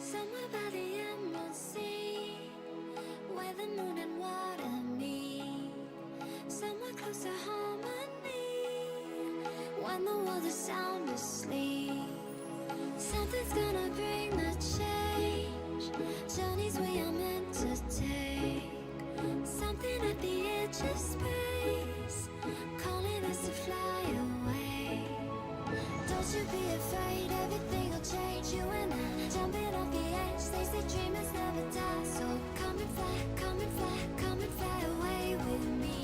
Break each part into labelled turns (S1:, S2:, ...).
S1: Somewhere by the emerald sea, where the moon and water meet, somewhere close to harmony, when the world is sound asleep. Something's gonna bring the change, journeys we are meant to take. Something at the edge of space, calling us to fly away. Don't you be afraid, everything will change. You and I, jumping off the edge. They say dreamers never die, so come and fly, come and fly, come and fly away with me.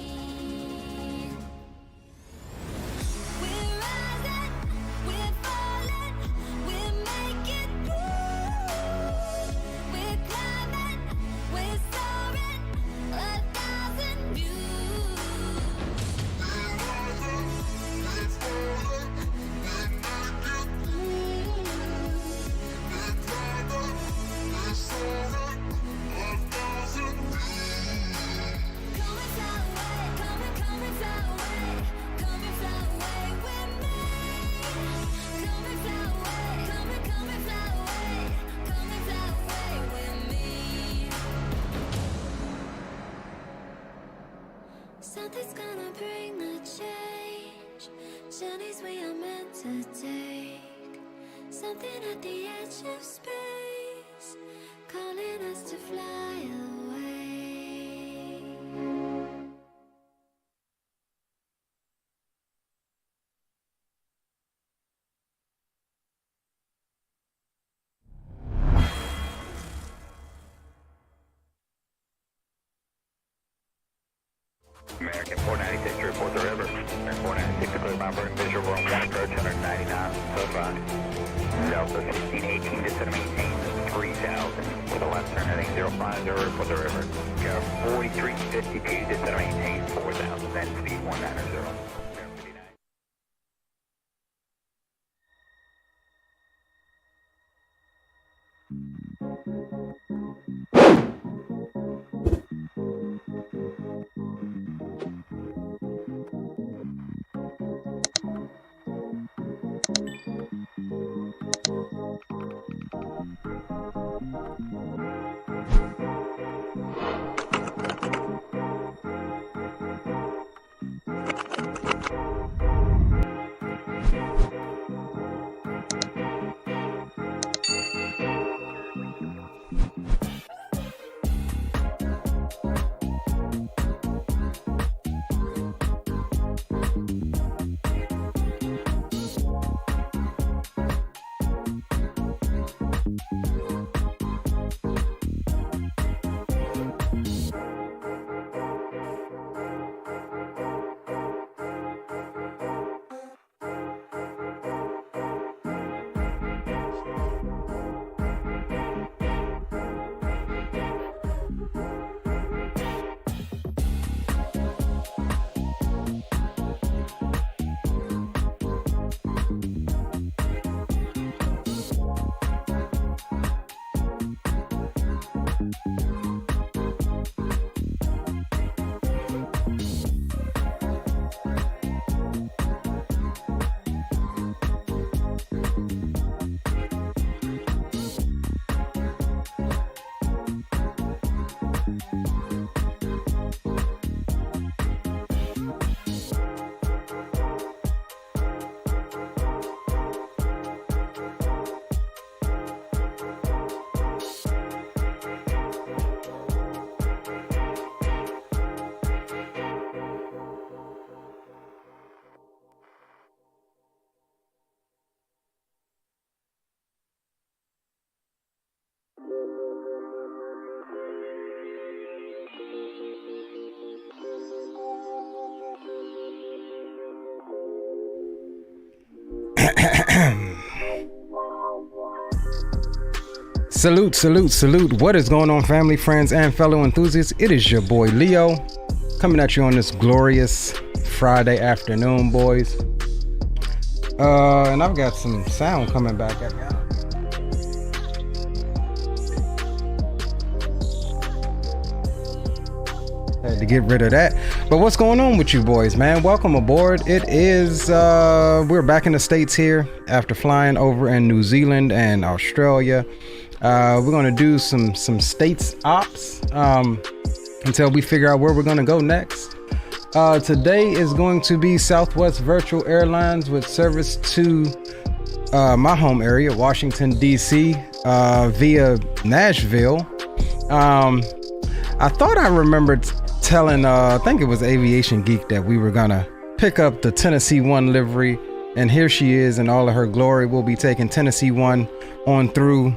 S1: We're rising, we're falling, we're making through. We're climbing, we're soaring, 1,000 views. We're rising, we're falling, we're making through. We're climbing, we're soaring, 1,000 views. Come and fly away, come and fly away, come and fly away with me. Come and fly away, come and fly away, come and fly away with me. Something's gonna bring the change, journeys we are meant to take. Something at the edge of space, calling us to fly away.
S2: American 496 to report the river. American 496 to clear by burn visual room 1 approach 199, so far. Delta 1618 to set maintain 3000 with a left turn heading 050 report the river. Go 4352 to set maintain 4000, then speed 190.
S3: Salute, salute, salute. What is going on, family, friends, and fellow enthusiasts? It is your boy Leo coming at you on this glorious Friday afternoon, boys. And I've got some sound coming back at me. Had to get rid of that. But what's going on with you boys, man? Welcome aboard. It is we're back in the States here after flying over in New Zealand and Australia. We're gonna do some States ops until we figure out where we're gonna go next. Today is going to be Southwest Virtual Airlines with service to my home area, Washington DC, via Nashville. I thought I remembered telling I think it was Aviation Geek that we were gonna pick up the Tennessee 1 livery, and here she is in all of her glory. We'll be taking Tennessee 1 on through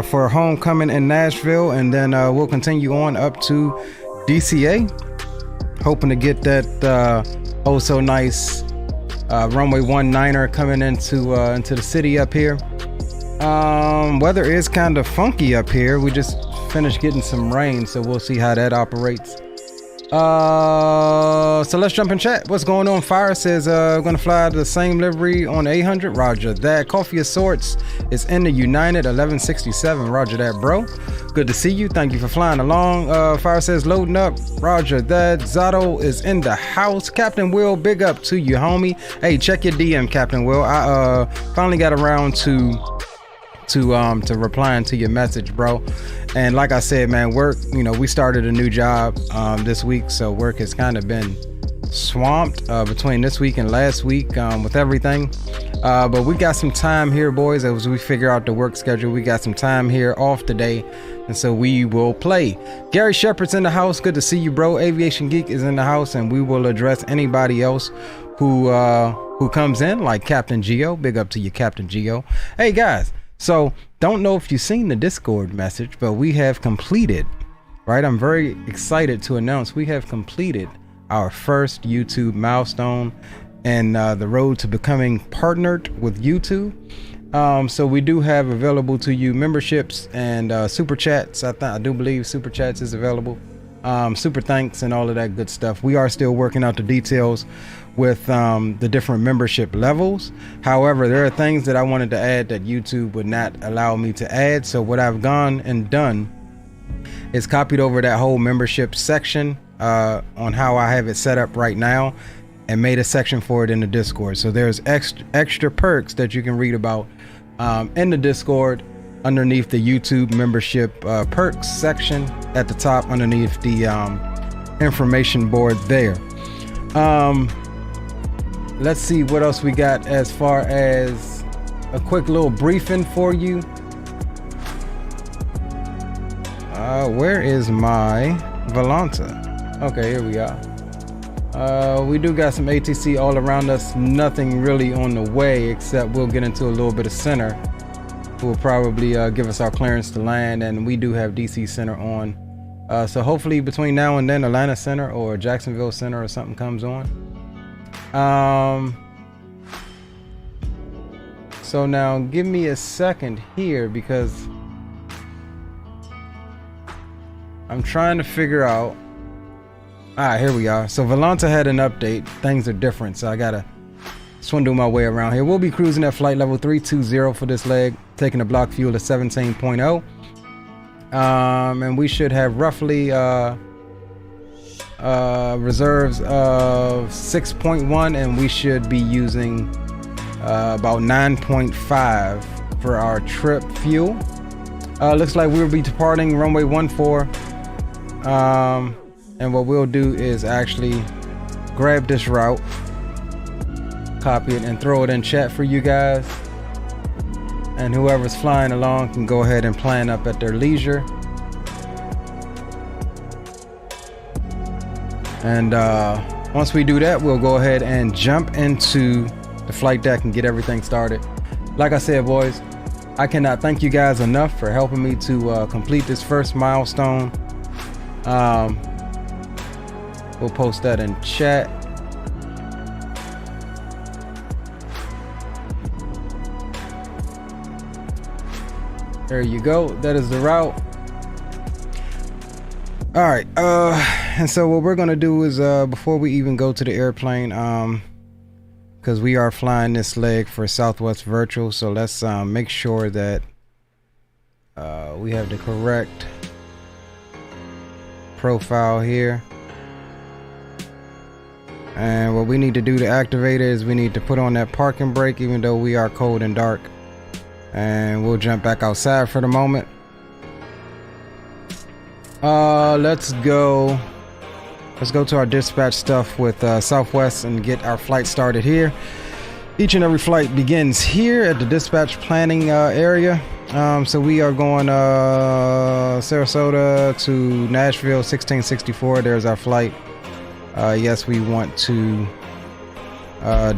S3: for homecoming in Nashville, and then we'll continue on up to DCA, hoping to get that oh so nice runway 19er coming into the city up here. Weather is kind of funky up here. We just finished getting some rain, so we'll see how that operates. So let's jump in chat. What's going on? Fire says gonna fly the same livery on 800. Roger that. Coffee of Sorts is in the United 1167. Roger that, bro. Good to see you. Thank you for flying along. Fire says loading up. Roger that. Zato is in the house. Captain Will, big up to you, homie. Hey, check your DM, Captain Will. I finally got around to replying to your message, bro. And like I said, man, work, you know, we started a new job this week, so work has kind of been swamped between this week and last week with everything, but we got some time here, boys, as we figure out the work schedule. We got some time here off today, and so we will play. Gary Shepard's in the house. Good to see you, bro. Aviation Geek is in the house, and we will address anybody else who comes in, like Captain Geo. Big up to you, Captain Geo. Hey guys, so don't know if you've seen the Discord message, but we have completed, right? I'm very excited to announce we have completed our first YouTube milestone and the road to becoming partnered with YouTube. So we do have available to you memberships and super chats. I do believe super chats is available. Super thanks and all of that good stuff. We are still working out the details with the different membership levels. However, there are things that I wanted to add that YouTube would not allow me to add. So what I've gone and done is copied over that whole membership section on how I have it set up right now and made a section for it in the Discord. So there's extra perks that you can read about in the Discord underneath the YouTube membership perks section at the top underneath the information board there. Let's see what else we got as far as a quick little briefing for you. Where is my Volanta? Okay, here we are. We do got some ATC all around us. Nothing really on the way, except we'll get into a little bit of center, who will probably give us our clearance to land, and we do have DC Center on. So hopefully between now and then Atlanta Center or Jacksonville Center or something comes on. So now give me a second here, because I'm trying to figure out. Here we are. So Volanta had an update. Things are different, so I gotta swindle my way around here. We'll be cruising at flight level 320 for this leg, taking a block fuel of 17.0. And we should have roughly reserves of 6.1, and we should be using about 9.5 for our trip fuel. Looks like we'll be departing runway 14. And what we'll do is actually grab this route, copy it, and throw it in chat for you guys. And whoever's flying along can go ahead and plan up at their leisure. And once we do that, we'll go ahead and jump into the flight deck and get everything started. Like I said, boys, I cannot thank you guys enough for helping me to complete this first milestone. We'll post that in chat. There you go. That is the route. All right. And so what we're gonna do is before we even go to the airplane, because we are flying this leg for Southwest Virtual, so let's make sure that we have the correct profile here. And what we need to do to activate it is we need to put on that parking brake, even though we are cold and dark. And we'll jump back outside for the moment. Let's go to our dispatch stuff with Southwest and get our flight started here. Each and every flight begins here at the dispatch planning area. So we are going Sarasota to Nashville 1664. There's our flight. Yes, we want to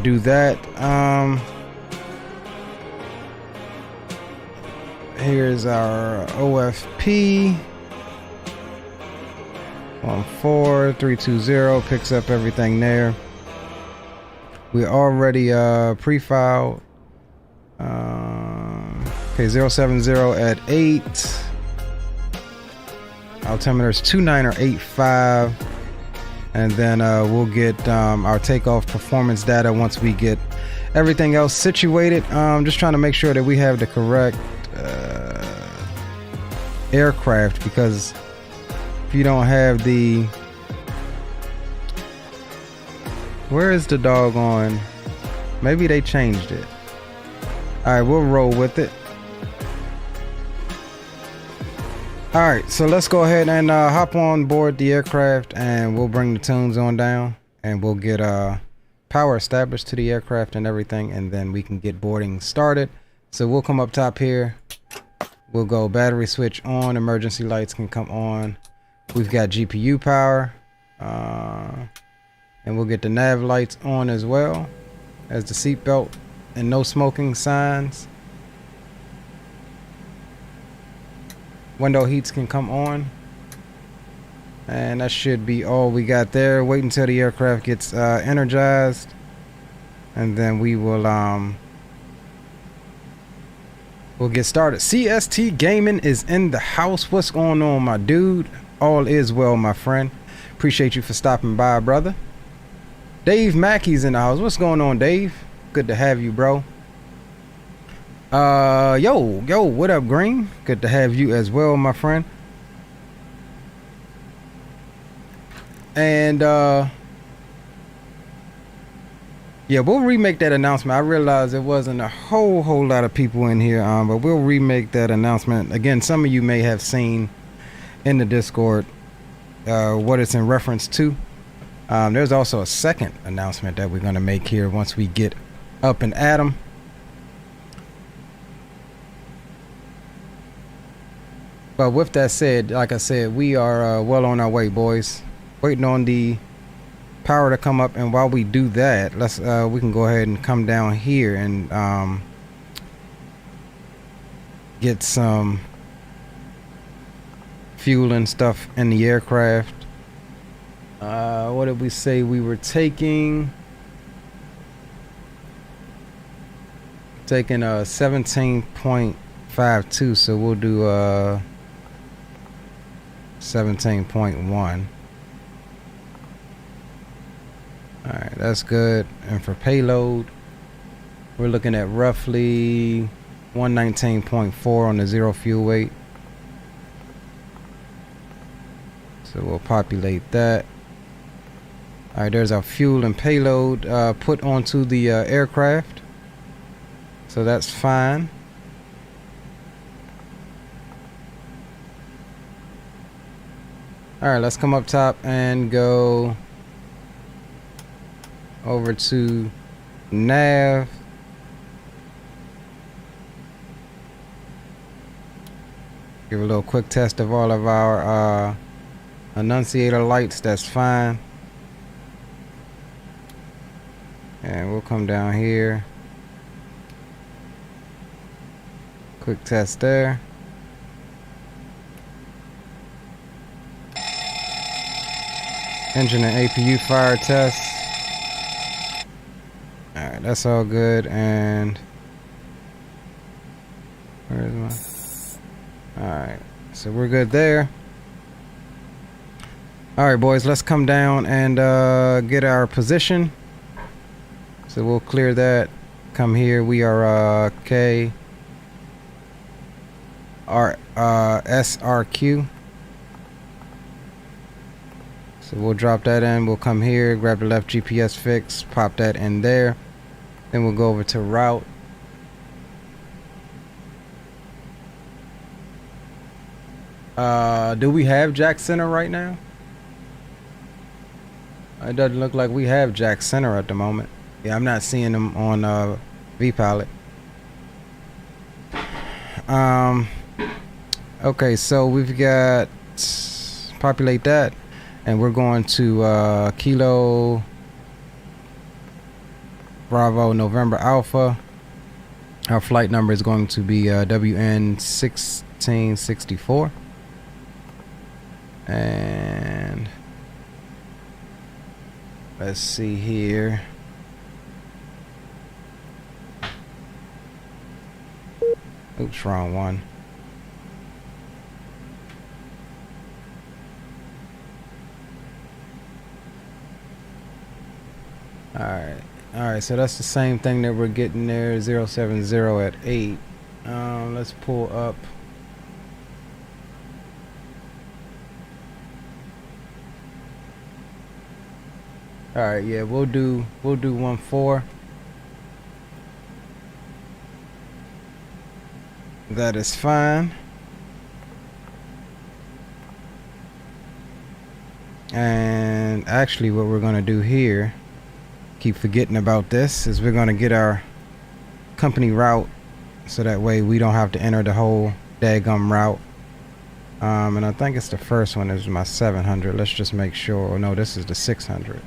S3: do that. Here's our OFP 14320, picks up everything there. We already pre-filed. Okay, 070 at 8. Altimeter's 2985. And then we'll get our takeoff performance data once we get everything else situated. Just trying to make sure that we have the correct aircraft, because if you don't have the, where is the doggone, maybe they changed it. All right, we'll roll with it. All right, so let's go ahead and hop on board the aircraft, and we'll bring the tunes on down, and we'll get power established to the aircraft and everything, and then we can get boarding started. So we'll come up top here. We'll go battery switch on, emergency lights can come on. We've got GPU power, and we'll get the nav lights on as well as the seatbelt and no smoking signs. Window heats can come on, and that should be all we got there. Wait until the aircraft gets energized, and then we will we'll get started. CST Gaming is in the house. What's going on, my dude? All is well, my friend. Appreciate you for stopping by, brother. Dave Mackey's in the house. What's going on, Dave? Good to have you, bro. Yo, what up, Green? Good to have you as well, my friend. And yeah, we'll remake that announcement. I realized there wasn't a whole lot of people in here, but we'll remake that announcement. Again, some of you may have seen in the Discord what it's in reference to. There's also a second announcement that we're going to make here once we get up and at 'em. But with that said, like I said, we are well on our way, boys. Waiting on the power to come up, and while we do that, let's we can go ahead and come down here and get some fuel and stuff in the aircraft. What did we say we were taking? Taking a 17.52, so we'll do 17.1. All right, that's good. And for payload, we're looking at roughly 119.4 on the zero fuel weight. So we'll populate that. All right, there's our fuel and payload put onto the aircraft. So that's fine. All right, let's come up top and go over to nav. Give a little quick test of all of our annunciator lights. That's fine. And we'll come down here. Quick test there. Engine and APU fire test. Alright, that's all good. And where is my Alright, so we're good there. Alright boys, let's come down and get our position. So we'll clear that. Come here, we are KSRQ. So we'll drop that in, we'll come here, grab the left GPS fix, pop that in there. Then we'll go over to route. Do we have jack center right now? It doesn't look like we have jack center at the moment. Yeah, I'm not seeing them on vPilot. Okay, so we've got populate that, and we're going to Kilo Bravo November Alpha. Our flight number is going to be WN1664. And let's see here. Oops, wrong one. Alright, so that's the same thing that we're getting there, 070 at 8. Let's pull up. Alright, yeah, we'll do 14. That is fine. And actually what we're gonna do here, keep forgetting about this, is we're gonna get our company route so that way we don't have to enter the whole daggum route. And I think it's the first one is my 700. Let's just make sure. Oh no, this is the 600.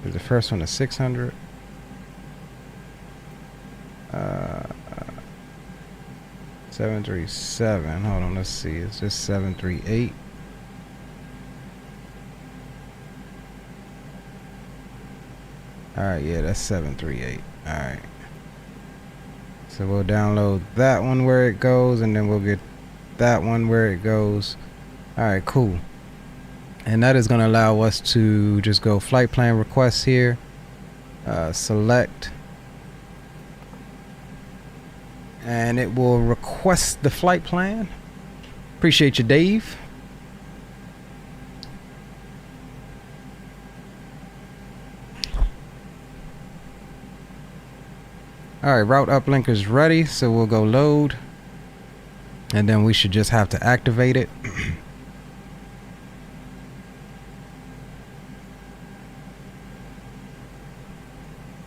S3: Is the first one the 600? 737. Hold on, let's see. It's just 738. Alright, yeah, that's 738. Alright. So we'll download that one where it goes, and then we'll get that one where it goes. Alright, cool. And that is going to allow us to just go flight plan requests here. Select. And it will request the flight plan. Appreciate you, Dave. Alright, route uplink is ready, so we'll go load. And then we should just have to activate it.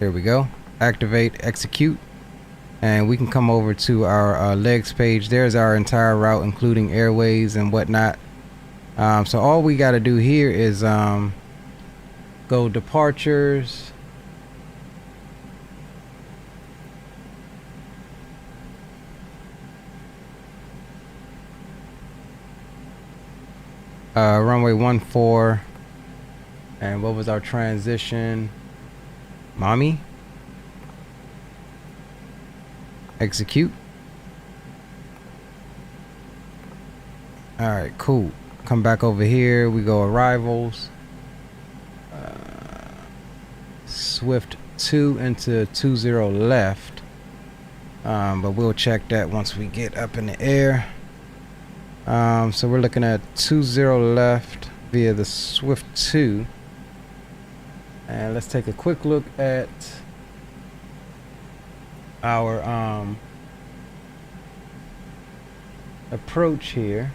S3: Here we go. Activate, execute. And we can come over to our legs page. There's our entire route, including airways and whatnot. So all we got to do here is go departures. Runway 14. And what was our transition? Mommy. Execute. Alright, cool. Come back over here. We go arrivals. Swift 2 into 20 left. But we'll check that once we get up in the air. So we're looking at 20 left via the Swift 2. And let's take a quick look at our approach here.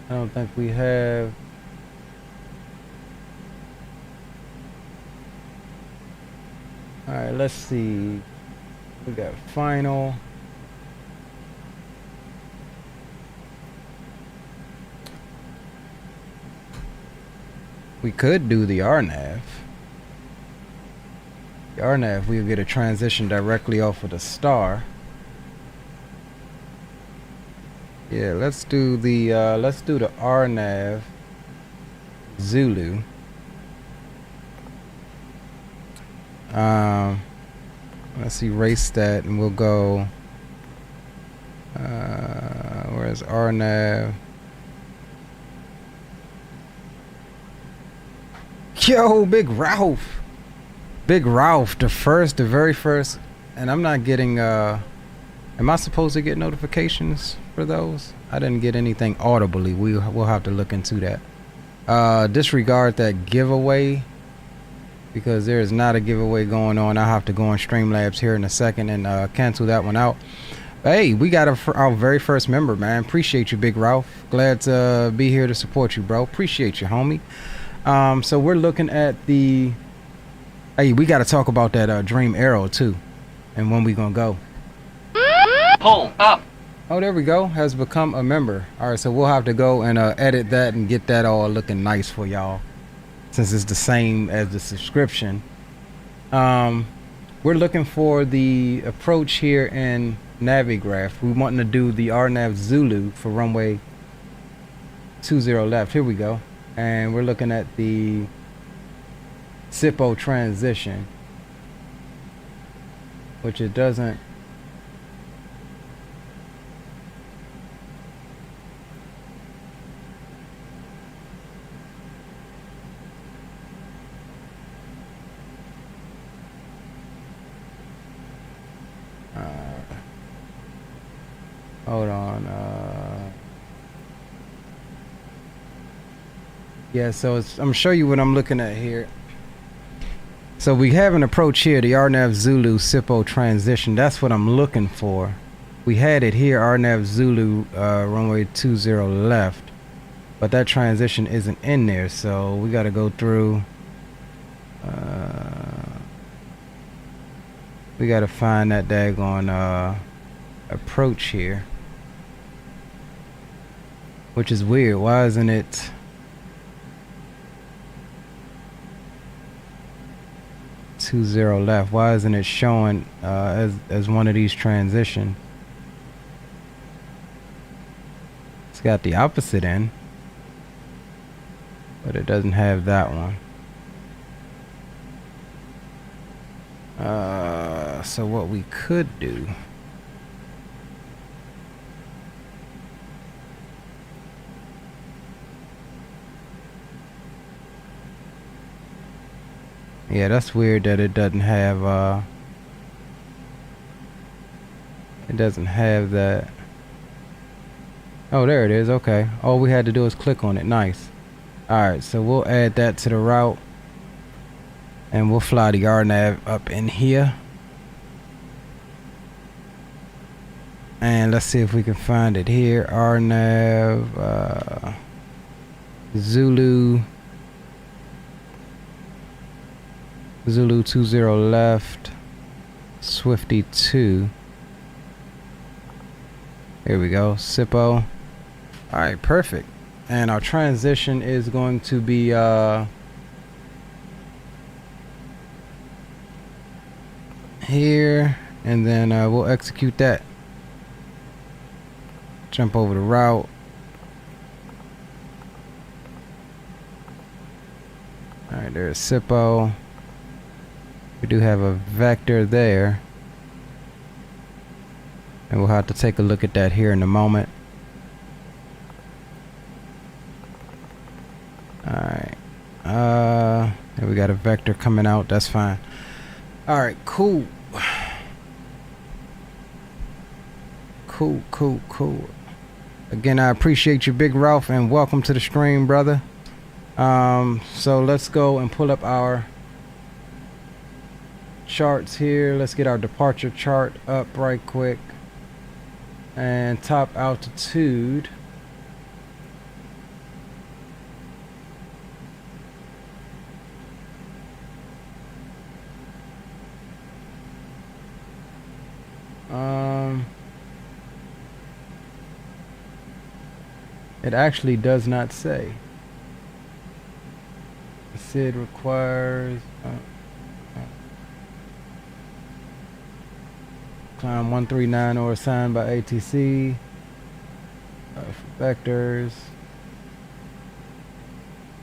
S3: I don't think we have. All right, let's see. We got final. We could do the RNAV. The RNAV, we'll get a transition directly off of the star. Yeah, let's do the RNAV Zulu. Let's erase that, and we'll go. Where's RNAV? Yo, Big Ralph. Big Ralph, the very first. And I'm not getting, am I supposed to get notifications for those? I didn't get anything audibly. We'll have to look into that. Disregard that giveaway, because there is not a giveaway going on. I'll have to go on Streamlabs here in a second and cancel that one out. Hey, we got our very first member, man. Appreciate you, Big Ralph. Glad to be here to support you, bro. Appreciate you, homie. So we're looking at the... Hey, we got to talk about that Dream Arrow, too. And when we gonna go.
S4: Pull up.
S3: Oh, there we go. Has become a member. All right, so we'll have to go and edit that and get that all looking nice for y'all, since it's the same as the subscription. We're looking for the approach here in Navigraph. We wanting to do the RNAV Zulu for runway 20 left. Here we go. And we're looking at the SIPO transition, which it doesn't. Hold on. Yeah, so I'm gonna show you what I'm looking at here. So we have an approach here, the RNAV Zulu SIPO transition. That's what I'm looking for. We had it here, RNAV Zulu runway 20 left, but that transition isn't in there, so we got to go through. We got to find that daggone approach here, which is weird. Why isn't it? Left. Why isn't it showing as one of these transitions? It's got the opposite end, but it doesn't have that one. So what we could do, yeah, that's weird that it doesn't have that. Oh, there it is. Okay, all we had to do is click on it. Nice. Alright, so we'll add that to the route, and we'll fly the RNAV up in here, and let's see if we can find it here. RNAV Zulu 20 left, Swifty 2. Here we go, SIPO. Alright, perfect. And our transition is going to be here, and then we'll execute that. Jump over the route. Alright, there's SIPO. We do have a vector there, and we'll have to take a look at that here in a moment. Alright, and we got a vector coming out. That's fine. Alright, cool. Cool. Again, I appreciate you, Big Ralph, and welcome to the stream, brother. So let's go and pull up our charts here. Let's get our departure chart up right quick, and top altitude. It actually does not say. SID requires climb 139 or assigned by ATC. Vectors.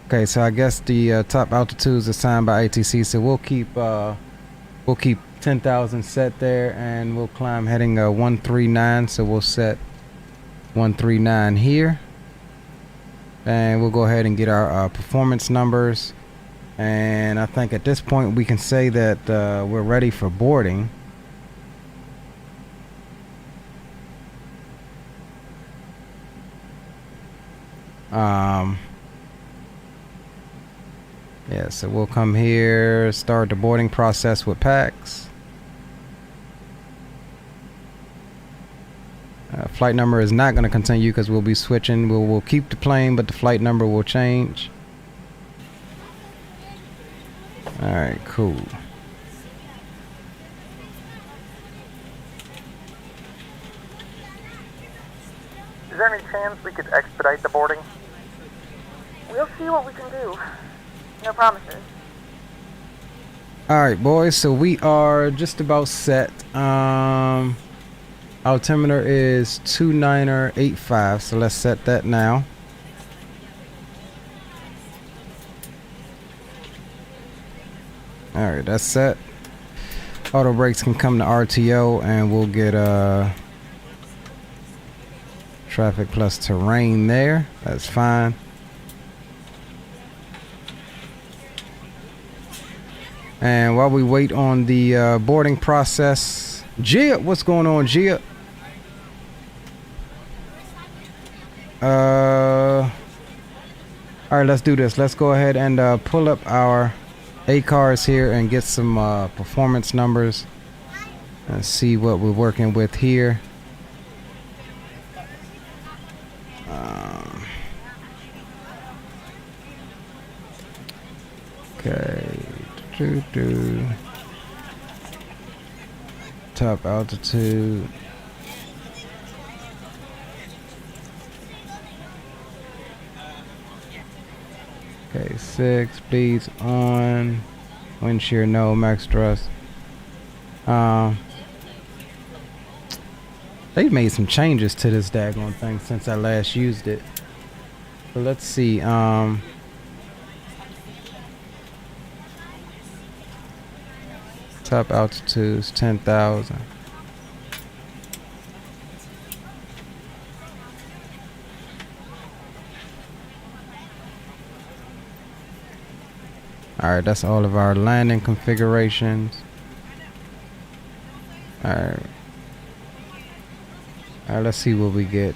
S3: Okay, so I guess the top altitude is assigned by ATC, so we'll keep We'll keep 10,000 set there, and we'll climb heading 139. So we'll set 139 here, and we'll go ahead and get our performance numbers. And I think at this point we can say that we're ready for boarding. Yeah, so we'll come here, start the boarding process with packs. Flight number is not going to continue because we'll be switching. We'll keep the plane, but the flight number will change. Alright, cool.
S5: Is there any chance we could expedite the boarding? We'll see what we can do. No promises.
S3: Alright, boys, so we are just about set. Altimeter is 2985, so let's set that now. Alright, that's set. Auto brakes can come to RTO, and we'll get traffic plus terrain there. That's fine. And while we wait on the boarding process, Gia, what's going on, Gia? All right, let's do this. Let's go ahead and pull up our A cars here and get some performance numbers and see what we're working with here. Okay. Top altitude. Okay, 6 speeds on. Wind shear no, max thrust. They've made some changes to this daggone thing since I last used it. So let's see. Top altitude is 10,000. Alright, that's all of our landing configurations. Alright. Alright, let's see what we get.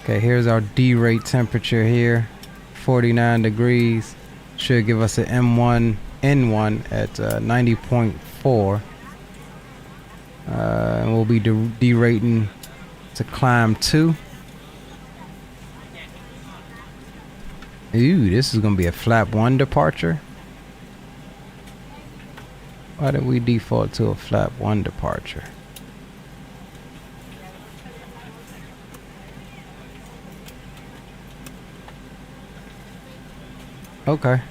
S3: Okay, here's our D-rate temperature here, 49 degrees. Should give us an M1N1 at 90.4. And we'll be derating to climb 2. Ooh, this is gonna be a flap 1 departure. Why did we default to a flap 1 departure? Okay.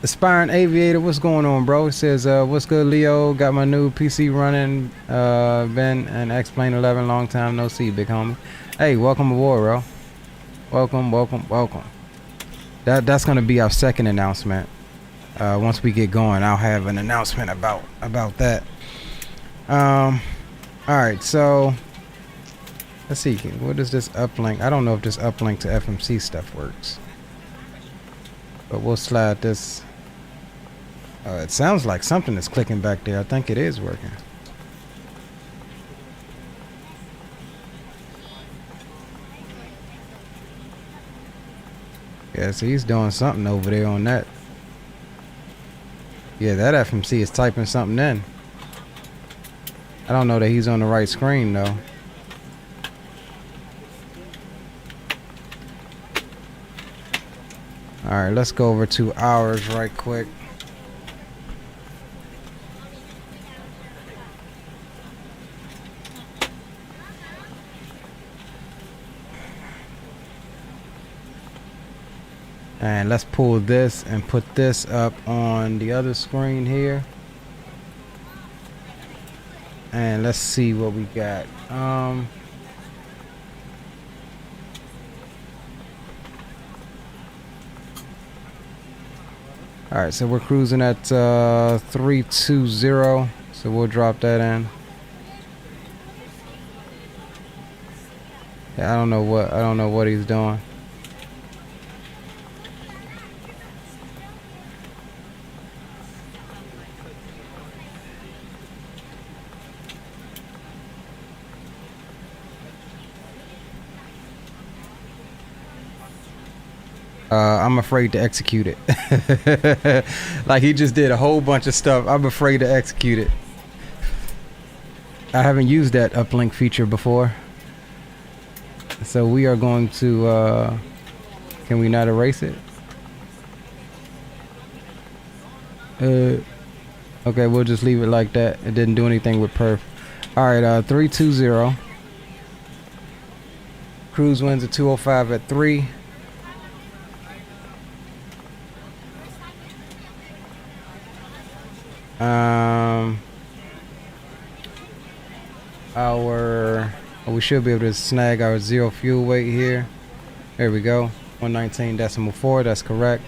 S3: Aspiring Aviator, what's going on, bro? It says, what's good, Leo? Got my new PC running. Been an X-Plane 11, long time no see, big homie. Hey, welcome aboard, bro. Welcome, welcome, welcome. That's gonna be our second announcement. Once we get going, I'll have an announcement about that. All right, so let's see. What is this uplink? I don't know if this uplink to FMC stuff works, but we'll slide this. It sounds like something is clicking back there. I think it is working. Yeah, so he's doing something over there on that. Yeah, that FMC is typing something in. I don't know that he's on the right screen though. Alright, let's go over to ours right quick. And let's pull this and put this up on the other screen here. And let's see what we got. Alright, so we're cruising at 320. So we'll drop that in. Yeah, I don't know what he's doing. I'm afraid to execute it. Like he just did a whole bunch of stuff. I'm afraid to execute it. I haven't used that uplink feature before. So we are going to, can we not erase it? Okay, we'll just leave it like that. It didn't do anything with perf. Alright, 320. Cruise winds at 205 at 3. We should be able to snag our zero fuel weight here. There we go. 119.4. That's correct.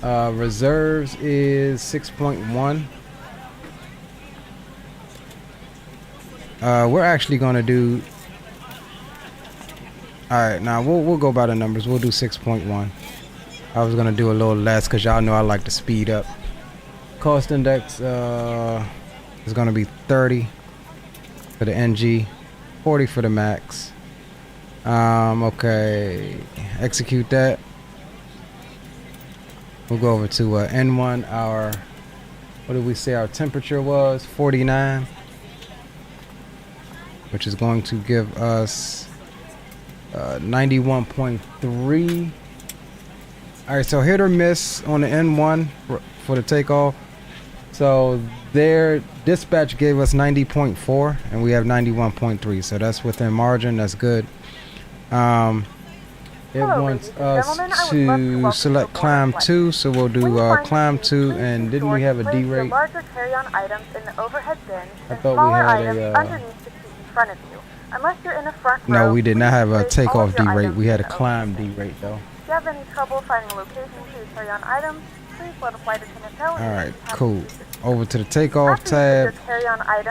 S3: Reserves is 6.1. We're actually gonna do. All right, now we'll go by the numbers. We'll do 6.1. I was gonna do a little less because y'all know I like to speed up. Cost index is gonna be 30 for the NG, 40 for the max. Okay, execute that. We'll go over to N1. Our, what did we say our temperature was? 49, which is going to give us 91.3. All right, so hit or miss on the N1 for the takeoff. So their dispatch gave us 90.4 and we have 91.3, so that's within margin. That's good. It wants us to select climb 2, so we'll do climb 2. And didn't we have a D rate? I thought we had a no, we did not have a takeoff D rate. We had a climb D rate though.
S5: If you have any trouble finding locations for your carry-on items, please let a flight attendant know.
S3: Alright, cool. Over to the takeoff tab. I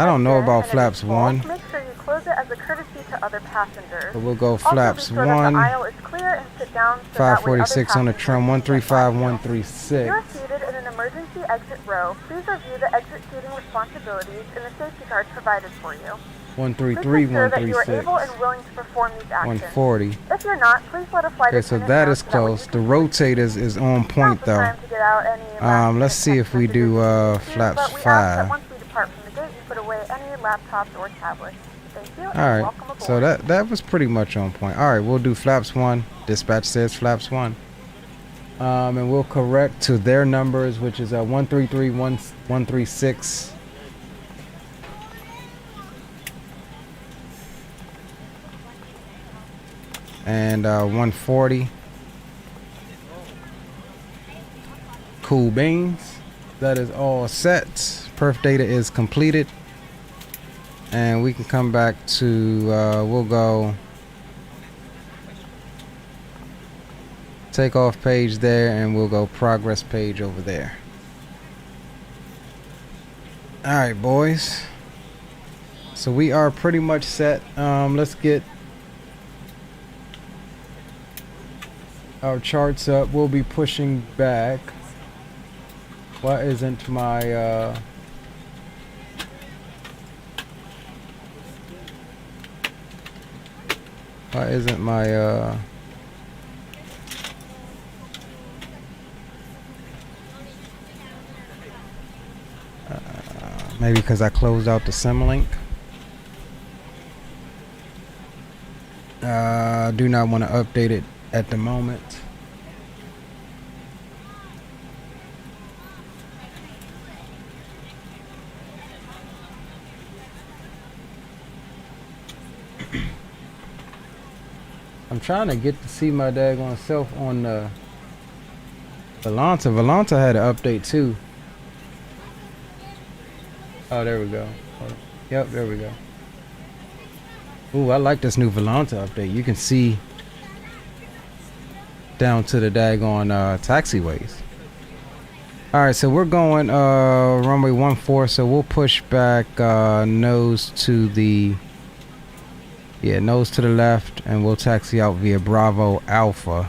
S3: don't know about flaps 1.
S5: Make sure you close it as a courtesy to other passengers.
S3: So we'll go flaps 1. 546 on the trim, 135, 136.
S5: You are seated in an emergency exit row. Please review the exit seating responsibilities and the safety cards provided for you.
S3: 133, 136, 140.
S5: If you're not, please let a flight
S3: okay, so that is close. The rotate is on point though. Let's see if we do flaps 5.
S5: Once we depart from the gate, you put away any laptops or tablets. Thank you.
S3: All right, so that was pretty much on point. All right, we'll do flaps 1. Dispatch says flaps 1. And we'll correct to their numbers, which is 133, 136. And 140. Cool beans. That is all set. Perf data is completed. And we can come back to, we'll go takeoff page there, and we'll go progress page over there. Alright, boys. So we are pretty much set. Let's get our charts up. We'll be pushing back. Why isn't my maybe because I closed out the Symlink. Do not want to update it at the moment. I'm trying to get to see my daggone self on the Volanta had an update too. Oh, there we go. Yep, there we go. Ooh, I like this new Volanta update. You can see down to the daggone taxiways. Alright, so we're going runway 14, so we'll push back nose to the left, and we'll taxi out via Bravo Alpha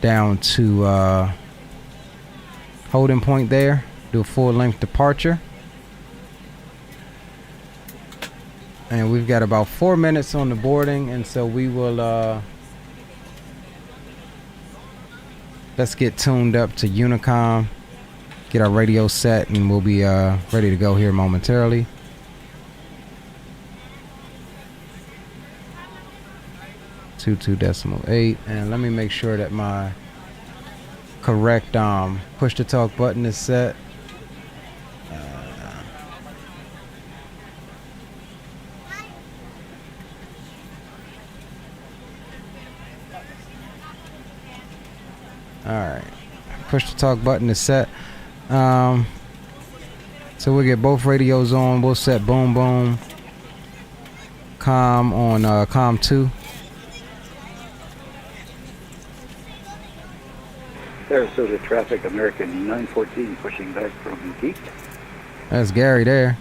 S3: down to holding point there. Do a full length departure. And we've got about 4 minutes on the boarding, and so we will let's get tuned up to Unicom, get our radio set, and we'll be ready to go here momentarily. .8, and let me make sure that my correct push to talk button is set. Alright, push to talk button is set. So we'll get both radios on. We'll set boom boom comm on comm 2.
S6: Sarasota traffic, American 914 pushing back from Geek.
S3: That's Gary there.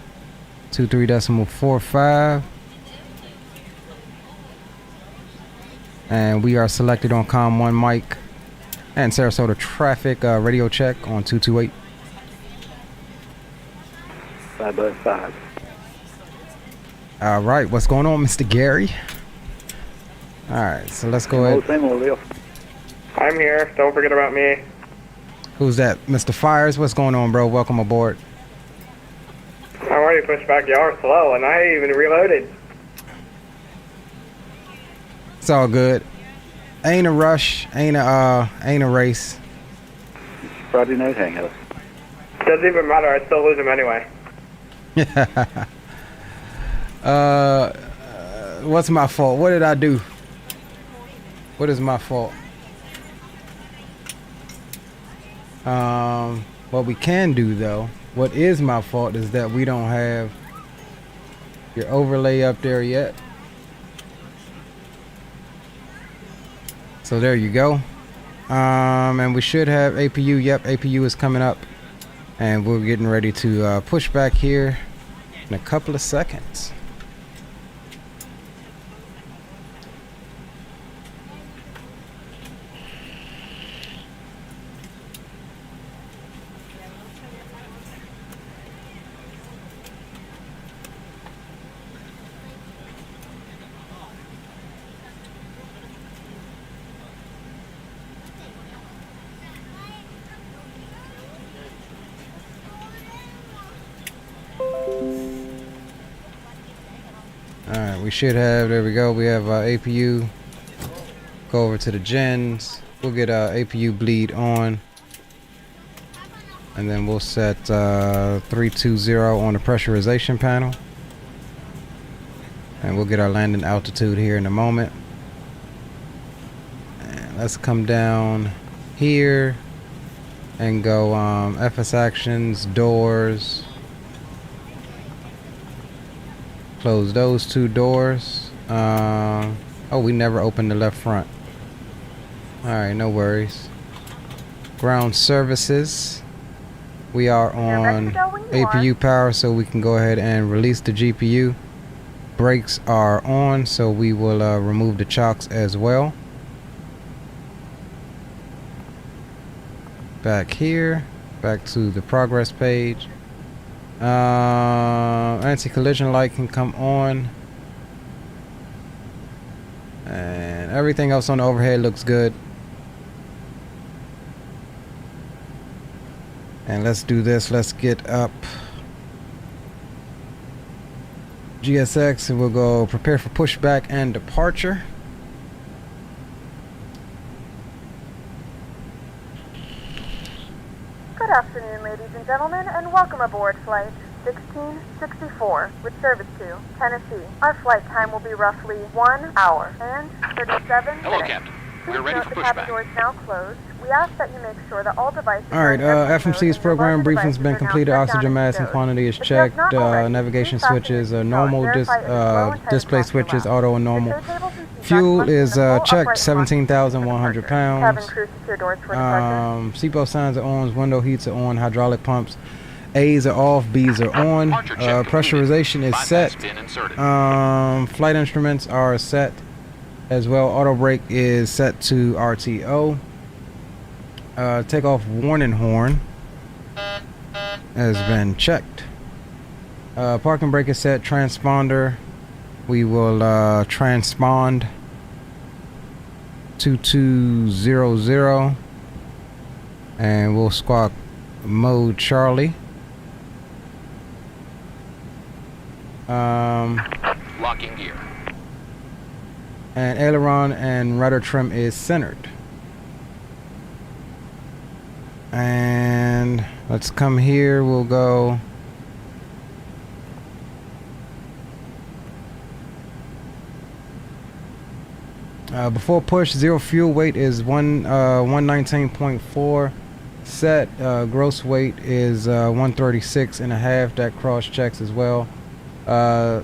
S3: 23.45. And we are selected on comm 1 mic. And Sarasota traffic radio check on 228.
S6: 5x5.
S3: All right, what's going on, Mr. Gary? All right, so let's go ahead.
S6: Same old deal.
S7: I'm here. Don't forget about me.
S3: Who's that? Mr. Fires? What's going on, bro? Welcome aboard.
S7: I'm already pushed back. Y'all are slow, and I ain't even reloaded.
S3: It's all good. Ain't a rush. Ain't a race.
S6: Friday night hangout.
S7: Doesn't even matter. I still lose them anyway.
S3: What's my fault? What did I do? What is my fault? What we can do though, what is my fault is that we don't have your overlay up there yet. So there you go. And we should have APU. Yep, APU is coming up, and we're getting ready to push back here in a couple of seconds. Alright, we should have, there we go, we have APU. Go over to the gens. We'll get APU bleed on. And then we'll set 320 on the pressurization panel. And we'll get our landing altitude here in a moment. And let's come down here and go FS actions, doors. Close those two doors. Oh, we never opened the left front. Alright, no worries. Ground services. We are on APU power, so we can go ahead and release the GPU. Brakes are on, so we will remove the chocks as well. Back here, back to the progress page. Anti-collision light can come on, and everything else on the overhead looks good. And let's do this. Let's get up GSX, and we'll go prepare for pushback and departure.
S5: Good afternoon, ladies and gentlemen, and welcome aboard Flight 1664 with service to Tennessee. Our flight time will be roughly 1 hour and 37
S4: Hello,
S5: minutes.
S4: Captain. We're ready for
S5: the cabin
S4: pushback.
S5: door is now closed. We ask that you make sure that all devices.
S3: All right, FMC's program briefing's been completed. Oxygen mask and
S5: and
S3: quantity is checked. Navigation switches, normal display switches, auto and normal. Fuel is checked, 17,100
S5: Cabin
S3: pounds.
S5: crew secure doors for departure.
S3: Seatbelt signs are on, window heats are on, hydraulic pumps. A's are off, B's are on. Pressurization is set. Flight instruments are set as well. Auto brake is set to RTO. Takeoff warning horn has been checked. Parking brake is set. Transponder, we will transpond 2200 and we'll squawk mode Charlie.
S4: Locking gear.
S3: And aileron and rudder trim is centered. And let's come here, we'll go before push. Zero fuel weight is 119.4 set. Gross weight is 136.5. that cross checks as well. No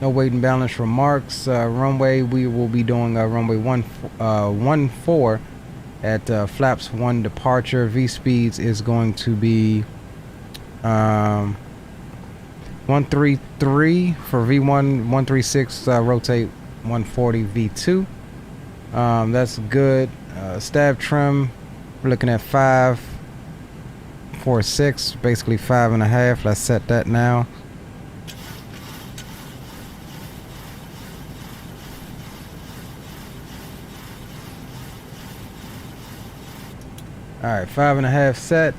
S3: weight and balance remarks. Runway, we will be doing runway 14 at flaps 1 departure. V speeds is going to be 133 for V1, 136 rotate 140 V2. That's good. Stab trim, we're looking at 546, basically 5.5. Let's set that now. All right, 5.5 set.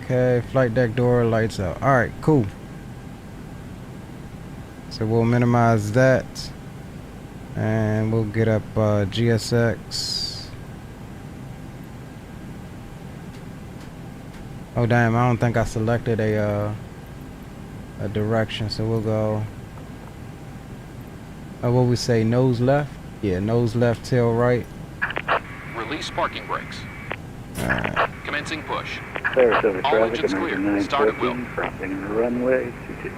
S3: Okay, flight deck door lights out. All right, cool. So we'll minimize that, and we'll get up GSX. Oh damn! I don't think I selected a direction, so we'll go. What we say, nose left? Yeah, nose left, tail right.
S4: Release parking brakes.
S3: Alright.
S4: Commencing push.
S6: Sarasota
S4: All
S6: traffic,
S4: engines clear.
S6: American
S4: Start at
S6: 914, crossing the runway 22.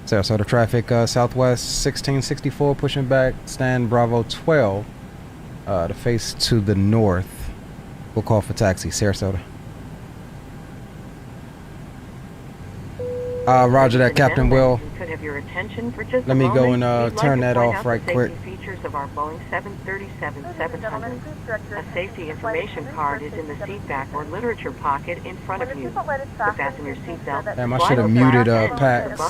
S3: Sarasota traffic, southwest 1664, pushing back, stand Bravo 12, to face to the north. We'll call for taxi, Sarasota. Roger that, Captain Will. Let me go and turn that off right quick.
S8: Features of our Boeing 737-700. A safety information card is in the seat back or literature pocket in front of you. Fasten your seatbelt.
S3: Damn, I should have muted Pax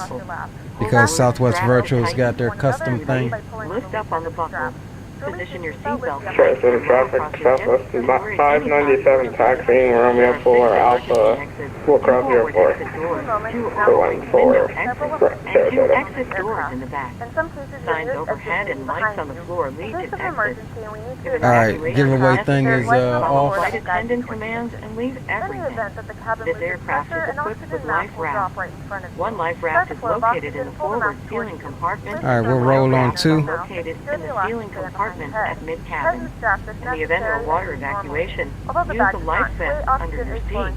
S3: because Southwest Virtual's got their custom thing.
S8: Lift up on the buckle. Position your seatbelt.
S7: Sarasota traffic, southwest 597 taxiing, Romeo 4 Alpha, we'll cross the airport. 414. Correct,
S8: And 2
S7: Sarasota.
S8: exit doors in the back. Signs overhead and lights on the floor lead to exits.
S3: Alright, giveaway thing is
S8: Follow
S3: off.
S8: flight attendant commands and leave everything. This aircraft is equipped with life raft. One life raft is located in the forward ceiling compartment.
S3: Alright, we'll roll on too.
S8: Located in the ceiling compartment at mid-cabin. In the event of a water evacuation, use the life vest under your seat.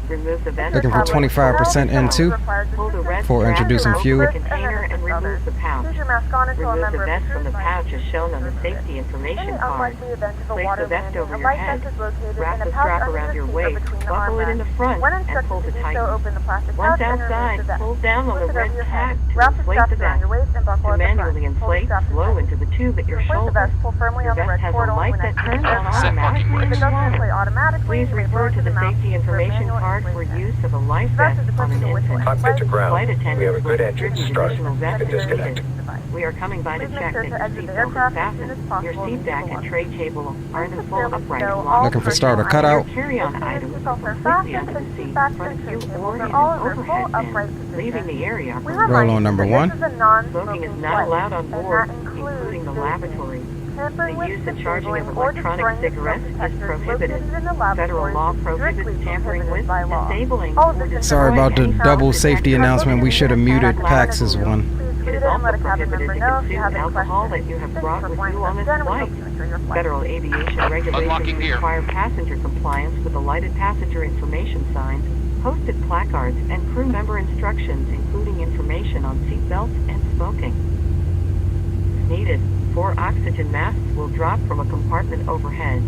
S8: Remove the vest.
S3: Looking for 25% into
S8: Pull the red
S3: for
S8: strap
S3: introducing
S8: from
S3: fuel.
S8: the container and remove the pouch. Remove the vest from the pouch as shown on the safety information card. Place the vest over your head. Wrap the strap around your waist. Buckle it in the front and pull to tighten. Once outside, pull down on the red tab to inflate the vest. To manually inflate, blow into the tube at your shoulder. Your vest has a light that turns on automatically in the water. Please refer to the safety information card for use of a life vest on an infant.
S9: Cockpit to ground.
S8: Flight
S9: We have a
S8: attendants will
S9: good engine
S8: distribute
S9: start.
S8: additional
S9: You
S8: vests
S9: can
S8: as
S9: disconnect.
S8: needed. We are coming by to check that your seatbelt is fastened. Your seat back and tray table are in the full upright alignment.
S3: Looking for starter cutout.
S8: Your carry-on items are completely under the seat in front of you or in an overhead bin, leaving the area for
S3: Roll on number 1.
S8: Smoking is not allowed on board, including the lavatory.
S5: Tampering with,
S8: use and charging of
S5: disabling, or
S8: electronic
S5: destroying
S8: cigarettes
S5: the smoke
S8: is
S5: detectors
S8: prohibited.
S5: located in the
S8: Federal
S5: laboratories
S8: law
S5: is
S8: prohibits
S5: strictly
S8: tampering with,
S5: prohibited by law.
S8: disabling,
S5: All
S8: or
S5: distance
S3: Sorry
S8: destroying
S3: about the
S8: any
S3: double
S8: sound
S3: safety
S8: detector
S3: announcement. We should have muted Pax's one.
S8: It is also prohibited to consume alcohol that you have brought with you on this flight. Federal aviation
S4: Unlocking
S8: regulations
S4: gear.
S8: require passenger compliance with the lighted passenger information signs, posted placards, and crew member instructions, including information on seat belts and smoking. If needed, 4 oxygen masks will drop from a compartment overhead.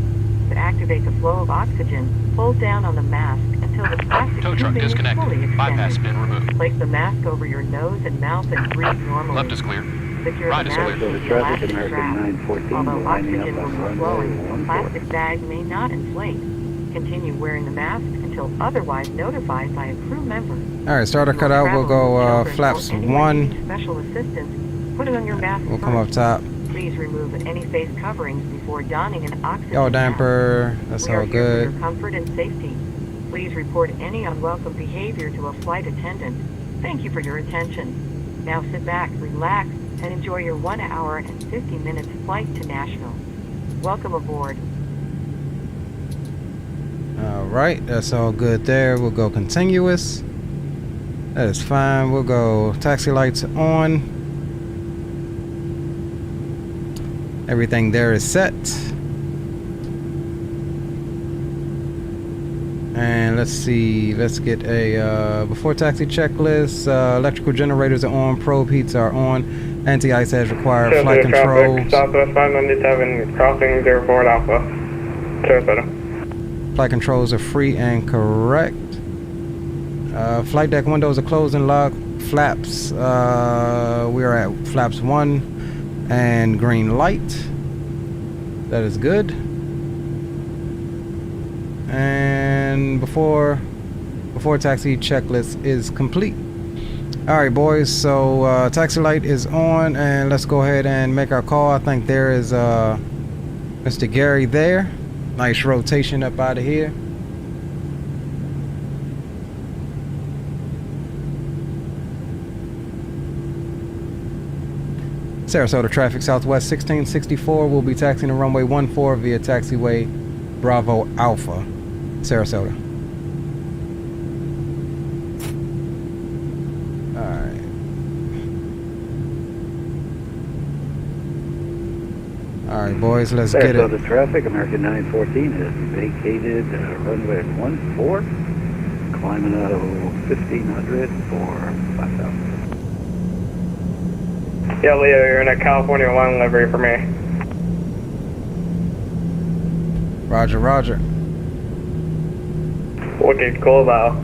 S8: To activate the flow of oxygen, pull down on the mask until the plastic
S4: Tow truck
S8: tubing is fully
S4: disconnected. Bypass
S8: extended.
S4: bin removed.
S8: Place the mask over your nose and mouth and breathe normally.
S4: Left is clear.
S8: Secure
S4: Right
S8: the
S4: is
S8: mask
S4: clear.
S8: with the
S6: Traffic
S8: elastic
S6: American
S8: strap.
S6: 914
S8: Although
S6: lining
S8: oxygen
S6: up
S8: will
S6: on
S8: be
S6: runway
S8: flowing, the
S6: 14.
S8: plastic bag may not inflate. Continue wearing the mask until otherwise notified by a crew member.
S3: All right, starter cut out. We'll go flaps 1.
S8: Special assistance, put it on your mask
S3: We'll come up
S8: first.
S3: top.
S8: Please remove any face coverings before donning an oxygen
S3: Yaw
S8: mask.
S3: damper. That's
S8: We are
S3: all
S8: here for
S3: good.
S8: your comfort and safety. Please report any unwelcome behavior to a flight attendant. Thank you for your attention. Now sit back, relax, and enjoy your 1 hour and 50 minutes flight to Nashville. Welcome aboard.
S3: All right, that's all good there. We'll go continuous. That is fine. We'll go taxi lights on. Everything there is set. And let's see, let's get a before taxi checklist. Electrical generators are on, probe heats are on, anti-ice as required, flight controls.
S7: Southwest 597, crossing 04 Alpha. Sarasota.
S3: Flight controls are free and correct. Flight deck windows are closed and locked. Flaps, we are at flaps 1 and green light. That is good. And before taxi checklist is complete. All right, boys. So taxi light is on, and let's go ahead and make our call. I think there is Mr. Gary there. Nice rotation up out of here. Sarasota traffic, Southwest 1664. We'll be taxiing the runway 14 via taxiway Bravo Alpha, Sarasota. Alright. Alright, boys, let's get it.
S6: Sarasota traffic, American 914 has vacated runway 14, climbing out of 1500 for 5000.
S7: Yeah, Leo, you're in a California 1 livery for me.
S3: Roger, roger.
S7: Wicked cool though.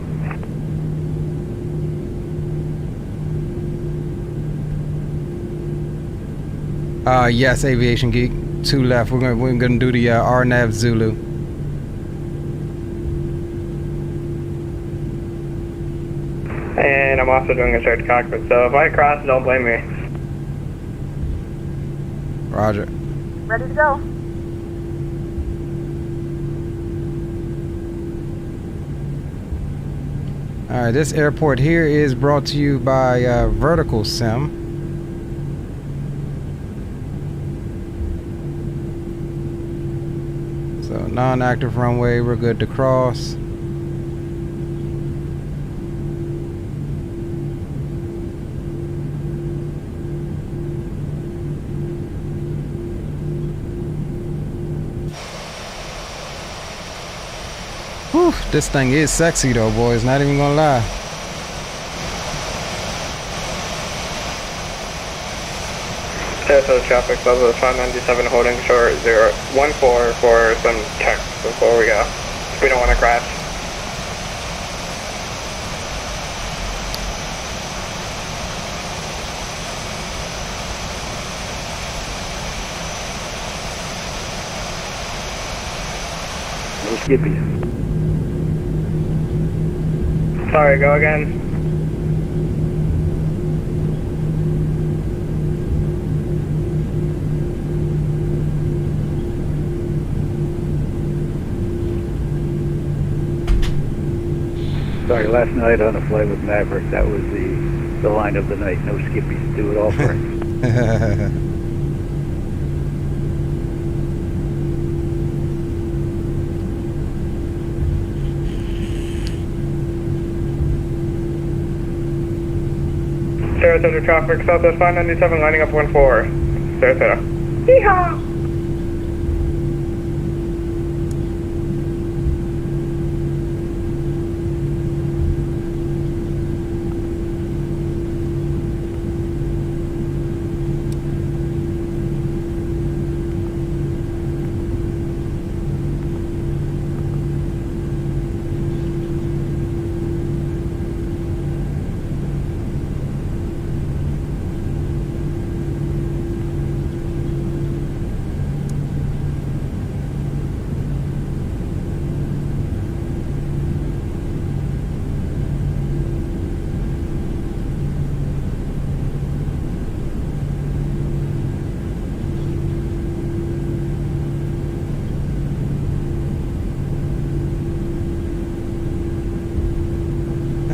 S3: Yes, Aviation Geek. 2 left. We're gonna do the RNAV Zulu.
S7: And I'm also doing a shared cockpit, so if I cross, don't blame me.
S3: Roger.
S5: Ready to go.
S3: Alright, this airport here is brought to you by Vertical Sim. So non-active runway, we're good to cross. Whew, this thing is sexy though, boys, not even gonna lie.
S7: Sarasota traffic, level 597 holding short 014 for some checks before we go. We don't want to crash.
S6: No skippies.
S7: Sorry, go again.
S6: Sorry, last night on a flight with Maverick, that was the line of the night. No skippies, do it all first.
S7: Sarasota traffic, Southwest 597, lining up 14. Sarasota. Yeehaw!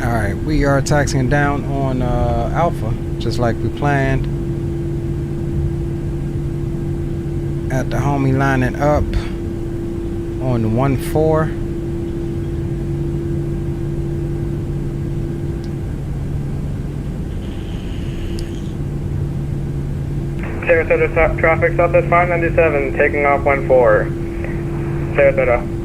S3: Alright, we are taxiing down on Alpha, just like we planned. At the homie lining up on 1-4.
S7: Sarasota traffic, Southwest 597, taking off 14. Sarasota.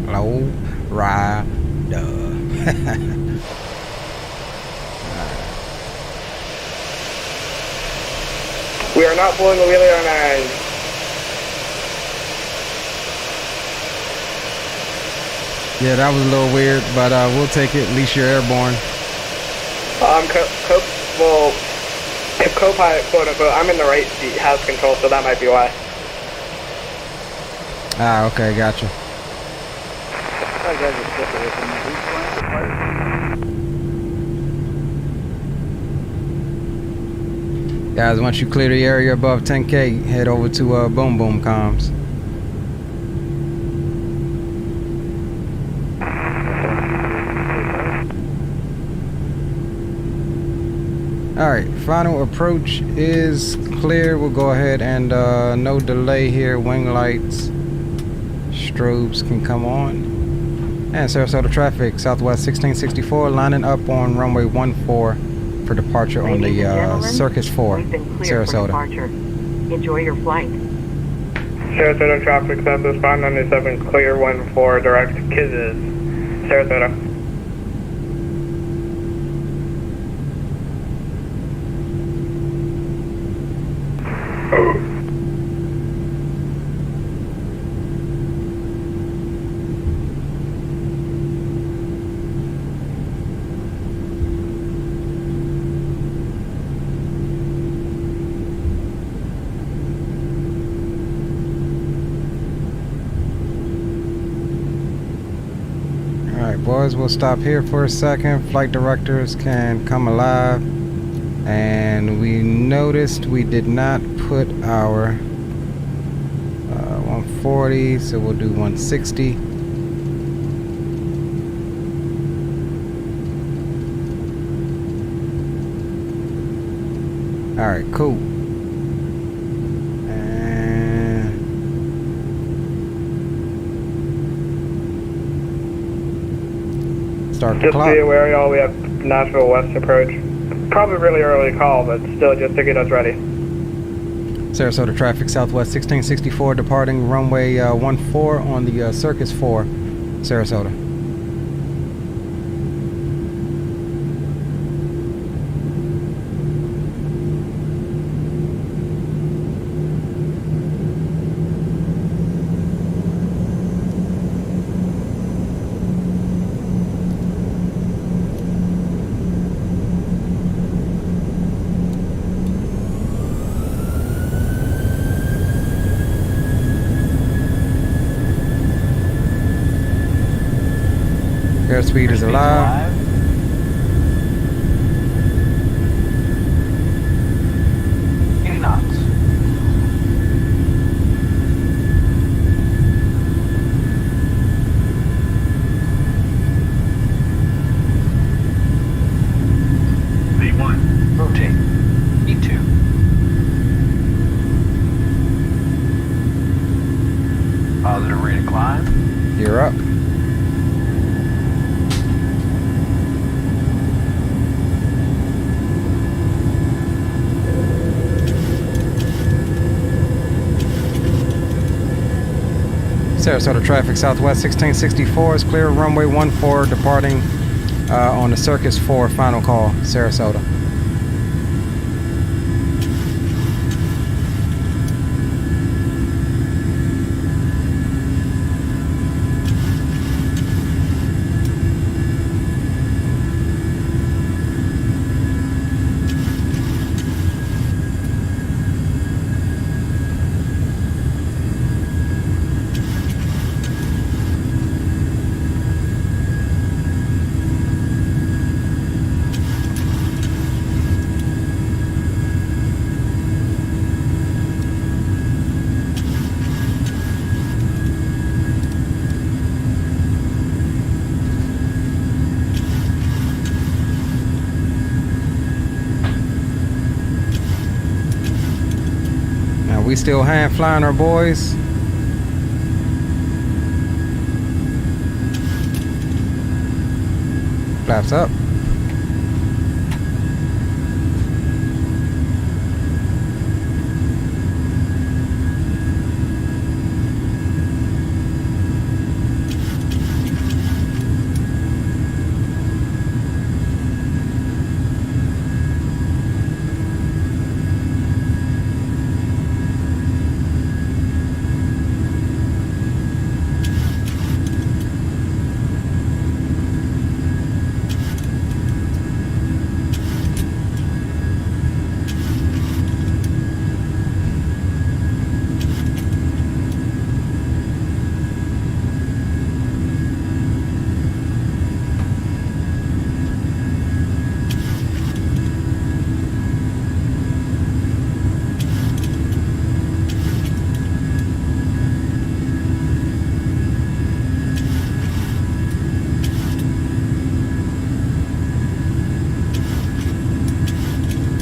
S3: Low rider.
S7: We are not pulling the wheelie on 9.
S3: Yeah, that was a little weird, but we'll take it. At least you're airborne.
S7: Co-pilot, quote unquote. I'm in the right seat, house control, so that might be why.
S3: Ah, okay, gotcha. Guys, once you clear the area above 10K, head over to Boom Boom Comms. Alright, final approach is clear. We'll go ahead and no delay here. Wing lights, strobes can come on. And Sarasota traffic, Southwest 1664, lining up on runway 14 for departure on the Circus 4, Sarasota.
S8: Enjoy your flight.
S7: Sarasota traffic, Southwest 597, clear 14, direct Kisses, Sarasota.
S3: Alright boys, we'll stop here for a second. Flight directors can come alive. And we noticed we did not put our 140, so we'll do 160. Alright, cool. And start the clock.
S7: Just be aware, y'all, we have Nashville West approach. Probably really early call, but still just to get us ready.
S3: Sarasota traffic, Southwest 1664, departing runway 14 on the Circus 4, Sarasota. Airspeed is alive. Sarasota traffic, Southwest 1664 is clear. Runway 14 departing on the Circus 4 final call, Sarasota. We still hand flying our boys. Flaps up.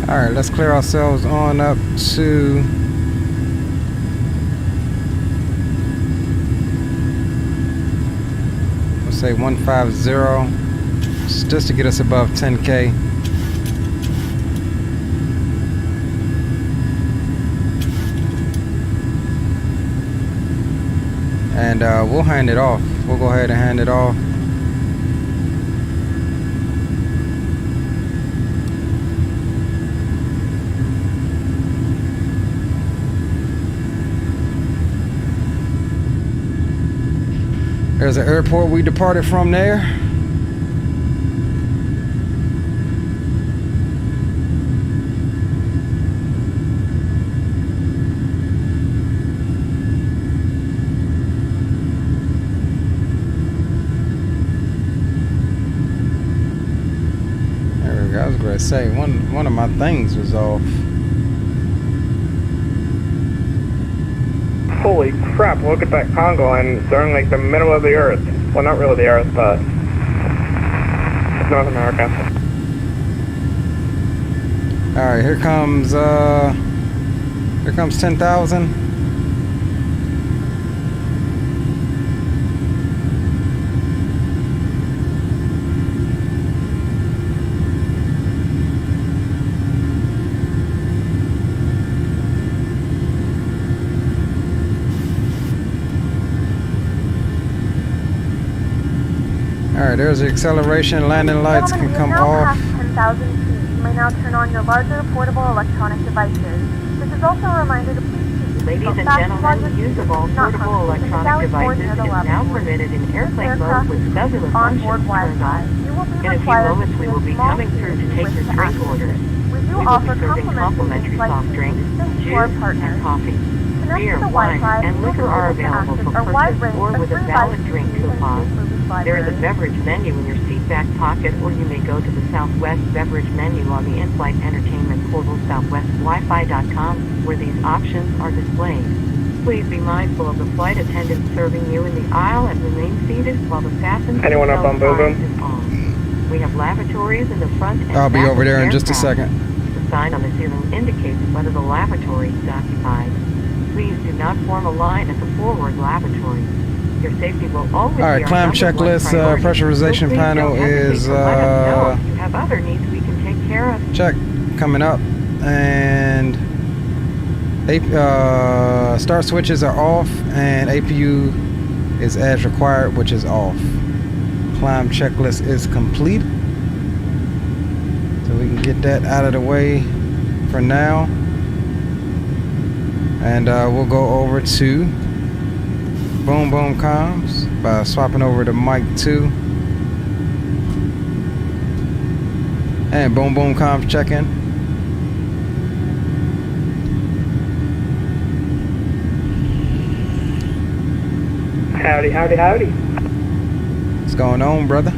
S3: Alright, let's clear ourselves on up to let's say 150 just to get us above 10K. And we'll hand it off. We'll go ahead and hand it off. There's the airport we departed from there. There we go. I was going to say one of my things was off.
S7: Holy crap, look at that Congo line. They're in like the middle of the earth. Well, not really the earth, but North America.
S3: Alright, here comes 10,000. Alright, there's the acceleration. Landing lights can come off.
S5: 10,000 feet. You may now turn on your larger portable electronic devices. This is also a reminder to please keep
S8: Ladies and gentlemen, use of all portable electronic devices is now permitted in airplane mode with cellular functions turned on. In a few moments, we will be coming through to take your drink orders. We will be serving complimentary soft drinks, juice, and coffee. Beer, wine, and liquor are available for purchase or with a valid drink coupon. There is a beverage menu in your seat back pocket, or you may go to the Southwest beverage menu on the in-flight entertainment portal southwestwifi.com, where these options are displayed. Please be mindful of the flight attendants serving you in the aisle and remain seated while the fasten
S7: Anyone up on Boom Boom?
S8: is on. We have lavatories in the front and
S3: I'll be
S8: back
S3: over
S8: of
S3: there
S8: the
S3: in just a
S8: aircraft.
S3: second.
S8: The sign on the ceiling indicates whether the lavatory is occupied. Please do not form a line at the forward lavatory. Your safety will always be our
S3: climb
S8: number one
S3: checklist,
S8: priority.
S3: pressurization
S8: So please
S3: panel
S8: don't hesitate
S3: is
S8: to let us know if you have other needs we can take care of.
S3: check coming up, and start switches are off, and APU is as required, which is off. Climb checklist is complete. So we can get that out of the way for now. And we'll go over to Boom Boom Comms by swapping over to mic 2. And Boom Boom Comms check-in.
S7: Howdy, howdy, howdy.
S3: What's going on, brother?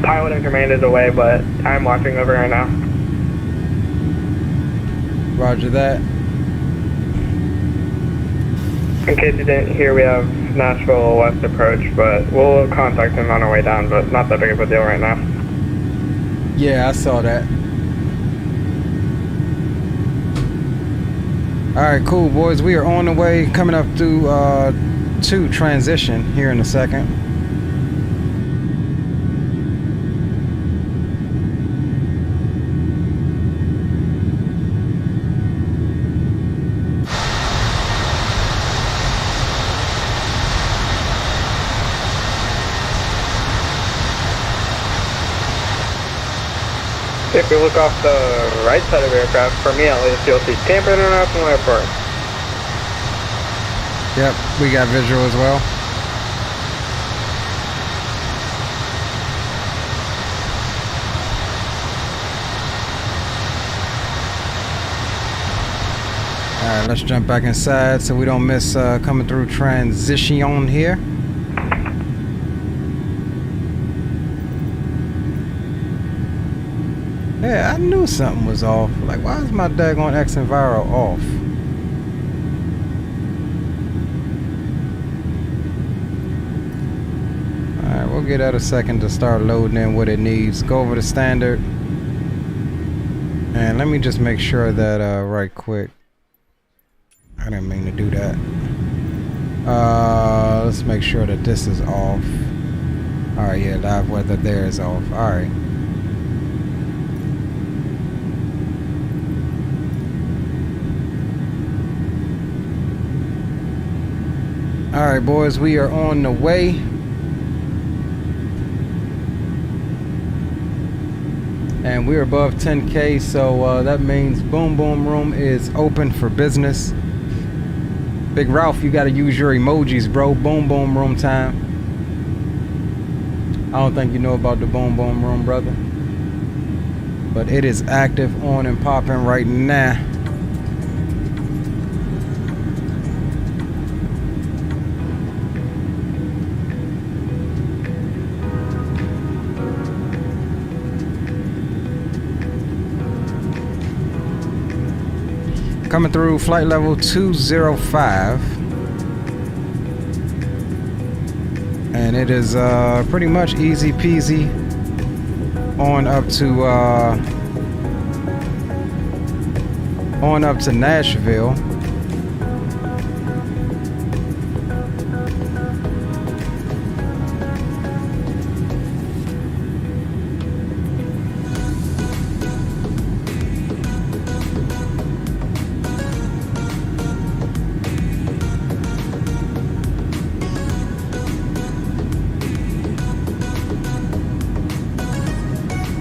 S7: Pilot in command is away, but I'm watching over right now.
S3: Roger that.
S7: In case you didn't hear, we have Nashville West approach, but we'll contact him on our way down, but not that big of a deal right now.
S3: Yeah, I saw that. Alright, cool, boys. We are on the way, coming up to transition here in a second.
S7: If you look off the right side of the aircraft, for me at least, you'll see Tampa International Airport.
S3: Yep, we got visual as well. Alright, let's jump back inside so we don't miss coming through transition here. Yeah, I knew something was off. Like, why is my daggone X Enviro off? Alright, we'll get that a second to start loading in what it needs. Go over to standard. And let me just make sure that, right quick. I didn't mean to do that. Let's make sure that this is off. Alright, yeah, live weather there is off. Alright. Alright, boys, we are on the way. And we're above 10K, so that means Boom Boom Room is open for business. Big Ralph, you gotta use your emojis, bro. Boom Boom Room time. I don't think you know about the Boom Boom Room, brother. But it is active, on and popping right now. Coming through flight level 205, and it is pretty much easy peasy on up to Nashville.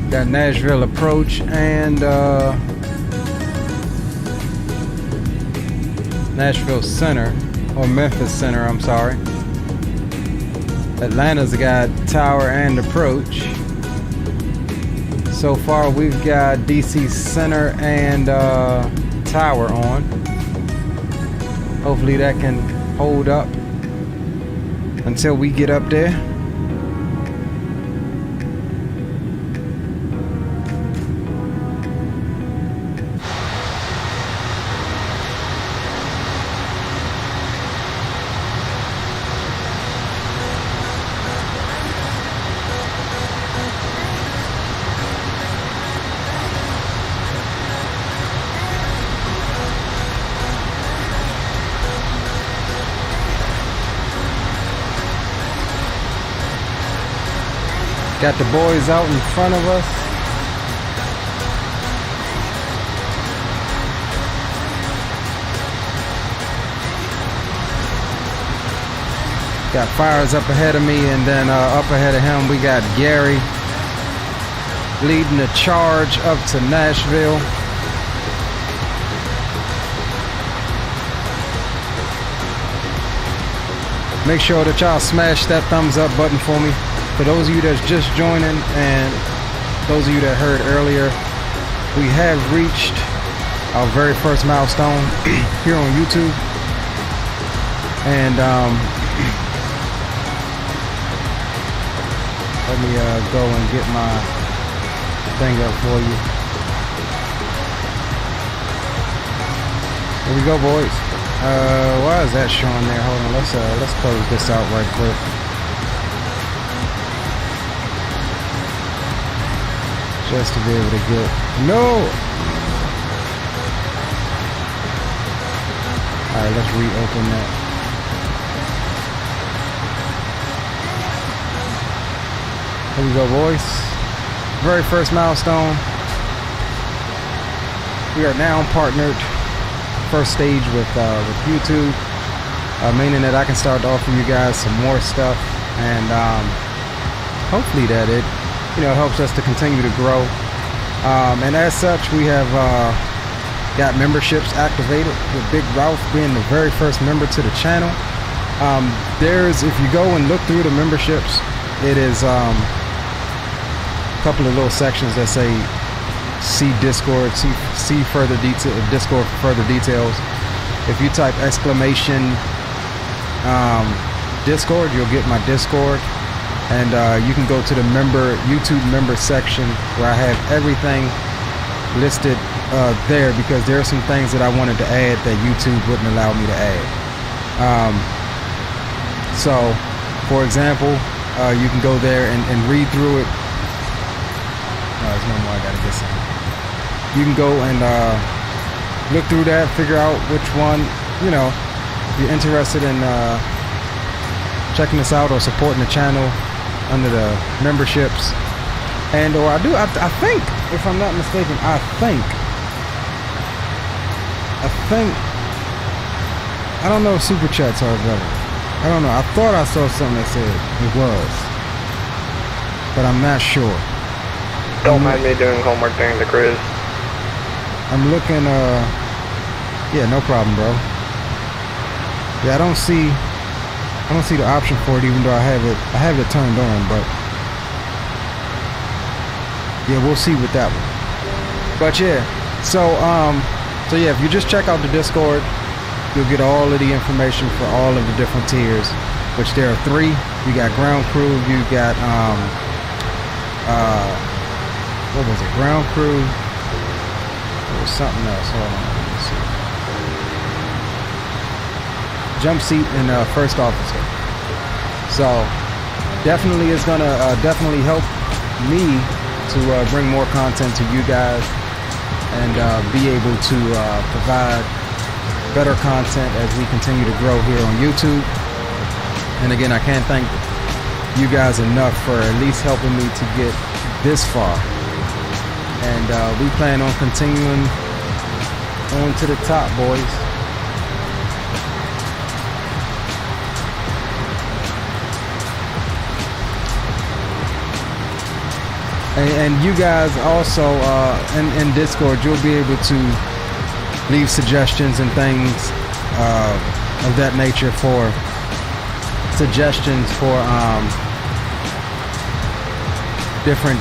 S3: Got Nashville approach and Nashville Center, or Memphis Center, I'm sorry. Atlanta's got tower and approach. So far we've got DC Center and tower on. Hopefully that can hold up until we get up there. Got the boys out in front of us. Got Fires up ahead of me, and then up ahead of him we got Gary leading the charge up to Nashville. Make sure that y'all smash that thumbs up button for me. For those of you that's just joining, and those of you that heard earlier, we have reached our very first milestone here on YouTube. And let me go and get my thing up for you. Here we go, boys. Why is that showing there? Hold on, let's close this out right quick. Just to be able to get Alright, let's reopen that. Here we go, boys. Very first milestone. We are now partnered first stage with YouTube, meaning that I can start to offer you guys some more stuff, and hopefully that it helps us to continue to grow. And as such, we have got memberships activated, with Big Ralph being the very first member to the channel. If you go and look through the memberships, it is a couple of little sections that say see Discord, see further detail, Discord for further details. If you type exclamation Discord, you'll get my Discord, and you can go to the YouTube member section where I have everything listed there, because there are some things that I wanted to add that YouTube wouldn't allow me to add. So, for example, you can go there and read through it. There's no more. I gotta get some. You can go and look through that, figure out which one, if you're interested in checking this out or supporting the channel under the memberships. And or I think, if I'm not mistaken, I think I don't know if super chats are available. I don't know. I thought I saw something that said it was, but I'm not sure.
S7: Don't mind me doing homework during the cruise.
S3: I'm looking, yeah, no problem, bro. Yeah, I don't see the option for it, even though I have it turned on, but yeah, we'll see with that one. But yeah, so yeah, if you just check out the Discord, you'll get all of the information for all of the different tiers, which there are 3. You got ground crew, you got what was it? Ground crew. There was something else. Hold on. Let me see. Jump seat and first officer. So definitely is gonna definitely help me to bring more content to you guys, and be able to provide better content as we continue to grow here on YouTube. And again, I can't thank you guys enough for at least helping me to get this far. And we plan on continuing on to the top, boys. And you guys also in Discord, you'll be able to leave suggestions and things of that nature, for suggestions for different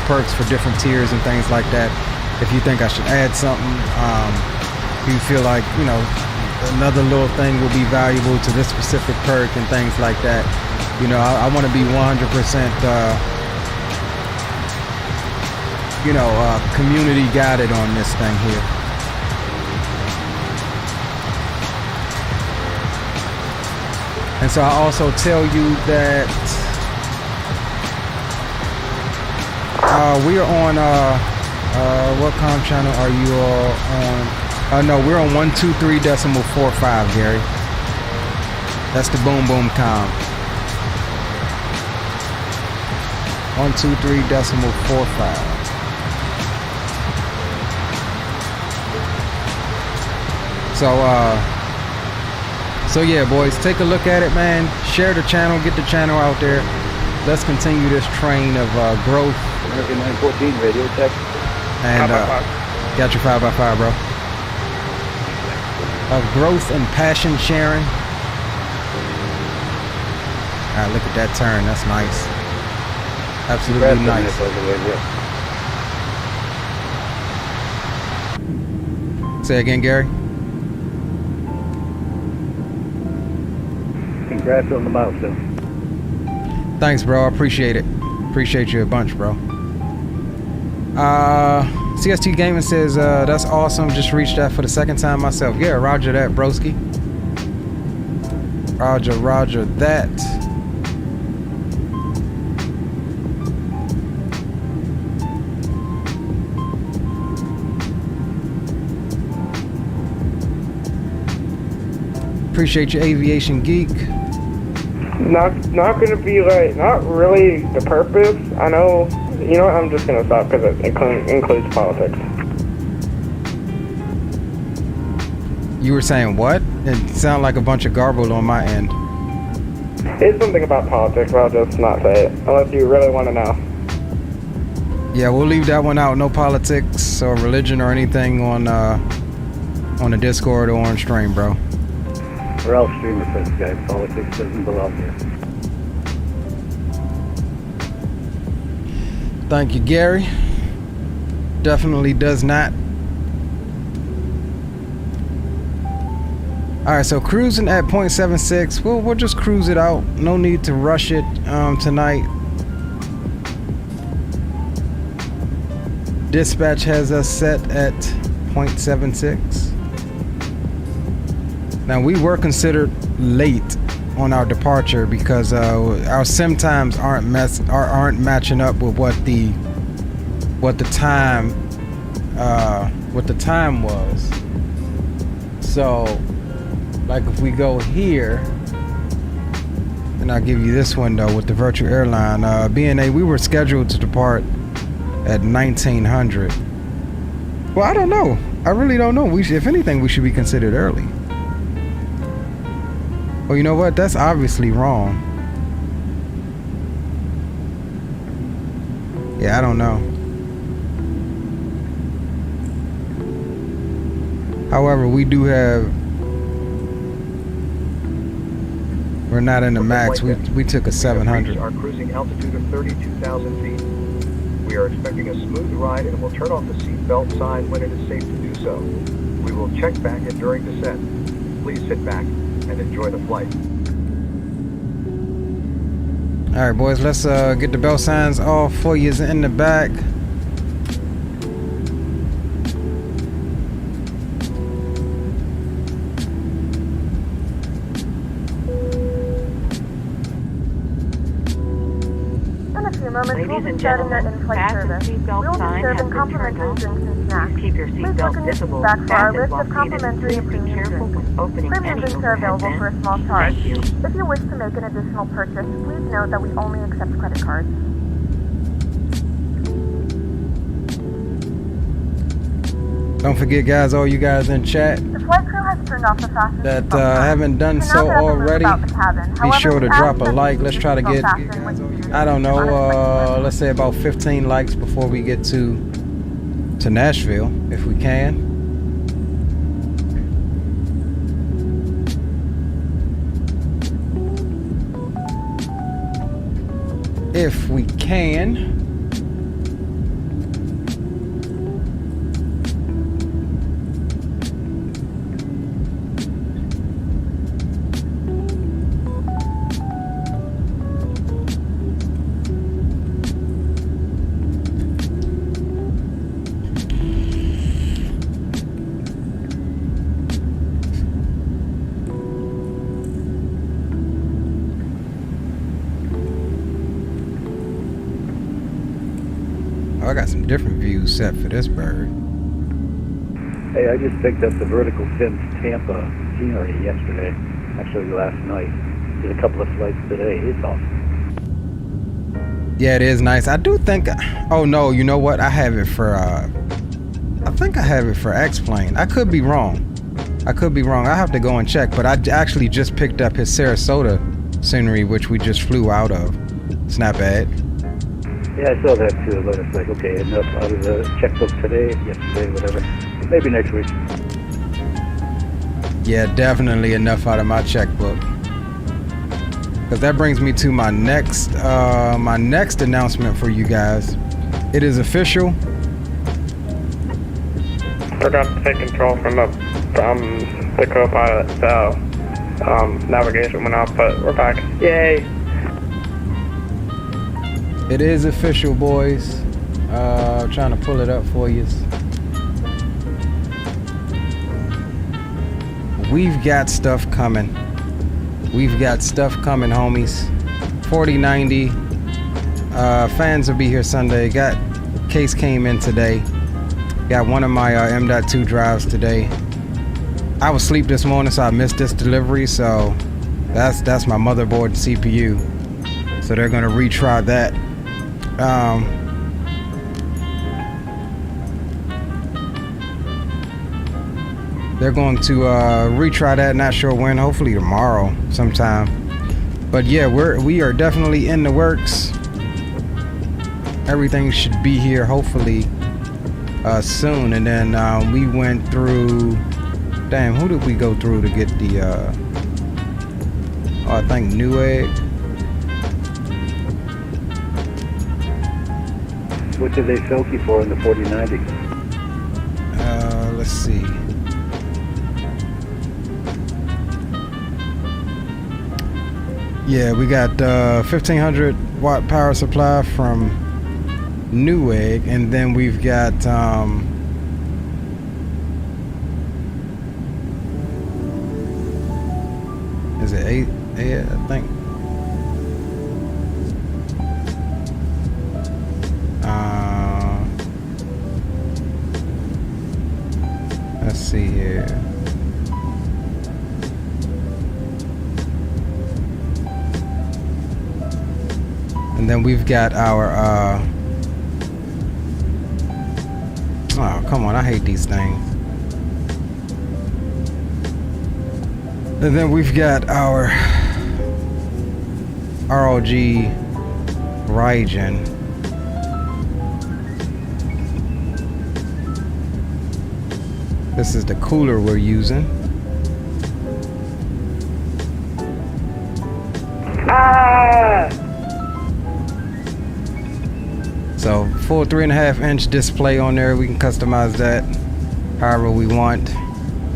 S3: perks for different tiers and things like that. If you think I should add something, if you feel like another little thing will be valuable to this specific perk and things like that, I want to be 100% community guided on this thing here. And so I also tell you that we are on what comm channel are you all on? No, we're on 123.45, Gary. That's the boom boom comm. 123.45. So yeah, boys, take a look at it, man. share the channel, get the channel out there. Let's continue this train of growth.
S6: American 914 radio tech.
S3: And got your 5x5, bro. Of growth and passion sharing. Alright, look at that turn. That's nice. Absolutely nice. Say again, Gary.
S6: Congrats on the milestone.
S3: Thanks, bro. I appreciate it. Appreciate you a bunch, bro. CST Gaming says, that's awesome. Just reached that for the second time myself. Yeah, roger that, broski. Roger that. Appreciate you, Aviation Geek.
S7: Not gonna be like, not really the purpose. I know, you know what, I'm just gonna stop because it includes politics.
S3: You were saying what? It sounded like a bunch of garble on my end.
S7: It's something about politics, but I'll just not say it, unless you really want to know.
S3: Yeah, we'll leave that one out. No politics or religion or anything on the Discord or on stream, bro.
S6: We're all streamers for this guy. Politics doesn't belong here.
S3: Thank you, Gary. Definitely does not. Alright, so cruising at 0.76. We'll just cruise it out. No need to rush it tonight. Dispatch has us set at 0.76. Now we were considered late on our departure because our sim times aren't matching up with what the time was. So, like if we go here, and I'll give you this window with the virtual airline, BNA, we were scheduled to depart at 1900. Well, I don't know. I really don't know. If anything, we should be considered early. Well, you know what? That's obviously wrong. Yeah, I don't know. However, we do have... We're not in the max. We took a 700.
S9: Our cruising altitude of 32,000 feet. We are expecting a smooth ride and will turn off the seatbelt sign when it is safe to do so. We will check back in during descent. Please sit back and enjoy the flight.
S3: Alright, boys, let's get the bell signs off for you in the back.
S8: Ladies and gentlemen, fasten seatbelt sign has been turned off. Please keep your seatbelt visible and while seated. Please be careful when opening any overhead vents. Thank you.
S5: If you wish to make an additional purchase, please note that we only accept credit cards.
S3: Don't forget, guys, all you guys in chat
S5: The flight crew has turned off the fasten
S3: that
S5: seatbelt sign.
S3: haven't done
S5: So
S3: so
S5: now we have to move
S3: already,
S5: about the cabin.
S3: be
S5: However,
S3: sure to
S5: we ask
S3: drop a
S5: that
S3: like.
S5: you
S3: Let's
S5: keep
S3: try to
S5: your
S3: get,
S5: seatbelt fastened when you
S3: I don't know,
S5: unexpected
S3: let's say about 15 likes before we get to Nashville, if we can. If we can. I got some different views set for this bird.
S6: Hey, I just picked up the vertical fins Tampa scenery yesterday. Actually, last night. Did a couple of flights today. It's awesome.
S3: Yeah, it is nice. I do think. Oh no, you know what? I have it for. I think I have it for X-Plane. I could be wrong. I have to go and check. But I actually just picked up his Sarasota scenery, which we just flew out of. It's not bad.
S6: Yeah, I saw that too, but it's like, okay, enough out of the checkbook today, yesterday, whatever. Maybe next week.
S3: Yeah, definitely enough out of my checkbook. Because that brings me to my next announcement for you guys. It is official.
S7: We're going to take control from the co-pilot, so navigation went off, but we're back. Yay!
S3: It is official, boys. Trying to pull it up for you. We've got stuff coming. We've got stuff coming, homies. 4090. Fans will be here Sunday. Case came in today. Got one of my M.2 drives today. I was asleep this morning, so I missed this delivery. So that's my motherboard CPU. So they're gonna retry that. They're going to retry that. Not sure when. Hopefully tomorrow sometime. But yeah, we are definitely in the works. Everything should be here hopefully soon. And then we went through. Damn, who did we go through to get the? I think Newegg.
S6: What did they soak you for in the 4090?
S3: Let's see. Yeah, we got 1500 watt power supply from Newegg, and then we've got is it 8? I think. Let's see here. And then we've got our oh, come on, I hate these things. And then we've got our ROG Ryzen. This is the cooler we're using. So full 3.5 inch display on there. We can customize that however we want.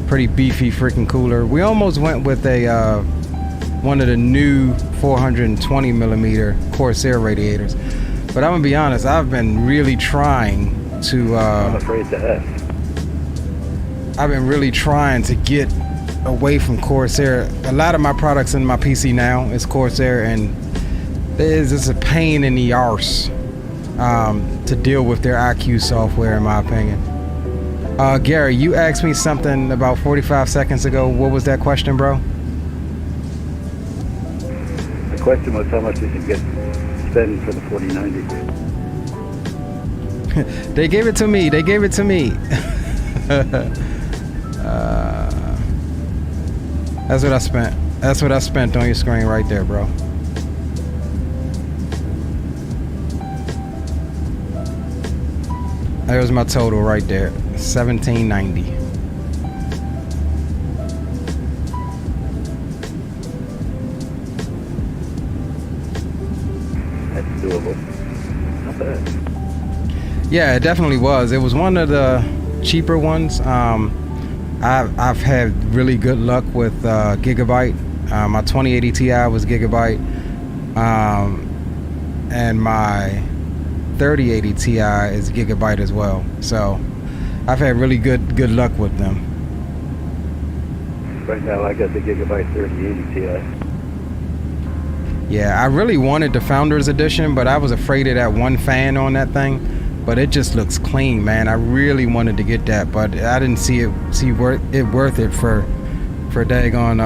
S3: Pretty beefy freaking cooler. We almost went with a one of the new 420 millimeter Corsair radiators, but I'm gonna be honest, I've been really trying to
S6: I'm afraid to ask.
S3: I've been really trying to get away from Corsair. A lot of my products in my PC now is Corsair, and it's a pain in the arse to deal with their IQ software, in my opinion. Gary, you asked me something about 45 seconds ago. What was that question, bro?
S6: The question was how much did you spend for the 4090?
S3: They gave it to me. They gave it to me. That's what I spent. That's what I spent on your screen right there, bro. There's my total right there. $17.90.
S6: That's doable. Not bad.
S3: Yeah, it definitely was. It was one of the cheaper ones. I've had really good luck with Gigabyte. My 2080 Ti was Gigabyte, and my 3080 Ti is Gigabyte as well. So I've had really good luck with them.
S6: Right now I got the Gigabyte 3080 Ti.
S3: Yeah, I really wanted the Founders Edition, but I was afraid of that one fan on that thing. But it just looks clean, man. I really wanted to get that, but I didn't see it worth it for daggone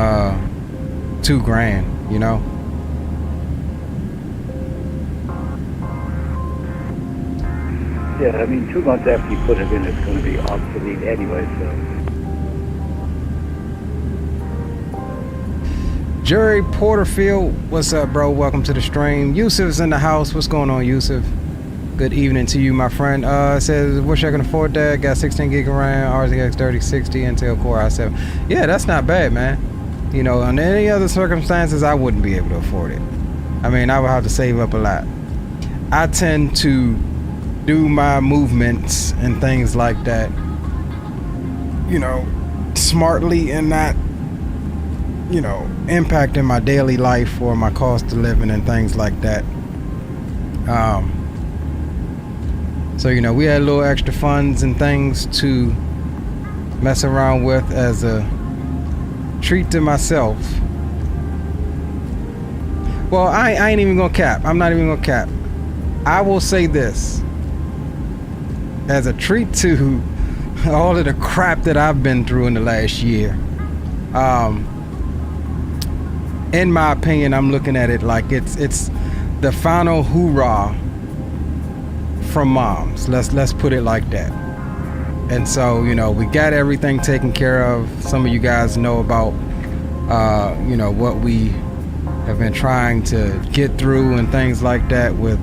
S3: $2,000, you know.
S6: Yeah, I mean 2 months after you put it in, it's going to be obsolete anyway. So.
S3: Jerry Porterfield, what's up, bro? Welcome to the stream. Yusuf's in the house. What's going on, Yusuf? Good evening to you, my friend. Says, wish I can afford that. Got 16 gig of RAM, RTX 3060, Intel Core i7. Yeah, that's not bad, man. You know, under any other circumstances, I wouldn't be able to afford it. I mean, I would have to save up a lot. I tend to do my movements and things like that, you know, smartly and not, you know, impacting my daily life or my cost of living and things like that. So, you know, we had little extra funds and things to mess around with as a treat to myself. Well, I ain't even gonna cap. I'm not even gonna cap. I will say this. As a treat to all of the crap that I've been through in the last year. In my opinion, I'm looking at it like it's the final hoorah from moms. Let's put it like that. And so, you know, we got everything taken care of. Some of you guys know about you know, what we have been trying to get through and things like that with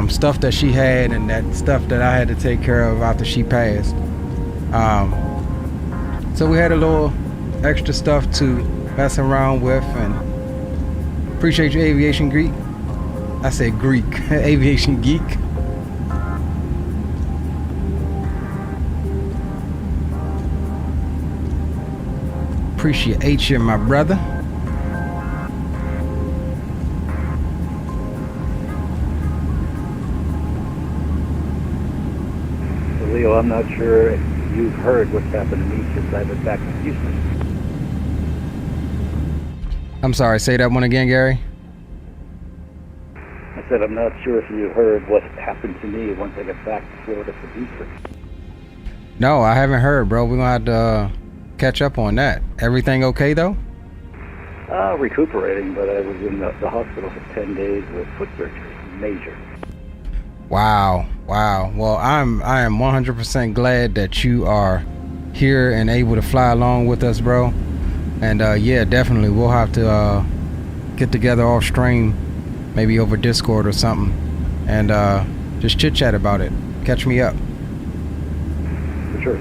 S3: stuff that she had and that stuff that I had to take care of after she passed. So we had a little extra stuff to mess around with, and appreciate your aviation geek. I said Greek. Aviation geek. Appreciate you, my brother.
S6: Leo, I'm not sure if you've heard what's happened to me since I've been back in Houston.
S3: I'm sorry, say that one again, Gary.
S6: I said I'm not sure if you heard what happened to me once I got back to Florida from Houston.
S3: No, I haven't heard, bro. We're gonna have to catch up on that. Everything okay though?
S6: Recuperating, but I was in the hospital for 10 days with foot surgery. Major.
S3: Wow. Well, I am 100% glad that you are here and able to fly along with us, bro. And yeah, definitely we'll have to get together off stream, maybe over Discord or something, and just chit chat about it. Catch me up.
S6: For sure.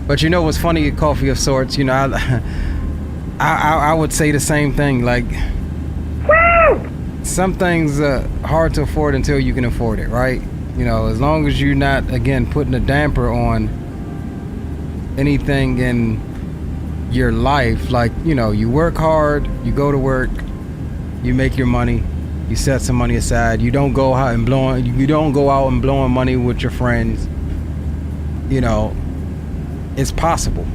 S3: But you know what's funny, coffee of sorts, you know, I would say the same thing, like, some things are hard to afford until you can afford it, right? You know, as long as you're not, again, putting a damper on anything in your life, like, you know, you work hard, you go to work, you make your money, you set some money aside, you don't go out and blowing money with your friends, you know, it's possible.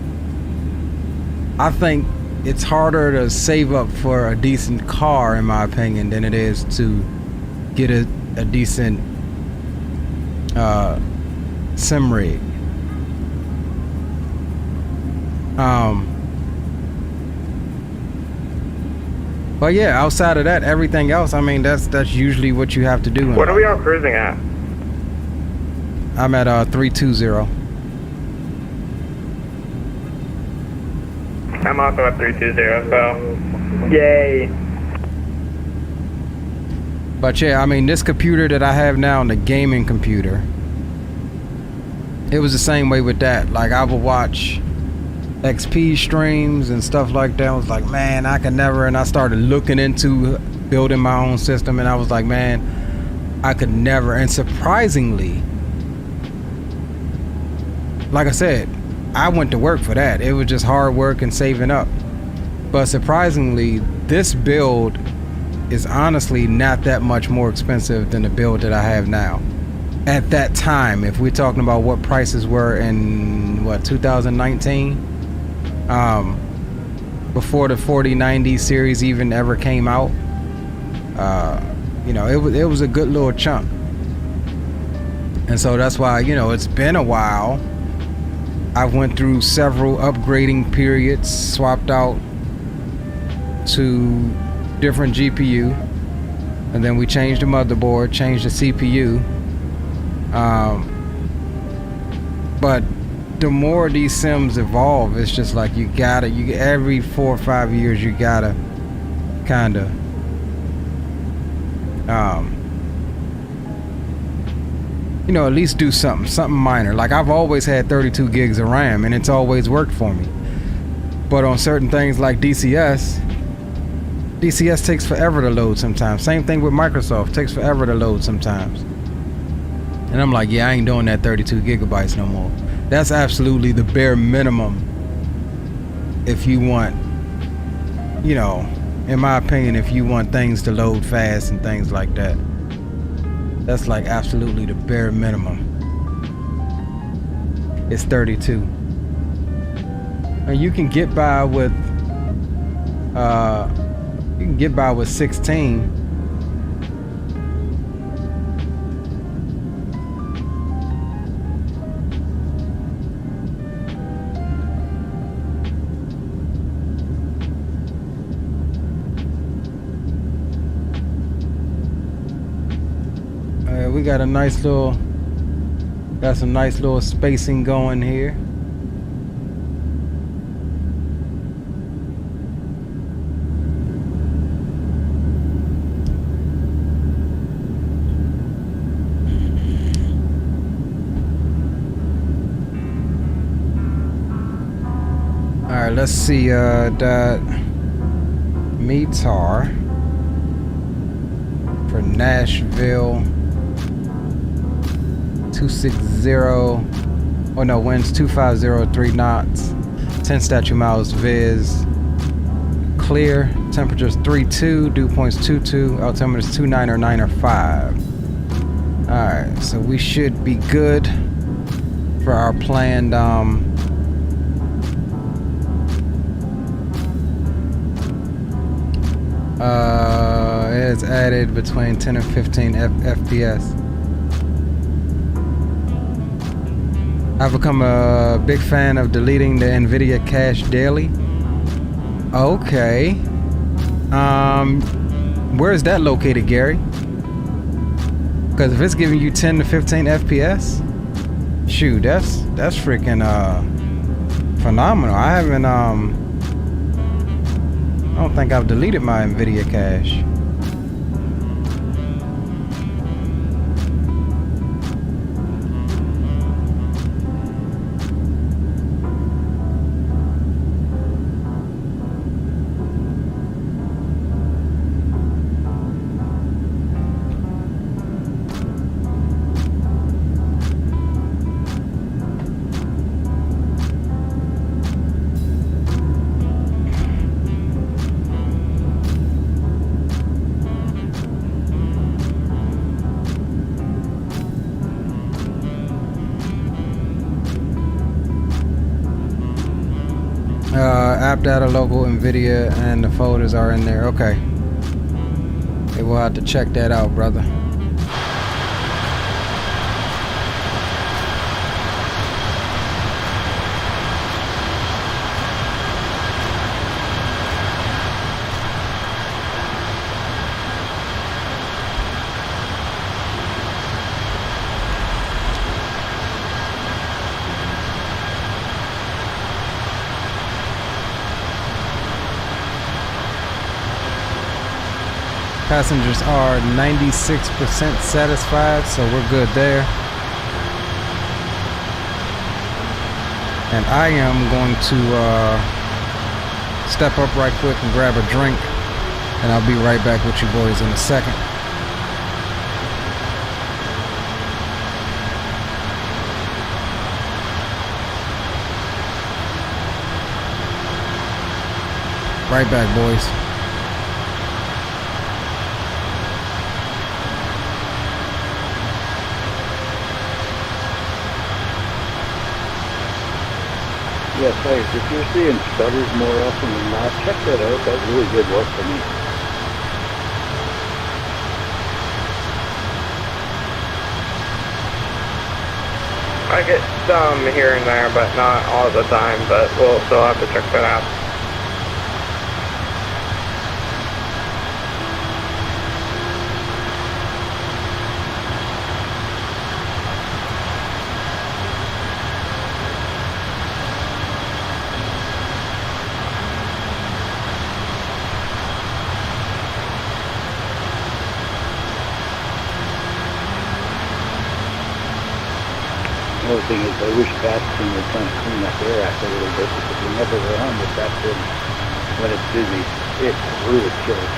S3: I think it's harder to save up for a decent car, in my opinion, than it is to get a decent sim rig. But yeah, outside of that, everything else, I mean, that's usually what you have to do.
S7: What are we all cruising at?
S3: I'm at 320.
S7: I'm also at 320, so yay.
S3: But yeah, I mean, this computer that I have now, the gaming computer, it was the same way with that. Like, I would watch XP streams and stuff like that. I was like, man, I could never. And I started looking into building my own system, and I was like, man, I could never. And surprisingly, like I said, I went to work for that. It was just hard work and saving up. But surprisingly, this build is honestly not that much more expensive than the build that I have now. At that time, if we're talking about what prices were in, what, 2019? Before the 4090 series even ever came out. You know, it was a good little chunk. And so that's why, you know, it's been a while. I went through several upgrading periods, swapped out to different GPU, and then we changed the motherboard, changed the CPU. But the more these sims evolve, it's just like you every 4 or 5 years you gotta kind of you know, at least do something minor. Like I've always had 32 gigs of RAM and it's always worked for me. But on certain things like DCS takes forever to load sometimes. Same thing with Microsoft, takes forever to load sometimes. And I'm like, yeah, I ain't doing that 32 gigabytes no more. That's absolutely the bare minimum if you want, you know, in my opinion, if you want things to load fast and things like that. That's like absolutely the bare minimum. It's 32. And you can get by with 16. We got some nice little spacing going here. All right, let's see that METAR for Nashville. 260, oh no, winds 250, 3 knots, 10 statute miles viz, clear, temperatures 32, dew points 22, altimeters 29 or 9 or 5. Alright, so we should be good for our planned it's added between 10 and 15 FPS. I've become a big fan of deleting the NVIDIA cache daily. Okay. Where is that located, Gary? Because if it's giving you 10 to 15 FPS, shoot, that's freaking phenomenal. I don't think I've deleted my NVIDIA cache. App data, local, NVIDIA, and the folders are in there. Okay. Hey, we'll have to check that out, brother. Passengers are 96% satisfied, so we're good there. And I am going to step up right quick and grab a drink, and I'll be right back with you boys in a second. Right back, boys.
S6: Yes, hey, if you're seeing stutters more often than not, check that out. That really did work for me.
S7: I get some here and there, but not all the time, but we'll still have to check that out.
S6: Another thing is I wish Bastion would kind of clean up their act a little bit, because whenever they're on with Bastion, when it's busy, it's really killer.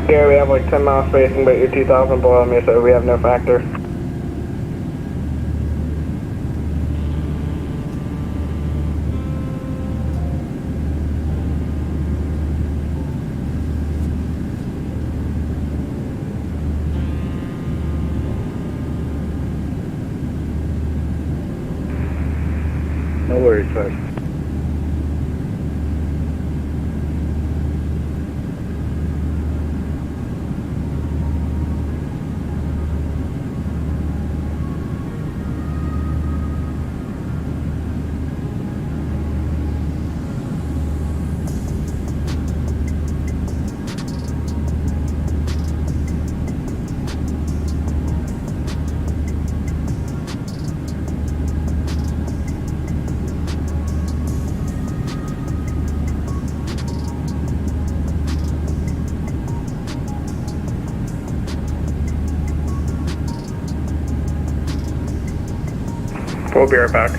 S7: Yeah, we have like 10 miles spacing, but you're 2,000 below me, so we have no factor.
S6: No worries, first.
S7: We'll be right back.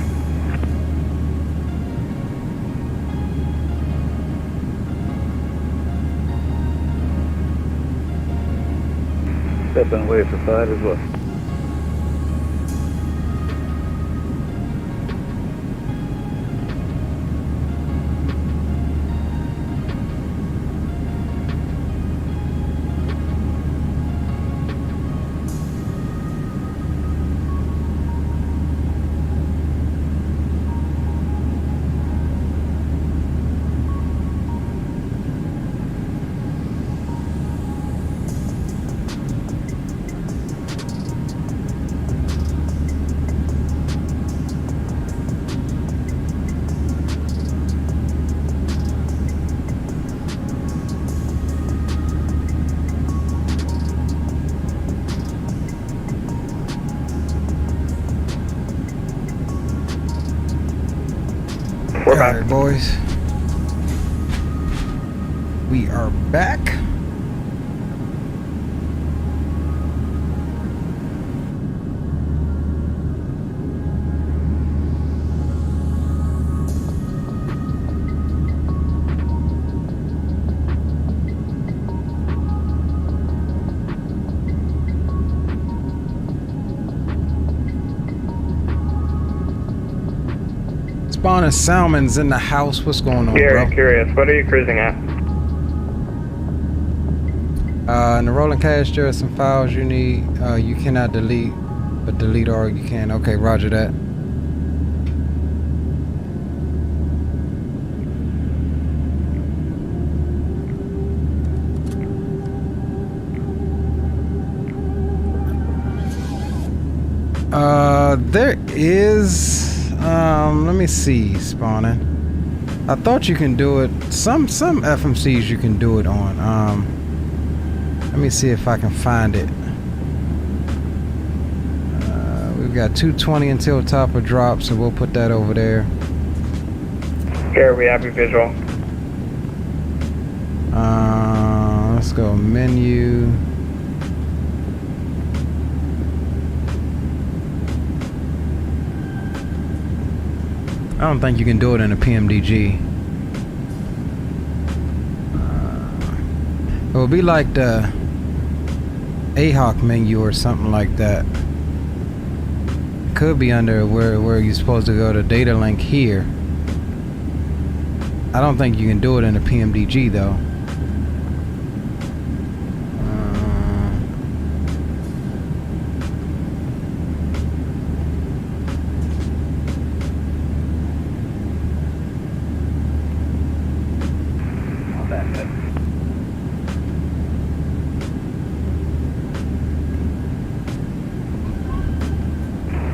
S6: Stepping away for 5 as well.
S7: We're back.
S3: Alright, boys. We are back. Spawning Salmon's in the house. What's going on,
S7: Very
S3: bro?
S7: curious. What are you cruising at?
S3: In the rolling cache, there are some files you need. You cannot delete, but delete all you can. Okay, roger that. There is. Let me see, spawning. I thought you can do it. Some FMCs you can do it on. Let me see if I can find it. We've got 220 until top of drop, so we'll put that over there.
S7: Here, we have your visual.
S3: Let's go menu. don't think you can do it in a PMDG. It would be like the AHOC menu or something like that. Could be under where you're supposed to go to data link here. I don't think you can do it in a PMDG though.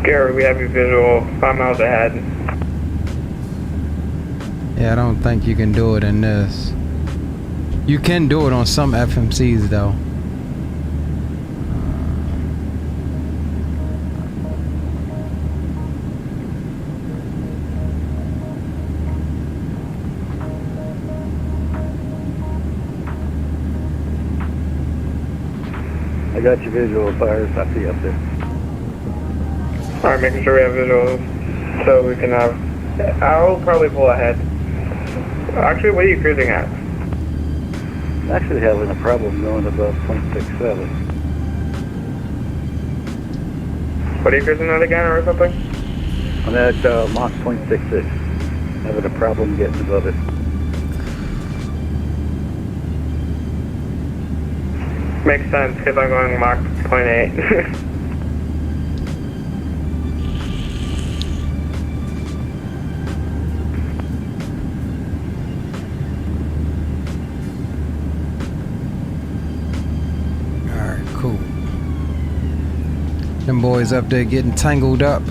S7: Gary, we have your visual 5 miles ahead.
S3: Yeah, I don't think you can do it in this. You can do it on some FMCs though.
S6: I got your visual fires. I see up there.
S7: Alright, making sure we have visuals so we can have... I'll probably pull ahead. Actually, what are you cruising at?
S6: I'm actually having a problem going above 0.67.
S7: What are you cruising at again or something?
S6: I'm at Mach 0.66. Having a problem getting above it.
S7: Makes sense, because I'm going Mach 0.8.
S3: Cool. Them boys up there getting tangled up.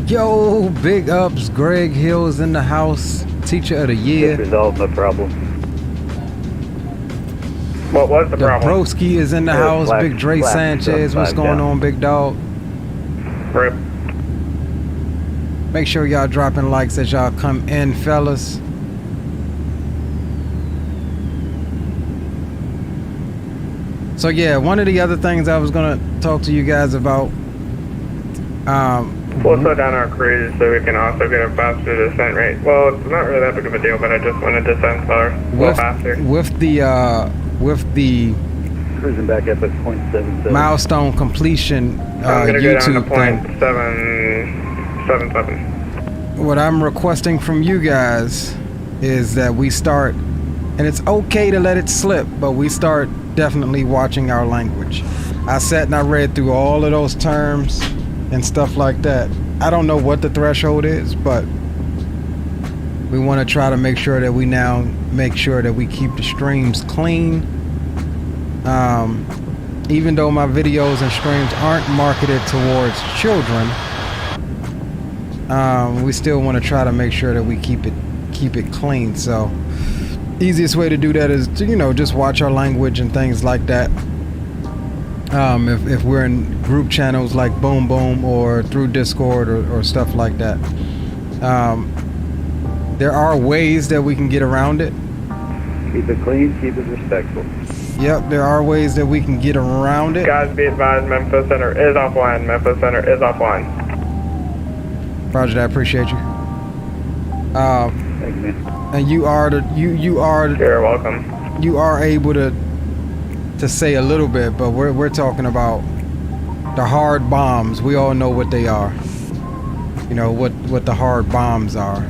S3: Yo, big ups. Greg Hill's in the house. Teacher of the year.
S6: Just resolved my problem.
S7: What was the problem?
S3: Broski is in the house. Big Dre Sanchez. What's going on, big dog?
S7: Rip.
S3: Make sure y'all dropping likes as y'all come in, fellas. So yeah, one of the other things I was gonna talk to you guys about.
S7: We'll slow down our cruise so we can also get a faster descent rate. Well, it's not really that big of a deal, but I just want to descend slower, a little faster.
S3: With the
S6: Cruising back up at 0.77.
S3: milestone completion
S7: I'm gonna
S3: YouTube
S7: go down to 0.777.
S3: What I'm requesting from you guys is that we start, and it's okay to let it slip, but we start definitely watching our language. I sat and I read through all of those terms and stuff like that. I don't know what the threshold is, but we want to try to make sure that we now make sure that we keep the streams clean. Even though my videos and streams aren't marketed towards children, we still want to try to make sure that we keep it clean. So easiest way to do that is to, you know, just watch our language and things like that. If we're in group channels like Boom Boom or through Discord or stuff like that, there are ways that we can get around it.
S6: Keep it clean, keep it respectful.
S3: Yep, there are ways that we can get around it.
S7: Guys, be advised, Memphis Center is offline. Memphis Center is offline.
S3: Roger that, appreciate you.
S6: Thank you, man.
S3: And you are
S7: You're welcome.
S3: You are able to say a little bit, but we're talking about the hard bombs. We all know what they are. You know what the hard bombs are.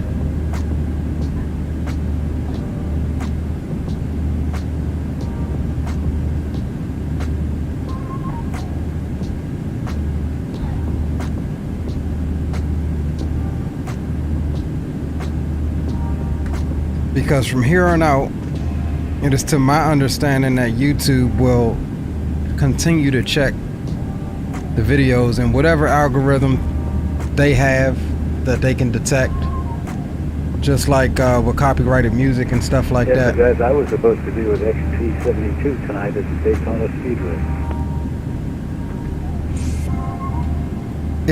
S3: Because from here on out, it is to my understanding that YouTube will continue to check the videos and whatever algorithm they have that they can detect, just like with copyrighted music and stuff like that.
S6: Guys, I was supposed to do an XT72 tonight at the Daytona Speedway.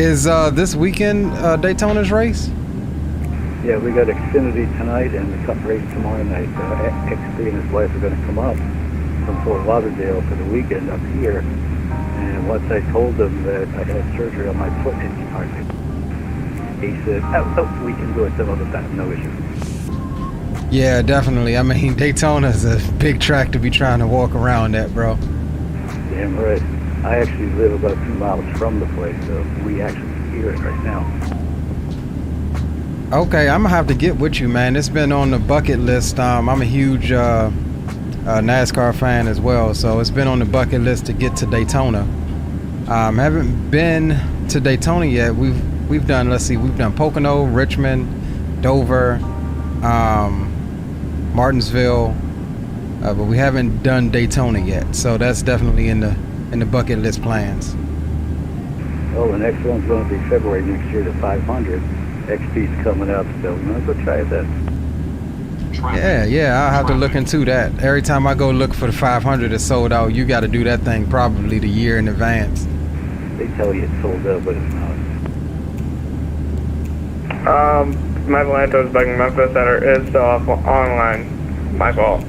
S3: Is this weekend Daytona's race?
S6: Yeah, we got Xfinity tonight and the Cup race tomorrow night. XP and his wife are going to come up from Fort Lauderdale for the weekend up here. And once I told them that I had surgery on my foot, he said, oh, we can do it some other time, no issue.
S3: Yeah, definitely. I mean, Daytona's a big track to be trying to walk around at, bro.
S6: Damn right. I actually live about 2 miles from the place, so we actually hear it right now.
S3: Okay, I'm gonna have to get with you, man. It's been on the bucket list. I'm a huge NASCAR fan as well, so it's been on the bucket list to get to Daytona. Haven't been to Daytona yet. We've done, let's see, we've done Pocono, Richmond, Dover, Martinsville, but we haven't done Daytona yet. So that's definitely in the bucket list plans.
S6: Oh, the next one's going to be February next year, the 500. XP's coming up, so we might as well try it then. Yeah, I'll have to look into that. Every time I go look for the 500 it's sold out. You got to do that thing probably the year in advance. They tell you it's sold out, but it's not.
S7: My Atlanta's bugging Memphis Center is still up online. My fault.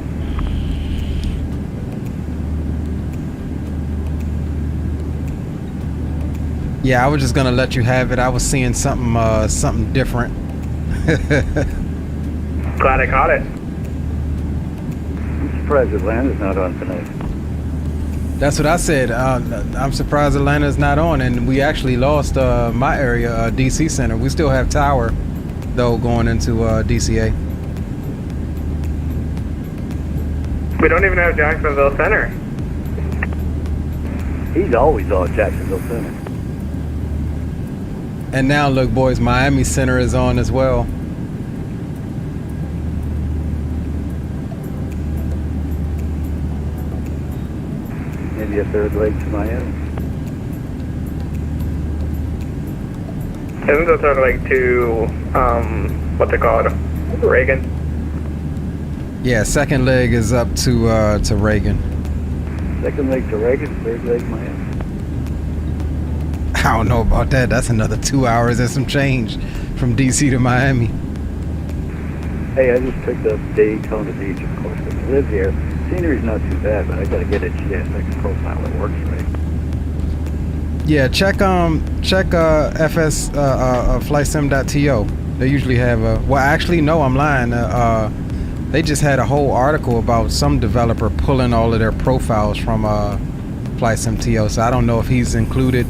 S3: Yeah, I was just gonna let you have it. I was seeing something different.
S7: Glad I caught it.
S6: I'm surprised Atlanta's not on tonight.
S3: That's what I said. I'm surprised Atlanta's not on, and we actually lost my area, DC Center. We still have Tower, though, going into DCA.
S7: We don't even have Jacksonville Center.
S6: He's always on Jacksonville Center.
S3: And now, look, boys, Miami Center is on as well.
S6: Maybe a third leg to Miami.
S7: Isn't the third leg to, what's it called? Reagan?
S3: Yeah, second leg is up to Reagan.
S6: Second leg to Reagan, third leg Miami.
S3: I don't know about that. That's another 2 hours and some change from DC to Miami.
S6: Hey, I just picked up Daytona Beach, of course, but I live here. Scenery's not too bad, but I gotta get a GSX profile that works right.
S3: Yeah, check FS flightsim.to. They usually have a, well, actually no, I'm lying. They just had a whole article about some developer pulling all of their profiles from flightsim.to. So I don't know if he's included,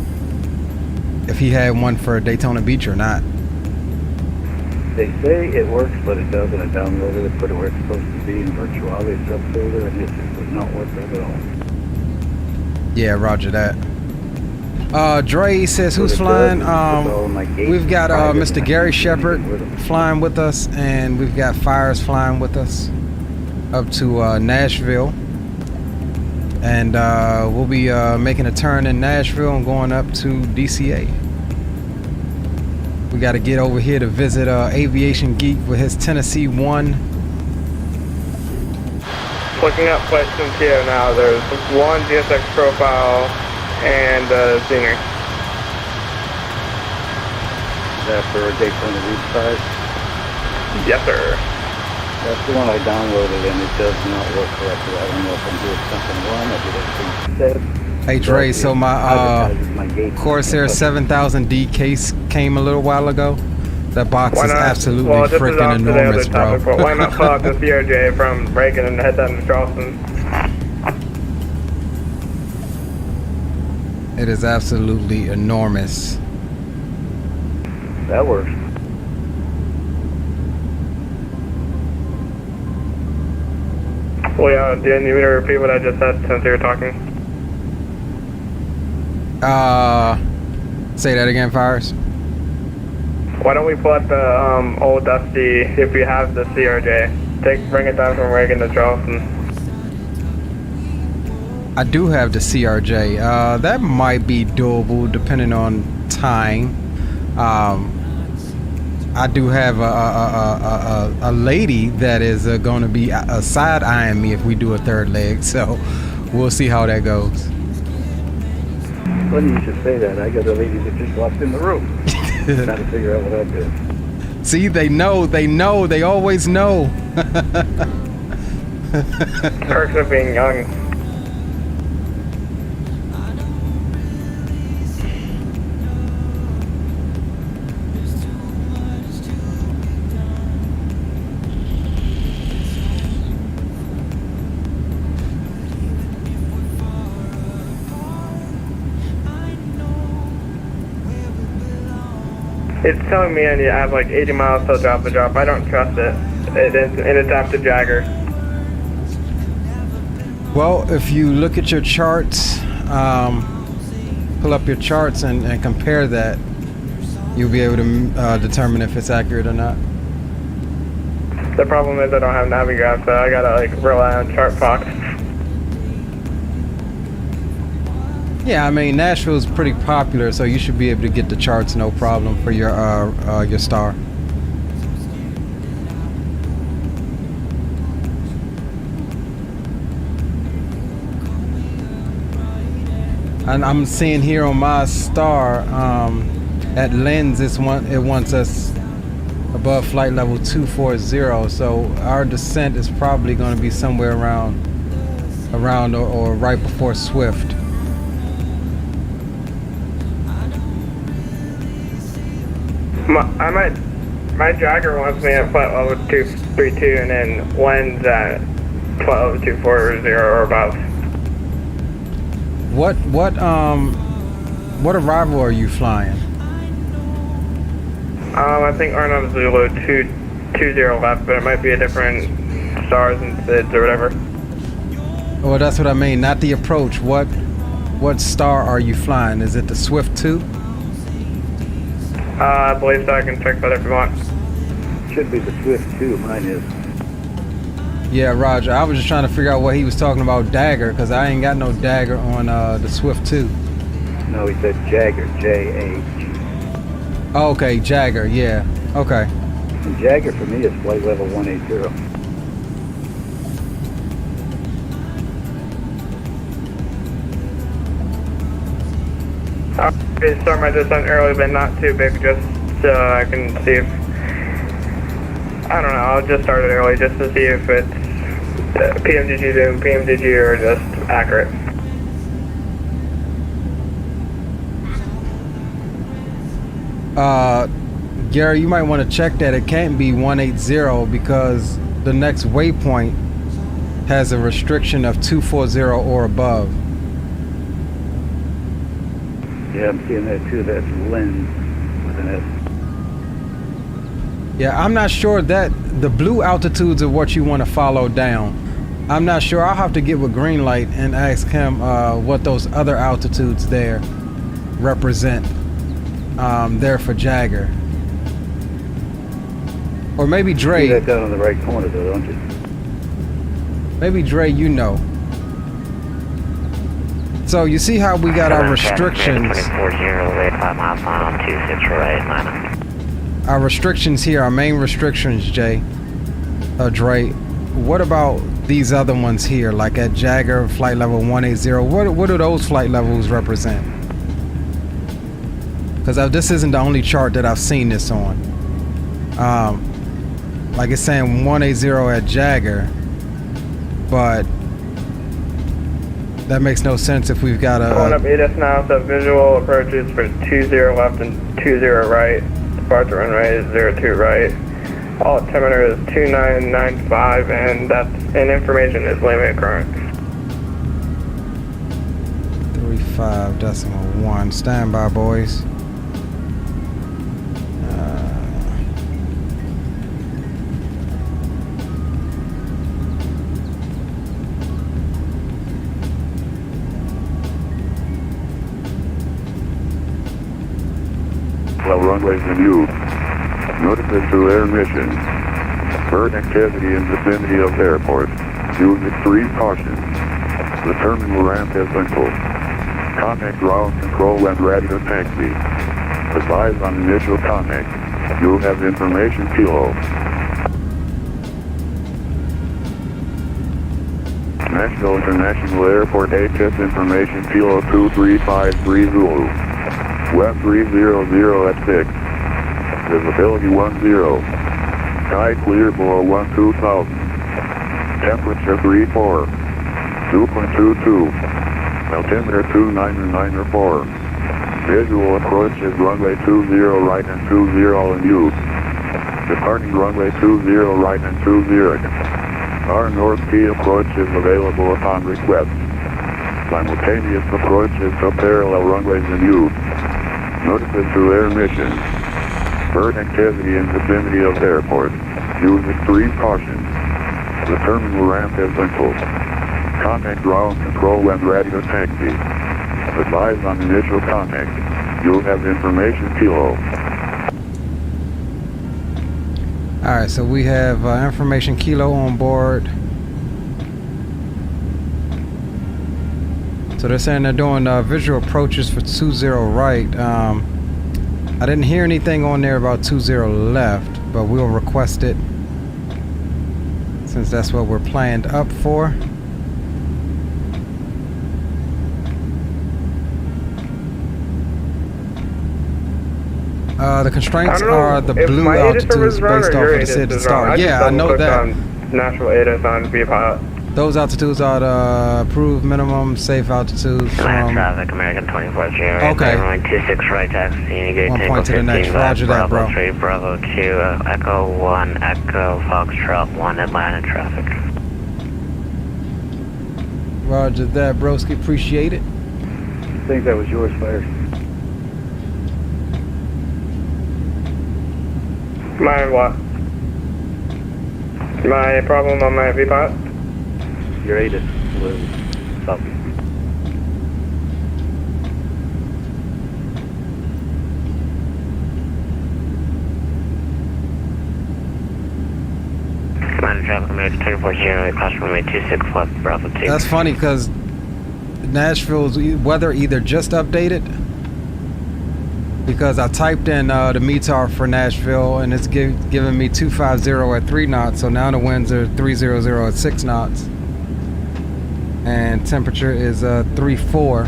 S3: if he had one for Daytona Beach or not.
S6: They say it works, but it doesn't. I downloaded it, put it where it's supposed to be in Virtualis subfolder, and it just does not work at all.
S3: Yeah, roger that. Dre says, who's flying? We've got Mr. Gary Shepard flying with us, and we've got Fires flying with us up to Nashville. And we'll be making a turn in Nashville and going up to DCA. We got to get over here to visit Aviation Geek with his Tennessee 1.
S7: Looking at Flight Sim TO now, there's one GSX profile and scenery.
S6: Is that for Daytona Beach side?
S7: Yes, sir.
S6: That's the one I downloaded, and it does not work correctly. I don't know if I'm doing something wrong. I did everything said.
S3: Hey Dre, so my Corsair 7000D case came a little while ago. That box is absolutely freaking enormous, bro.
S7: But why not pull out the CRJ from Reagan and head down to Charleston?
S3: It is absolutely enormous.
S6: That works.
S7: Well, yeah, do you need me to repeat what I just said since you were talking?
S3: Say that again, Fires.
S7: Why don't we pull out the old Dusty if we have the CRJ? Bring it down from Reagan to Charleston.
S3: I do have the CRJ. That might be doable depending on time. I do have a lady that is going to be side eyeing me if we do a third leg, so we'll see how that goes.
S6: Funny you should say that. I got a lady that just walked in the room. Trying to figure out what I did.
S3: See, they know, they always know.
S7: Perks of being young. It's telling me I need to have like 80 miles till drop the drop. I don't trust it. It's after Jagger.
S3: Well, if you look at your charts, pull up your charts and compare that, you'll be able to determine if it's accurate or not.
S7: The problem is I don't have Navigraph, so I gotta like rely on ChartFox.
S3: Yeah, I mean Nashville's pretty popular, so you should be able to get the charts no problem for your star. And I'm seeing here on my star at Lens, it wants us above flight level 240, so our descent is probably going to be somewhere around or right before Swift.
S7: My Jagger wants me at flight level 232 and then Lens at flight level 240 or above.
S3: What arrival are you flying?
S7: I think Arnold Zulu 220 left, but it might be a different stars and SIDS or whatever.
S3: Well, that's what I mean, not the approach. What star are you flying? Is it the Swift 2?
S7: I believe so. I can check that if you want.
S6: Should be the Swift 2, mine is.
S3: Yeah, Roger. I was just trying to figure out what he was talking about, Dagger, because I ain't got no Dagger on the Swift 2.
S6: No, he said Jagger, J-A-G.
S3: Oh, okay, Jagger, yeah. Okay.
S6: And Jagger for me is flight level 180.
S7: I'll start my descent early, but not too big, just so I can see if... I don't know, I'll just start it early just to see if it's PMDG doing PMDG or just accurate.
S3: Gary, you might want to check that. It can't be 180 because the next waypoint has a restriction of 240 or above.
S6: Yeah, I'm seeing that too. That's Lens with an S.
S3: Yeah, I'm not sure that the blue altitudes are what you want to follow down. I'm not sure. I'll have to get with Greenlight and ask him what those other altitudes there represent there for Jagger. Or maybe Dre.
S6: You see that down on the right corner though, don't you?
S3: Maybe Dre, you know. So you see how we got our restrictions. Our restrictions here, our main restrictions, Dre. What about these other ones here, like at Jagger, flight level 180? What do those flight levels represent? Because this isn't the only chart that I've seen this on. Like it's saying 180 at Jagger, but that makes no sense if we've got a...
S7: Pulling up EDS now, so visual approaches for 20 left and 20 right. Departure runway is 02 right. Altimeter is 2995, and information is limit current.
S3: 35.1. Stand by, boys.
S10: Runways in use. Notices to Intermission. Bird activity in vicinity of airport. Use extreme caution. The terminal ramp has been full. Contact ground control when ready to taxi. Advise on initial contact. You'll have information kilo. National International Airport HS information kilo 2353 Zulu. Web 300 at 6. Visibility 10. Sky clear below 12,000. Temperature 34. 2.22. Altimeter 299 Visual approach is runway 20 right and 20 in use. Departing runway 20 right and 20. Our north key approach is available upon request. Simultaneous approaches to parallel runways in use. Notices to air mission. Bird activity in vicinity of airport. Use extreme caution. The terminal ramp is full. Contact ground control when ready to taxi. Advise on initial contact. You'll have information kilo.
S3: Alright, so we have information kilo on board. So they're saying they're doing visual approaches for 20 right. I didn't hear anything on there about 20 left, but we'll request it since that's what we're planned up for. The constraints are the blue altitudes based off of the city star. Yeah, I know that.
S7: Natural ATIS on VPOT.
S3: Those altitudes are the approved minimum safe altitudes from...
S11: Traffic, American 24-0.
S3: Okay.
S11: Runway 26 right taxi, Seagate,
S3: 1 point to the next. Roger that, bro.
S11: Bravo 3, Bravo 2, Echo 1, Echo Foxtrot 1, Atlanta traffic.
S3: Roger that, broski. Appreciate it.
S6: I think that was yours first.
S7: My what? My problem on my VPOT?
S6: Your ATIS was up.
S11: Atlanta traffic, American 24-0, across runway 26 left, Bravo 2.
S3: That's funny because Nashville's weather either just updated, because I typed in the METAR for Nashville and it's giving me 250 at 3 knots, so now the winds are 300 at 6 knots. And temperature is 34.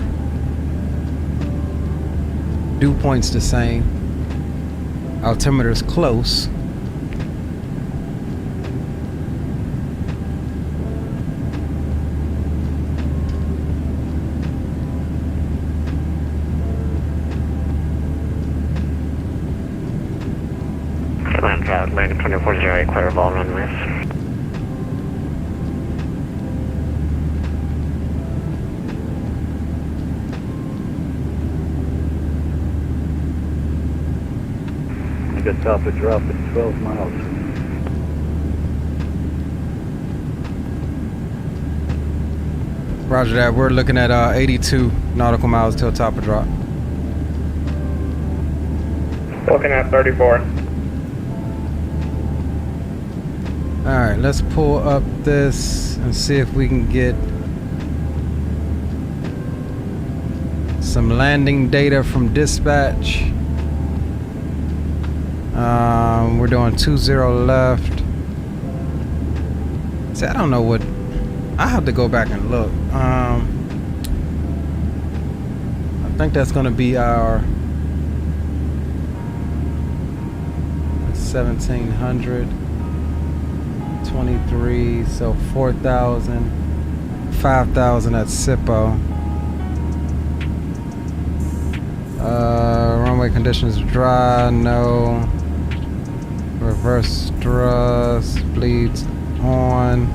S3: Dew point's the same. Altimeter's close.
S11: Atlanta traffic, American 24-0, clear of all runways.
S6: I got top of drop at 12 miles.
S3: Roger that. We're looking at 82 nautical miles till top of drop.
S7: Looking at 34.
S3: Alright, let's pull up this and see if we can get some landing data from dispatch. We're doing 20 left. See, I don't know what... I have to go back and look. I think that's going to be our 1700. 23, so 4,000, 5,000 at SIPO. Runway conditions dry, no. Reverse thrust, bleeds on.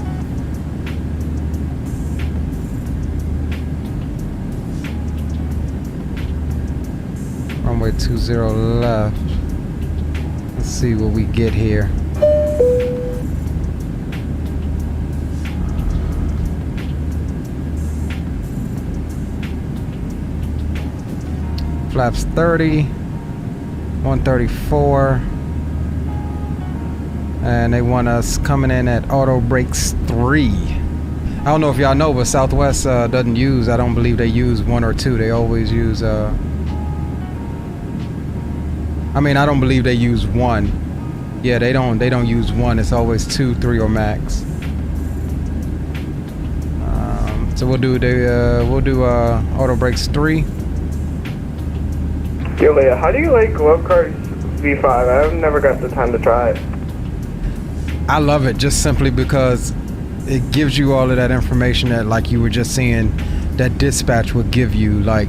S3: Runway 20 left. Let's see what we get here. Flaps 30, 134, and they want us coming in at auto brakes 3. I don't know if y'all know, but Southwest doesn't use, I don't believe they use 1 or 2. They always use, I mean, I don't believe they use 1. Yeah, they don't use 1. It's always 2, 3, or max. So we'll do auto brakes 3.
S7: Yo, Leah, how do you like glove cards V5. I've never got the time to try it.
S3: I love it just simply because it gives you all of that information that, like you were just saying, that dispatch would give you. Like,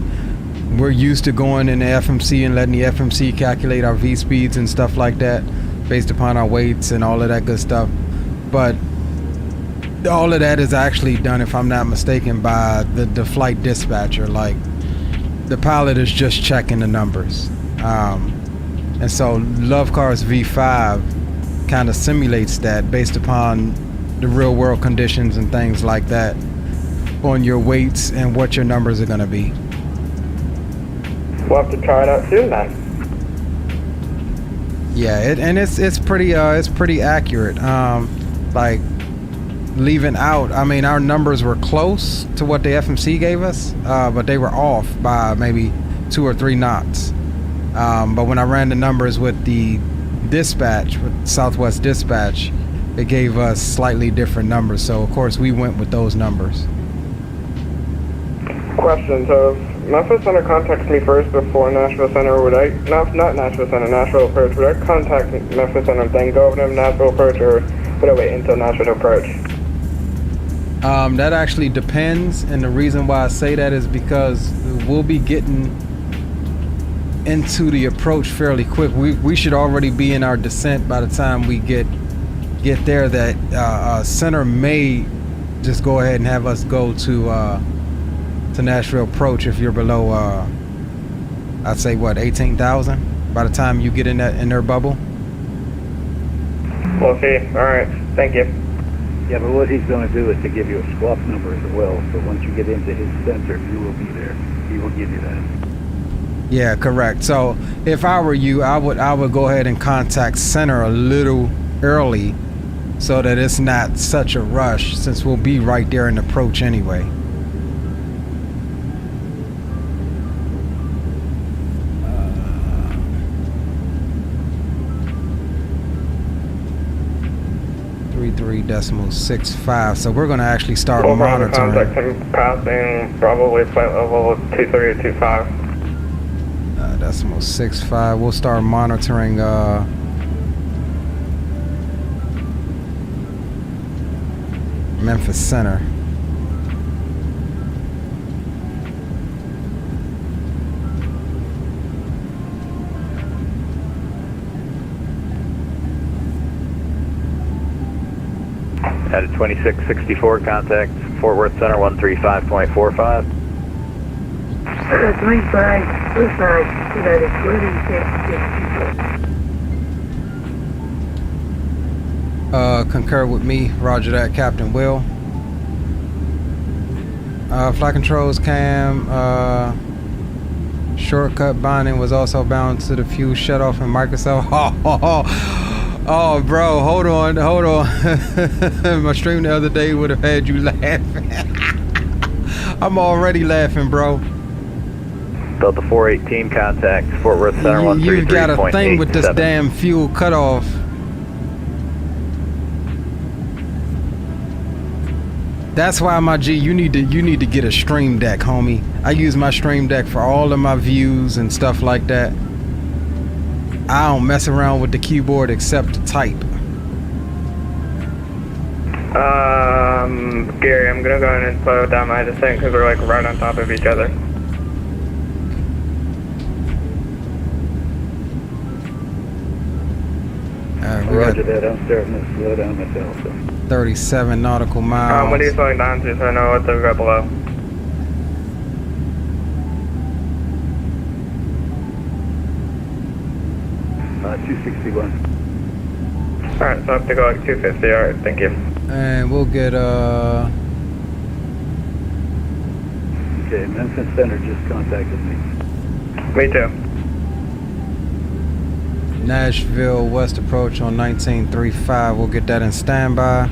S3: we're used to going in the FMC and letting the FMC calculate our V speeds and stuff like that based upon our weights and all of that good stuff. But all of that is actually done, if I'm not mistaken, by the flight dispatcher. Like, the pilot is just checking the numbers. And so Love Car's V5 kind of simulates that based upon the real world conditions and things like that on your weights and what your numbers are going to be.
S7: We'll have to try it out soon then.
S3: Yeah, it's pretty accurate. Like, leaving out, I mean, our numbers were close to what the FMC gave us, but they were off by maybe 2 or 3 knots. But when I ran the numbers with the dispatch, with Southwest Dispatch, it gave us slightly different numbers. So of course we went with those numbers.
S7: Question: so if Memphis Center contacts me first before Nashville Center, would I not Nashville Center, Nashville approach? Would I contact Memphis Center then go over to Nashville approach, or would I wait until Nashville approach?
S3: That actually depends, and the reason why I say that is because we'll be getting into the approach fairly quick. We should already be in our descent by the time we get there. That Center may just go ahead and have us go to Nashville approach if you're below I'd say what, 18,000 by the time you get in their bubble.
S7: We'll see. All right, thank you.
S6: Yeah, but what he's going to do is to give you a swap number as well. So once you get into his center, you will be there. He will give you that.
S3: Yeah, correct. So if I were you, I would go ahead and contact Center a little early so that it's not such a rush, since we'll be right there in approach anyway. .65. So we're going to actually start monitoring.
S7: Contact him passing probably flight level 2325.
S3: .65. We'll start monitoring Memphis Center.
S2: At a 2664, contact Fort Worth Center 135.45.
S8: 3545, that is 2664.
S3: Concur with me, roger that, Captain Will. Flight controls cam, shortcut binding was also bound to the fuel shutoff in Microsoft. Oh, bro, hold on. My stream the other day would have had you laughing. I'm already laughing, bro.
S2: Delta 418, contact Fort Worth Center 133.87.
S3: You got a thing with this damn fuel cutoff. That's why, my G, you need to get a stream deck, homie. I use my stream deck for all of my views and stuff like that. I don't mess around with the keyboard except to type.
S7: Gary, I'm gonna go ahead and slow down my descent because we're like right on top of each other.
S6: Roger that, I'm starting to slow down myself.
S3: 37 nautical miles.
S7: What are you slowing down to so I know what to go below?
S6: Uh, 261.
S7: Alright, so I have to go like 250, alright, thank you.
S3: And we'll get
S6: Okay, Memphis Center just contacted me.
S7: Me too.
S3: Nashville West approach on 1935. We'll get that in standby.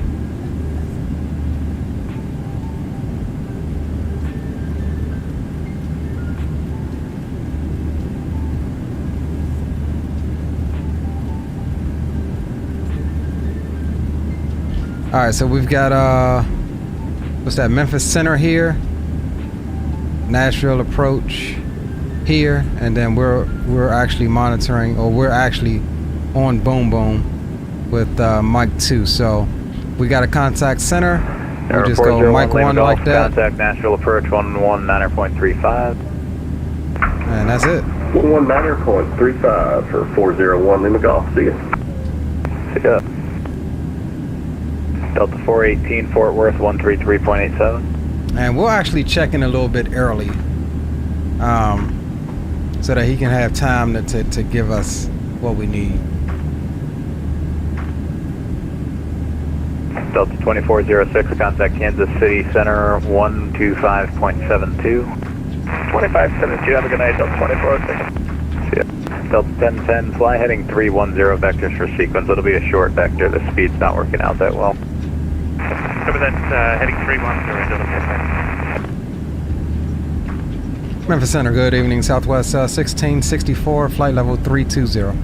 S3: All right, so we've got what's that, Memphis Center here, Nashville approach. here, and then we're actually monitoring, or we're actually on Boom Boom with Mike 2. So we got a contact center. We just go Mike 1 like that.
S2: Contact Nashville approach 119.35.
S3: And that's it.
S12: 119.35 for 401 Lima Golf. See ya.
S2: See ya. Delta 418 Fort Worth 133.87.
S3: And we'll actually check in a little bit early, so that he can have time to give us what we need.
S2: Delta 2406, contact Kansas City Center 125.72. 2572, have a good night, Delta 2406. See ya. Delta 1010, fly heading 310 vectors for sequence. It'll be a short vector, the speed's not working out that well.
S13: Cover that, heading 310, Delta 1010.
S3: Memphis Center, good evening, Southwest 1664, flight level 320.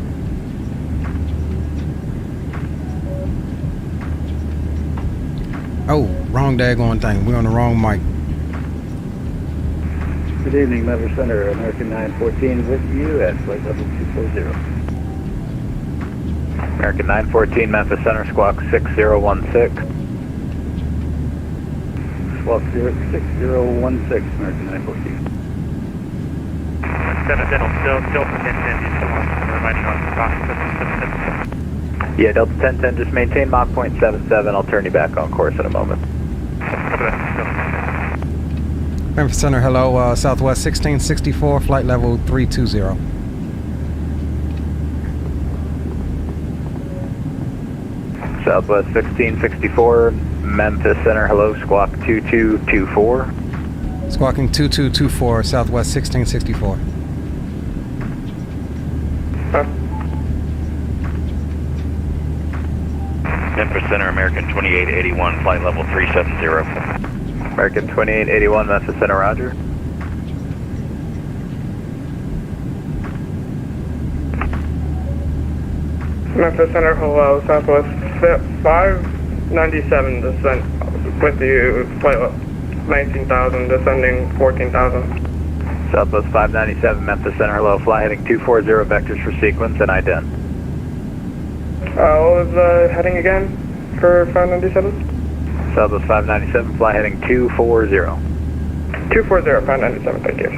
S3: Oh, wrong daggone thing. We're on the wrong mic.
S6: Good evening, Memphis Center, American 914 with you at flight level 240.
S2: American 914, Memphis Center, squawk 6016.
S6: Squawk 6016, American 914.
S13: Delta 1010, reminding on squawk 777.
S2: Yeah, Delta 1010, just maintain Mach 0.77. I'll turn you back on course in a moment.
S3: Memphis Center, hello, Southwest 1664, flight level 320.
S2: Southwest 1664, Memphis Center, hello, squawk 2224.
S3: Squawking 2224, Southwest 1664.
S2: Memphis Center, American 2881, flight level 370. American 2881, Memphis Center, roger.
S7: Memphis Center, hello, Southwest 597, descent with you, flight level 19,000, descending 14,000.
S2: Southwest 597, Memphis Center, hello, fly heading 240 vectors for sequence and ident.
S7: What was the heading again for 597?
S2: Southwest 597, fly heading 240.
S7: 240, 597, thank you.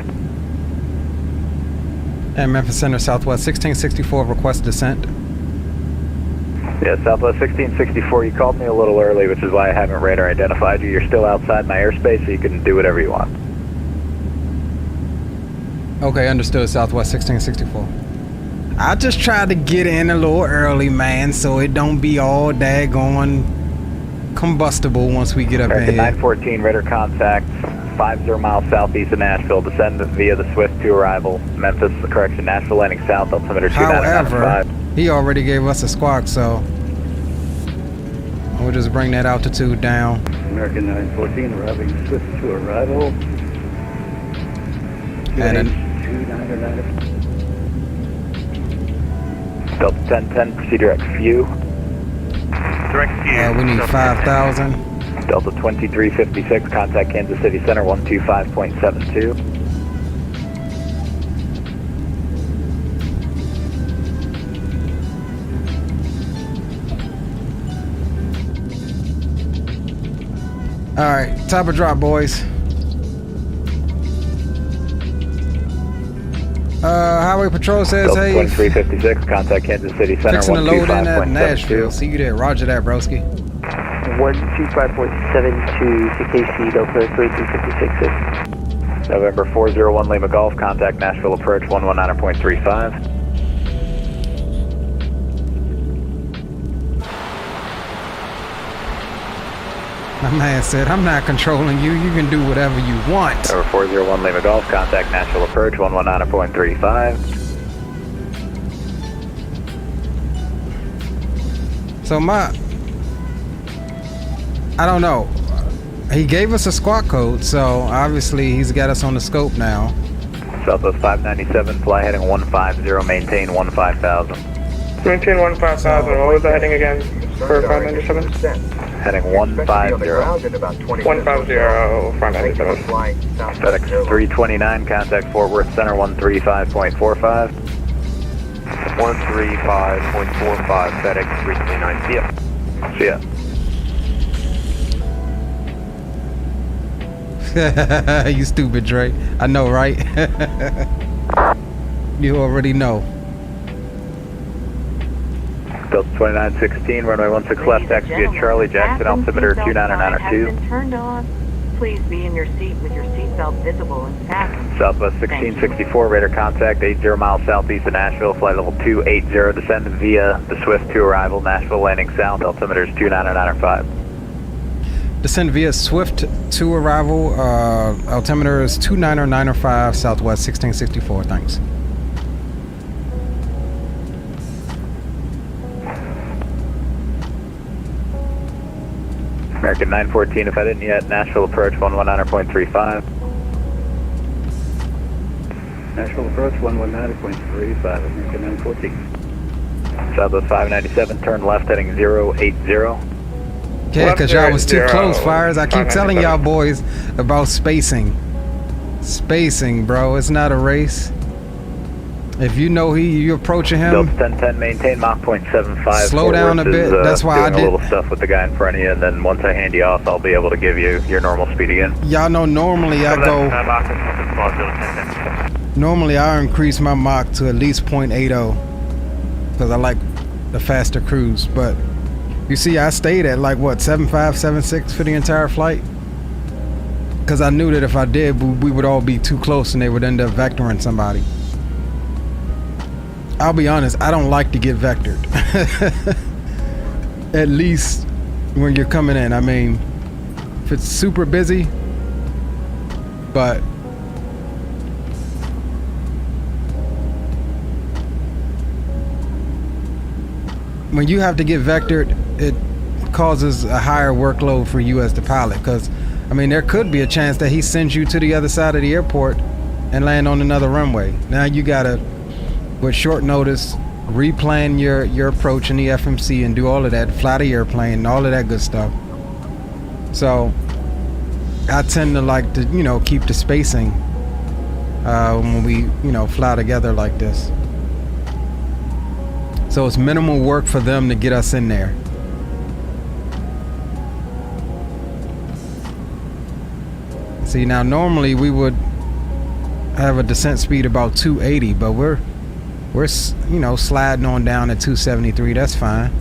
S3: And Memphis Center, Southwest 1664, request descent.
S2: Yeah, Southwest 1664, you called me a little early, which is why I haven't radar identified you. You're still outside my airspace, so you can do whatever you want.
S3: Okay, understood, Southwest 1664. I just tried to get in a little early, man, so it don't be all daggone combustible once we get up in here.
S2: 914, radar contact, 50 miles southeast of Nashville, descend via the Swift to arrival, Memphis, correction, Nashville landing south, altimeter 2995.
S3: However, he already gave us a squawk, so we'll just bring that altitude down.
S6: American 914, arriving Swift to arrival.
S3: And then
S6: 299.
S2: Delta 1010, proceed direct view.
S13: Direct view.
S3: we need 5,000.
S2: Delta 2356, contact Kansas City Center 125.72.
S3: All right, top of drop, boys. Highway Patrol says,
S2: Delta
S3: hey,
S2: 2356, contact Kansas City Center
S3: fixing to load in at
S2: 125.72.
S3: Nashville. See you there. Roger that, broski.
S11: 125.72, CKC, Delta 33566.
S2: November 401 Lima Golf, contact Nashville approach 119.35.
S3: My man said, I'm not controlling you. You can do whatever you want.
S2: Over 401 Lima Golf, contact Nashville approach 119.35.
S3: So I don't know. He gave us a squawk code, so obviously he's got us on the scope now.
S2: Southwest 597, fly heading 150, maintain 15,000.
S7: Maintain 15,000, what was the heading again for 597?
S2: heading
S9: We expect to be on the
S2: 150.
S9: ground in about 20 minutes.
S7: 150 front
S9: Thank you for
S7: 97.
S9: flying Southwest
S2: FedEx
S9: Airlines.
S2: 329, contact Fort Worth Center 135.45.
S13: 135.45, FedEx 329. See ya.
S2: See ya.
S3: You stupid, Dre. I know, right? You already know.
S2: Delta 2916, runway 16 left, taxi via Charlie, Jackson, altimeter 29902.
S8: Has been turned on. Please be in your seat with your seatbelt visible and fastened.
S2: Southwest 1664, radar contact 80 miles southeast of Nashville, flight level 280, descend via the Swift to arrival, Nashville landing sound, altimeter is 29905.
S3: Descend via Swift to arrival. Altimeter is 29905, Southwest 1664. Thanks.
S2: American 914, if I didn't yet, Nashville approach 119.35.
S6: Nashville approach 119.35, American 914.
S2: Southwest 597, turn left heading 080.
S3: Yeah, because y'all was too
S7: 0,
S3: close, Fires. I keep telling
S7: 597.
S3: y'all boys about spacing. Spacing, bro. It's not a race. If you know you approaching him,
S2: Delta 1010, maintain Mach 0.75.
S3: Slow down a bit. That's why I
S2: doing
S3: did-
S2: a little stuff with the guy in front of you, and then once I hand you off, I'll be able to give you your normal speed again.
S3: y'all know normally I go. Normally I increase my Mach to at least 0.80 because I like the faster cruise. But you see, I stayed at like what 7.5, 7.6 for the entire flight because I knew that if I did, we would all be too close and they would end up vectoring somebody. I'll be honest, I don't like to get vectored. At least when you're coming in. I mean, if it's super busy, but when you have to get vectored, it causes a higher workload for you as the pilot. Because, I mean, there could be a chance that he sends you to the other side of the airport and land on another runway. Now you gotta, with short notice, replan your approach in the FMC and do all of that, fly the airplane and all of that good stuff. So I tend to like to, keep the spacing when we, fly together like this. So it's minimal work for them to get us in there. See, now normally we would have a descent speed about 280, but we're sliding on down at 273. That's fine.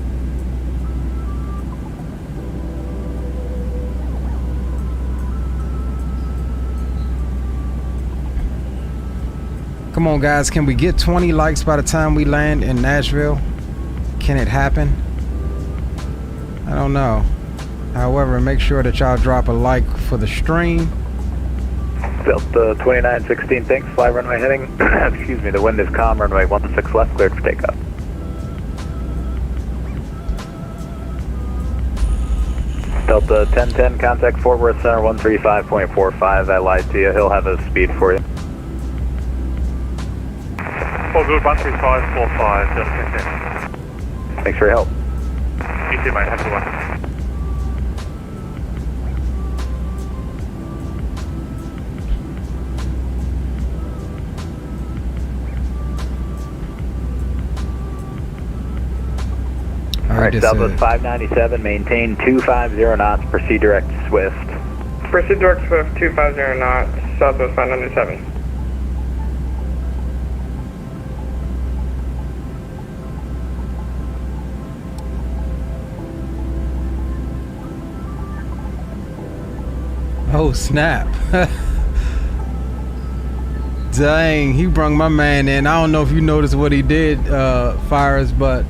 S3: Come on, guys. Can we get 20 likes by the time we land in Nashville? Can it happen? I don't know. However, make sure that y'all drop a like for the stream.
S2: Delta 2916, thanks. Fly runway heading. Excuse me, the wind is calm. Runway 16 left, cleared for takeoff. Delta 1010, contact Fort Worth Center 135.45. I lied to you. He'll have a speed for you.
S13: All good, 135.45, Delta 1010.
S2: Thanks for your help.
S13: You too, mate. Have a good one.
S2: Alright, Southwest 597, maintain 250 knots, proceed direct Swift.
S7: Proceed direct Swift 250 knots, Southwest 597.
S3: Oh, snap. Dang, he brung my man in. I don't know if you noticed what he did, Fires, but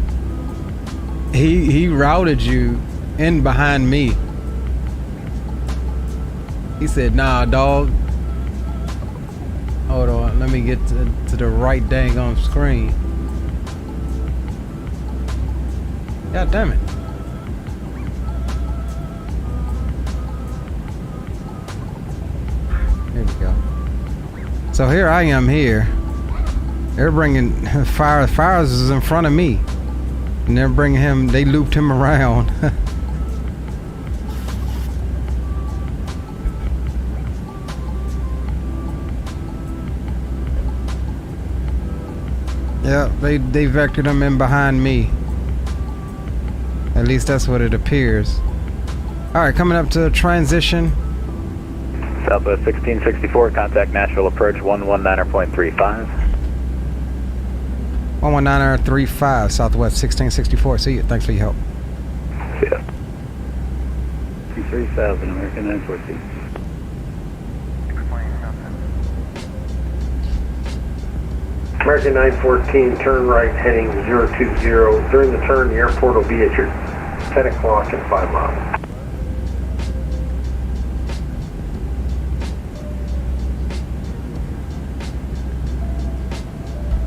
S3: he routed you in behind me. He said, nah, dog. Hold on, let me get to the right dang on screen. God damn it. There we go. So here I am here. They're bringing Fires is in front of me. And they're bringing him, they looped him around. Yeah, they vectored them in behind me. At least that's what it appears. Alright, coming up to transition.
S2: Southwest 1664, contact Nashville approach 119.35.
S3: 119.35, Southwest 1664. See you. Thanks for your help.
S2: See ya.
S6: 3000, American 914.
S12: American 914, turn right heading 020. During the turn, the airport will be at your 10 o'clock and 5 miles.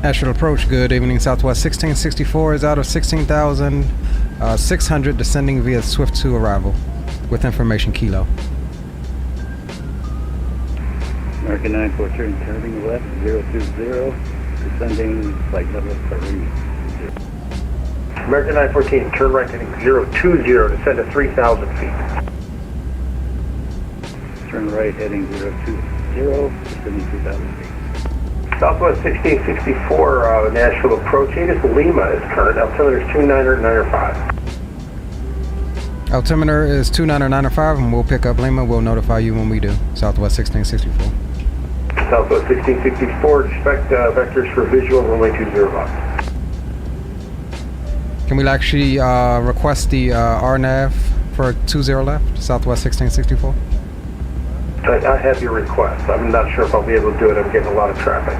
S3: Astral approach, good evening. Southwest 1664 is out of 16,600, descending via Swift 2 arrival with information kilo.
S6: American 914, turning left 020, descending flight level 30.
S12: American 914, turn right heading 020, descend to 3,000 feet.
S6: Turn right heading 020, descending 2,000 feet.
S12: Southwest 1664, Nashville approach, ATIS Lima is current, altimeter is 29905.
S3: Altimeter is 29905 and we'll pick up Lima. We'll notify you when we do. Southwest 1664.
S12: Southwest 1664, expect vectors for visual runway 20 left.
S3: Can we actually request the RNAV for 20 left? Southwest 1664?
S12: I have your request. I'm not sure if I'll be able to do it. I'm getting a lot of traffic.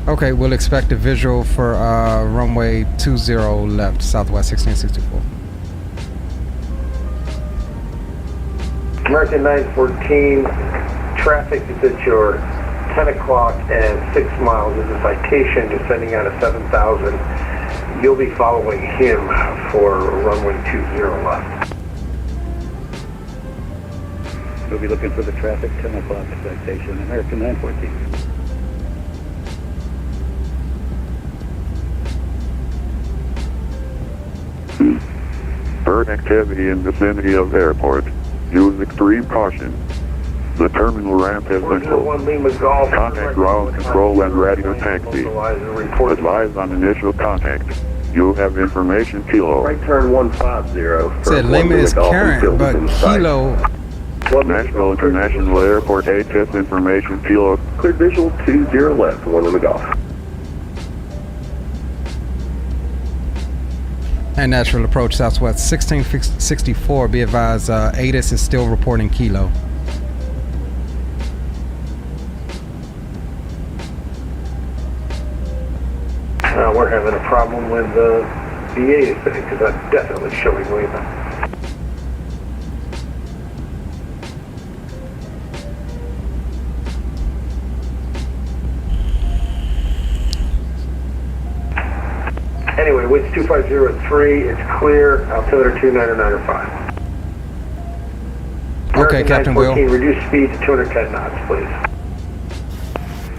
S3: Okay, we'll expect a visual for runway 20 left, Southwest 1664.
S12: American 914, traffic is at your 10 o'clock and 6 miles. There's a citation descending out of 7,000. You'll be following him for runway 20 left.
S6: We'll be looking for the traffic, 10 o'clock citation, American 914.
S10: Bird activity in vicinity of airport. Use extreme caution. The terminal ramp has been closed. Contact ground control and radio taxi. Advise on initial contact. You have information kilo.
S12: Right turn 150.
S3: Said Lima is current, but kilo.
S10: Nashville International Airport ATIS information kilo.
S12: Clear visual 20 left, one in the Gulf.
S3: And natural approach, Southwest 1664. Be advised, ATIS is still reporting kilo.
S12: We're having a problem with the BA today because that's definitely showing Lima. Anyway, winds 2503, it's clear, altimeter 29905.
S3: Okay, Captain Will.
S12: Reduce speed to 210 knots, please.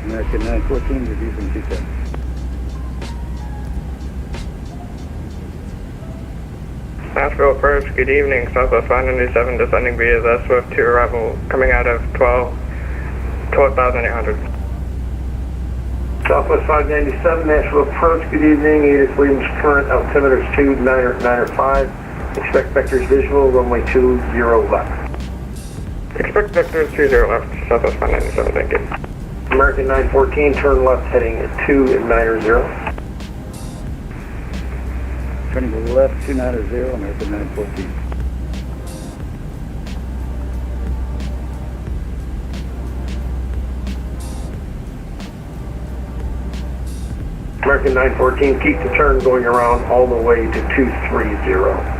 S6: American 914, reducing 210.
S7: Nashville approach, good evening, Southwest 597, descending via the Swift 2 arrival, coming out of 12,800.
S12: Southwest 597, Nashville approach, good evening, ATIS Lima's current, altimeter is 29905. Expect vectors visual, runway 20 left.
S7: Expect vectors 20 left, Southwest 597, thank you.
S12: American 914, turn left heading at 290.
S6: Turning to the left, 290, American 914.
S12: American 914, keep the turn going around all the way to 230.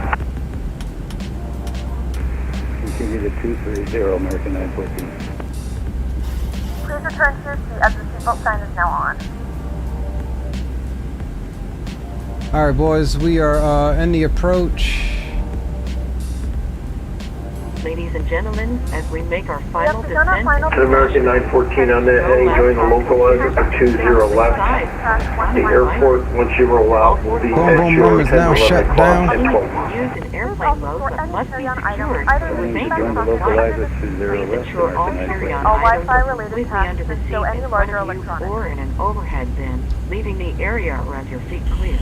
S6: Continue to 230, American 914.
S5: Please return to your seat as the seatbelt sign is now on.
S3: All right, boys, we are in the approach.
S8: Ladies and gentlemen, as we make our final
S5: begun our
S8: descent,
S5: final
S12: An American 914 on that heading, join the localizer for 20 left. The airport, once you roll out, will be
S3: Boom,
S12: at
S3: boom,
S12: your
S3: boom is now
S12: 10-11
S3: shut
S12: clock
S3: down.
S12: and 12.
S8: used in airplane mode but must be secured
S5: Either
S8: to remain
S6: Join the localizer 20
S8: Please
S6: left,
S8: ensure all
S6: American
S8: carry-on
S6: 914.
S5: All
S8: items
S5: Wi-Fi
S8: are
S5: related
S8: completely
S5: tasks
S8: under the
S5: and
S8: seat
S5: show any
S8: in front
S5: larger
S8: of you
S5: electronics.
S8: or in an overhead bin, leaving the area around your feet clear.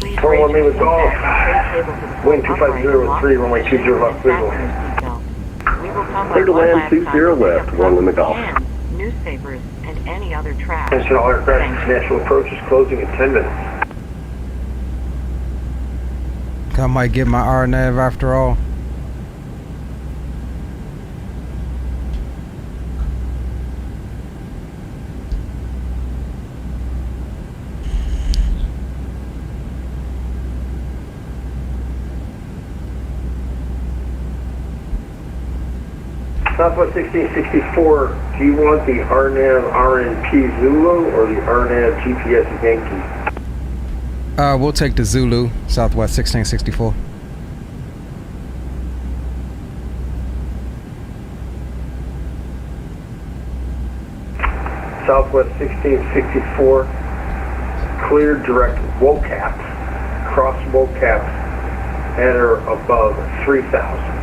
S8: Please
S12: 41
S8: raise your
S12: Lima Golf.
S8: seat back and tray table to the
S12: Wind
S8: full upright
S12: 250
S8: and lock
S12: 3, runway 20 left,
S8: and
S12: clear to
S8: fasten
S12: land.
S8: your seatbelt. We will come
S10: Clear
S8: by
S10: to
S8: one
S10: land,
S8: last
S10: 20
S8: time to pick
S10: left,
S8: up
S10: 1 Lima
S8: phones
S10: Golf.
S8: and newspapers and any other trash.
S12: Attention all aircraft,
S8: Thank you.
S12: national approach is closing in 10 minutes.
S3: I might get my RNAV after all.
S12: Southwest 1664, do you want the RNAV RNP Zulu or the RNAV GPS Yankee?
S3: We'll take the Zulu, Southwest 1664.
S12: Southwest 1664, cleared direct WOCAPs, cross WOCAPs at or above 3,000.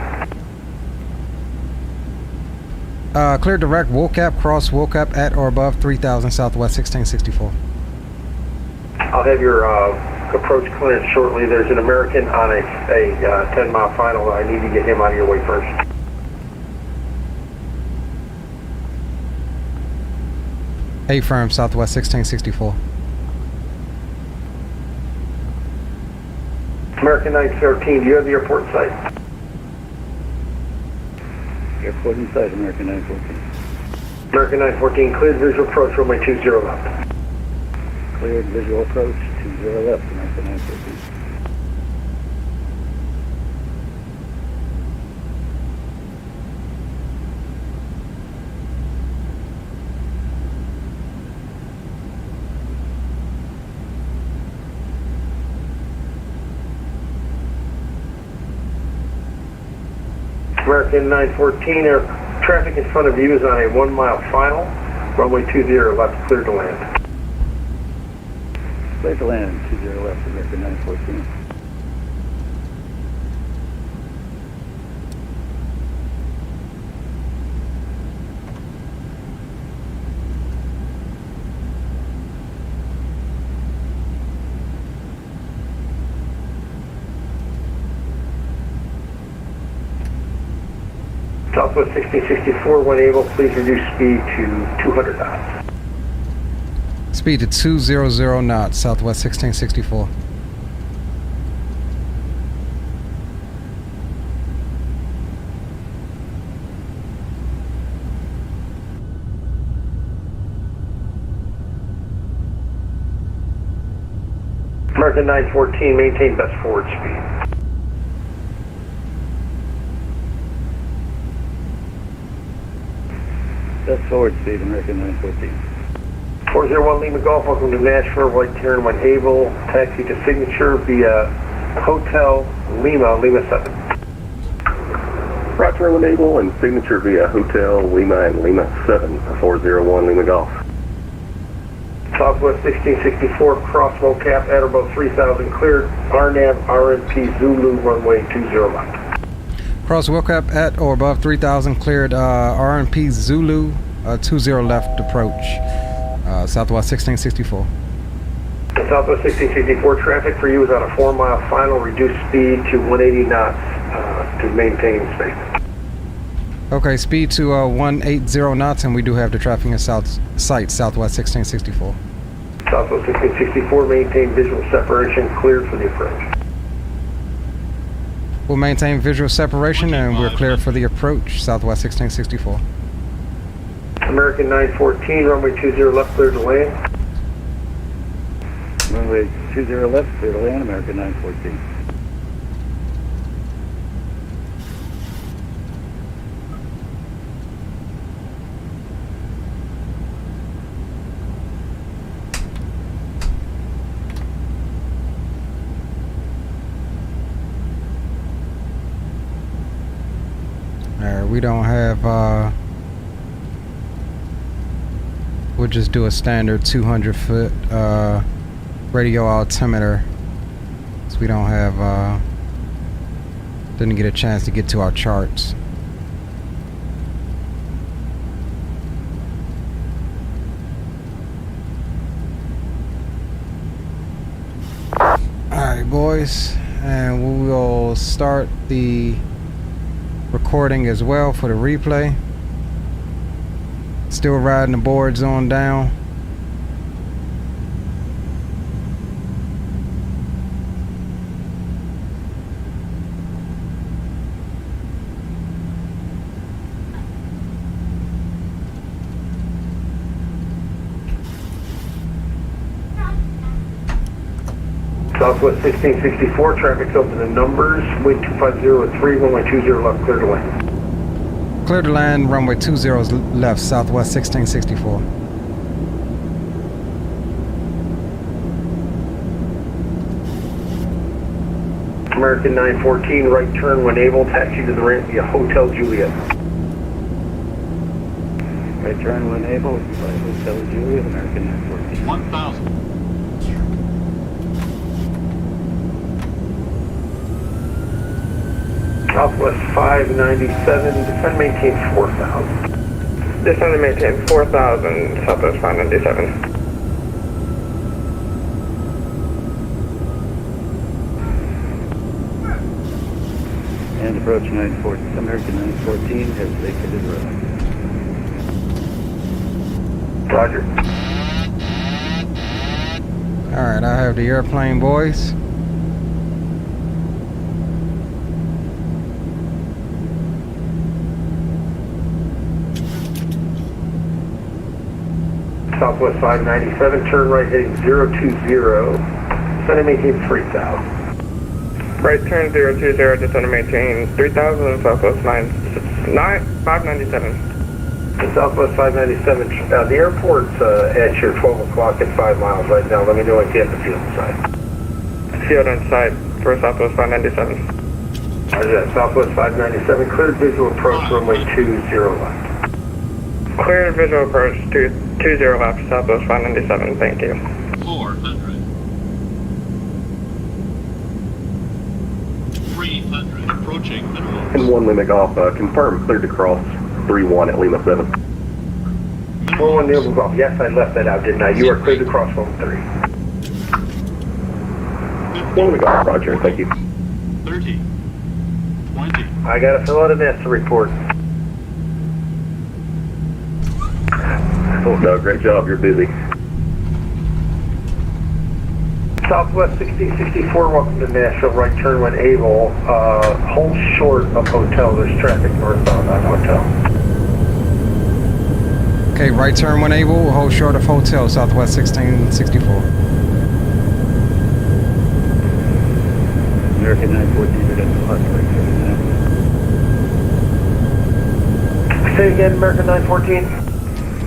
S3: Clear direct WOCAP, cross WOCAP at or above 3,000 Southwest 1664.
S12: I'll have your approach clearance shortly. There's an American on a 10-mile final. I need to get him out of your way first.
S3: A-firm, Southwest 1664.
S12: American 913, do you have the airport in sight?
S6: Airport inside, American 914.
S12: American 914, cleared visual approach, runway 20 left.
S6: Cleared visual approach, 20 left, American 914.
S12: American 914, air traffic in front of you is on a 1-mile final. Runway 20 left, cleared to land.
S6: Clear to land, 20 left, American 914.
S12: Southwest 1664, when able, please reduce speed to 200 knots.
S3: Speed to 200 knots, Southwest 1664.
S12: American 914, maintain best forward speed.
S6: Best forward speed, American 914.
S12: 401 Lima Golf, welcome to Nashville, right turn when able, taxi to signature via Hotel Lima, Lima 7.
S10: Right turn when able and signature via Hotel Lima and Lima 7, 401 Lima Golf.
S12: Southwest 1664, cross WOCAP at or above 3,000, cleared, RNAV RNP Zulu, runway 20 left.
S3: Cross WOCAP at or above 3,000, cleared RNP Zulu, 20 left approach, Southwest 1664.
S12: Southwest 1664, traffic for you is on a 4-mile final, reduced speed to 180 knots to maintain space.
S3: Okay, speed to 180 knots, and we do have the traffic in sight, Southwest 1664.
S12: Southwest 1664, maintain visual separation, cleared for the approach.
S3: We'll maintain visual separation, and we're clear for the approach, Southwest 1664.
S12: American 914, runway 20 left, clear to land.
S6: Runway 20 left, clear to land, American 914.
S3: we don't have, we'll just do a standard 200-foot radio altimeter. So we don't have, didn't get a chance to get to our charts. Alright, boys, and we will start the recording as well for the replay. Still riding the boards on down.
S12: Southwest 1664, traffic's open to numbers, wind 250 at 3, runway 20 left, clear to land.
S3: Clear to land, runway 20 left, Southwest 1664.
S12: American 914, right turn when able, taxi to the ramp via Hotel Juliet.
S6: Right turn when able, by Hotel Juliet, American 914.
S4: 1,000.
S12: Southwest 597, descend maintain 4,000.
S7: Descend and maintain 4,000, Southwest 597.
S6: And approach 914, American 914 has vacated runway.
S12: Roger.
S3: Alright, I have the airplane, boys.
S12: Southwest 597, turn right heading 020, descend and maintain 3,000.
S7: Right turn 020, descend and maintain 3,000, Southwest 597.
S12: Southwest 597, the airport's at your 12 o'clock at 5 miles right now. Let me know if you have the field inside.
S7: Field inside for Southwest 597.
S12: Roger that, Southwest 597, cleared visual approach, runway 20 left.
S7: Clear visual approach to 20 left, Southwest 597, thank you.
S4: 400. 300. Approaching mineral.
S12: And 1 Lima Golf, confirm, cleared to cross 3-1 at Lima 7. 4-1 Lima Golf, yes, I left that out, didn't I? You are cleared to cross 1-3. 1 Lima Golf, roger, thank you.
S4: 30. 20.
S12: I gotta fill out an ESTA report. Oh, no, great job, you're busy. Southwest 1664, welcome to Nashville, right turn when able. Hold short of hotel, there's traffic northbound on hotel.
S3: Okay, right turn when able, hold short of hotel, Southwest 1664.
S6: American 914, you're getting hot right here.
S12: Say again, American 914.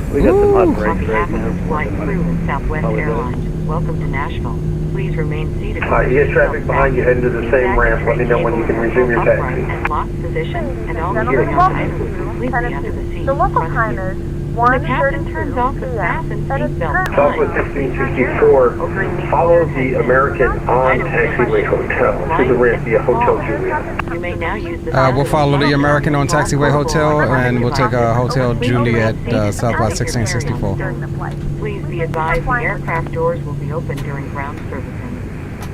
S6: We got some hot breaks
S8: On behalf
S6: right
S8: of
S6: now.
S8: the flight crew and Southwest Airlines, welcome to Nashville. Please remain seated.
S12: You get traffic behind you heading to the same ramp. Let me know when you can resume your taxi.
S8: And locked position, and all carry-on items completely under the seat.
S5: The local time is
S8: When the captain turns off the fasten seatbelt
S12: Southwest 1664, follow the American on taxiway hotel to the ramp via Hotel Juliet.
S8: You may now use the
S3: We'll follow the American on taxiway hotel, and we'll take a Hotel Juliet, Southwest 1664.
S8: Please be advised the aircraft doors will be open during ground servicing.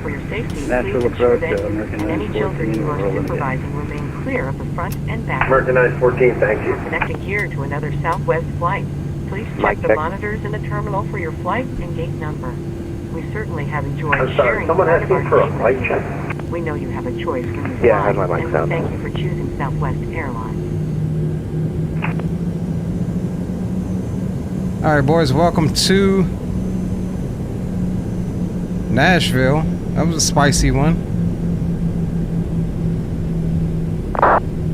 S8: For your safety,
S6: Natural
S8: please ensure
S6: approach
S8: that
S6: to American
S8: and any children
S6: 914
S8: you are
S6: rolling in.
S8: supervising remain clear of the front and back.
S12: American 914, thank you.
S8: Connecting here to another Southwest flight. Please check
S12: Mike,
S8: the
S12: check.
S8: monitors in the terminal for your flight and gate number. We certainly have enjoyed
S12: I'm sorry,
S8: sharing
S12: someone
S8: part
S12: asked
S8: of
S12: me
S8: our
S12: for a
S8: day
S12: flight
S8: with
S12: check.
S8: you. We know you have a choice when you
S12: Yeah, I
S8: fly,
S12: have my mic
S8: and
S12: down.
S8: we thank you for choosing Southwest Airlines.
S3: All right, boys, welcome to Nashville. That was a spicy one.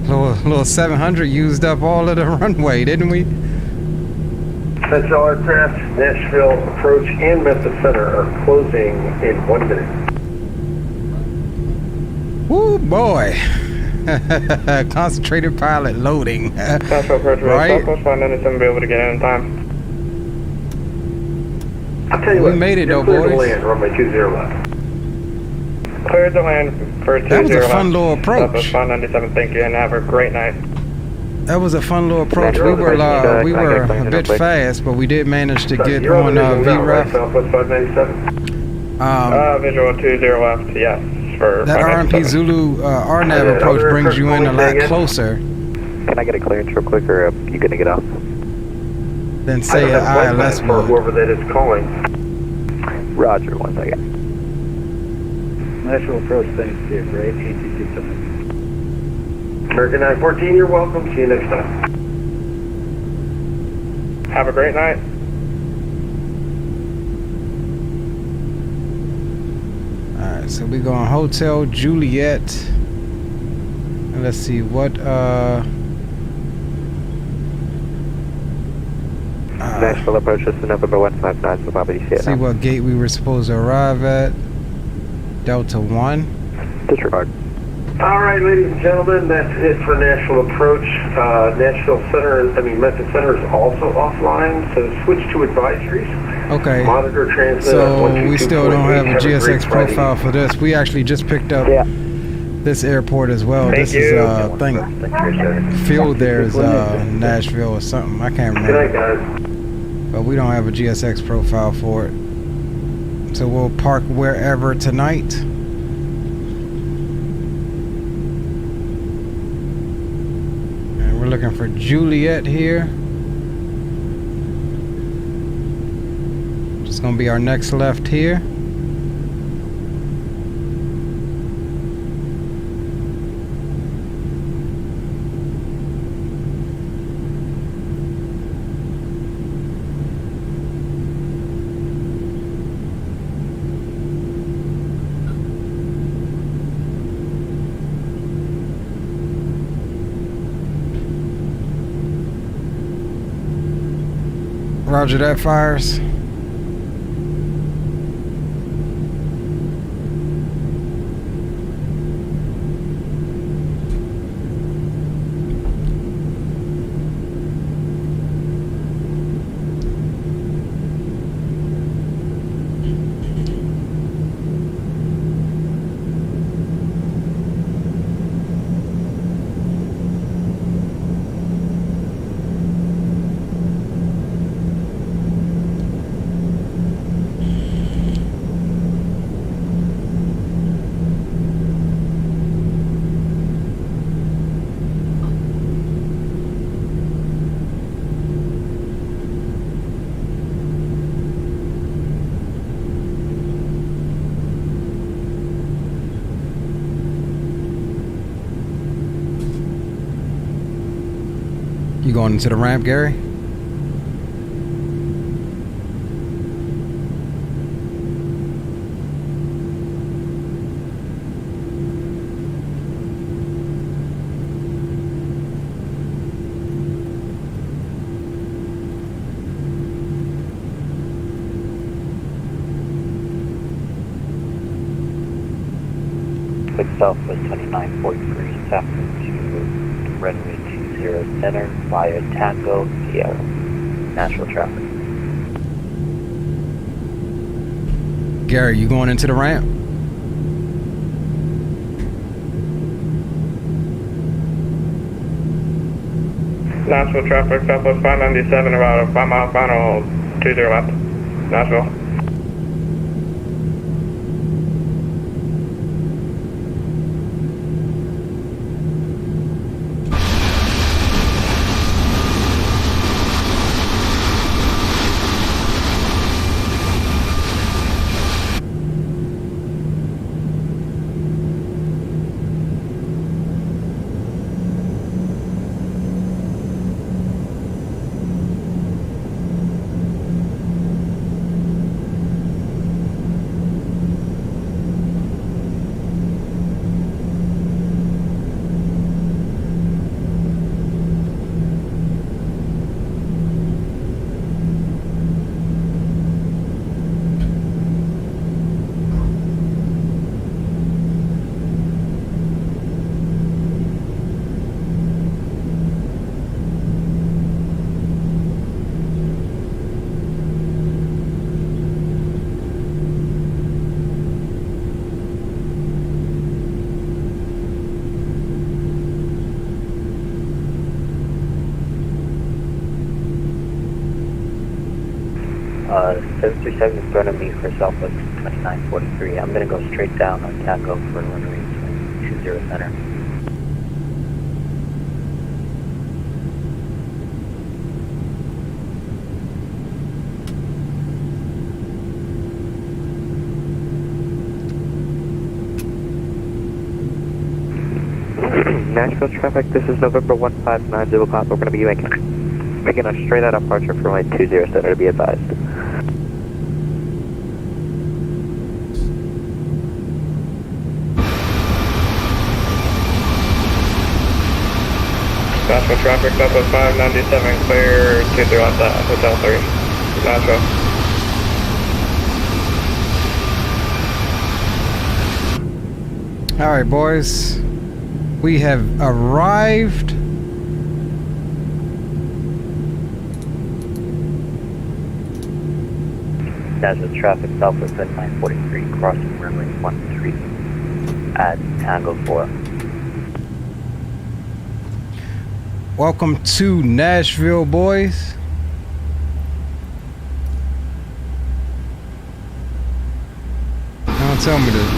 S3: Little 700 used up all of the runway, didn't we?
S12: Central aircraft, Nashville approach and Memphis Center are closing in 1 minute.
S3: Woo, boy. Concentrated pilot loading.
S7: National approach
S3: Right?
S7: Southwest 597 be able to get in time.
S12: I'll tell you
S3: We
S12: what,
S3: made it
S12: you're
S3: though,
S12: clear to
S3: boys.
S12: land, runway 20 left.
S7: Cleared the land for 20
S3: That was a fun
S7: left.
S3: little approach.
S7: Southwest 597, thank you, and have a great night.
S3: That was a fun little approach. We were a bit fast, but we did manage to get
S12: You're
S3: on
S12: the visual now, right?
S3: VREF.
S12: Southwest 597.
S7: Visual 20 left, yes. For
S3: That RMP
S7: 597.
S3: Zulu RNAV approach brings you in a lot closer
S2: Can I get a clearance real quick, or are you gonna get off?
S3: than say an ILS
S12: for
S3: would.
S12: whoever that is calling.
S2: Roger, 1 second.
S6: National approach, thanks, dear, great, ATC time.
S12: American 914, you're welcome. See you next time.
S7: Have a great night.
S3: Alright, so we going Hotel Juliet. And let's see what
S2: Nashville approach is November 159, so probably see it
S3: see
S2: now.
S3: what gate we were supposed to arrive at. Delta 1.
S2: Disregard.
S12: All right, ladies and gentlemen, that's it for Nashville approach. Memphis Center is also offline, so switch to advisories.
S3: Okay.
S12: Monitor transmit.
S3: So
S12: at
S3: we still don't have a
S12: 122.8.
S3: GSX
S12: great Friday.
S3: profile for this. We actually just picked up this airport as well.
S7: Thank
S3: this
S7: you.
S3: is I think field there is Nashville or something. I can't
S12: Good night,
S3: remember.
S12: guys.
S3: But we don't have a GSX profile for it. So we'll park wherever tonight. And we're looking for Juliet here. Just gonna be our next left here. Roger that, Fires. You going into the ramp, Gary?
S11: Southwest 2943, south to runway 20 center via Tango Sierra. Nashville traffic.
S3: Gary, you going into the ramp?
S7: Nashville traffic, Southwest 597, about a 5 mile final, 20 left. Nashville.
S11: 737 is going to me for Southwest 2943. I'm going to go straight down on Taco for runway 20 center.
S14: Nashville traffic, this is November 1590 Pop. We're going to be making a straight out departure for runway 20 center to be advised.
S7: Nashville traffic, Southwest 597, clear 20 at Hotel 3, Nashville.
S3: All right, boys. We have arrived.
S11: Nashville traffic, Southwest 943, crossing runway 13 at Tango 4.
S3: Welcome to Nashville, boys. Don't tell me this.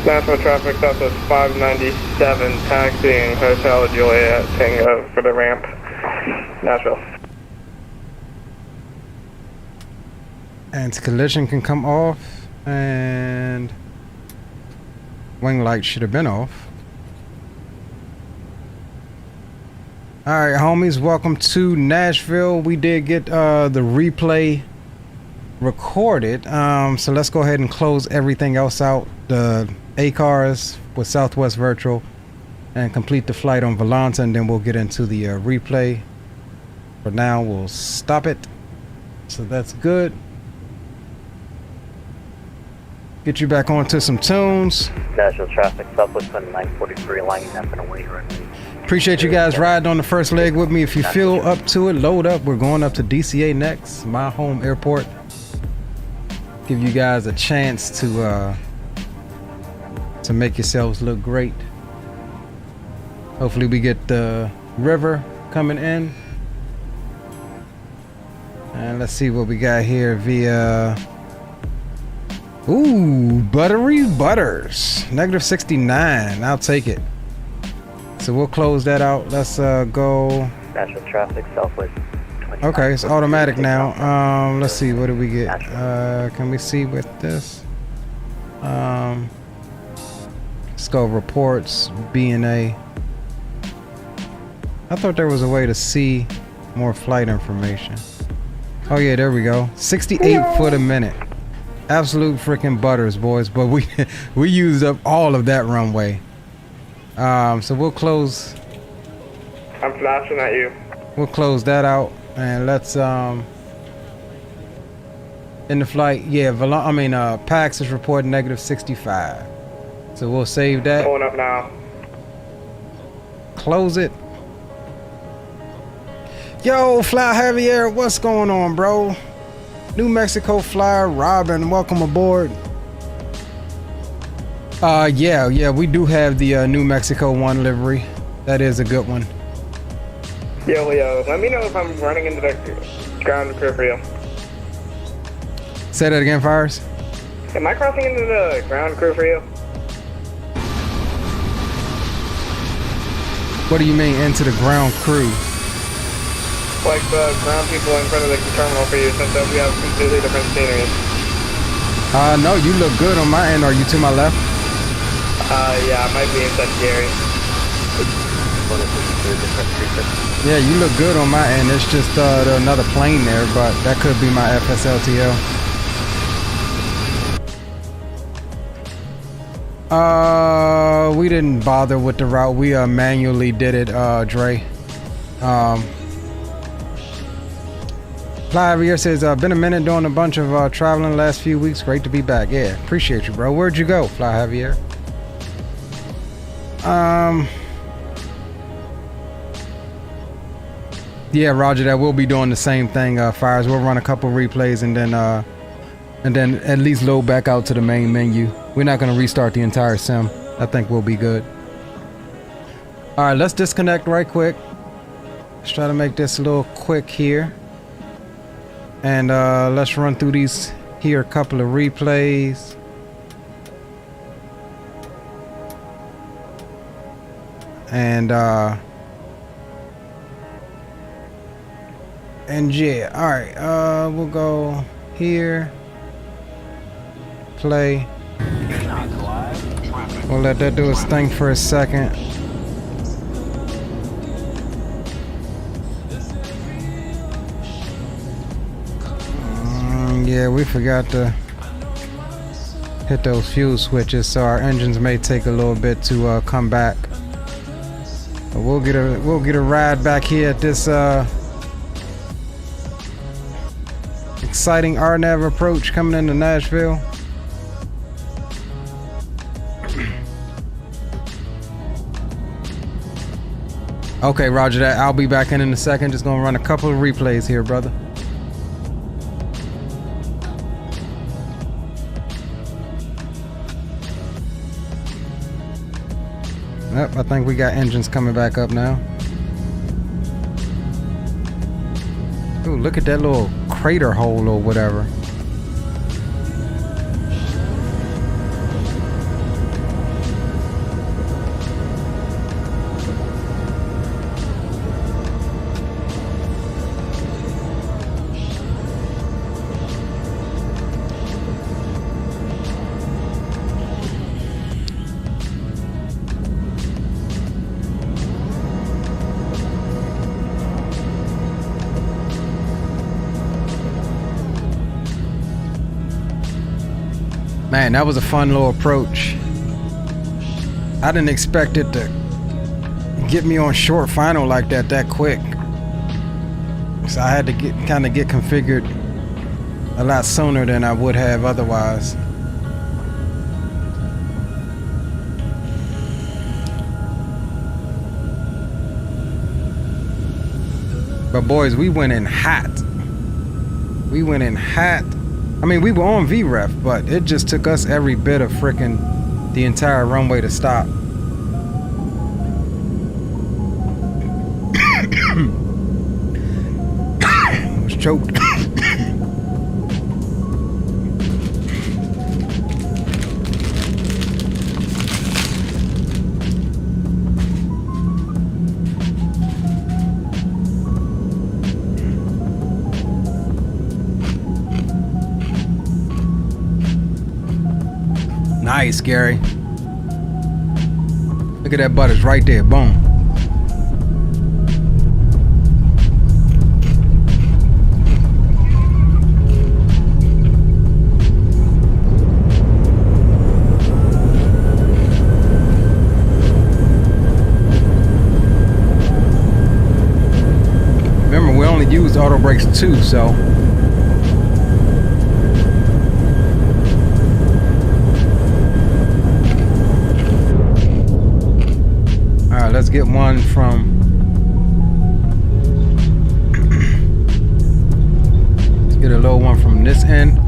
S7: Nashville traffic, Southwest 597, taxiing Hotel Juliet Tango for the ramp, Nashville.
S3: Anti-collision can come off, and wing light should have been off. All right, homies, welcome to Nashville. We did get the replay recorded, so let's go ahead and close everything else out. The ACARs with Southwest Virtual, and complete the flight on Volanta, and then we'll get into the replay. For now, we'll stop it. So that's good. Get you back onto some tunes.
S11: Nashville traffic, Southwest 943, lining up and away runway.
S3: Appreciate you guys riding on the first leg with me. If you feel up to it, load up. We're going up to DCA next, my home airport. Give you guys a chance to make yourselves look great. Hopefully we get the river coming in. And let's see what we got here via... Ooh, buttery butters. -69. I'll take it. So we'll close that out. Let's go.
S11: Nashville traffic, Southwest 20.
S3: Okay, it's automatic now. Let's see, what do we get? Can we see with this? Let's go reports, BNA. I thought there was a way to see more flight information. Oh yeah, there we go. 68 foot a minute. Absolute freaking butters, boys. But we used up all of that runway. So we'll close.
S7: I'm flashing at you.
S3: We'll close that out, and let's in the flight. Yeah, PAX is reporting -65. So we'll save that.
S7: Pulling up now.
S3: Close it. Yo, Fly Javier, what's going on, bro? New Mexico Flyer Robin, welcome aboard. Yeah, we do have the New Mexico one livery. That is a good one.
S7: Yo, let me know if I'm running into the ground crew for you.
S3: Say that again, Fires.
S7: Am I crossing into the ground crew for you?
S3: What do you mean, into the ground crew?
S7: Like the ground people in front of the terminal for you, since we have completely different scenery.
S3: No, you look good on my end. Are you to my left?
S7: Yeah, I might be inside the area.
S3: Yeah, you look good on my end. It's just another plane there, but that could be my FSLTO. We didn't bother with the route. We manually did it, Dre. Fly Javier says, been a minute doing a bunch of traveling the last few weeks. Great to be back. Yeah, appreciate you, bro. Where'd you go, Fly Javier? Yeah, Roger that. We'll be doing the same thing, Fires. We'll run a couple replays and then at least load back out to the main menu. We're not going to restart the entire sim. I think we'll be good. All right, let's disconnect right quick. Let's try to make this a little quick here. And let's run through these here, a couple of replays. And yeah, all right, we'll go here, play. We'll let that do its thing for a second. Yeah, we forgot to hit those fuel switches, so our engines may take a little bit to come back. But we'll get a ride back here at this exciting RNAV approach coming into Nashville. Okay, roger that. I'll be back in a second. Just gonna run a couple of replays here, brother. Yep, I think we got engines coming back up now. Ooh, look at that little crater hole or whatever. Man, that was a fun little approach. I didn't expect it to get me on short final like that quick. So I had to get configured a lot sooner than I would have otherwise. But boys, we went in hot. We went in hot. I mean, we were on VREF, but it just took us every bit of frickin' the entire runway to stop. I was choked. Nice, Gary. Look at that butters right there. Boom. Remember, we only used auto brakes 2, so. Let's get one from let's get a low one from this end.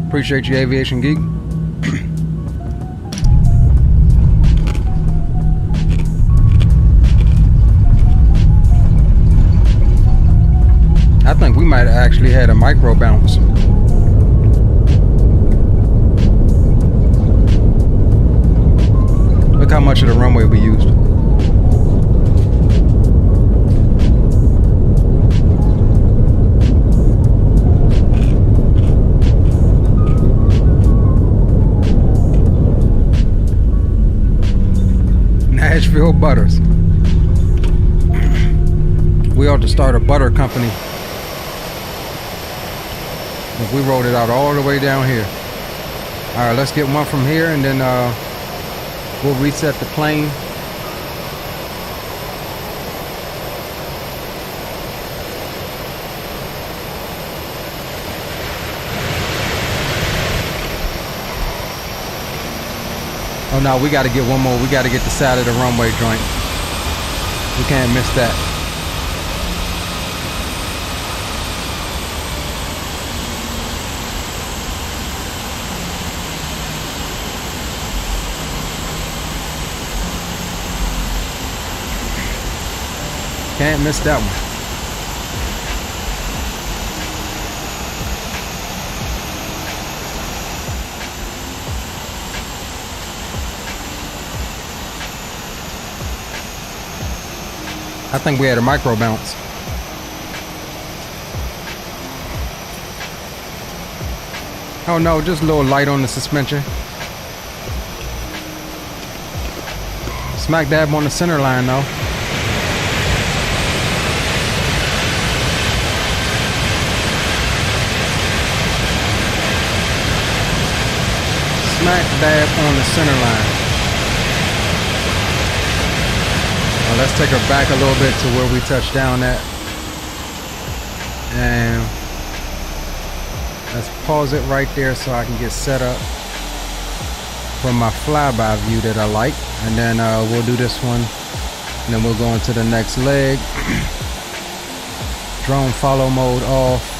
S3: Appreciate you, Aviation Geek. I think we might have actually had a micro bounce. Look how much of the runway we used. Nashville Butters. We ought to start a butter company. If we rolled it out all the way down here. All right, let's get one from here, and then we'll reset the plane. Oh no, we got to get one more. We got to get the side of the runway joint. We can't miss that. Can't miss that one. I think we had a micro bounce. Oh no, just a little light on the suspension. Smack dab on the center line though. Smack dab on the center line. Now let's take her back a little bit to where we touched down at. And let's pause it right there so I can get set up for my flyby view that I like. And then we'll do this one. And then we'll go into the next leg. Drone follow mode off.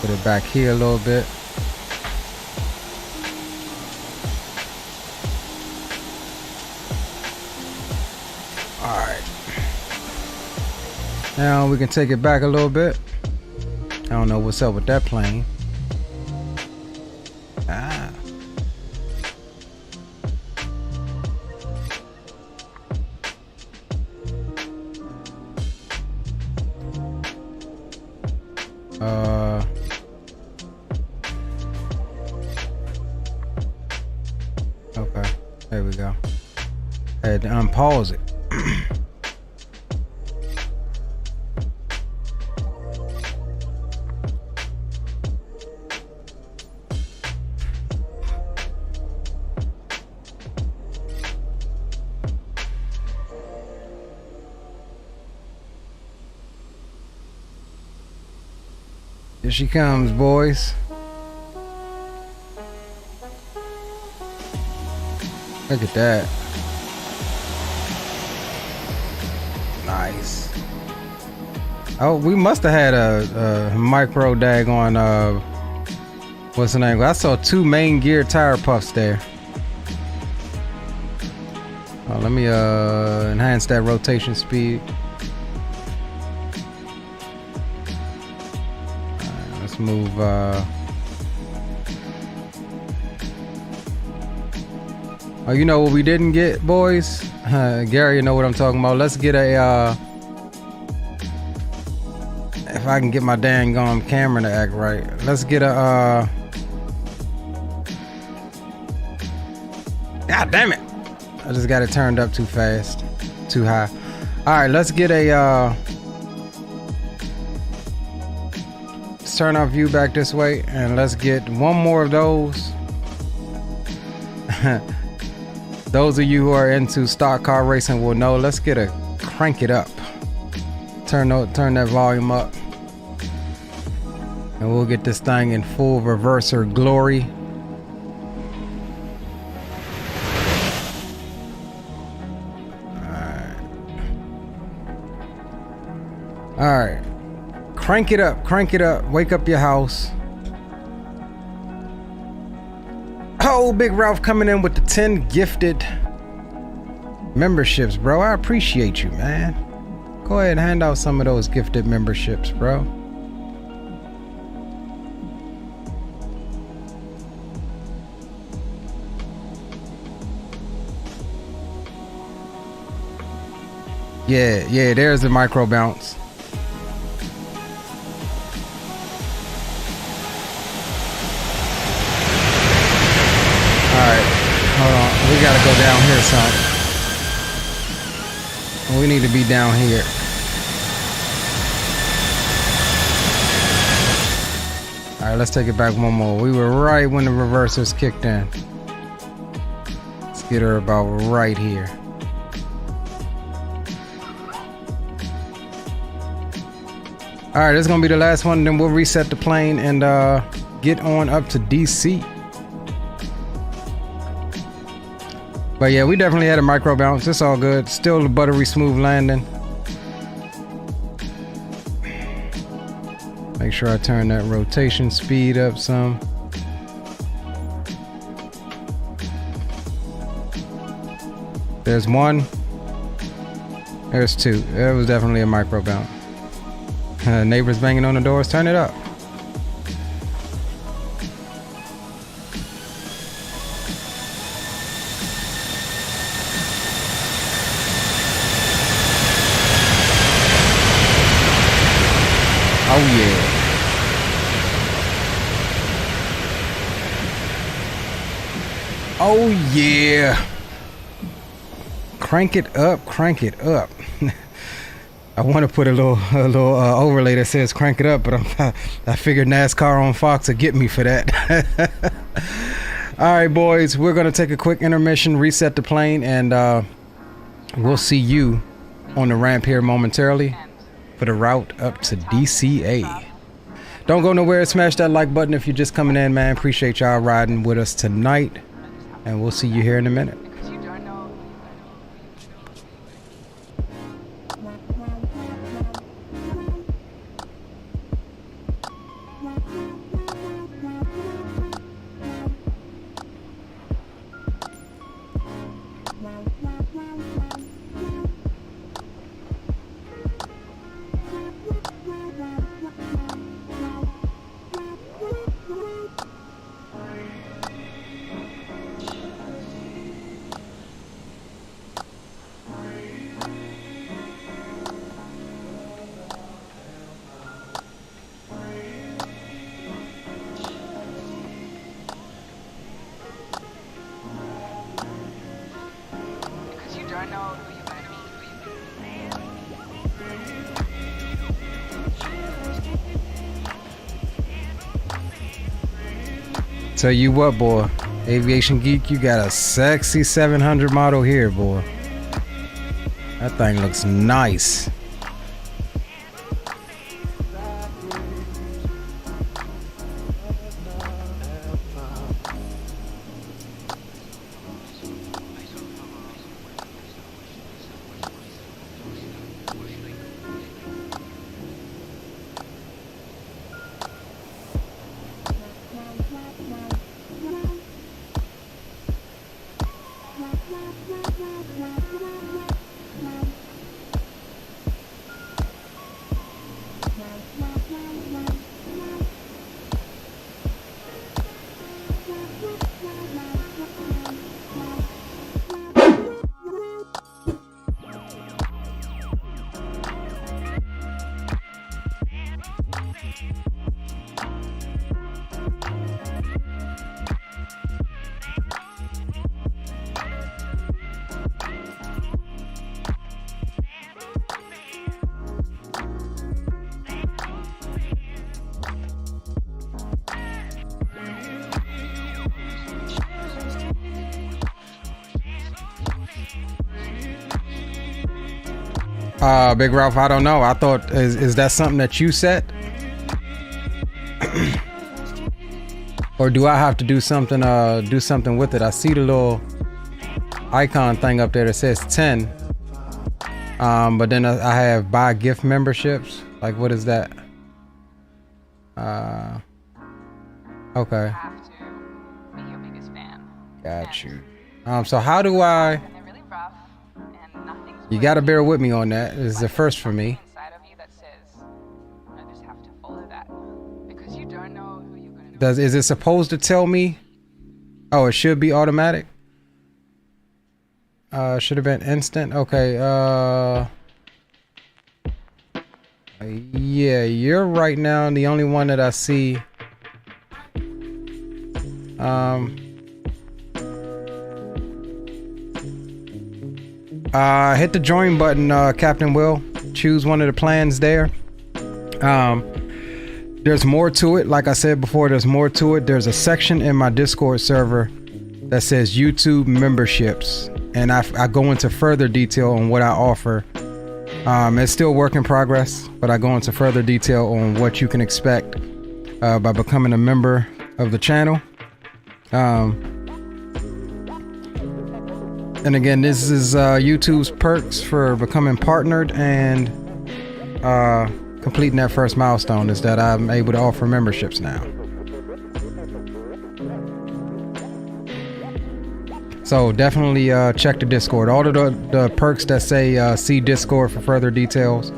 S3: Put it back here a little bit. Alright. Now we can take it back a little bit. I don't know what's up with that plane. Ah. Okay, there we go. I had to unpause it. Here she comes, boys. Look at that. Nice. Oh, we must have had a micro daggone, what's the name? I saw two main gear tire puffs there. Let me enhance that rotation speed. Let's move oh, you know what we didn't get, boys? Gary, you know what I'm talking about. Let's get a if I can get my dang camera to act right. Let's get a God damn it. I just got it turned up too fast. Too high. Alright, let's get a let's turn our view back this way and let's get one more of those. Those of you who are into stock car racing will know. Let's get a crank it up. Turn that volume up. And we'll get this thing in full reverser glory. Alright. Crank it up, crank it up. Wake up your house. Oh, Big Ralph coming in with the 10 gifted memberships, bro. I appreciate you, man. Go ahead and hand out some of those gifted memberships, bro. Yeah, there's the micro bounce. Alright, hold on. We gotta go down here some. We need to be down here. Alright, let's take it back one more. We were right when the reversers kicked in. Let's get her about right here. All right, this is gonna be the last one, then we'll reset the plane and get on up to DC. But yeah, we definitely had a micro bounce. It's all good. Still a buttery smooth landing. Make sure I turn that rotation speed up some. There's one. There's two. It was definitely a micro bounce. Neighbors banging on the doors. Turn it up. Oh yeah. Oh yeah. Crank it up, crank it up. I want to put a little overlay that says crank it up, but I figured NASCAR on Fox would get me for that. All right, boys, we're going to take a quick intermission, reset the plane, and we'll see you on the ramp here momentarily for the route up to DCA. Don't go nowhere. Smash that like button if you're just coming in, man. Appreciate y'all riding with us tonight, and we'll see you here in a minute. Tell you what, boy, Aviation Geek, you got a sexy 700 model here, boy. That thing looks nice. Big Ralph, I don't know. I thought, is that something that you set? Or do I have to do something with it? I see the little icon thing up there that says 10. But then I have buy gift memberships. Like, what is that? Okay. Got you. So how do I... You gotta bear with me on that. This is the first for me. Is it supposed to tell me? Oh, it should be automatic. Should have been instant. Okay. Yeah, you're right now the only one that I see. Hit the join button, Captain Will. Choose one of the plans there. There's more to it. Like I said before, there's more to it. There's a section in my Discord server that says YouTube memberships, and I go into further detail on what I offer It's still work in progress, but I go into further detail on what you can expect by becoming a member of the channel. And again, this is YouTube's perks for becoming partnered and completing that first milestone, is that I'm able to offer memberships now. So definitely check the Discord. All of the perks that say see Discord for further details,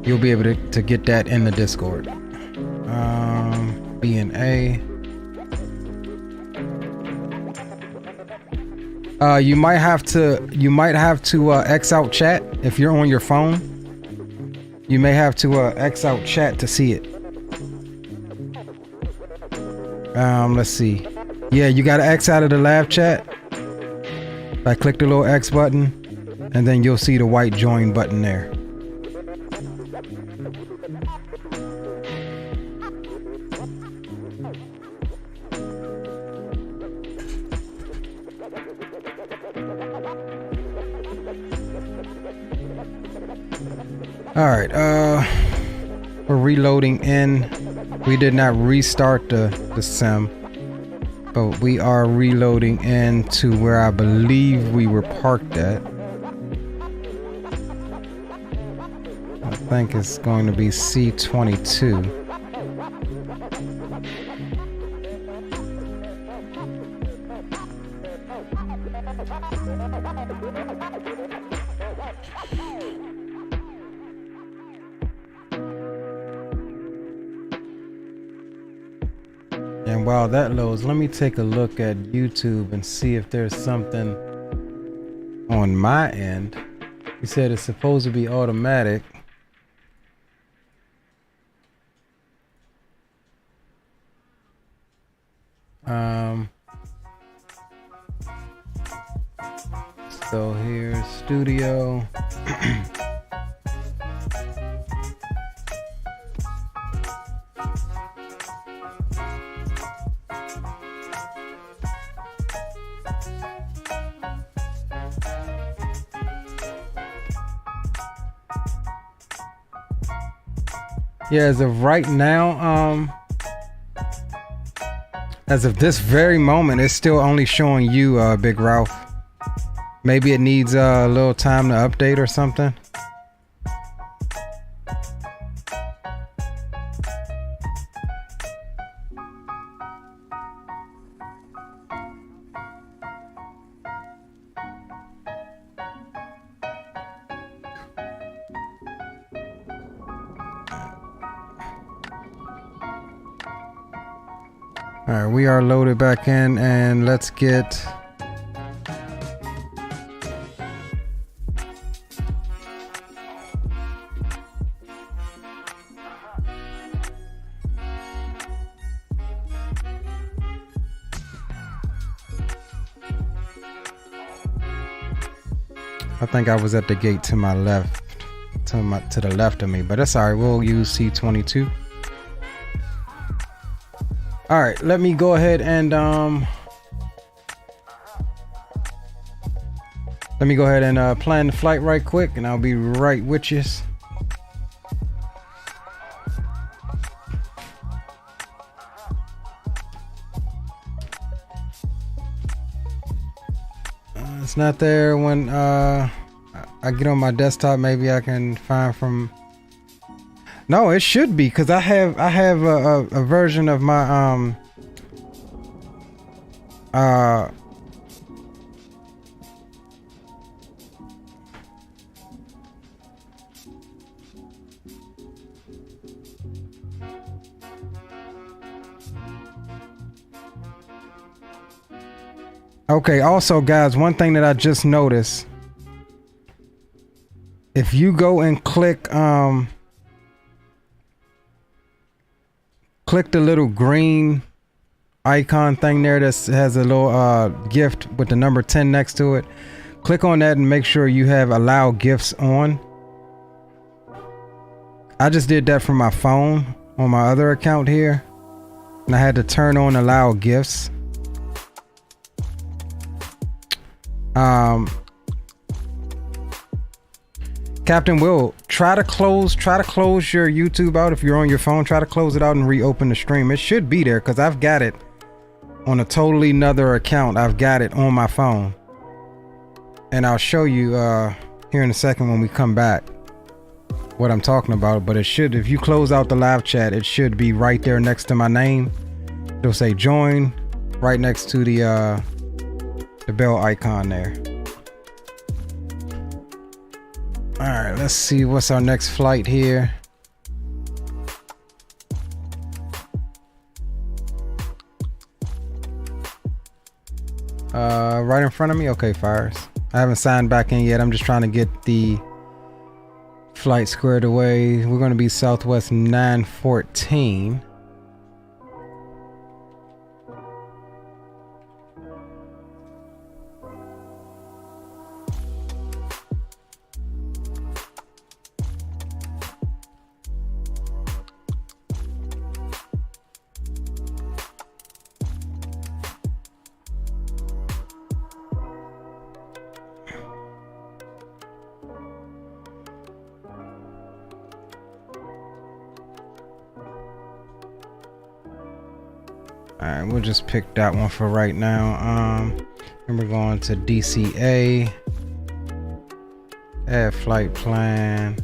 S3: you'll be able to get that in the Discord. BNA. You might have to X out chat if you're on your phone. You may have to X out chat to see it. Let's see. Yeah, you gotta X out of the live chat. I click the little X button, and then you'll see the white join button there. All right, we're reloading in. We did not restart the sim, but we are reloading into where I believe we were parked at. I think it's going to be C22. And while that loads, let me take a look at YouTube and see if there's something on my end. You said it's supposed to be automatic. So here's studio. Yeah, as of right now, as of this very moment, it's still only showing you, Big Ralph. Maybe it needs a little time to update or something. All right, we are loaded back in, and let's get I think I was at the gate to my left, to the left of me, but that's all right. We'll use C22. All right, let me go ahead and plan the flight right quick, and I'll be right with you. It's not there when I get on my desktop. Maybe I can find from. No, it should be, because I have a version of my Okay, also guys, one thing that I just noticed, if you go and click the little green icon thing there that has a little gift with the number 10 next to it, click on that and make sure you have allow gifts on. I just did that from my phone on my other account here, and I had to turn on allow gifts. Captain Will, try to close your YouTube out. If you're on your phone, try to close it out and reopen the stream. It should be there because I've got it on a totally another account. I've got it on my phone, and I'll show you here in a second when we come back what I'm talking about. But it should, if you close out the live chat, it should be right there next to my name. It'll say join right next to the bell icon there. All right, let's see what's our next flight here. Right in front of me. Okay, fires. I haven't signed back in yet. I'm just trying to get the flight squared away. We're going to be Southwest 914. Alright, we'll just pick that one for right now. And we're going to DCA, add flight plan,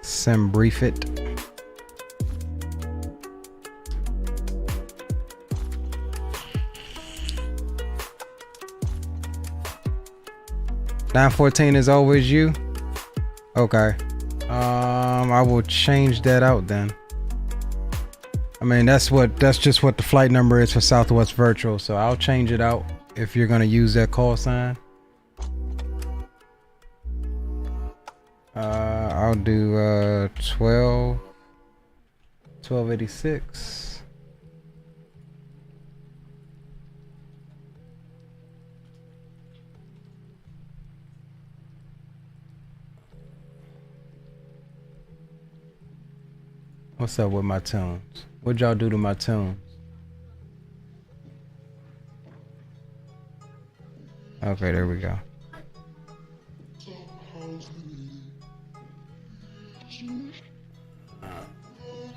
S3: sim brief it. $914 is always you. Okay. I will change that out then. I mean, that's just what the flight number is for Southwest Virtual, so I'll change it out if you're going to use that call sign. I'll do 1286. What's up with my tunes? What'd y'all do to my tunes? Okay, there we go.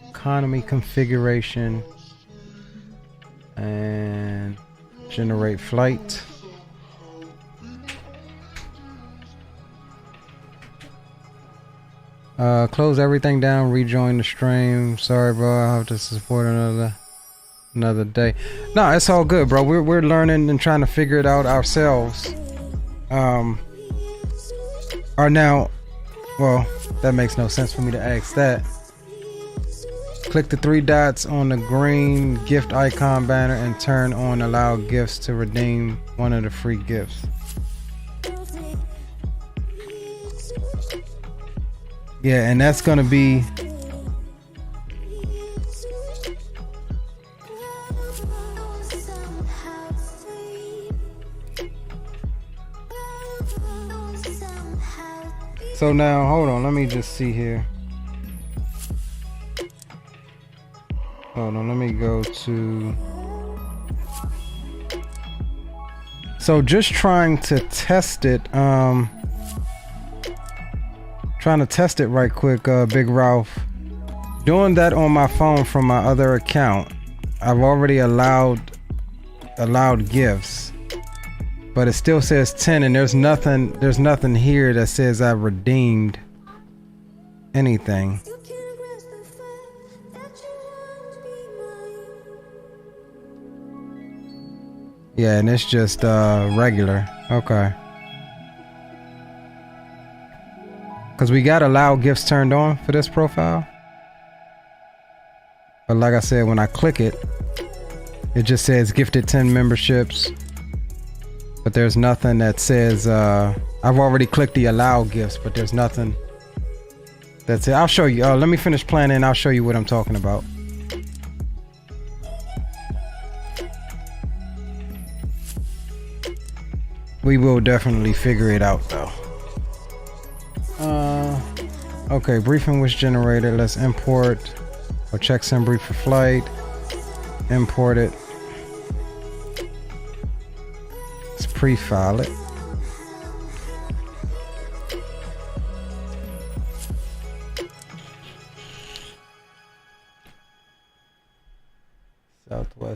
S3: Economy configuration and generate flight. Close everything down, rejoin the stream. Sorry, bro, I'll have to support another day. No, it's all good, bro. We're learning and trying to figure it out ourselves. Are now, well, that makes no sense for me to ask that. Click the 3 dots on the green gift icon banner and turn on allow gifts to redeem one of the free gifts. Yeah, and that's gonna be so now hold on, let me just see here. Hold on, let me go to, so just trying to test it, trying to test it right quick, Big Ralph. Doing that on my phone from my other account. I've already allowed gifts, but it still says 10, and there's nothing here that says I've redeemed anything. Yeah, and it's just regular. Okay. Because we got allow gifts turned on for this profile. But like I said, when I click it, it just says gifted 10 memberships. But there's nothing that says, I've already clicked the allow gifts, but there's nothing that's it. I'll show you. Let me finish planning and I'll show you what I'm talking about. We will definitely figure it out though. Okay, briefing was generated. Let's import or check sim brief for flight. Import it. Let's pre-file it.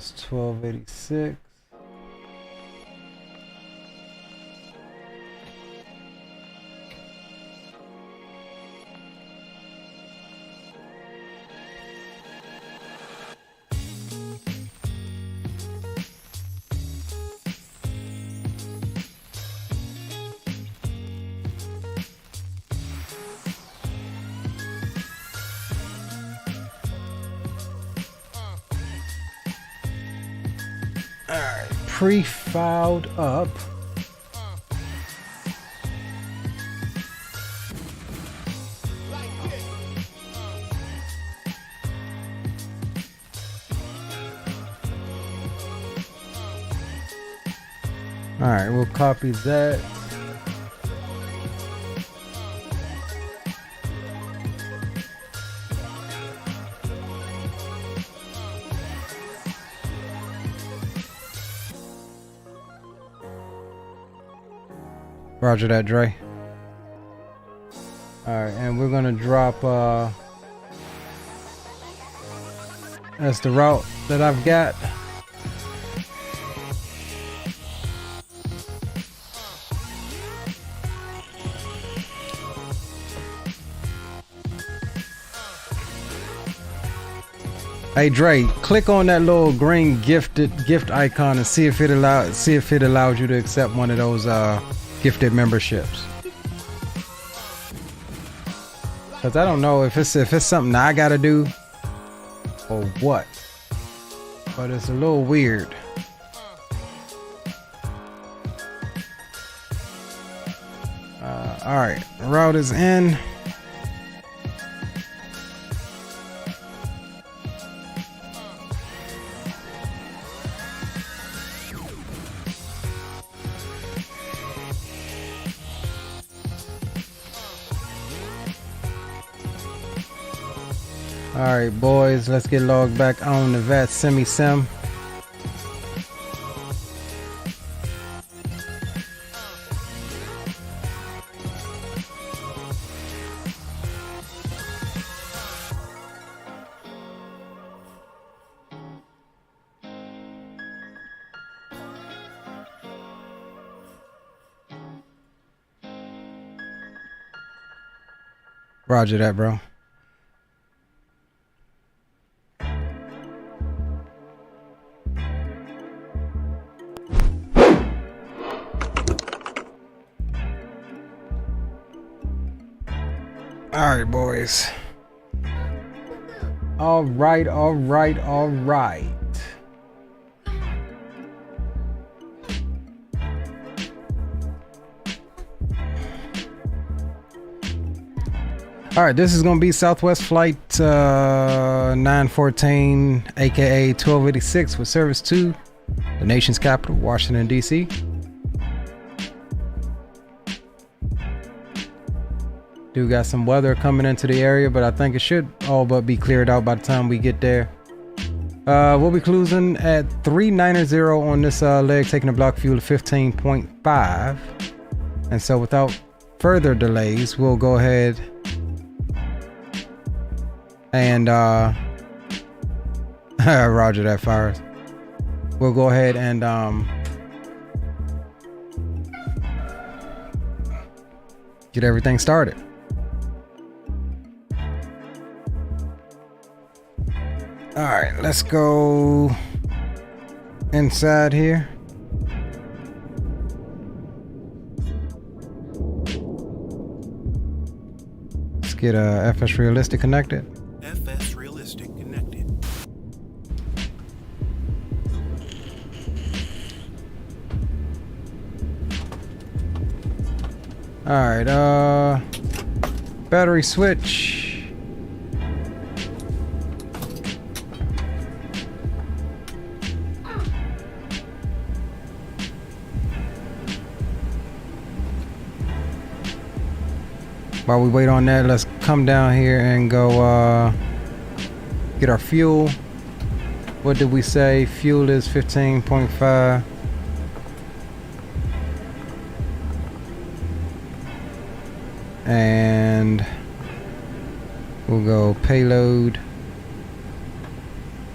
S3: That's 1286. Alright, pre-filed up. Alright, we'll copy that. Roger that, Dre. Alright, and we're gonna drop that's the route that I've got. Hey Dre, click on that little green gift icon and see if it allows you to accept one of those gifted memberships. Cause I don't know if it's something I gotta do or what, but it's a little weird. All right, the route is in. Alright boys, let's get logged back on the VAT semi-sim. Roger that, bro. All right, boys. All right. All right, this is going to be Southwest Flight 914, aka 1286, with service to the nation's capital, Washington, D.C. Do got some weather coming into the area, but I think it should all but be cleared out by the time we get there. We'll be cruising at 390 on this leg, taking a block fuel of 15.5. And so without further delays, we'll go ahead and roger that, fires. We'll go ahead and get everything started. All right, let's go inside here. Let's get FS Realistic connected.
S15: FS Realistic connected.
S3: All right, battery switch. While we wait on that, let's come down here and go get our fuel. What did we say? Fuel is 15.5. And we'll go payload,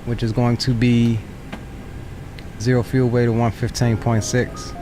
S3: which is going to be Zero fuel weight of 115.6.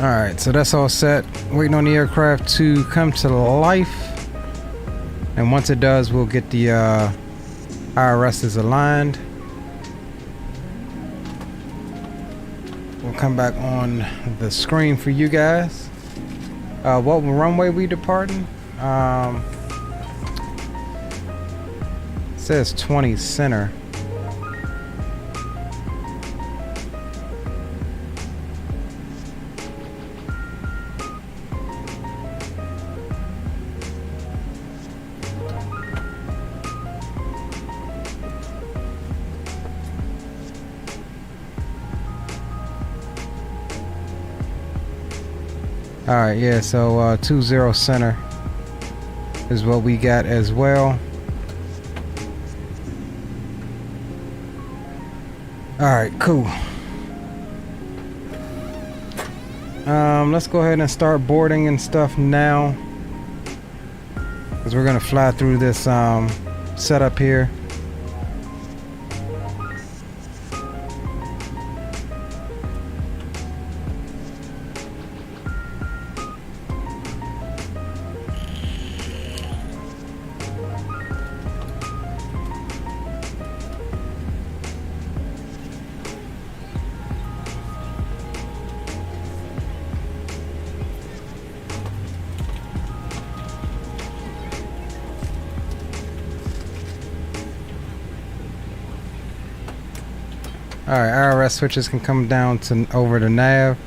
S3: Alright, so that's all set. Waiting on the aircraft to come to life. And once it does, we'll get the IRSs aligned. We'll come back on the screen for you guys. What runway we departing? It says 20 center. Alright, yeah, so 20 center is what we got as well. Alright, cool. Let's go ahead and start boarding and stuff now, because we're gonna fly through this setup here. Alright, IRS switches can come down to over the nav,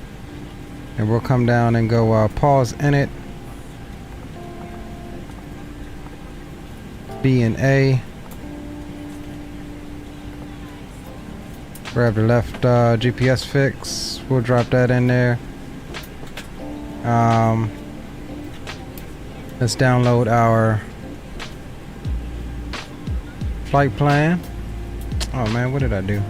S3: and we'll come down and go pause in it. B and A. Grab the left GPS fix. We'll drop that in there. Let's download our flight plan. Oh man, what did I do?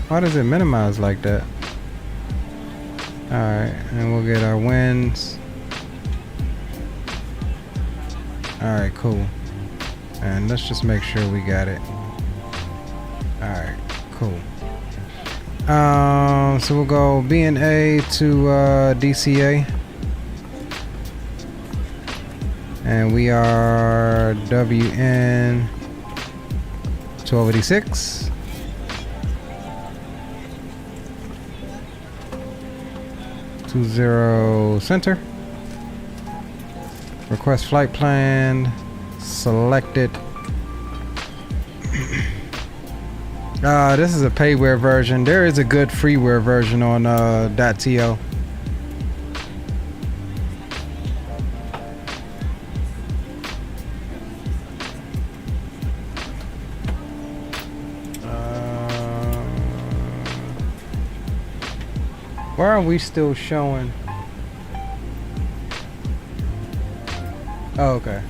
S3: Why does it minimize like that? Alright, and we'll get our winds. Alright, cool. And let's just make sure we got it. Alright, cool. So we'll go B&A to DCA. And we are WN 1286. 20 center. Request flight plan selected. This is a payware version. There is a good freeware version on .to. Why are we still showing? Oh, okay.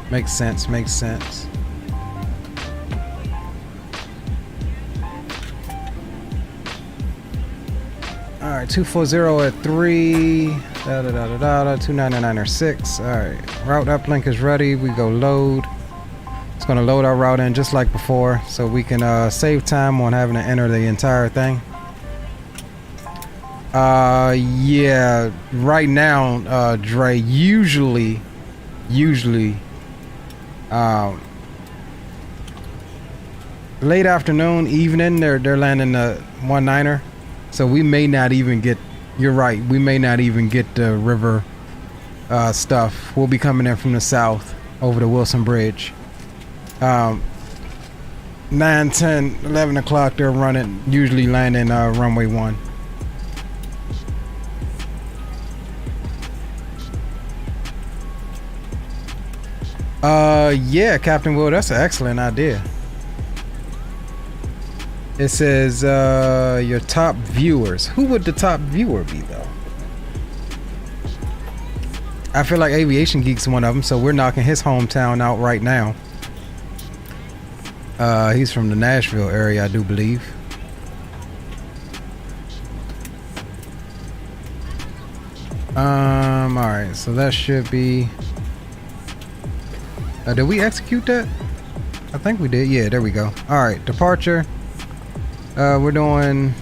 S3: Makes sense, makes sense. Alright, 240 at 3. 299 or 6. Alright, route uplink is ready. We go load. It's going to load our route in just like before, so we can save time on having to enter the entire thing. Yeah, right now, Dre, usually, late afternoon, evening, they're landing the 19er, so we may not even get, you're right, we may not even get the river, stuff. We'll be coming in from the south, over the Wilson Bridge. 9, 10, 11 o'clock, they're running, usually landing, runway 1. Yeah, Captain Will, that's an excellent idea. It says your top viewers. Who would the top viewer be though? I feel like Aviation Geek's one of them, so we're knocking his hometown out right now. He's from the Nashville area, I do believe. Alright, so that should be... did we execute that? I think we did. Yeah, there we go. Alright, departure. We're doing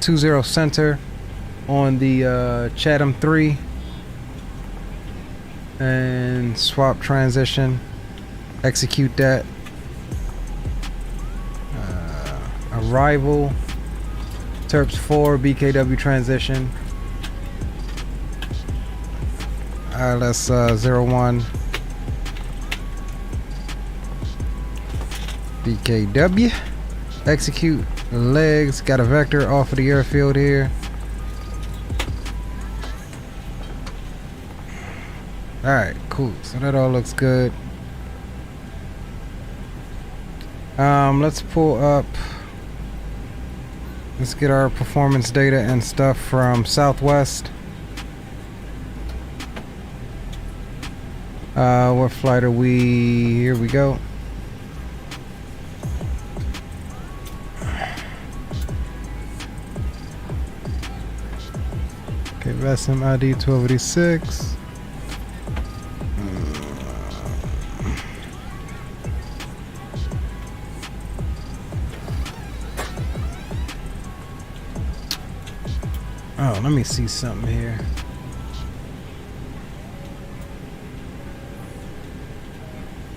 S3: 20 center on the Chatham 3. And swap transition. Execute that. Arrival. Terps 4, BKW transition. Let's 01 BKW. Execute legs. Got a vector off of the airfield here. Alright, cool. So that all looks good. Let's pull up. Let's get our performance data and stuff from Southwest. What flight are we? Here we go. Okay, VSM ID 1286. Oh, let me see something here.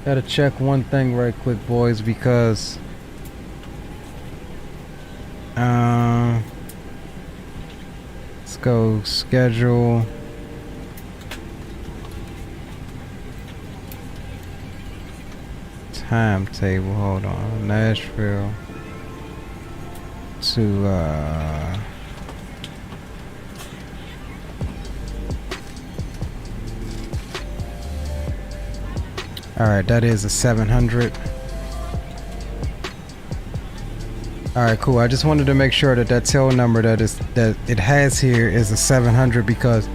S3: Gotta check one thing right quick, boys, because let's go schedule. Timetable, hold on. Nashville to alright, that is a 700. Alright, cool. I just wanted to make sure that that tail number that it has here is a 700, because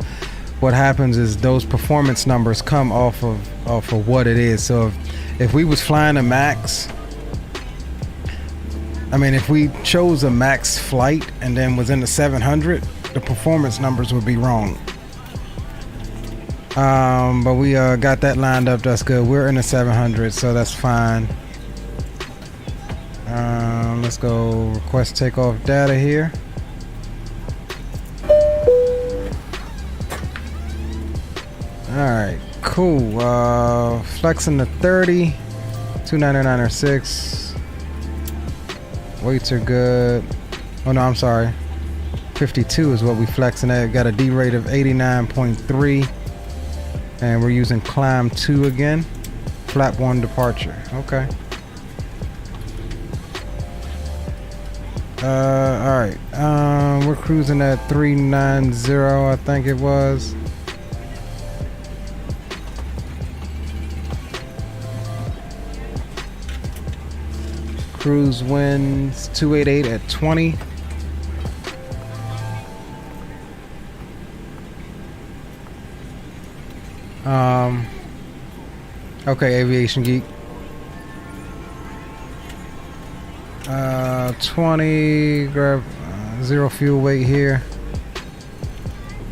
S3: what happens is those performance numbers come off of what it is. So if we was flying a max, I mean, if we chose a max flight and then was in the 700, the performance numbers would be wrong. But we got that lined up. That's good. We're in the 700, so that's fine. Let's go request takeoff data here. Alright, cool. Flexing the 30, 299.6. Weights are good. Oh no, I'm sorry. 52 is what we flexing at. Got a D rate of 89.3. And we're using climb 2 again. Flap 1 departure. Okay. Alright. We're cruising at 390, I think it was. Cruise winds 288 at 20. Okay, Aviation Geek. 20, grab 0 fuel weight here.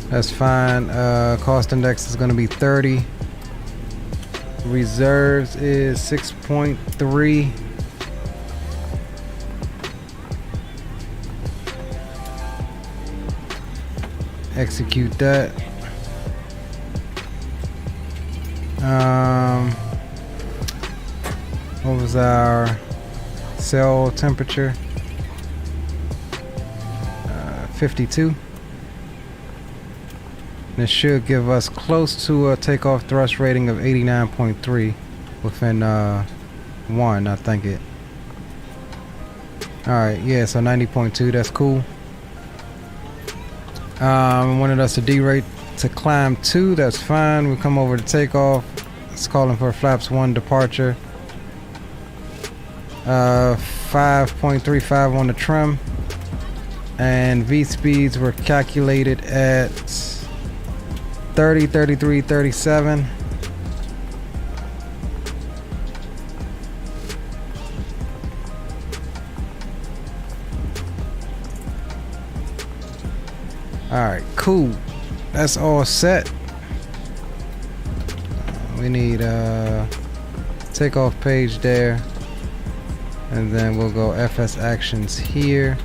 S3: That's fine. Cost index is going to be 30. Reserves is 6.3. Execute that. What was our cell temperature? 52. This should give us close to a takeoff thrust rating of 89.3 within 1, I think it. Alright, yeah, so 90.2, that's cool. Wanted us to derate to climb 2, that's fine. We come over to takeoff, It's calling for flaps 1 departure. 5.35 on the trim. And V speeds were calculated at 30, 33, 37. Alright, cool. That's all set. We need takeoff page there. And then we'll go FS actions here.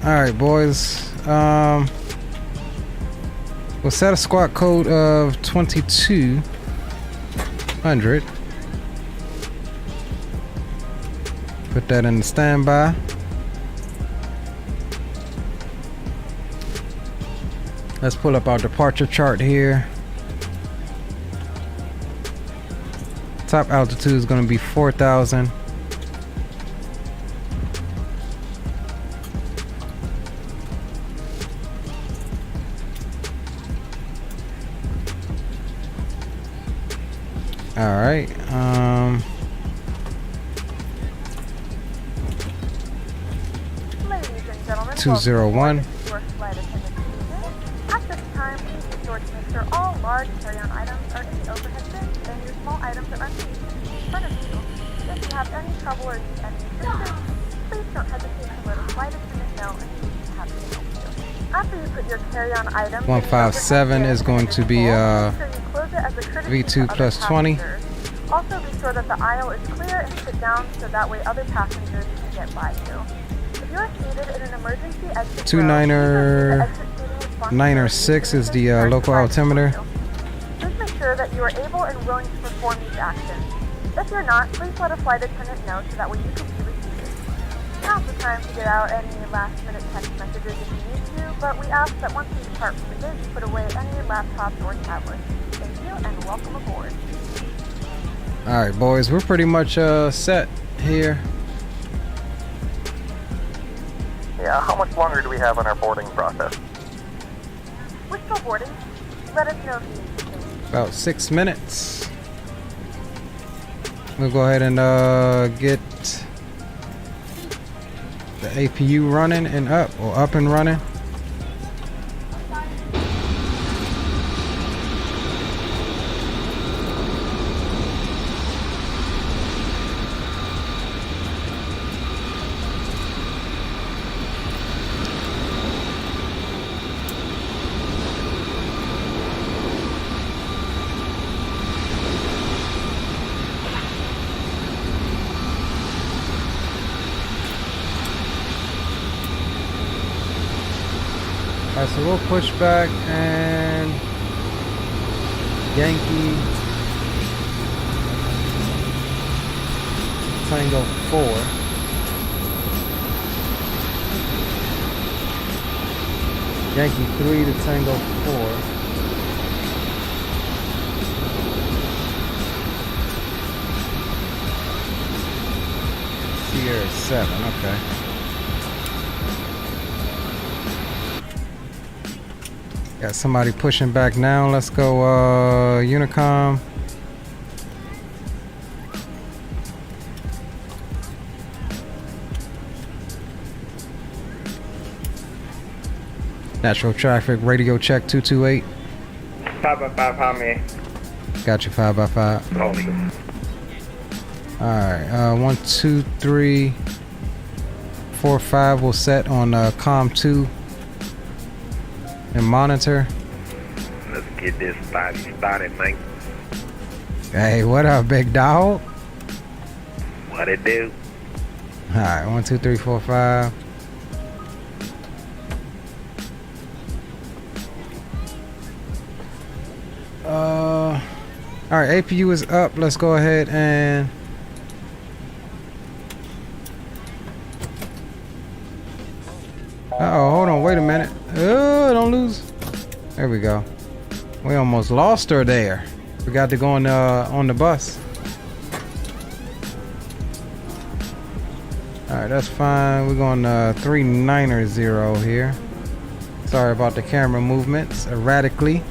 S3: Alright, boys. We'll set a squawk code of 2200. Put that in the standby. Let's pull up our departure chart here. Top altitude is going to be 4,000. All right. 201.
S5: At this time, please be sure to make sure all large carry-on items are in the overhead bin and your small items are unseated in front of you. If you have any trouble or need any assistance, please don't hesitate to let a flight attendant know and we will be happy to help you. After you put your carry-on items
S3: 157 is going to be V2 plus 20.
S5: Also be sure that the aisle is clear and sit down so that way other passengers can get by you. If you are seated in an emergency exit
S3: 2906 is the local altimeter.
S5: Please make sure that you are able and willing to perform these actions. If you're not, please let a flight attendant know so that way you can be received. Now's the time to get out any last-minute text messages if you need to, but we ask that once you depart from the gate, you put away any laptops or tablets. Thank you and welcome aboard.
S3: Alright, boys, we're pretty much set here.
S9: Yeah, how much longer do we have on our boarding process?
S5: We're still boarding. Let us know if you need anything.
S3: About 6 minutes. We'll go ahead and get the APU running and up and running. Alright, so we'll push back and Yankee Tango 4. Yankee 3 to Tango 4. Sierra 7, okay. Got somebody pushing back now. Let's go Unicom. Natural traffic, radio check 228.
S7: 5x5, how many?
S3: Got you, 5x5. Alright, 1, 2, 3, 4, 5 will set on COM 2 and monitor.
S16: Let's get this body started, man.
S3: Hey, what up, big dog?
S16: What it do?
S3: Alright, 1, 2, 3, 4, 5. Alright, APU is up. Let's go ahead and uh-oh, hold on, wait a minute. Oh, don't lose. There we go. We almost lost her there. Forgot to go on the bus. Alright, that's fine. We're going 390 here. Sorry about the camera movements erratically.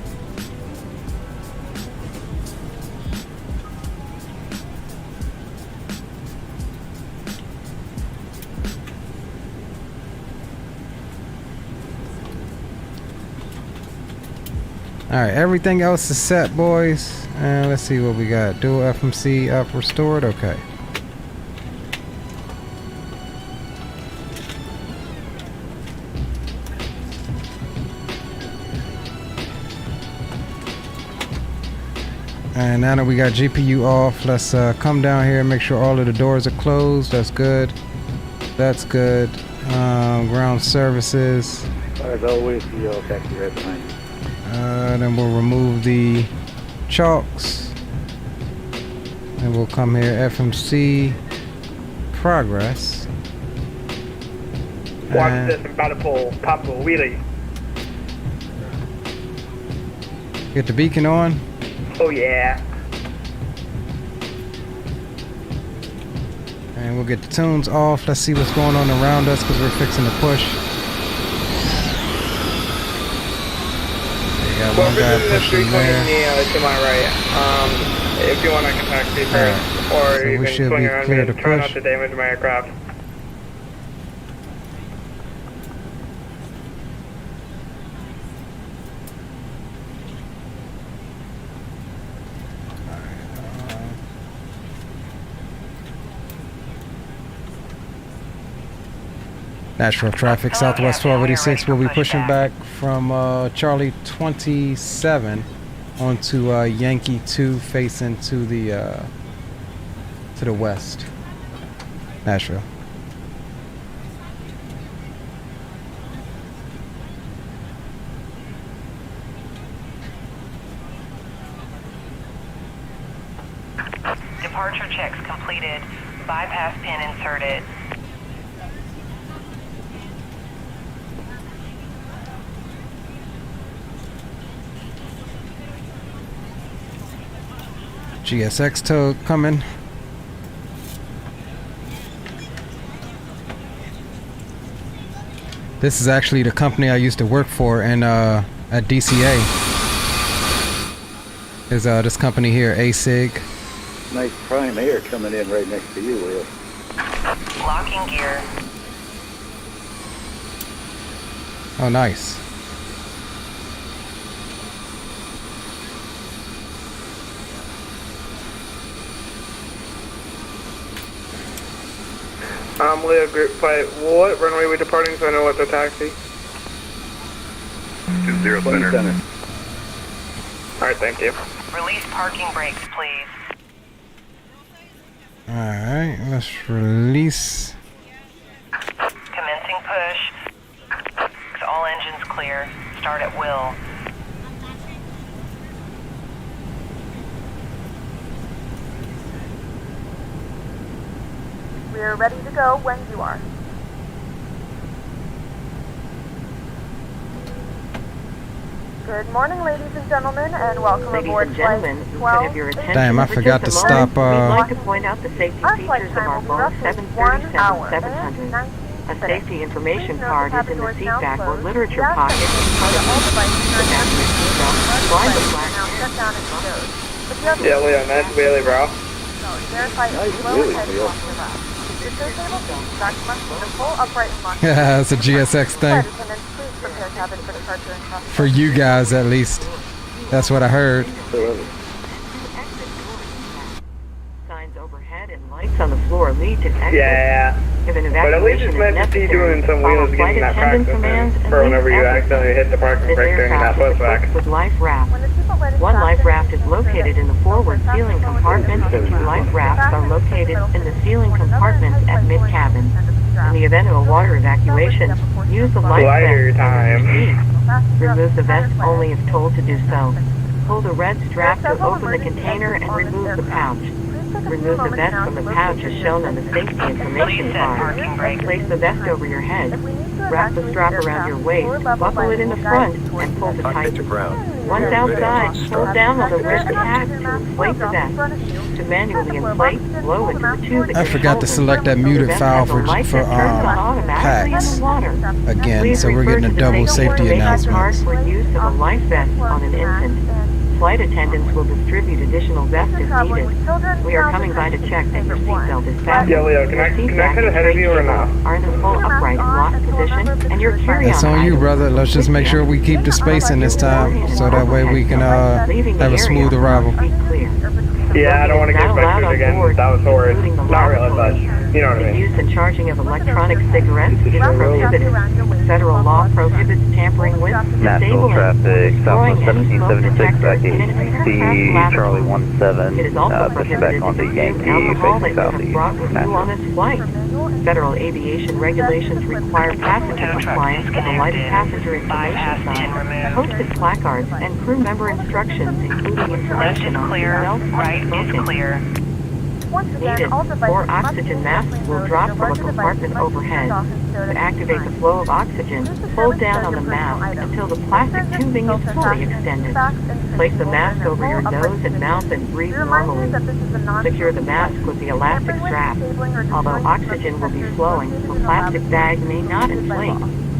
S3: Alright, everything else is set, boys. And let's see what we got. Dual FMC up restored. Okay. And now that we got GPU off, let's come down here and make sure all of the doors are closed. That's good. That's good. Ground services.
S6: As always, the taxi right behind you.
S3: Then we'll remove the chalks. And we'll come here, FMC progress.
S7: Watch this, I'm about to pull Papa Wheelie.
S3: Get the beacon on.
S7: Oh yeah.
S3: And we'll get the tunes off. Let's see what's going on around us because we're fixing to push. They got one guy pushing there.
S7: To my right. If you want, I can taxi first, or
S3: so
S7: you
S3: we
S7: can
S3: should
S7: swing
S3: be
S7: around
S3: clear
S7: and
S3: to
S7: try not
S3: push.
S7: to damage my aircraft.
S3: Natural traffic, Southwest 1286. We'll be pushing back from Charlie 27 onto Yankee 2, facing to the west. Nashville.
S8: Departure checks completed. Bypass pin inserted.
S3: GSX tow coming. This is actually the company I used to work for and at DCA. Is this company here, ASIG.
S6: Nice prime air coming in right next to you, Will.
S8: Locking gear.
S3: Oh, nice.
S7: Leo Group Flight, what runway are we departing so I know what to taxi?
S10: 20 center.
S7: Alright, thank you.
S8: Release parking brakes, please.
S3: Alright, let's release.
S8: Commencing push. All engines clear. Start at will.
S5: We're ready to go when you are. Good morning, ladies and gentlemen, and welcome aboard Flight 12.
S3: Damn, I forgot to stop.
S8: We'd like to point out the safety features of our Boeing 737-700. A safety information card is in the seat back or literature pocket in front of the passenger seatbelt. Blind the flag.
S7: Yeah, Leo, nice wheelie, bro.
S3: Yeah, it's a GSX thing. For you guys, at least. That's what I heard.
S8: Signs overhead and lights on the floor lead to exit.
S7: Yeah.
S8: If an
S7: But at least it's
S8: evacuation
S7: meant
S8: is
S7: to see
S8: necessary,
S7: doing some
S8: follow
S7: wheels
S8: flight
S7: getting that
S8: attendant
S7: practice
S8: commands and
S7: for whenever you
S8: leave
S7: accidentally hit the parking
S8: This
S7: brake during that
S8: aircraft is
S7: pushback.
S8: equipped with life raft. One life raft is located in the forward ceiling compartment and 2 life rafts are located in the ceiling compartments at mid-cabin. In the event of a water evacuation, use the life vest under your seat. Remove the vest only if told to do so. Pull the red strap to open the container and remove the pouch. Remove the vest from the pouch as shown on the safety information card. Place the vest over your head. Wrap the strap around your waist, buckle it in the front, and pull the tight. Once outside, hold down on the red tab to inflate the vest. To manually inflate, blow into the tube.
S3: I forgot to select that muted file for packs again, so we're getting a double safety announcement.
S8: For use of a life vest on an infant. Flight attendants will distribute additional vests if needed. We are coming by to check that your seatbelt is fastened.
S7: Yeah, Leo, can I head ahead of you or not?
S8: Are in the full upright locked position, and your carry-on.
S3: That's on you, brother. Let's just make sure we keep the spacing this time, so that way we can have a smooth arrival.
S7: Yeah, I don't want to get vectors again. That was horrid. Not really, but you know what I mean.
S8: The use and charging of electronic cigarrettes is prohibited. Federal law prohibits tampering with,
S11: National traffic, Southwest 1776, back to AC Charlie 17, pushing back onto Yankee, facing southeast.
S8: On this flight. Federal aviation regulations require passenger compliance with the lighted passenger information sign, posted placards, and crew member instructions, including information on seatbelts, right is clear. Needed, 4 oxygen masks will drop from a compartment overhead. To activate the flow of oxygen, hold down on the mask until the plastic tubing is fully extended. Place the mask over your nose and mouth and breathe normally. Secure the mask with the elastic strap. Although oxygen will be flowing, the plastic bag may not inflate.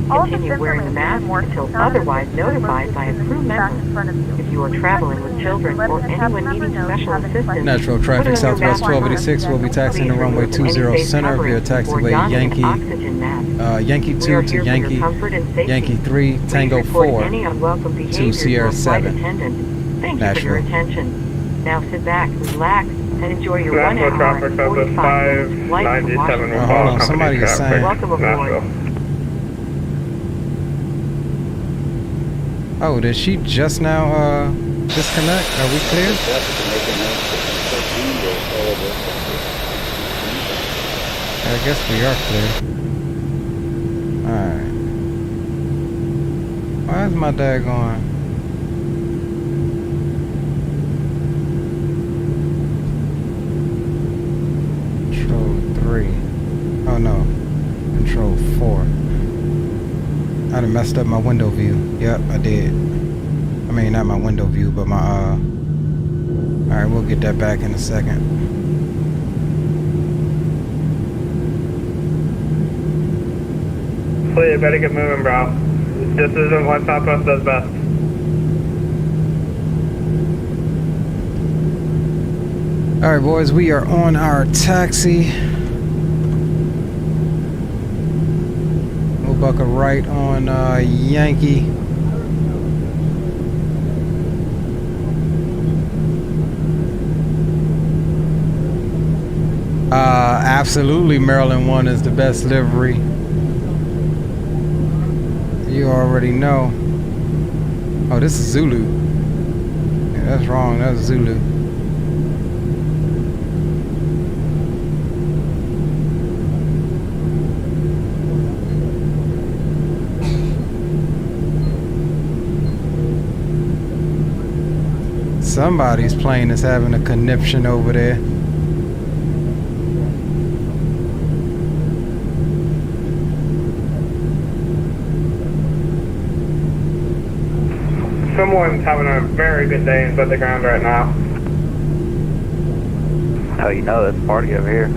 S8: Continue wearing the mask until otherwise notified by a crew member. If you are traveling with children or anyone needing special assistance,
S3: Natural traffic Southwest 1286 will be taxiing the runway 20 center via taxiway Yankee 2 to Yankee 3, Tango 4 to Sierra 7.
S8: Thank you for your attention. Now sit back, relax, and enjoy your 1 hour
S7: traffic
S8: and 45 minutes flight to Washington.
S3: Hold on, somebody is saying.
S8: Welcome aboard.
S3: Oh, did she just now disconnect? Are we clear? I guess we are clear. Alright. Why is my dad going? Control 3. Oh no. Control 4. I done messed up my window view. Yep, I did. I mean, not my window view, but my, Alright, we'll get that back in a second.
S7: So you better get moving, bro. This isn't what Southwest does best.
S3: Alright, boys, we are on our taxi. Buckle right on Yankee. Absolutely, Maryland 1 is the best livery. You already know. Oh, this is Zulu. Yeah, that's wrong. That's Zulu. Somebody's plane is having a conniption over there.
S7: Someone's having a very good day inside the ground right now.
S11: Oh, you know, that's a party over here.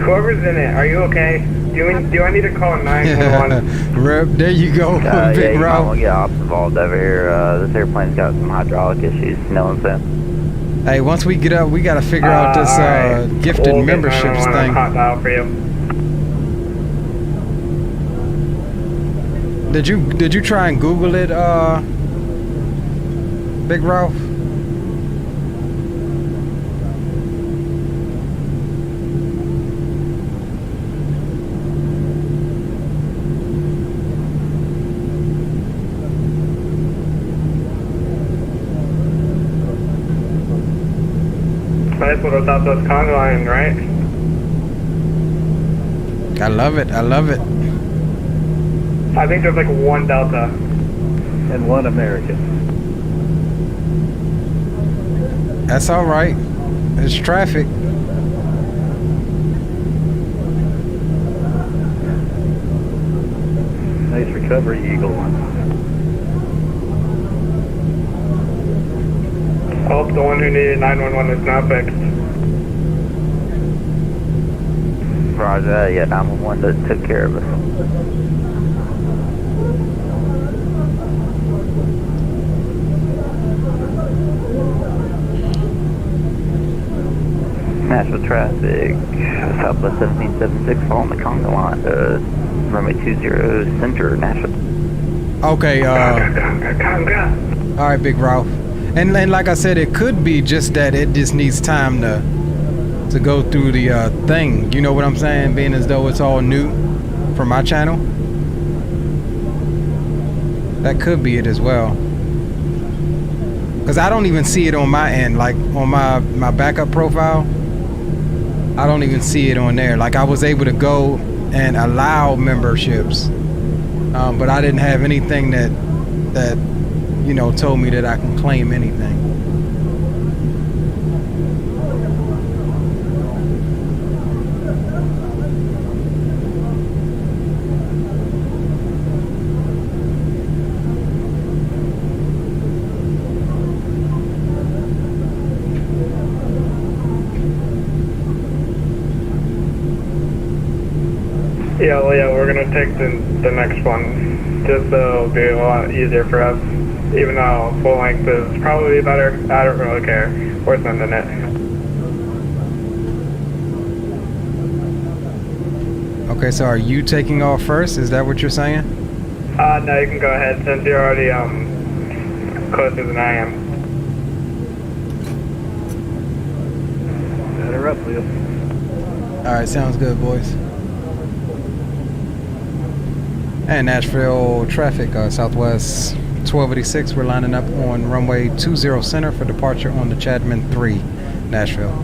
S7: Whoever's in it, are you okay? Do I need to call 911?
S3: Rep, there you go, Big
S11: yeah, you might
S3: Ralph.
S11: want to get ops involved over here. This airplane's got some hydraulic issues, you know what I'm saying?
S3: Hey, once we get up, we gotta figure out this gifted memberships thing.
S7: Hot dial for you.
S3: Did you try and Google it, Big Ralph?
S7: Nice little Southwest conga line, right?
S3: I love it. I love it.
S7: I think there's like one Delta.
S6: And one American.
S3: That's all right. It's traffic.
S11: cover, Eagle 1.
S7: Oh, the one who needed 911 is now fixed.
S11: Roger that, yeah, 911 took care of us. Nashville traffic, Southwest 1776, following the Conga line, runway 20 center, Nashville.
S3: Okay, all right, Big Ralph. And like I said, it could be just that it just needs time to go through the thing. You know what I'm saying? Being as though it's all new for my channel. That could be it as well. Because I don't even see it on my end. Like on my backup profile, I don't even see it on there. Like I was able to go and allow memberships, but I didn't have anything that you know told me that I can claim anything.
S7: Yeah, well, yeah, we're gonna take the next one, just so it'll be a lot easier for us. Even though full length is probably better, I don't really care. We're sending it.
S3: Okay, so are you taking off first? Is that what you're saying?
S7: No, you can go ahead since you're already closer than I am.
S11: Better up, Leo.
S3: All right, sounds good, boys. And Nashville traffic, Southwest 1286, we're lining up on runway 20 center for departure on the Chadman 3, Nashville.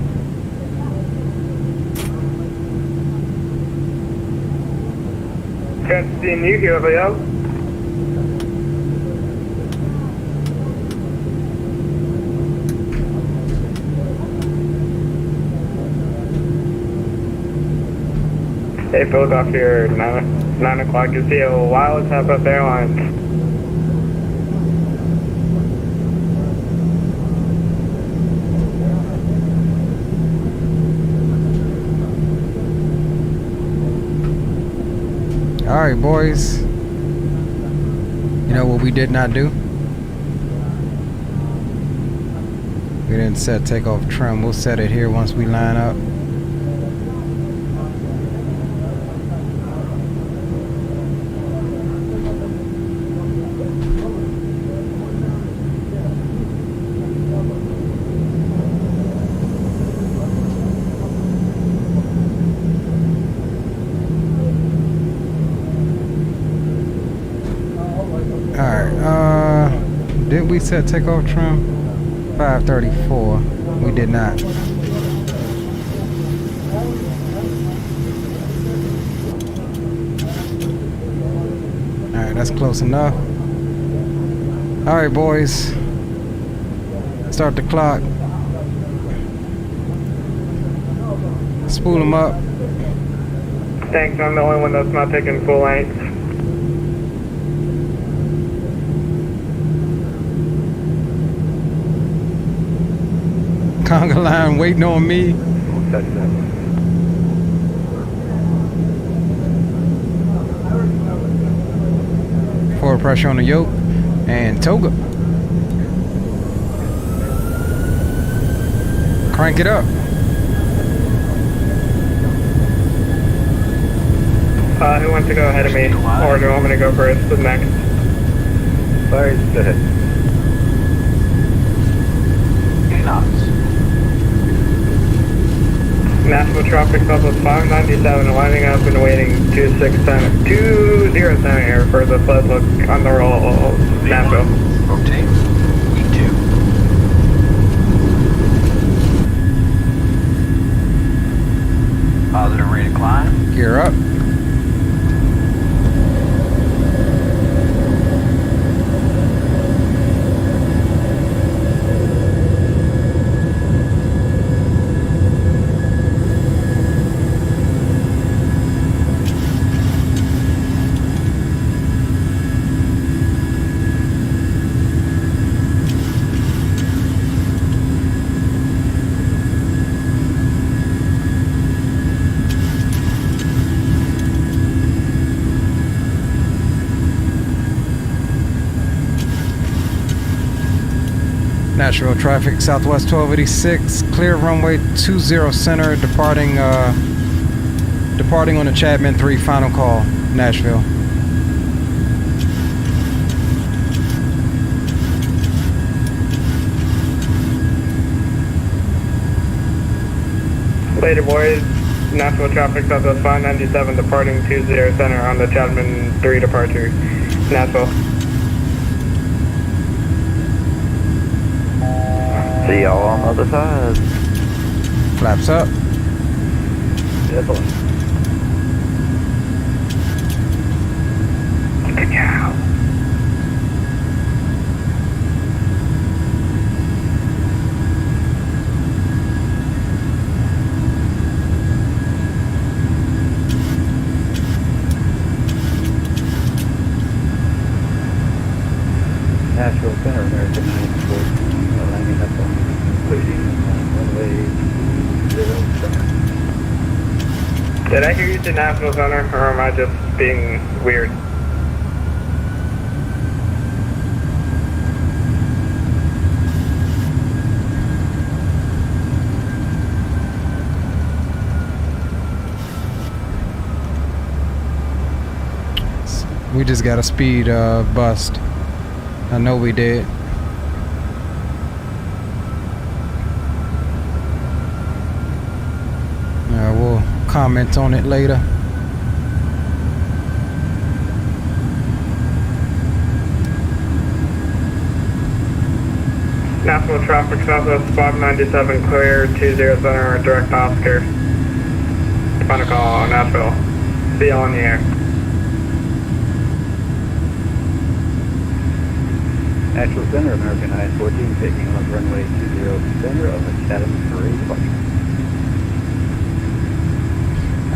S7: Good seeing you here, Leo. Hey, Philadelphia, 9 o'clock. You see a wireless Southwest Airlines.
S3: All right, boys. You know what we did not do? We didn't set takeoff trim. We'll set it here once we line up. Did we set takeoff trim? 534. We did not. Alright, that's close enough. Alright, boys. Start the clock. Spool them up.
S7: Thanks, I'm the only one that's not taking full length.
S3: Conga line waiting on me. Forward pressure on the yoke and toga. Crank it up.
S7: Who wants to go ahead of me? Or do you want me to go first? The next?
S11: Sorry, go ahead.
S7: Nashville traffic Southwest 597, lining up and waiting 20 center here for the flood look on the roll, Nashville.
S15: Rotate. E2. Positive rate of climb.
S3: Gear up. Nashville traffic, Southwest 1286, clear runway 20 center, departing on the Chapman 3 final call, Nashville.
S7: Later, boys. Nashville traffic, Southwest 597, departing 20 center on the Chapman 3 departure, Nashville.
S11: See y'all on the other side.
S3: Flaps up.
S11: Definitely. Good job.
S6: Nashville Center, American 914, lining up on leading runway 0 center.
S7: Did I hear you say Nashville Center, or am I just being weird?
S3: We just got a speed bust. I know we did. We'll comment on it later.
S7: Nashville traffic, Southwest 597, clear 20 center, direct Oscar. Final call, Nashville. See y'all in the air.
S6: Nashville Center, American 914, taking off runway 20 center of the Chatham 3 departure.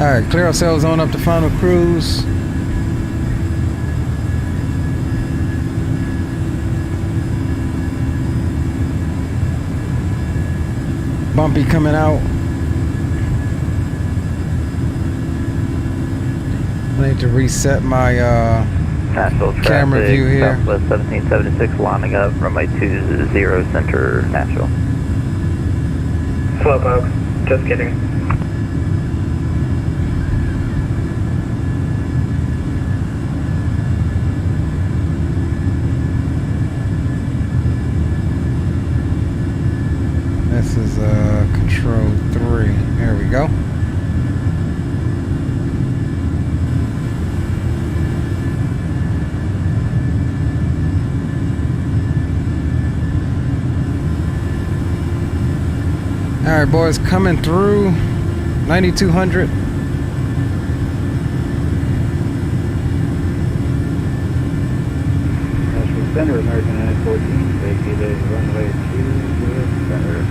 S3: Alright, clear ourselves on up to final cruise. Bumpy coming out. I need to reset my
S11: Nashville
S3: camera
S11: traffic,
S3: view here.
S11: Southwest 1776 lining up, runway 20 center, Nashville.
S7: Slowpoke, just kidding.
S3: This is control 3. There we go. All right, boys, coming through 9200.
S6: Nashville Center, American 914, vacated runway 20 center on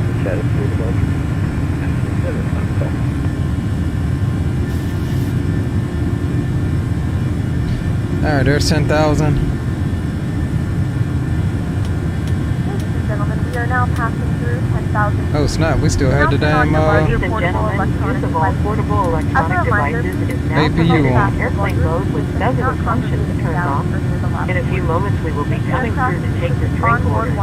S6: the Chatham 3 departure. Nashville Center, final call.
S3: All right, there's 10,000.
S5: Gentlemen, we are now passing through 10,000.
S3: Oh snap, we still had the damn
S8: Ladies and gentlemen, use of all portable electronic devices is now
S3: APU
S8: permitted
S3: on.
S8: on airplane mode with cellular functions turned off. In a few moments, we will be coming through to take your drink orders.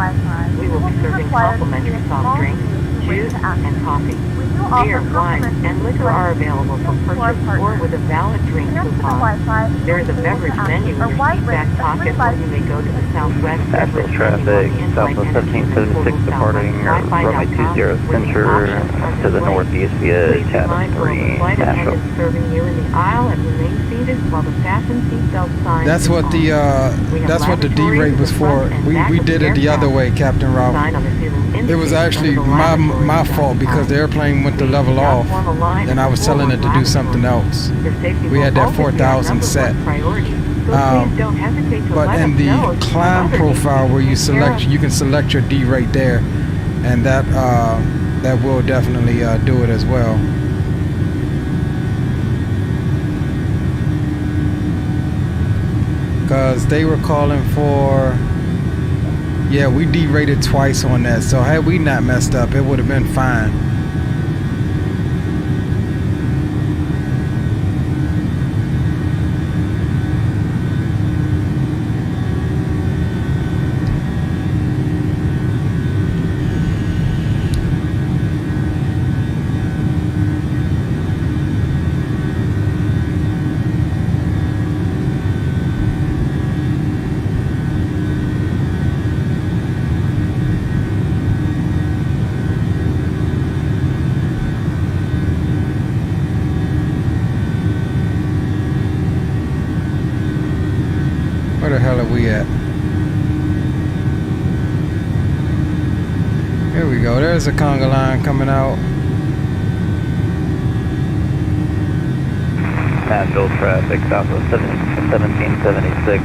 S8: We will be serving complimentary soft drinks, juice, and coffee. Beer, wine, and liquor are available for purchase or with a valid drink coupon. There is a beverage menu in your seat back pocket, or you may go to the Southwest
S11: Nashville traffic, Southwest 1776 departing runway 20 center to the northeast via Chatham 3, Nashville.
S8: Serving you in the aisle and remain seated while the fasten seatbelt sign.
S3: That's what the D rate was for. We did it the other way, Captain Rob. It was actually my fault because the airplane went to level off, and I was telling it to do something else. We had that 4,000 set. But in the climb profile where you can select your D rate there, and that will definitely do it as well. Because they were calling for, yeah, we derated twice on that, so had we not messed up, it would have been fine. Where the hell are we at? Here we go. There's a conga line coming out.
S11: Nashville traffic south of 1776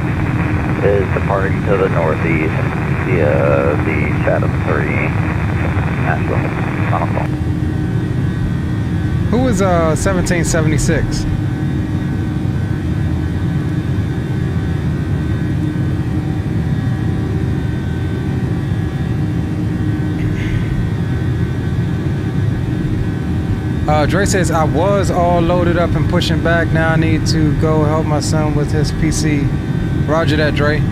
S11: is departing to the northeast via the Chatham 3 Nashville Chronicle.
S3: Who is 1776? Dre says, I was all loaded up and pushing back. Now I need to go help my son with his PC. Roger that, Dre.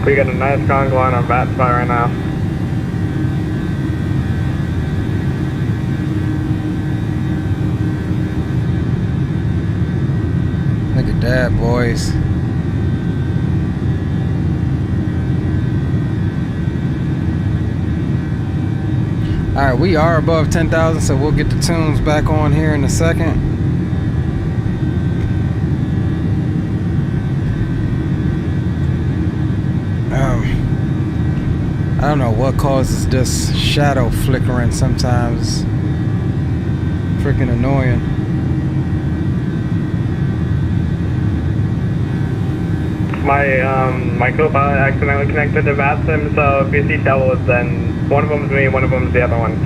S7: We got a nice conga line on bat spot right now.
S3: Look at that, boys. Alright, we are above 10,000, so we'll get the tunes back on here in a second. I don't know what causes this shadow flickering sometimes. Freaking annoying.
S7: My co-pilot accidentally connected to VATSIM, so if you see doubles, then one of them's me, one of them's the other one.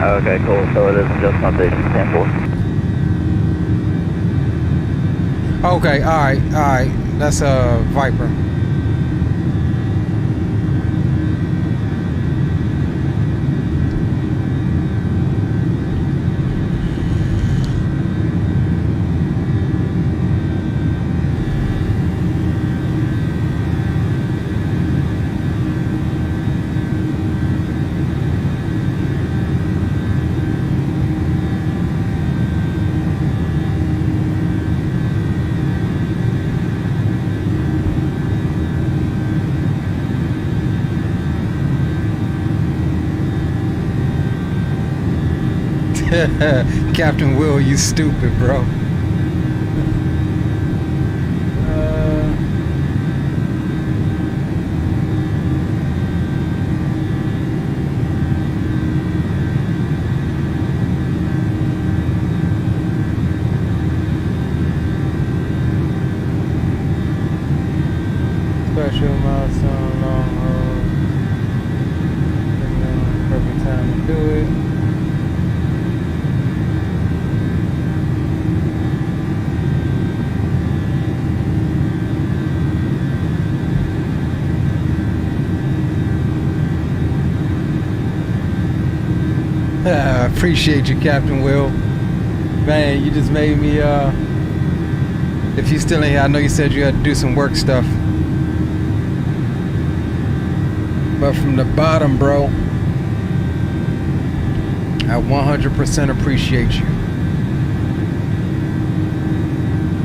S11: Okay, cool. So it isn't just an updation sample.
S3: Okay, alright. That's a Viper. Captain Will, you stupid, bro. Special milestone, long road. Perfect time to do it. I appreciate you, Captain Will. Man, you just made me, if you still ain't here, I know you said you had to do some work stuff. But from the bottom, bro, I 100% appreciate you.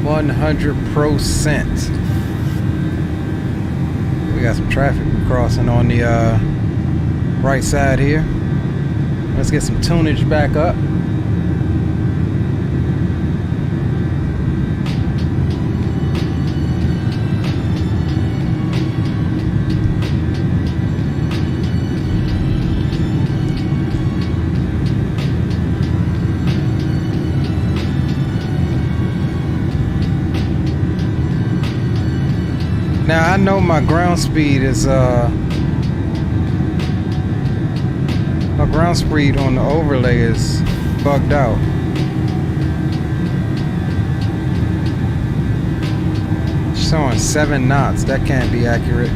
S3: 100%. We got some traffic crossing on the right side here. Let's get some tunage back up. Now I know my ground speed is my ground speed on the overlay is bugged out. It's showing 7 knots. That can't be accurate.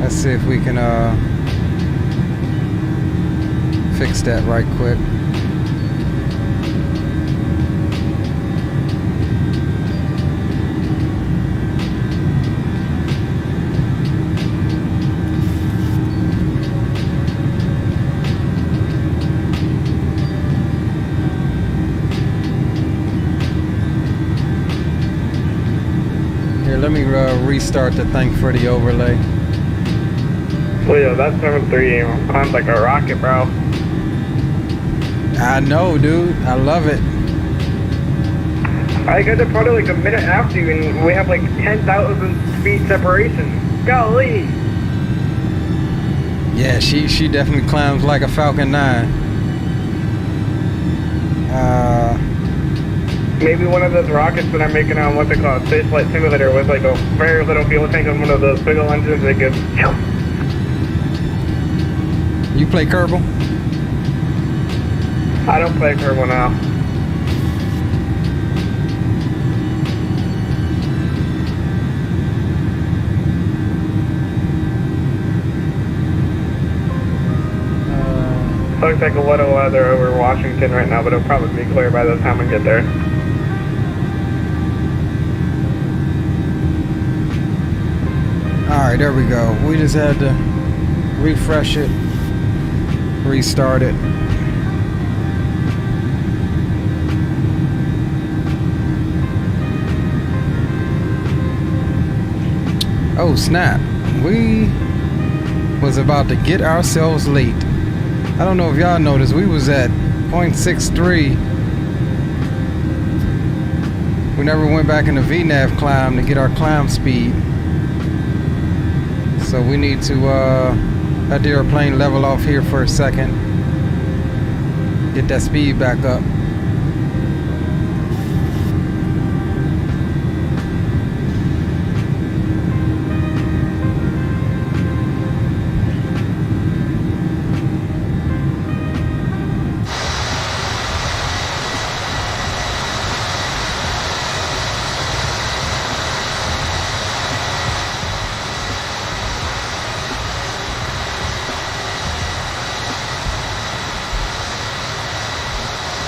S3: Let's see if we can fix that right quick. Here, let me restart the thing for the overlay.
S7: Well, yo, that 7.3 climbs like a rocket, bro.
S3: I know, dude. I love it.
S7: I got to probably like a minute after you, and we have like 10,000 feet separation. Golly!
S3: Yeah, she definitely climbs like a Falcon 9.
S7: Maybe one of those rockets that I'm making on what's it called, Space Flight Simulator with like a very little fuel tank on one of those big old engines that goes.
S3: You play Kerbal?
S7: I don't play Kerbal now. Looks like a little weather over Washington right now, but it'll probably be clear by the time we get there.
S3: Alright, there we go. We just had to refresh it, restart it. Oh snap, we was about to get ourselves late. I don't know if y'all noticed, we was at 0.63. We never went back in the VNAV climb to get our climb speed. So we need to let the airplane level off here for a second. Get that speed back up.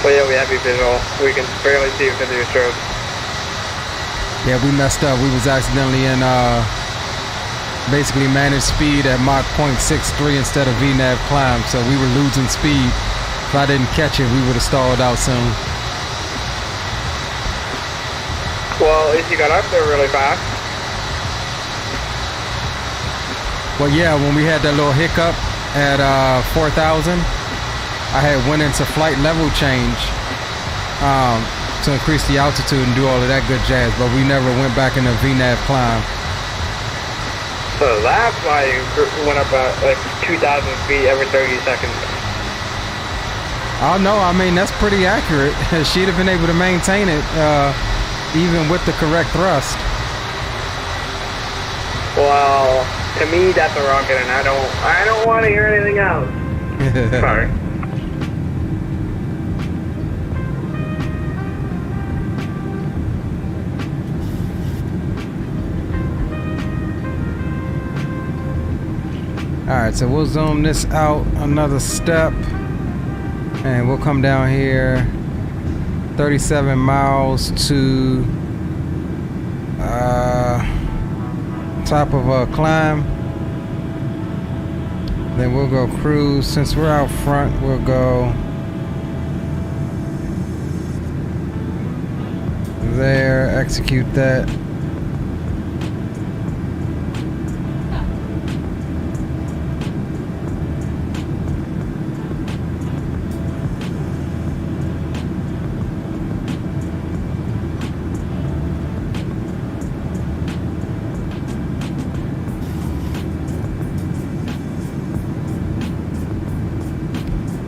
S7: But yeah, we have you visual. We can barely see because of your strobe.
S3: Yeah, we messed up. We was accidentally in basically managed speed at Mach 0.63 instead of VNAV climb, so we were losing speed. If I didn't catch it, we would have stalled out soon.
S7: Well, at least you got up there really fast.
S3: Well, yeah, when we had that little hiccup at 4,000, I had went into flight level change to increase the altitude and do all of that good jazz, but we never went back in the VNAV climb.
S7: So that's why you went up like 2,000 feet every 30 seconds.
S3: Oh no, I mean that's pretty accurate. She'd have been able to maintain it even with the correct thrust.
S7: Well, to me that's a rocket, and I don't want to hear anything else. Sorry.
S3: Alright, so we'll zoom this out another step and we'll come down here 37 miles to top of a climb. Then we'll go cruise. Since we're out front, we'll go there, execute that.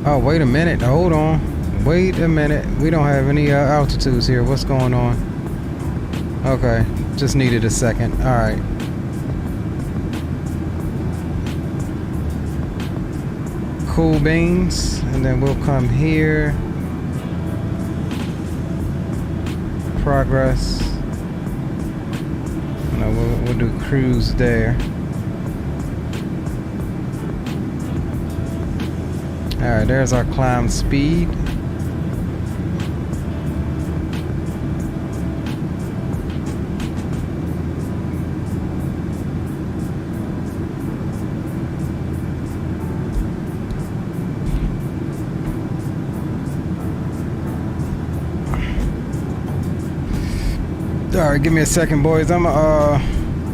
S3: Oh, wait a minute. Hold on. Wait a minute. We don't have any altitudes here. What's going on? Okay. Just needed a second. All right. Cool beans. And then we'll come here. Progress. No, we'll do cruise there. Alright, there's our climb speed. Alright, give me a second, boys. Well,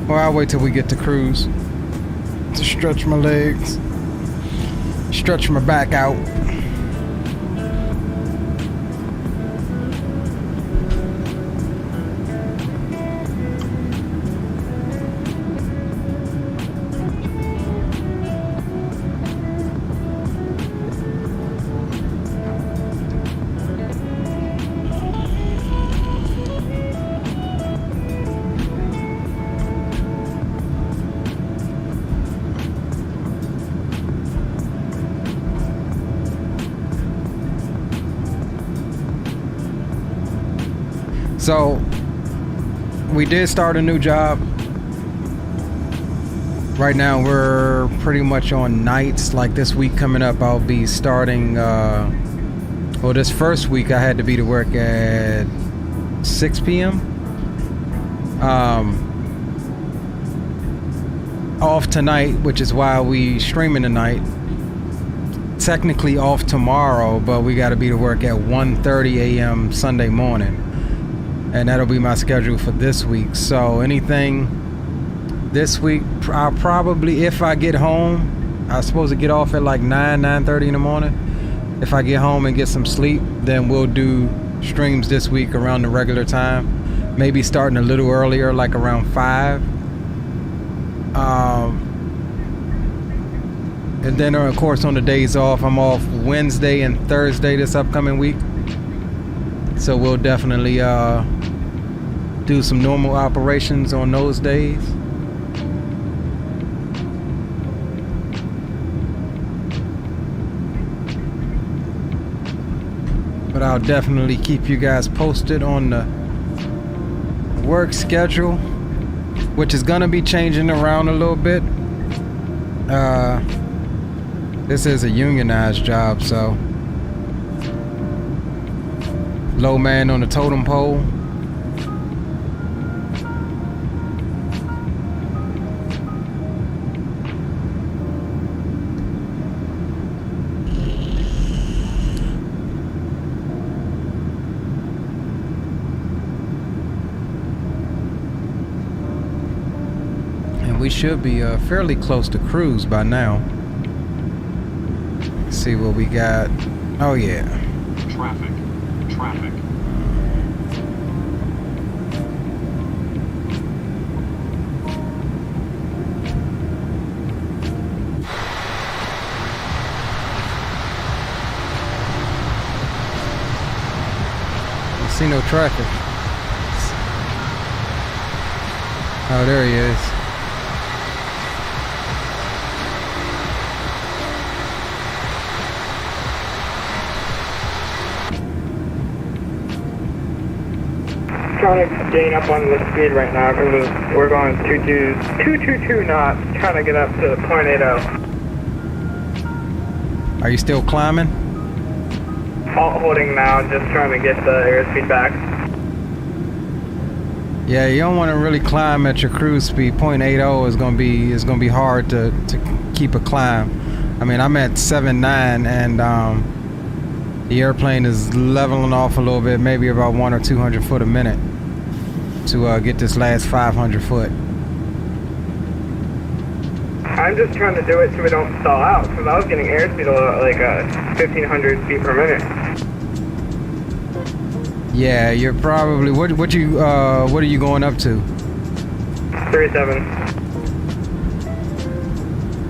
S3: I'll wait till we get to cruise to stretch my legs, stretch my back out. So we did start a new job. Right now we're pretty much on nights. Like this week coming up, I'll be starting, well, this first week I had to be to work at 6 p.m. Off tonight, which is why we streaming tonight. Technically off tomorrow, but we got to be to work at 1:30 a.m. Sunday morning. And that'll be my schedule for this week. So anything this week, I'll probably, if I get home, I'm supposed to get off at like 9:30 in the morning. If I get home and get some sleep, then we'll do streams this week around the regular time. Maybe starting a little earlier, like around 5. And then of course on the days off, I'm off Wednesday and Thursday this upcoming week. So we'll definitely do some normal operations on those days. But I'll definitely keep you guys posted on the work schedule, which is gonna be changing around a little bit. This is a unionized job, so low man on the totem pole. And we should be fairly close to cruise by now. Let's see what we got. Oh yeah.
S4: Traffic.
S3: See no traffic. Oh, there he is.
S7: Trying to gain up on the speed right now because we're going 222 knots, trying to get up to 0.80.
S3: Are you still climbing?
S7: Alt holding now, just trying to get the airspeed back.
S3: Yeah, you don't want to really climb at your cruise speed. 0.80 is gonna be hard to keep a climb. I mean, I'm at 7.9 and the airplane is leveling off a little bit, maybe about 100 or 200 foot a minute to get this last 500 foot.
S7: I'm just trying to do it so we don't stall out, because I was getting airspeed like 1,500 feet per minute.
S3: Yeah, you're probably what are you going up to?
S7: 37.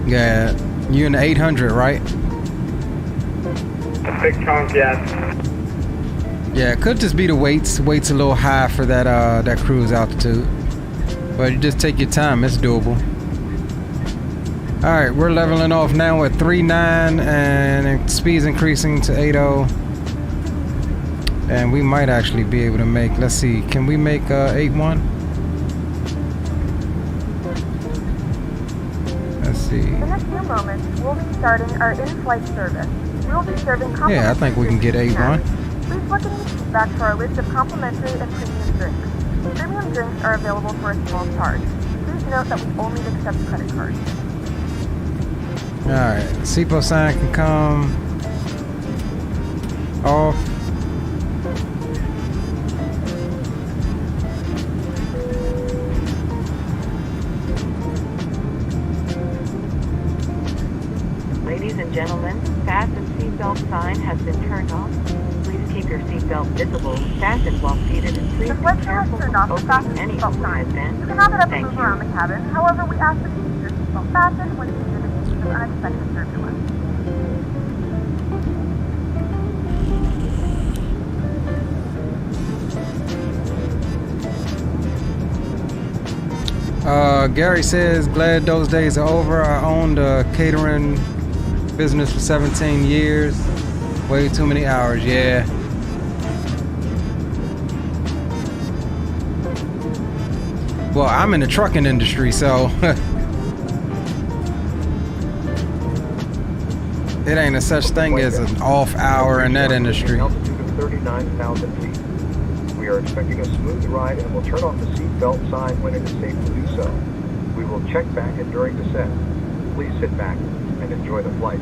S3: Yeah, you're in the 800, right?
S7: A big chunk, yes.
S3: Yeah, it could just be the weights. Weights a little high for that cruise altitude, but you just take your time. It's doable. All right, we're leveling off now at 3.9 and speed's increasing to 8.0. And we might actually be able to make, let's see, can we make 8.1? Let's see.
S5: In a few moments, we'll be starting our in-flight service. We will be serving complimentary.
S3: Yeah, I think we can get 8.1.
S5: Please look in the seat back to our list of complimentary and premium drinks. Premium drinks are available for a small charge. Please note that we only accept credit cards.
S3: Alright, SIPO sign can come off.
S8: gentlemen, fasten seatbelt sign has been turned off. Please keep your seatbelt visible, fastened while seated, and please be careful when opening any overhead vents.
S5: You can have it up and
S8: Thank
S5: move
S8: you.
S5: around the cabin. However, we ask that you keep your seatbelt fastened when seated in case of unexpected turbulence.
S3: Gary says, glad those days are over. I owned a catering business for 17 years. Way too many hours, yeah. Well, I'm in the trucking industry, so it ain't a such thing as an off hour in that industry.
S9: Altitude of 39,000 feet. We are expecting a smooth ride and will turn off the seatbelt sign when it is safe to do so. We will check back in during descent. Please sit back and enjoy the flight.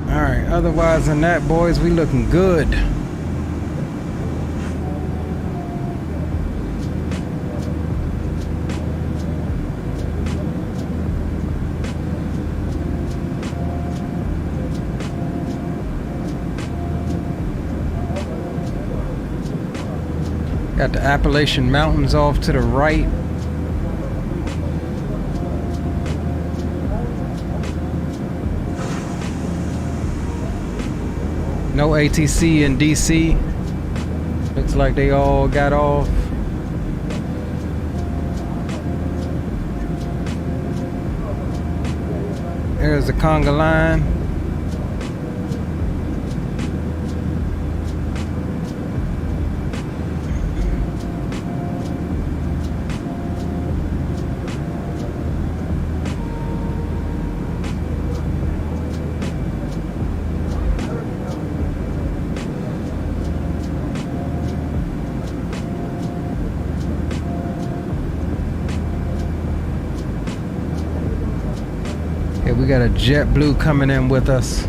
S3: Alright, otherwise than that, boys, we looking good. Got the Appalachian Mountains off to the right. No ATC in DC. Looks like they all got off. There's the conga line. We got a JetBlue coming in with us.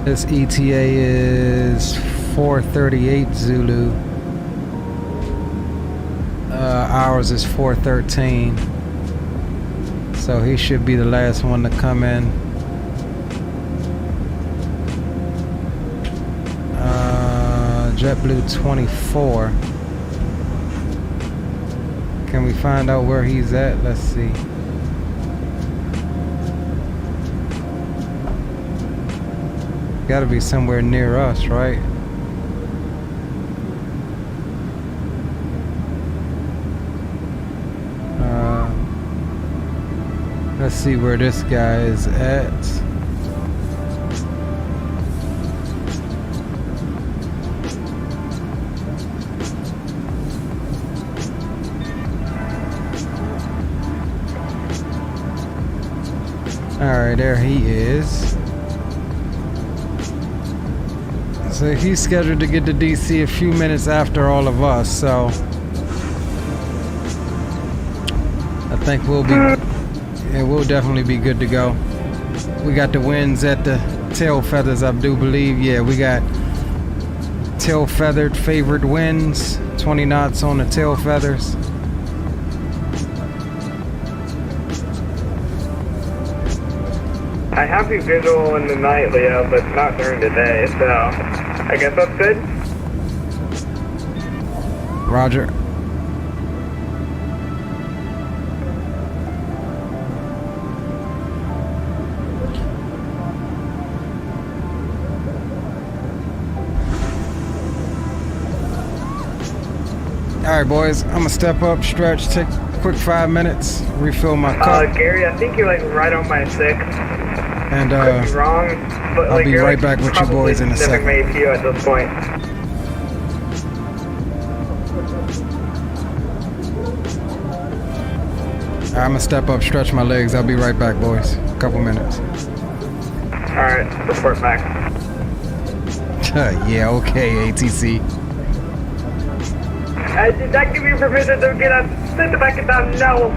S3: This ETA is 438 Zulu. Ours is 413. So he should be the last one to come in. JetBlue 24. Can we find out where he's at? Let's see. Gotta be somewhere near us, right? Let's see where this guy is at. Alright, there he is. So he's scheduled to get to DC a few minutes after all of us, so I think we'll definitely be good to go. We got the winds at the tail feathers, I do believe. Yeah, we got tail feathered favored winds, 20 knots on the tail feathers.
S7: I have the visual in the night, Leo, but not during the day, so I guess that's good.
S3: Roger. Alright, boys, I'm gonna step up, stretch, take a quick 5 minutes, refill my cup.
S7: Gary, I think you're like right on my 6.
S3: And
S7: Could be wrong, but
S3: I'll
S7: like,
S3: be
S7: you're
S3: right
S7: like
S3: back with you boys in a second.
S7: Made to you at this point.
S3: I'm gonna step up, stretch my legs. I'll be right back, boys. A couple minutes.
S7: Alright, report back.
S3: Yeah, okay, ATC.
S7: I did not give you permission to get on. Sit the back and down. No.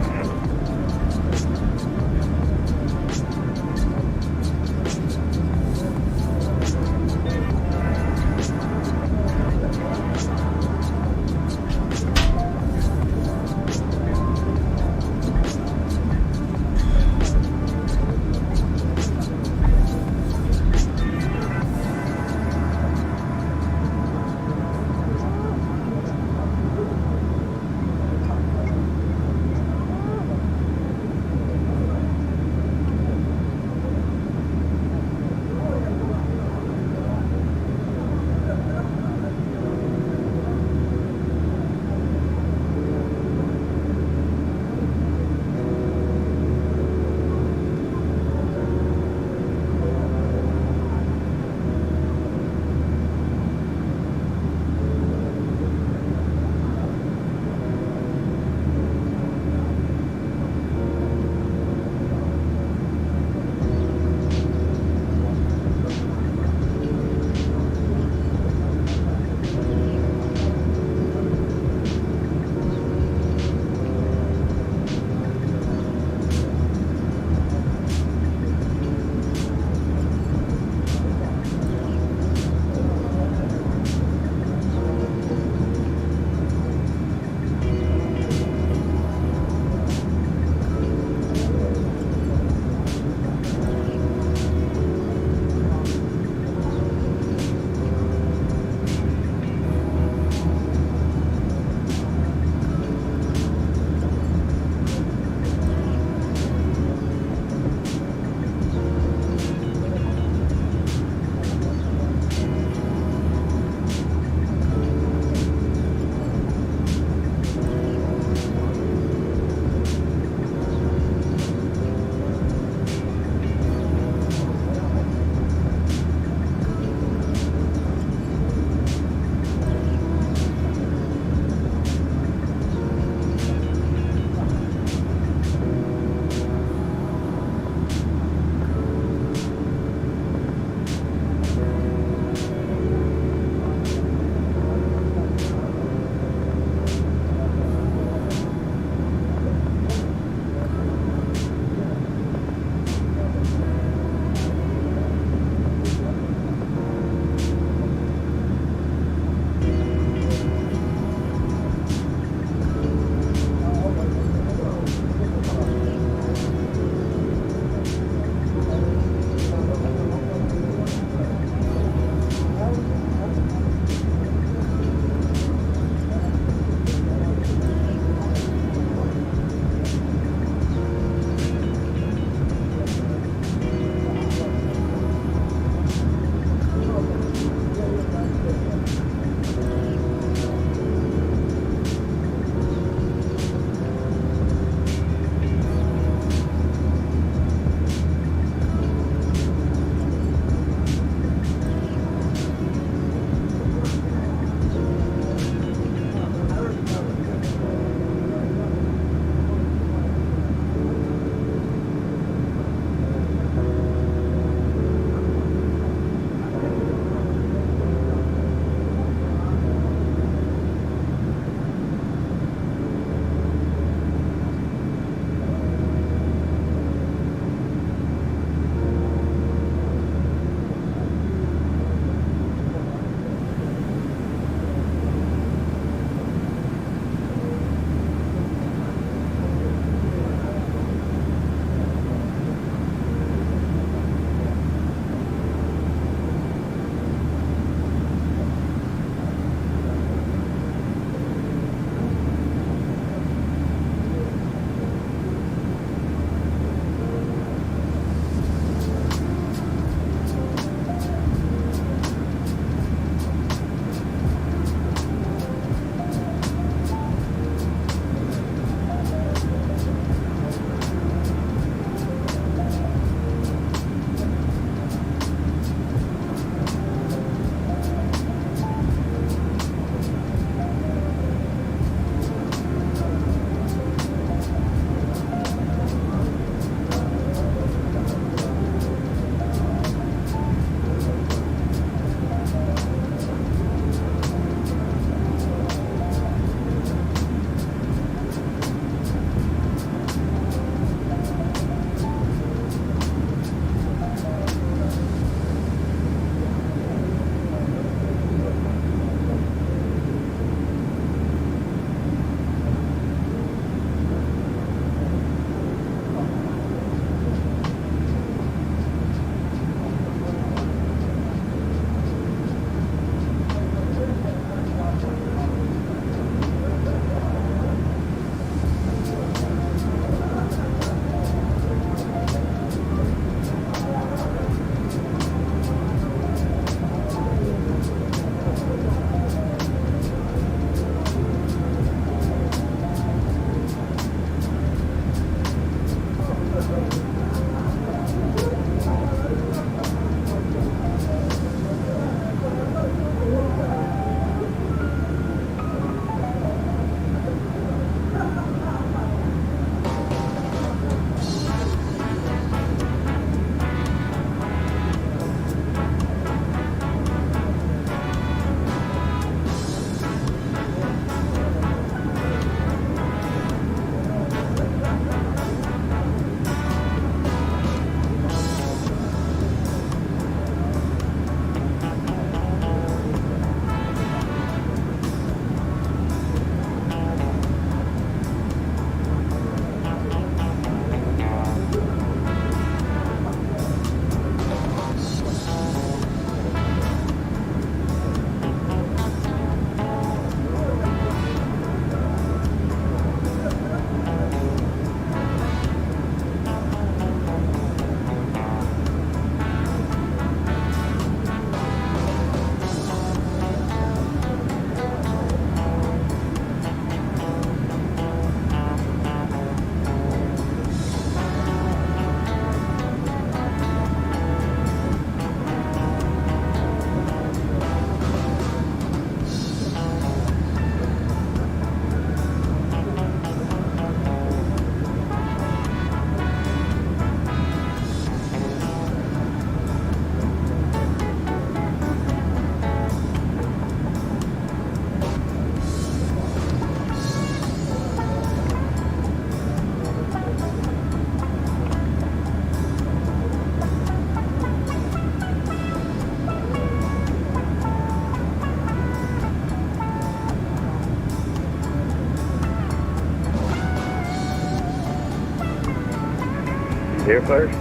S6: Air flares?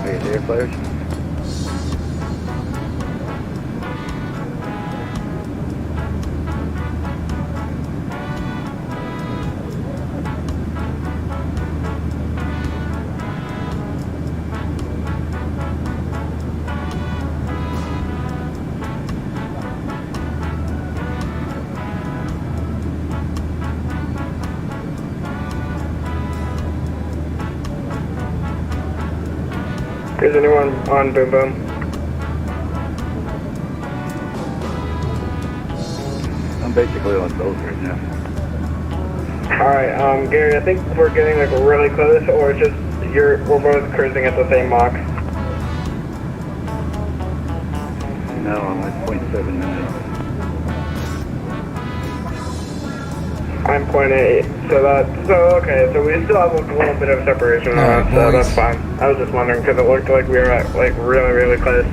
S6: Hey, air flares?
S7: Is anyone on Boom Boom?
S6: I'm basically on both right now.
S7: Alright, Gary, I think we're getting like really close, or it's just we're both cruising at the same Mach.
S6: No, I'm at 0.7 now.
S7: I'm 0.8, okay, so we still have a little bit of separation, so that's fine. I was just wondering because it looked like we were at like really, really close.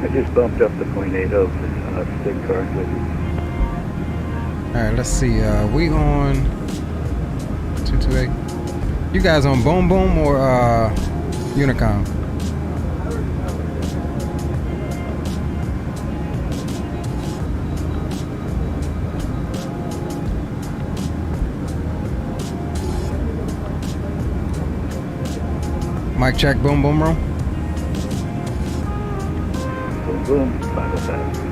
S6: I just bumped up to 0.80 for stick car.
S3: Alright, let's see. We on 228. You guys on Boom Boom or Unicom? Mic check, Boom Boom room.
S6: Boom Boom, 505.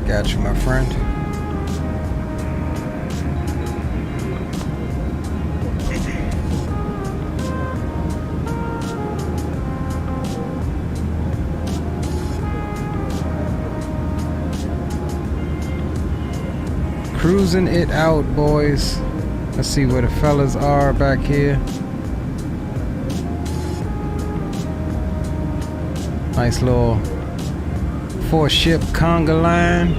S3: Got you, my friend. Cruising it out, boys. Let's see where the fellas are back here. Nice little 4-ship conga line.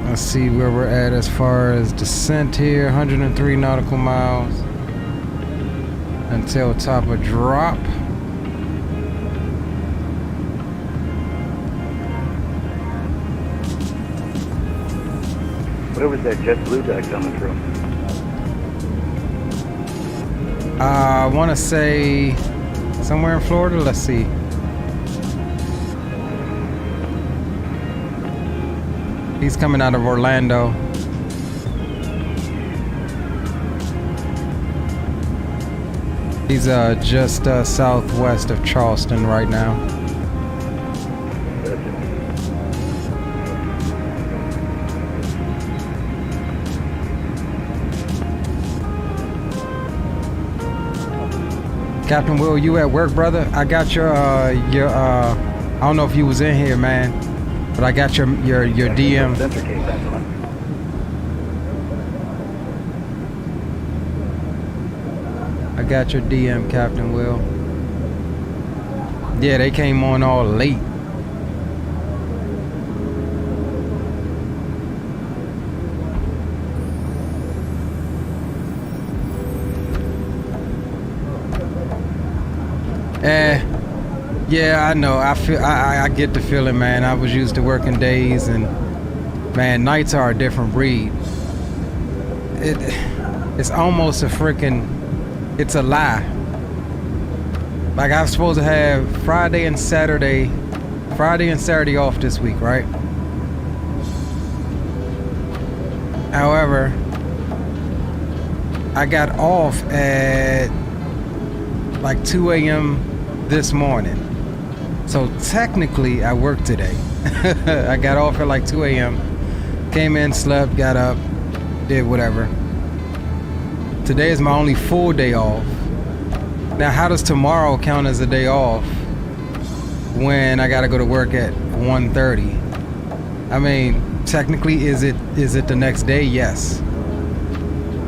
S3: Let's see where we're at as far as descent here. 103 nautical miles until top of drop.
S6: Where was that JetBlue guy coming from?
S3: I want to say somewhere in Florida. Let's see. He's coming out of Orlando. He's just southwest of Charleston right now. Captain Will, you at work, brother? I got your I don't know if you was in here, man, but I got your DM. I got your DM, Captain Will. Yeah, they came on all late. Yeah, I know. I get the feeling, man. I was used to working days, and man, nights are a different breed. It's almost a freaking, it's a lie. Like I was supposed to have Friday and Saturday off this week, right? However, I got off at like 2 a.m. this morning. So technically I worked today. I got off at like 2 a.m. Came in, slept, got up, did whatever. Today is my only full day off. Now how does tomorrow count as a day off when I gotta go to work at 1:30? I mean, technically is it the next day? Yes.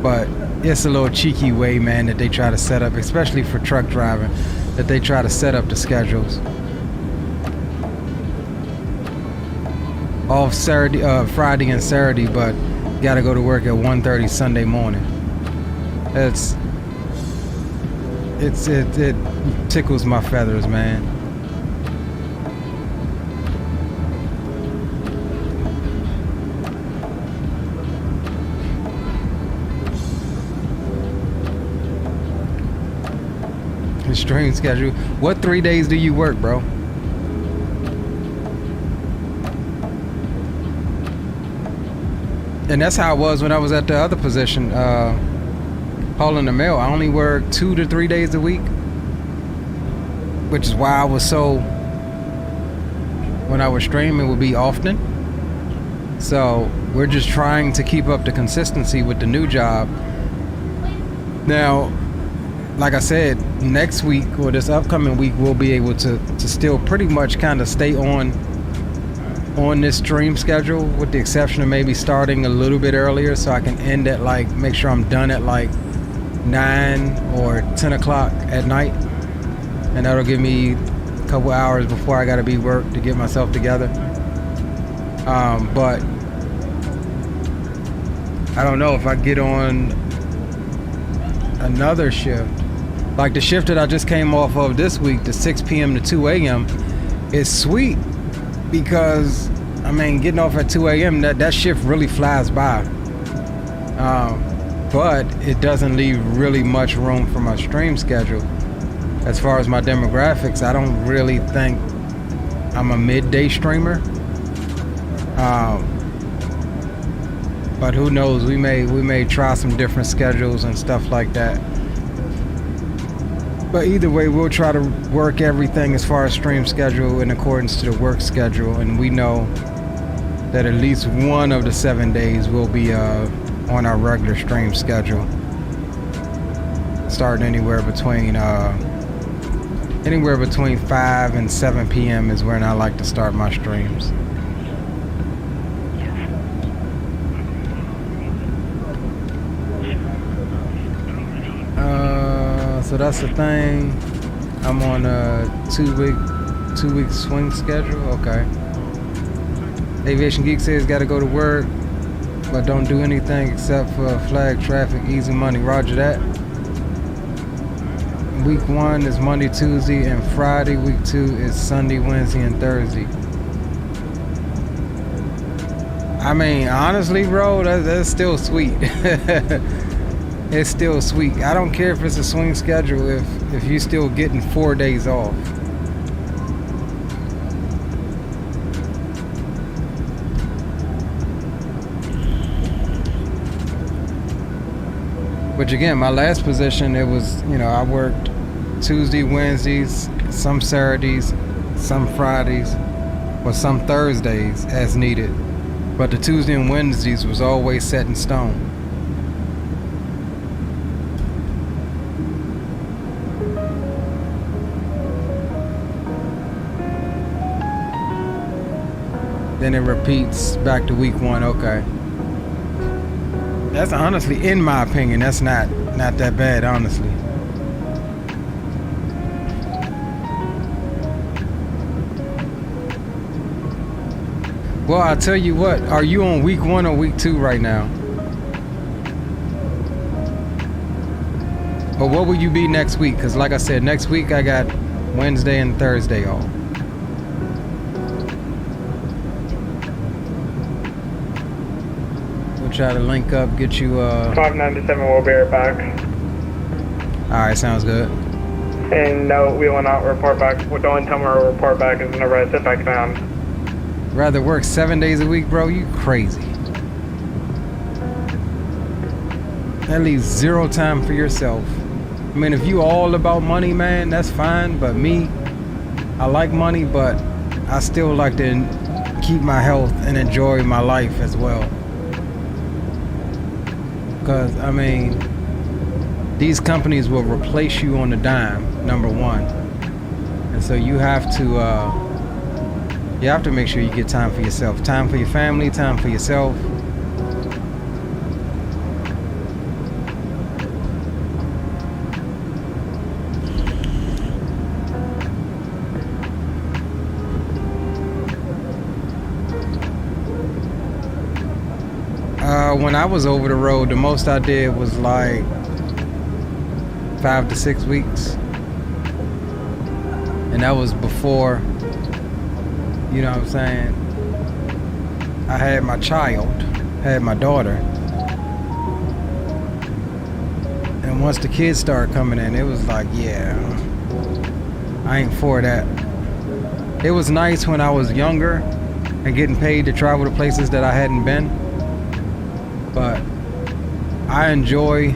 S3: But it's a little cheeky way, man, that they try to set up, especially for truck driving, that they try to set up the schedules. Off Saturday, Friday and Saturday, but gotta go to work at 1:30 Sunday morning. It tickles my feathers, man. The stream schedule. What 3 days do you work, bro? And that's how it was when I was at the other position, hauling the mail. I only work 2 to 3 days a week, which is why I was so, when I was streaming, would be often. So we're just trying to keep up the consistency with the new job. Now, like I said, next week or this upcoming week, we'll be able to still pretty much kind of stay on this stream schedule, with the exception of maybe starting a little bit earlier so I can end at like, make sure I'm done at like 9 or 10 o'clock at night, and that'll give me a couple hours before I gotta be work to get myself together. But I don't know if I get on another shift like the shift that I just came off of this week, the 6 p.m. to 2 a.m. is sweet, because I mean, getting off at 2 a.m. that shift really flies by. But it doesn't leave really much room for my stream schedule. As far as my demographics, I don't really think I'm a midday streamer. But who knows? We may try some different schedules and stuff like that. But either way, we'll try to work everything as far as stream schedule in accordance to the work schedule, and we know that at least one of the 7 days will be on our regular stream schedule, starting anywhere between 5 and 7 p.m. is when I like to start my streams. So that's the thing. I'm on a two week swing schedule. Okay. Aviation Geek says got to go to work, but don't do anything except for flag traffic, easy money. Roger that. Week 1 is Monday, Tuesday, and Friday. Week 2 is Sunday, Wednesday, and Thursday. I mean, honestly, bro, that's still sweet. It's still sweet. I don't care if it's a swing schedule if you're still getting 4 days off. Which again, my last position, it was, I worked Tuesday, Wednesdays, some Saturdays, some Fridays, or some Thursdays as needed. But the Tuesday and Wednesdays was always set in stone. Then it repeats back to week 1. Okay. That's honestly, in my opinion, that's not that bad, honestly. Well, I'll tell you what, are you on week 1 or week 2 right now? Or what will you be next week? Because like I said, next week I got Wednesday and Thursday off. Try to link up, get you
S7: 597, we'll be right back.
S3: Alright, sounds good.
S7: And no, we will not report back. The only time we'll report back is whenever I sit back down.
S3: Rather work 7 days a week, bro? You crazy. That leaves 0 time for yourself. I mean, if you all about money, man, that's fine. But me, I like money, but I still like to keep my health and enjoy my life as well. Because, I mean, these companies will replace you on the dime, number one. And so you have to make sure you get time for yourself. Time for your family, time for yourself. Well, when I was over the road, the most I did was like 5 to 6 weeks. And that was before, you know what I'm saying, I had my child, had my daughter. And once the kids started coming in, it was like, yeah, I ain't for that. It was nice when I was younger and getting paid to travel to places that I hadn't been. But I enjoy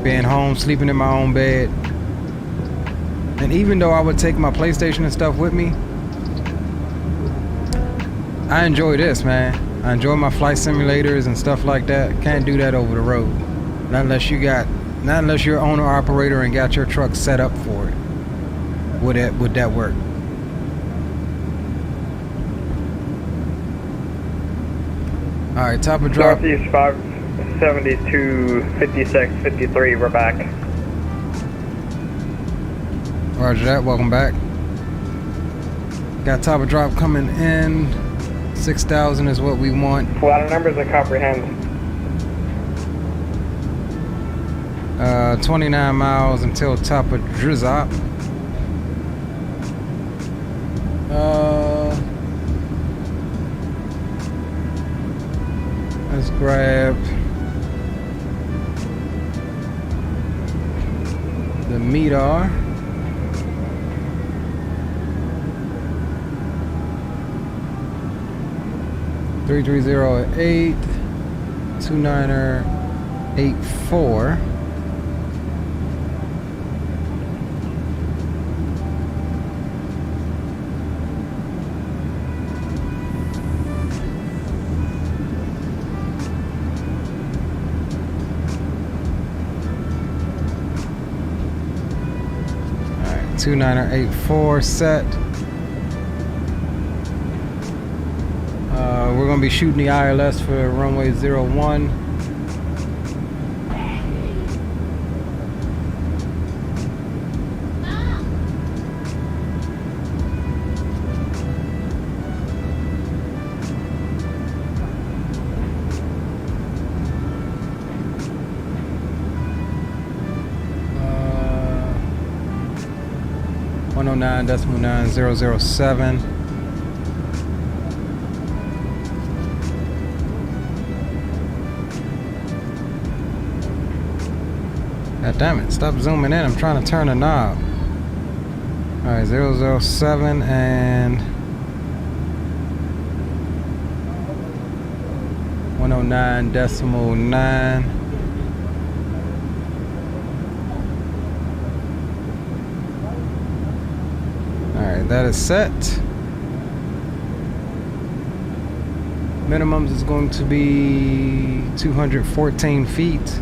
S3: being home, sleeping in my own bed. And even though I would take my PlayStation and stuff with me, I enjoy this, man. I enjoy my flight simulators and stuff like that. Can't do that over the road. Not unless you're owner operator and got your truck set up for it. Would that work? All right, top of drop.
S7: Northeast 572, 56, 53, we're back.
S3: Roger that, welcome back. Got top of drop coming in. 6,000 is what we want.
S7: A lot of numbers to comprehend.
S3: 29 miles until top of Drizop. Let's grab the MEDAR. (330-8) 29er-84. Alright, 29er-84 set. We're going to be shooting the ILS for runway 01. Uh, 109.9007. God damn it, stop zooming in. I'm trying to turn the knob. Alright, 007 and 109.9. Alright, that is set. Minimums is going to be 214 feet.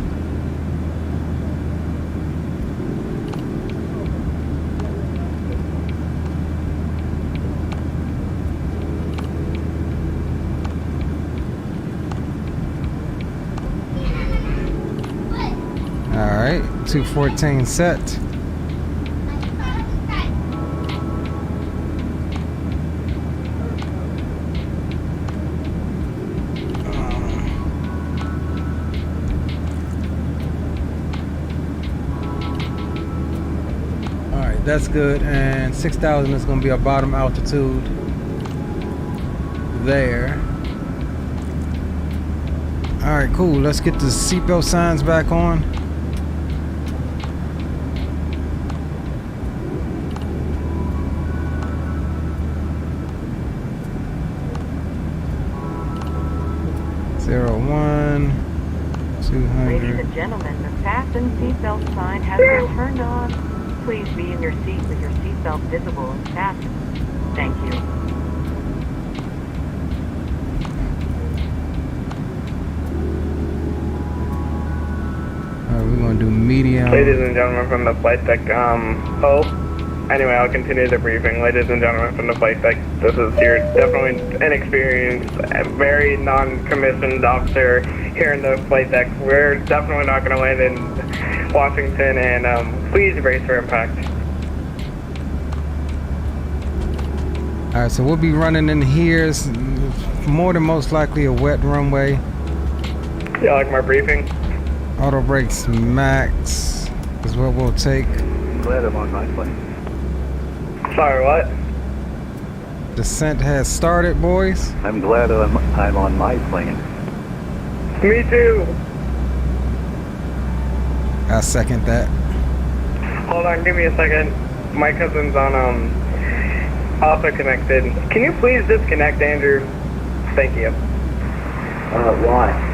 S3: Alright, 214 set. Alright, that's good. And 6,000 is going to be our bottom altitude there. Alright, cool. Let's get the seatbelt signs back on.
S8: Ladies and gentlemen, the fasten seatbelt sign has been turned on. Please be in your seat with your seatbelt visible and fastened. Thank you.
S3: Alright, we're going to do medium.
S7: Ladies and gentlemen from the flight deck, anyway, I'll continue the briefing. Ladies and gentlemen from the flight deck, this is your definitely inexperienced, very non-commissioned officer here in the flight deck. We're definitely not going to land in Washington, and please brace for impact.
S3: Alright, so we'll be running in here. It's more than most likely a wet runway.
S7: Yeah, like my briefing.
S3: Auto brakes max is what we'll take.
S6: I'm glad I'm on my plane.
S7: Sorry, what?
S3: Descent has started, boys.
S6: I'm glad I'm on my plane.
S7: Me too.
S3: I second that.
S7: Hold on, give me a second. My cousin's on also connected. Can you please disconnect, Andrew? Thank you.
S6: Why?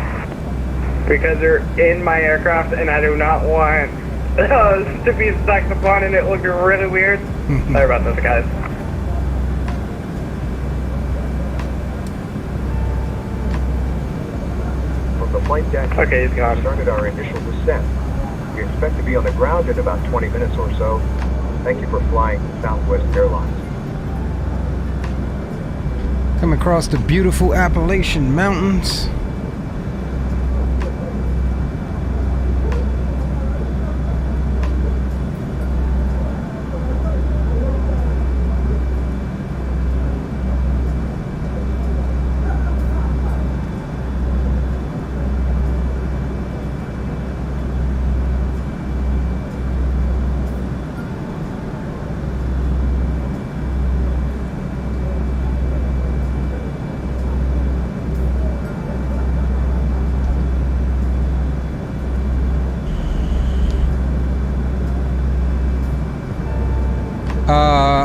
S7: Because they're in my aircraft and I do not want to be stacked upon and it looking really weird. Sorry about this, guys.
S9: From the flight deck,
S7: okay, he's gone.
S9: We started our initial descent. We expect to be on the ground in about 20 minutes or so. Thank you for flying Southwest Airlines.
S3: Coming across the beautiful Appalachian Mountains.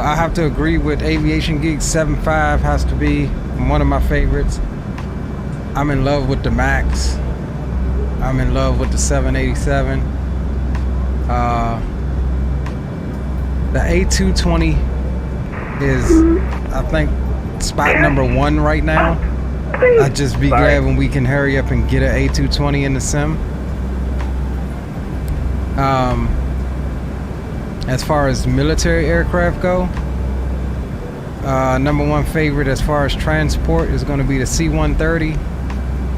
S3: I have to agree with Aviation Geek. 7.5 has to be one of my favorites. I'm in love with the Max. I'm in love with the 787. The A220 is, I think, spot number 1 right now. I'd just be glad when we can hurry up and get an A220 in the sim. As far as military aircraft go, number 1 favorite as far as transport is going to be the C-130,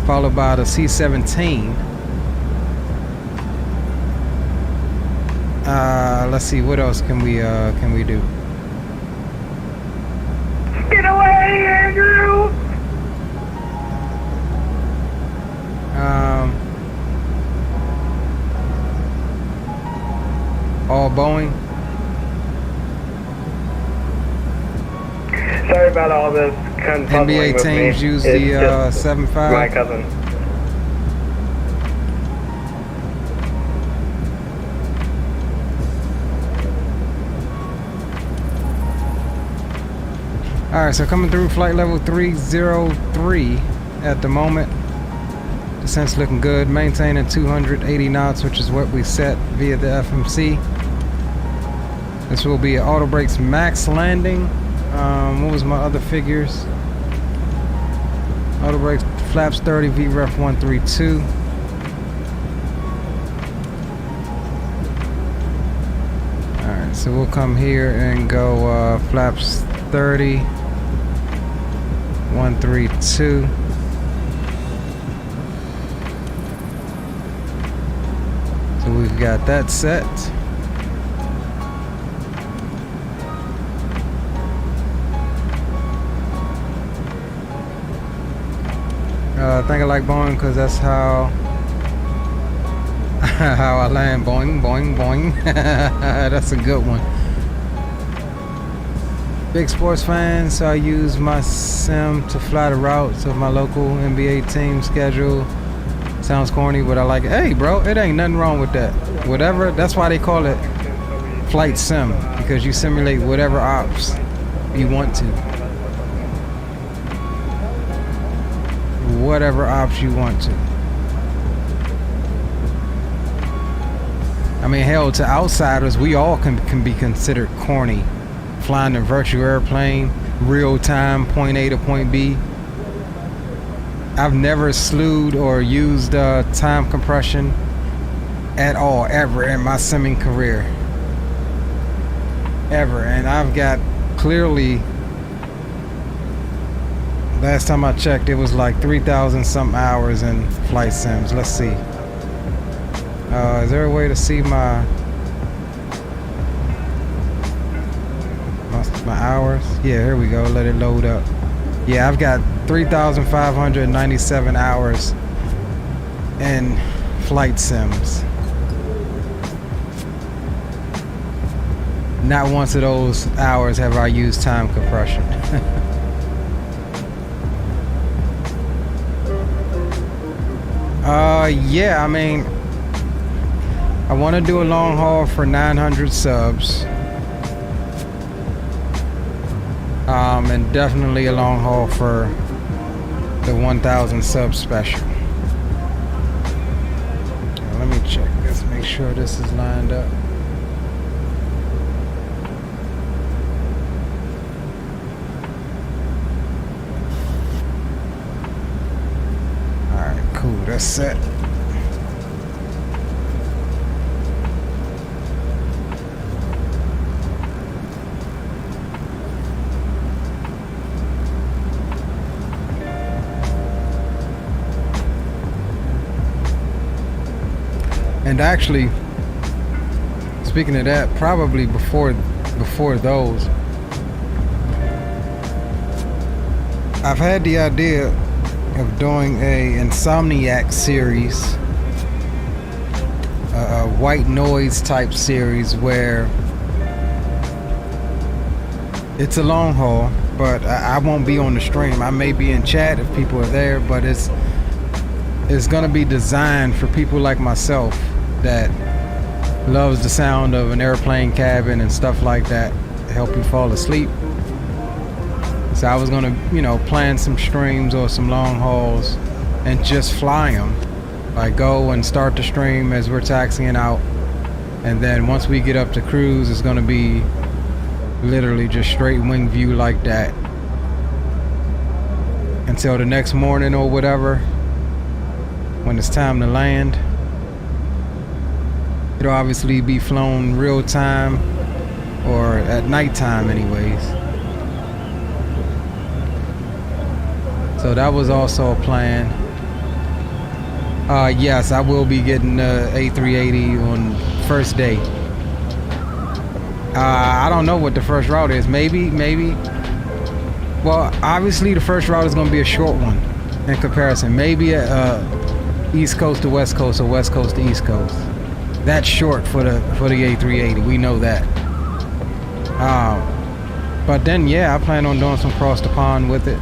S3: followed by the C-17. Let's see, what else can we do?
S7: Get away, Andrew!
S3: All Boeing.
S7: Sorry about all this
S3: NBA teams use the 7.5.
S7: My cousin.
S3: Alright, so coming through flight level 303 at the moment. Descent's looking good, maintaining 280 knots, which is what we set via the FMC. This will be an auto brakes max landing. What was my other figures? Auto brakes flaps 30, VREF 132. Alright, so we'll come here and go flaps 30, 132. So we've got that set. I think I like Boeing because that's how I land. Boing, boing, boing. That's a good one. Big sports fan, so I use my sim to fly the routes of my local NBA team schedule. Sounds corny, but I like it. Hey, bro, it ain't nothing wrong with that. Whatever, that's why they call it flight sim, because you simulate whatever ops you want to. Whatever ops you want to. I mean, hell, to outsiders, we all can be considered corny. Flying a virtual airplane, real time, point A to point B. I've never slewed or used time compression at all, ever in my simming career. Ever. And I've got clearly, last time I checked, it was like 3,000 something hours in flight sims. Let's see. Is there a way to see my hours? Yeah, here we go. Let it load up. Yeah, I've got 3,597 hours and flight sims. Not once of those hours have I used time compression. Yeah, I mean, I want to do a long haul for 900 subs. And definitely a long haul for the 1000 sub special. Let me check this, make sure this is lined up. Alright, cool, that's set. And actually, speaking of that, probably before those, I've had the idea of doing a Insomniac series, a white noise type series where it's a long haul, but I won't be on the stream. I may be in chat if people are there, but it's gonna be designed for people like myself that loves the sound of an airplane cabin and stuff like that to help you fall asleep. So I was gonna, you know, plan some streams or some long hauls and just fly them. Like go and start the stream as we're taxiing out, and then once we get up to cruise, it's gonna be literally just straight wing view like that until the next morning or whatever, when it's time to land. It'll obviously be flown real time or at nighttime anyways. So that was also a plan. Yes, I will be getting the A380 on first day. I don't know what the first route is. Maybe. Well, obviously the first route is going to be a short one in comparison. Maybe East Coast to West Coast or West Coast to East Coast. That's short for the A380. We know that. But then, yeah, I plan on doing some cross the pond with it.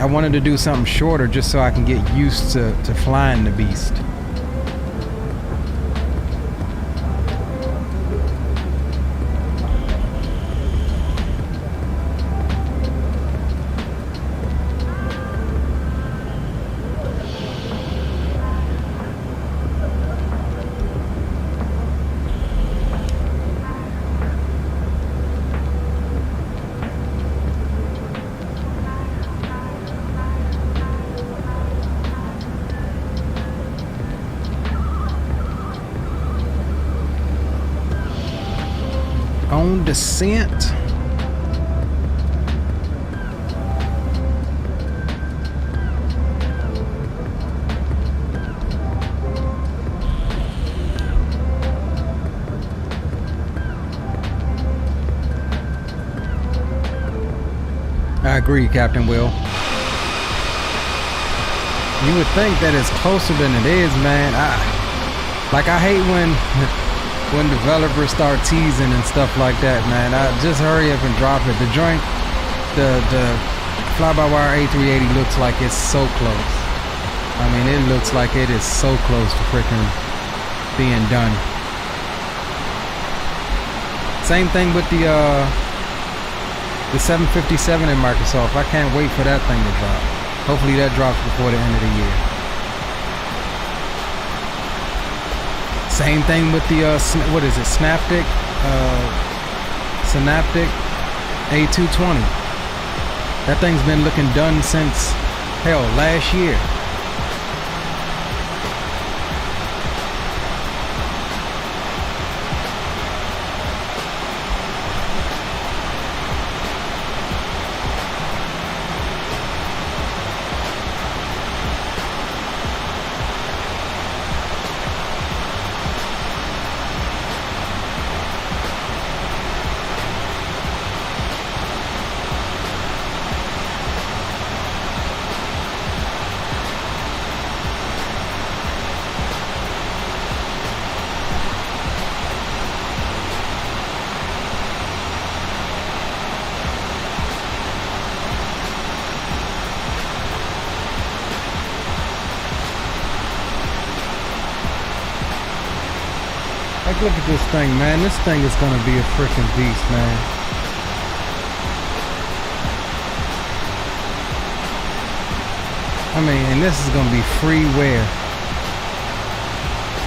S3: I wanted to do something shorter just so I can get used to flying the beast. On descent. I agree, Captain Will. You would think that it's closer than it is, man. I hate when developers start teasing and stuff like that, man. Just hurry up and drop it. The joint, the fly-by-wire A380 looks like it's so close. I mean, it looks like it is so close to freaking being done. Same thing with the 757 in Microsoft. I can't wait for that thing to drop. Hopefully that drops before the end of the year. Same thing with the what is it, Synaptic A220. That thing's been looking done since hell last year. Like, look at this thing, man. This thing is gonna be a freaking beast, man. I mean, and this is gonna be freeware.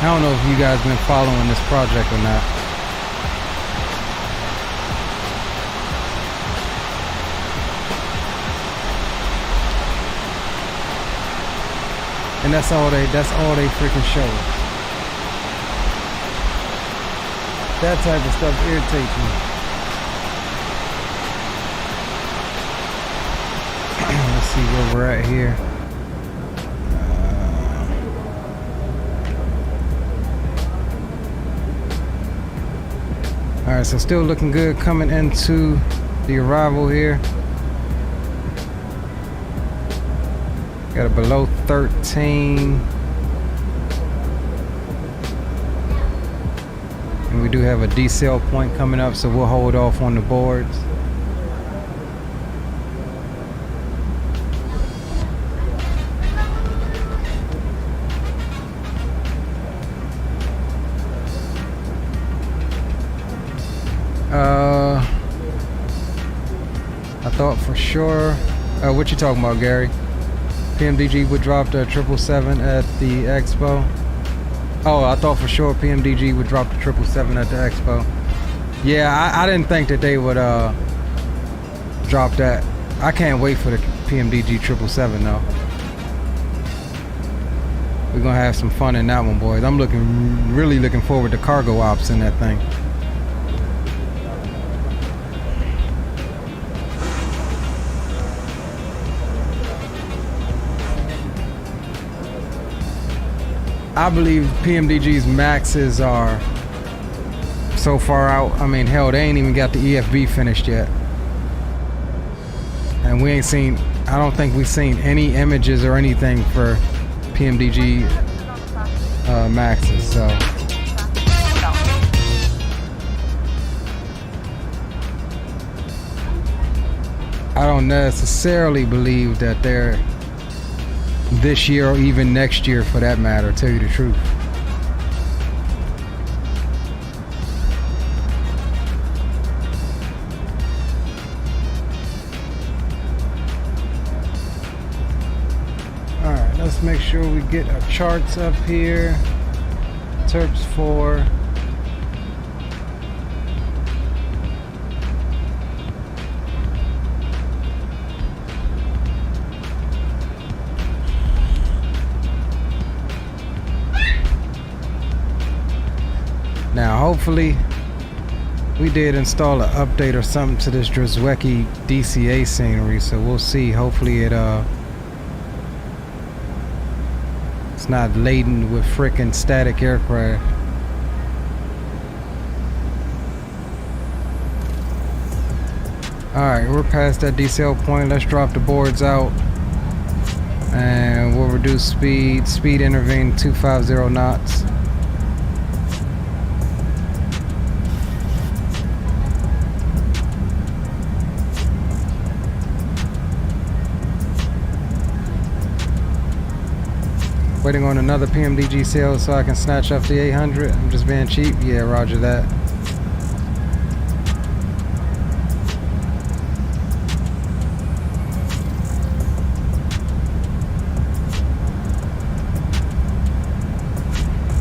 S3: I don't know if you guys been following this project or not. And that's all they freaking show us. That type of stuff irritates me. Let's see where we're at here. Alright, so still looking good coming into the arrival here. Got a below 13. And we do have a decel point coming up, so we'll hold off on the boards. I thought for sure. What you talking about, Gary? PMDG would drop the 777 at the expo. Oh, I thought for sure PMDG would drop the 777 at the expo. Yeah, I didn't think that they would drop that. I can't wait for the PMDG 777 though. We're gonna have some fun in that one, boys. I'm really looking forward to cargo ops in that thing. I believe PMDG's maxes are so far out. I mean, hell, they ain't even got the EFB finished yet. And we ain't seen, I don't think we've seen any images or anything for PMDG maxes, so. I don't necessarily believe that they're this year or even next year for that matter, tell you the truth. Alright, let's make sure we get our charts up here. Terps 4. Now, hopefully, we did install an update or something to this Drozwecki DCA scenery, so we'll see. Hopefully, it's not laden with frickin' static aircraft. All right, we're past that decel point. Let's drop the boards out, and we'll reduce speed. Speed intervene 250 knots. Waiting on another PMDG sale so I can snatch up the 800. I'm just being cheap. Yeah, roger that.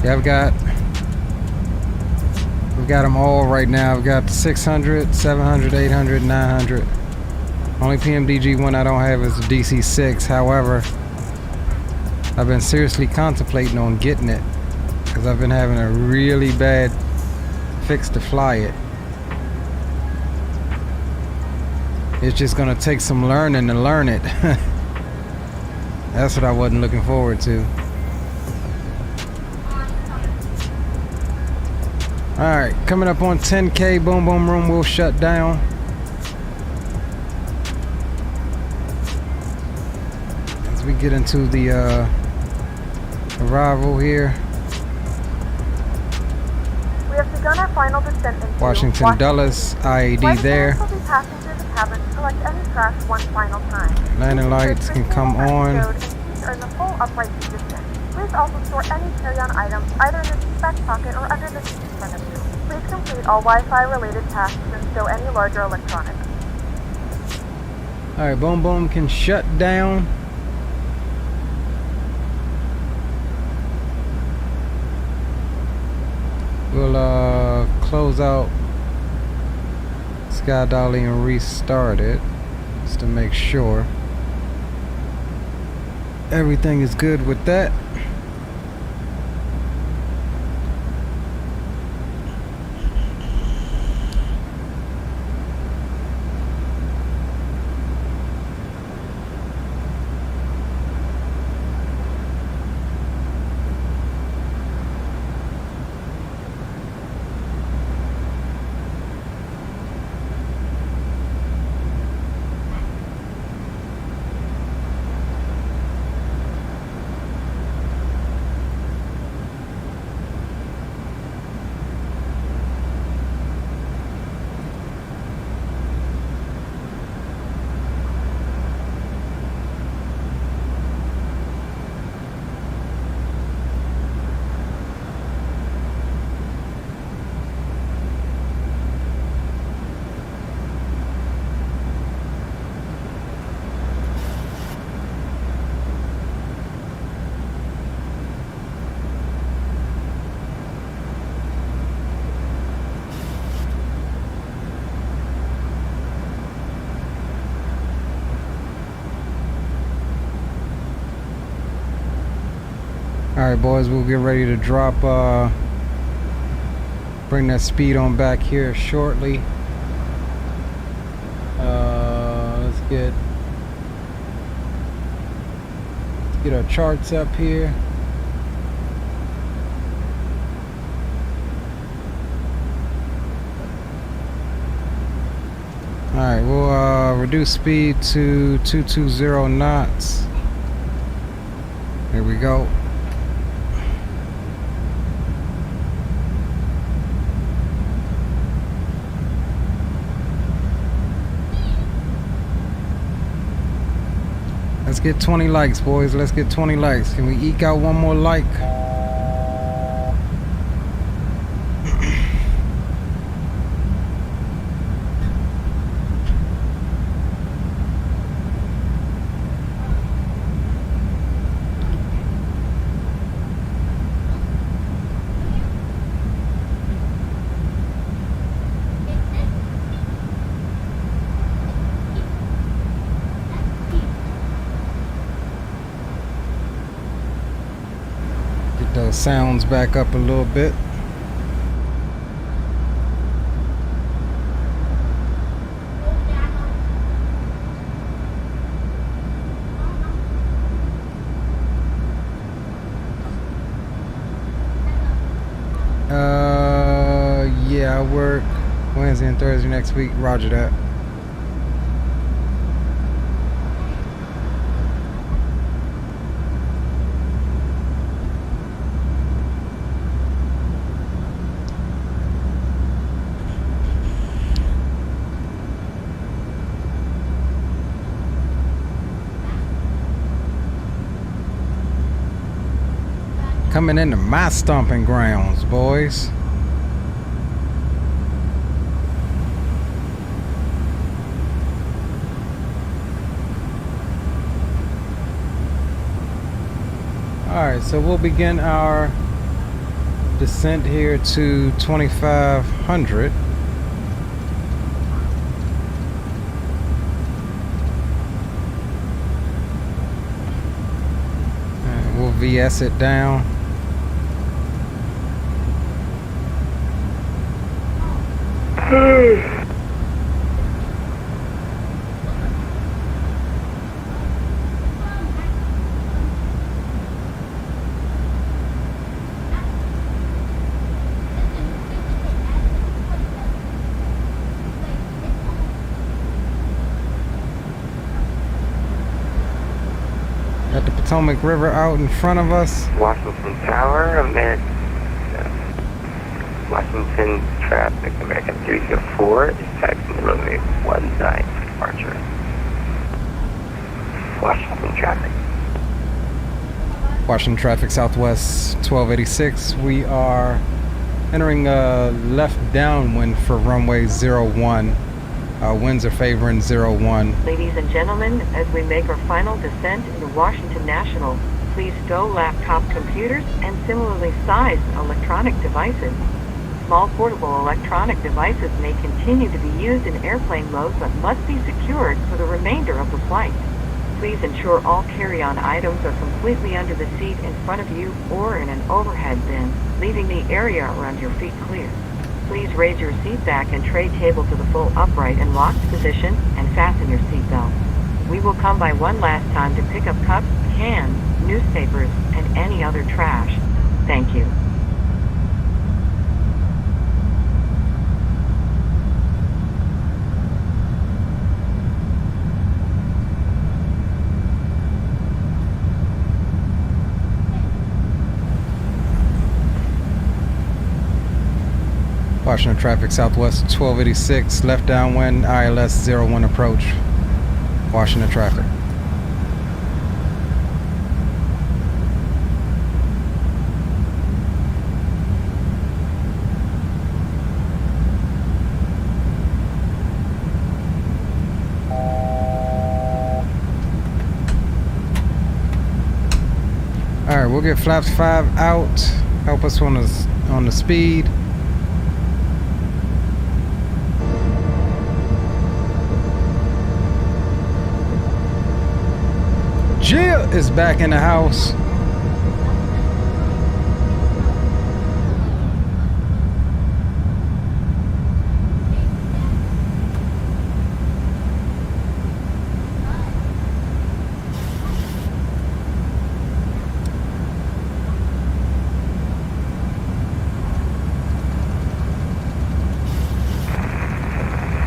S3: Yeah, we've got them all right now. We've got the 600, 700, 800, 900. Only PMDG one I don't have is the DC6. However, I've been seriously contemplating on getting it because I've been having a really bad fix to fly it. It's just gonna take some learning to learn it. That's what I wasn't looking forward to. Alright, coming up on 10K, boom boom room will shut down. As we get into the arrival here.
S5: We have begun our final descent into
S3: Washington Dulles, IAD there.
S5: Will be passing through the cabin to collect any trash one final time.
S3: Landing lights can come on.
S5: And seats are in the full upright position. Please also store any carry-on items either in the seat back pocket or under the seat. front of you. Please complete all Wi-Fi related tasks and stow any larger electronics.
S3: Alright, Boom Boom can shut down. We'll close out Sky Dolly and restart it just to make sure everything is good with that. Alright boys, we'll get ready to drop, bring that speed on back here shortly. Let's get our charts up here. Alright, we'll reduce speed to 220 knots. There we go. Let's get 20 likes, boys. Let's get 20 likes. Can we eke out one more like? Those sounds back up a little bit. Yeah, I work Wednesday and Thursday next week. Roger that. Coming into my stomping grounds, boys. Alright, so we'll begin our descent here to 2500. And we'll VS it down. Got the Potomac River out in front of us.
S14: Washington Tower, Washington traffic, American 304 is taxing runway 19 for departure. Washington traffic.
S3: Washington traffic Southwest 1286. We are Entering left downwind for runway 01. Winds are favoring 01.
S8: Ladies and gentlemen, as we make our final descent into Washington National, please stow laptop computers and similarly sized electronic devices. Small portable electronic devices may continue to be used in airplane mode but must be secured for the remainder of the flight. Please ensure all carry-on items are completely under the seat in front of you or in an overhead bin, leaving the area around your feet clear. Please raise your seat back and tray table to the full upright and locked position and fasten your seat belt. We will come by one last time to pick up cups, cans, newspapers, and any other trash. Thank you.
S3: Washington traffic Southwest 1286, left downwind, ILS 01 approach. Washington traffic. All right, we'll get flaps 5 out. Help us on the speed. Jill is back in the house.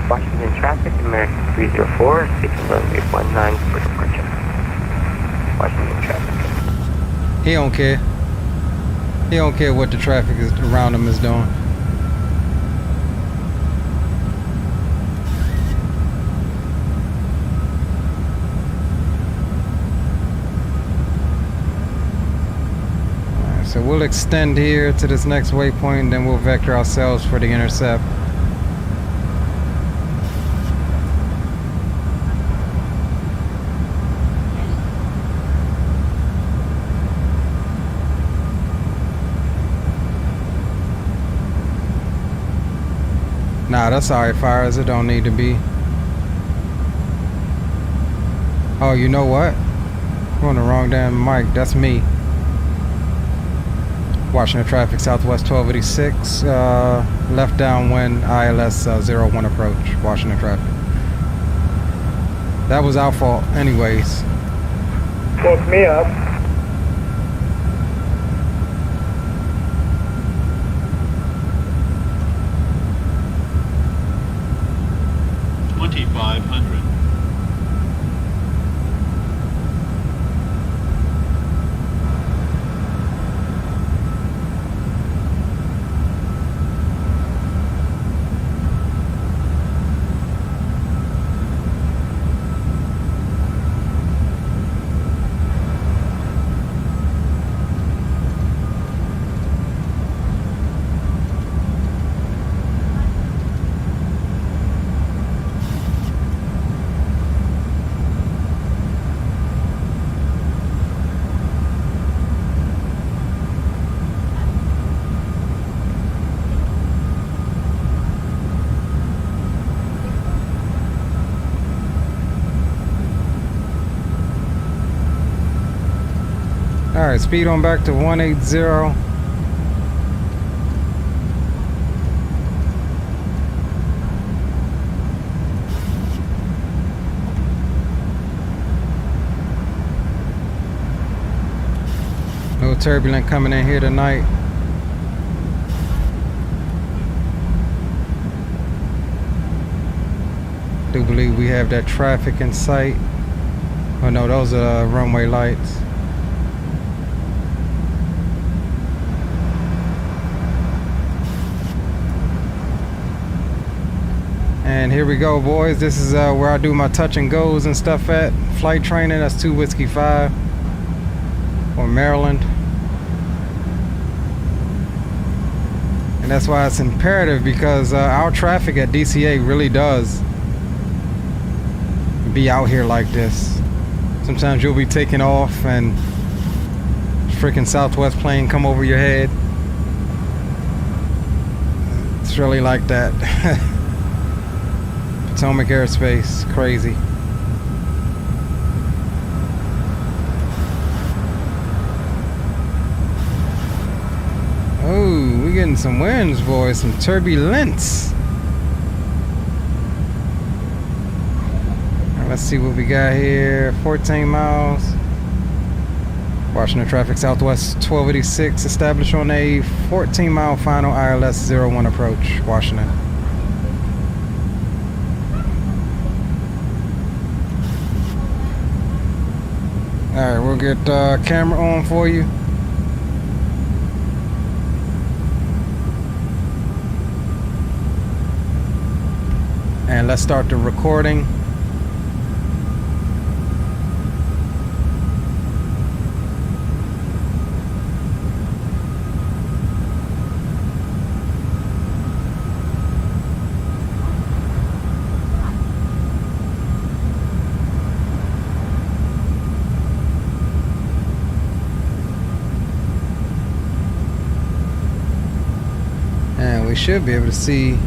S14: Washington traffic, American 304, 61819 for departure. Washington traffic.
S3: He don't care. He don't care what the traffic is around him is doing. Alright, so we'll extend here to this next waypoint, then we'll vector ourselves for the intercept. Nah, that's alright, fires. It don't need to be. Oh, you know what? I'm on the wrong damn mic. That's me. Washington traffic, Southwest 1286. Left downwind, ILS 01 approach. Washington traffic. That was our fault, anyways.
S7: Woke me up.
S3: Alright, speed on back to 180. No turbulent coming in here tonight. Do believe we have that traffic in sight. Oh no, those are runway lights. And here we go, boys. This is where I do my touch and goes and stuff at. Flight training, that's 2 Whiskey 5. Or Maryland. And And that's why it's imperative, because our traffic at DCA really does be out here like this. Sometimes you'll be taking off and freaking Southwest plane come over your head. It's really like that. Potomac airspace, crazy. Oh, we getting some winds, boys, some turbulence. Right, let's see what we got here. 14 miles. Washington traffic Southwest 1286 established on a 14-mile final ILS 01 approach, Washington. Alright, we'll get camera on for you. And let's start the recording. And we should be able to see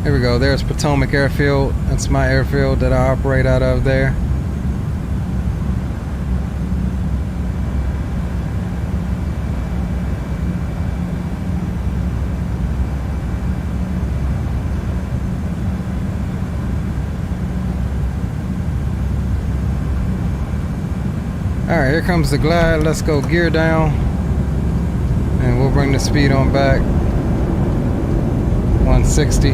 S3: Here we go, there's Potomac Airfield. That's my airfield that I operate out of there. Alright, here comes the glide. Let's go gear down. And we'll bring the speed on back. 160.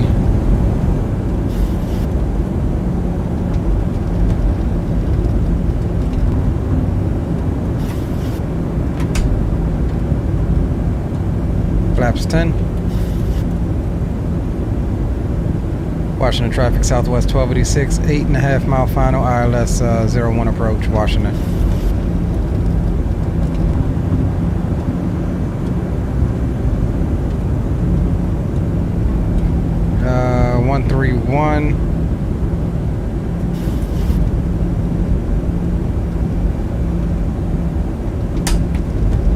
S3: Flaps 10. Washington traffic Southwest 1286, 8.5 mile final ILS 01 approach, Washington. Uh, 131.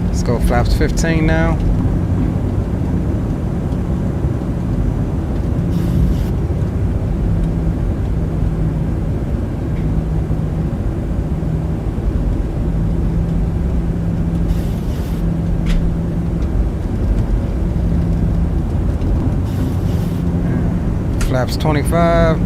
S3: Let's go flaps 15 now. Flaps 25.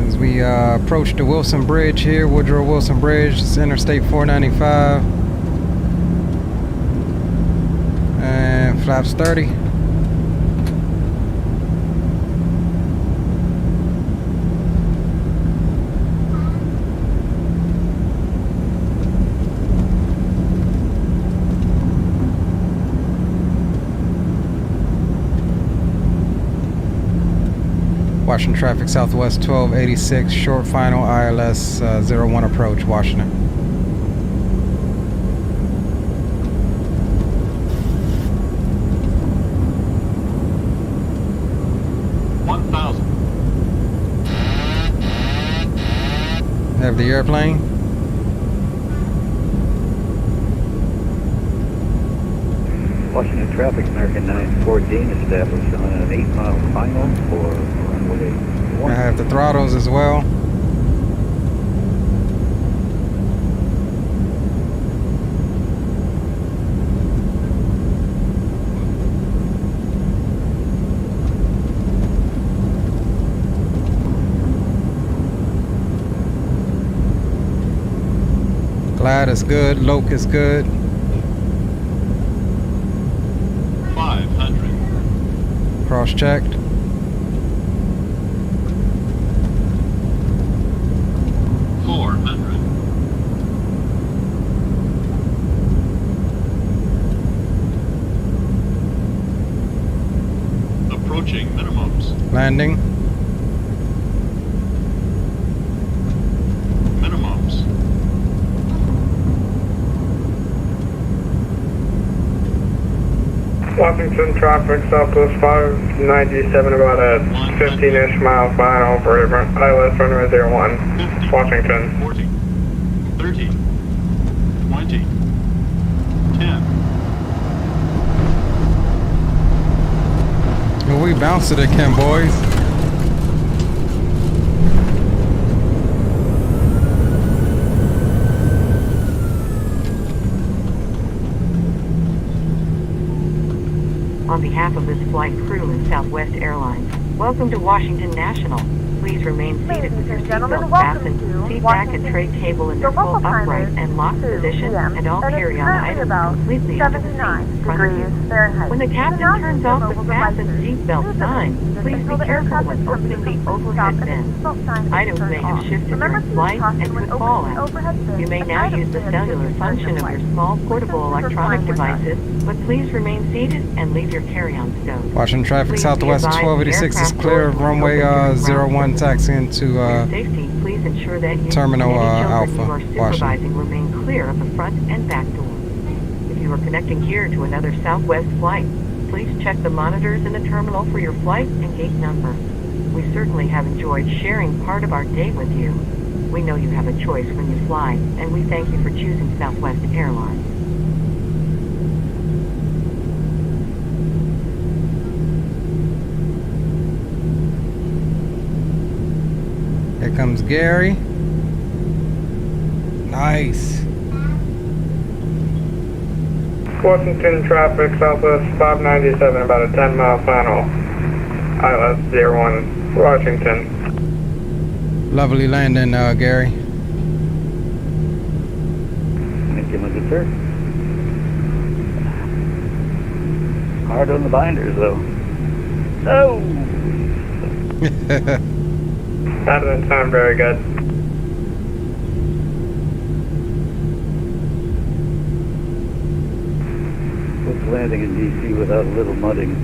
S3: As we approach the Wilson Bridge here, Woodrow Wilson Bridge, it's Interstate 495. And flaps 30. Washington traffic Southwest 1286, short final ILS 01 approach, Washington. Have the airplane.
S6: Washington traffic, American 914 established on an 8-mile final for runway 1.
S3: I have the throttles as well. Glide is good, Loke is good.
S4: 500.
S3: Cross-checked. Landing.
S4: Minimums.
S7: Washington traffic, Southwest 597, about a 15-ish mile final for ILS runway 01,
S4: 50,
S7: Washington.
S4: 40, 30, 20, 10.
S3: Well, we bounced it again, boys.
S8: On behalf of this flight crew and Southwest Airlines, welcome to Washington National. Please remain seated with your seatbelt fastened, seat back and tray table in their full upright and locked position, and all carry-on items completely under the seat in front of you. When the captain turns off the fasten seatbelt sign, please be careful when opening the overhead bin. Items may have shifted during flight and could fall out. You may now use the cellular function of your small portable electronic devices, but please remain seated and leave your carry-on stowed.
S3: Watching traffic
S8: Please
S3: Southwest
S8: be advised
S3: 1286 is
S8: aircraft
S3: clear of
S8: doors will
S3: runway
S8: open during ground
S3: 01 taxiing to
S8: For your safety, please ensure that you
S3: Terminal,
S8: and any children
S3: Alpha,
S8: you are supervising remain clear of the front and back doors. If you are connecting here to another Southwest flight, please check the monitors in the terminal for your flight and gate number. We certainly have enjoyed sharing part of our day with you. We know you have a choice when you fly, and we thank you for choosing Southwest Airlines.
S3: Here comes Gary. Nice.
S7: Washington traffic, Southwest 597, about a 10-mile final. ILS 01, Washington.
S3: Lovely landing, Gary.
S6: Thank you, my good sir. Hard on the binders, though. No!
S7: That doesn't sound very good.
S6: What's landing in DC without a little mudding?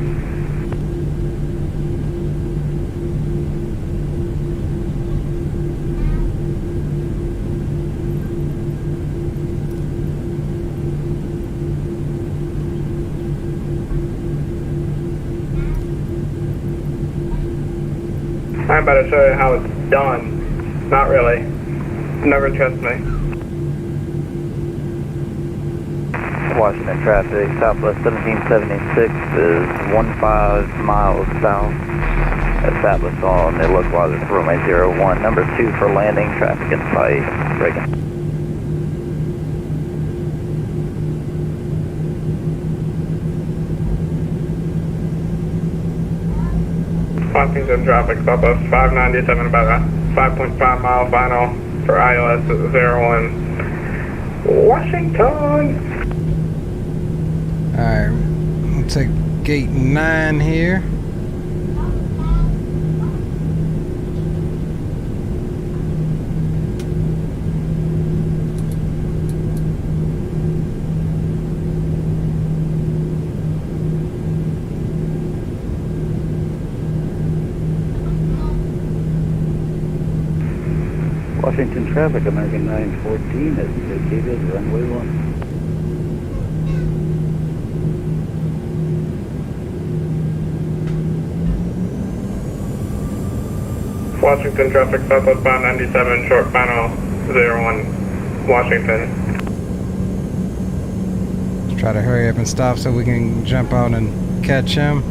S7: I'm about to show you how it's done. Not really. Never trust me.
S11: Washington traffic, Southwest 1776 is 15 miles south. Established on the localizer for runway 01, number 2 for landing, traffic in sight, Reagan.
S7: Washington traffic, Southwest 597, about a 5.5 mile final for ILS 01. Washington!
S3: Alright, we'll take gate 9 here.
S6: Washington traffic, American 914 has vacated runway 1.
S7: Washington traffic, Southwest 597, short final 01, Washington.
S3: Let's try to hurry up and stop so we can jump out and catch him.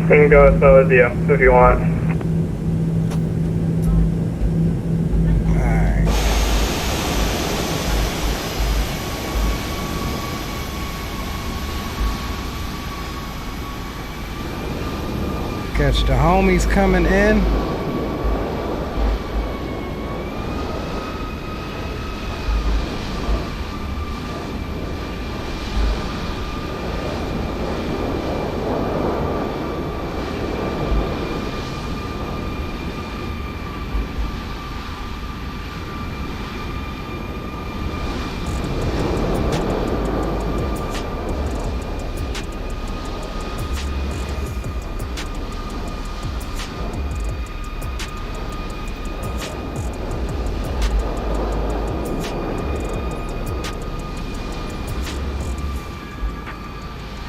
S7: We can go as slow as you if you want.
S3: Alright. Catch the homies coming in.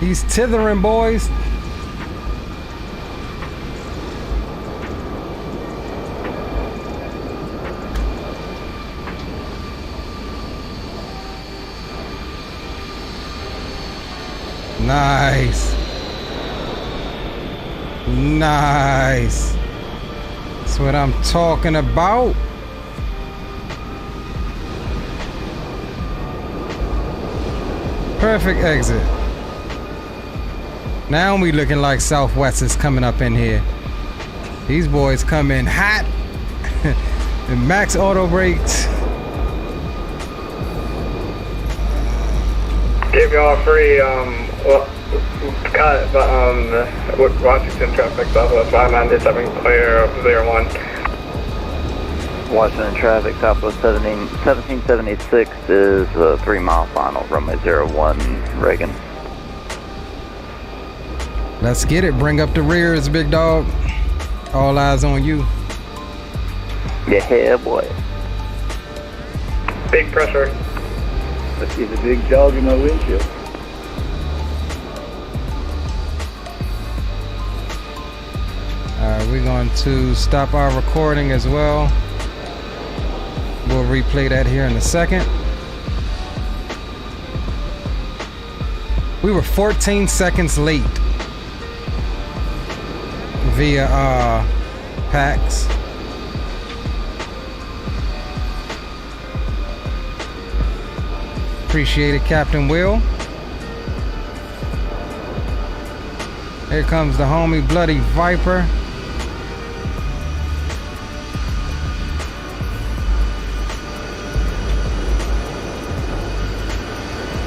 S3: He's tithering, boys. Nice. Nice. That's what I'm talking about. Perfect exit. Now we looking like Southwest is coming up in here. These boys come in hot. And max auto brakes.
S7: Give y'all a free, cut, but, with Washington traffic, Southwest 597, clear 01.
S11: Washington traffic, Southwest 1776 is a 3 mile final, runway 01, Reagan.
S3: Let's get it. Bring up the rears, big dog. All eyes on you.
S11: Yeah, boy.
S7: Big pressure.
S6: I see the big dog in my windshield.
S3: Alright, we're going to stop our recording as well. We'll replay that here in a second. We were 14 seconds late via PAX. Appreciate it, Captain Will. Here comes the homie Bloody Viper.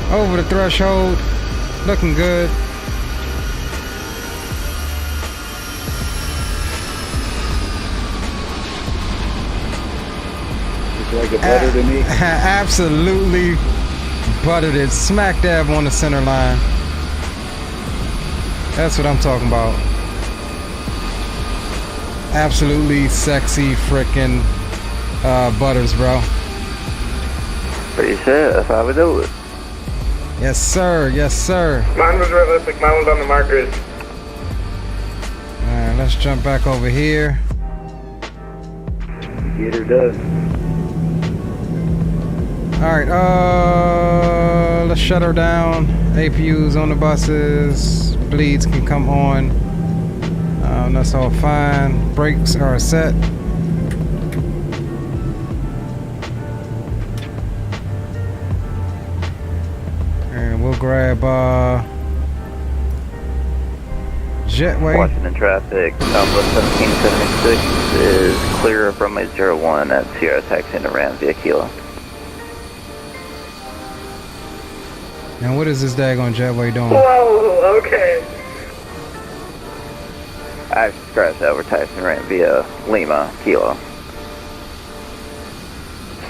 S3: Over the threshold, looking good.
S6: Looks like a butter to me.
S3: Absolutely buttered it, smack dab on the center line. That's what I'm talking about. Absolutely sexy frickin' butters, bro.
S11: Pretty sure that's how we do it.
S3: Yes, sir. Yes, sir.
S7: Mine was realistic. Mine was on the markers.
S3: Alright, let's jump back over here.
S6: Get her done.
S3: Alright, let's shut her down. APUs on the buses. Bleeds can come on. That's all fine. Brakes are set. And we'll grab Jetway.
S11: Washington traffic, Southwest 1776 is clear of runway 01 at Sierra taxiing to Ram via Kilo.
S3: And what is this daggone Jetway doing?
S7: Whoa, okay.
S11: I scratched that, we're taxiing Ram via Lima, Kilo.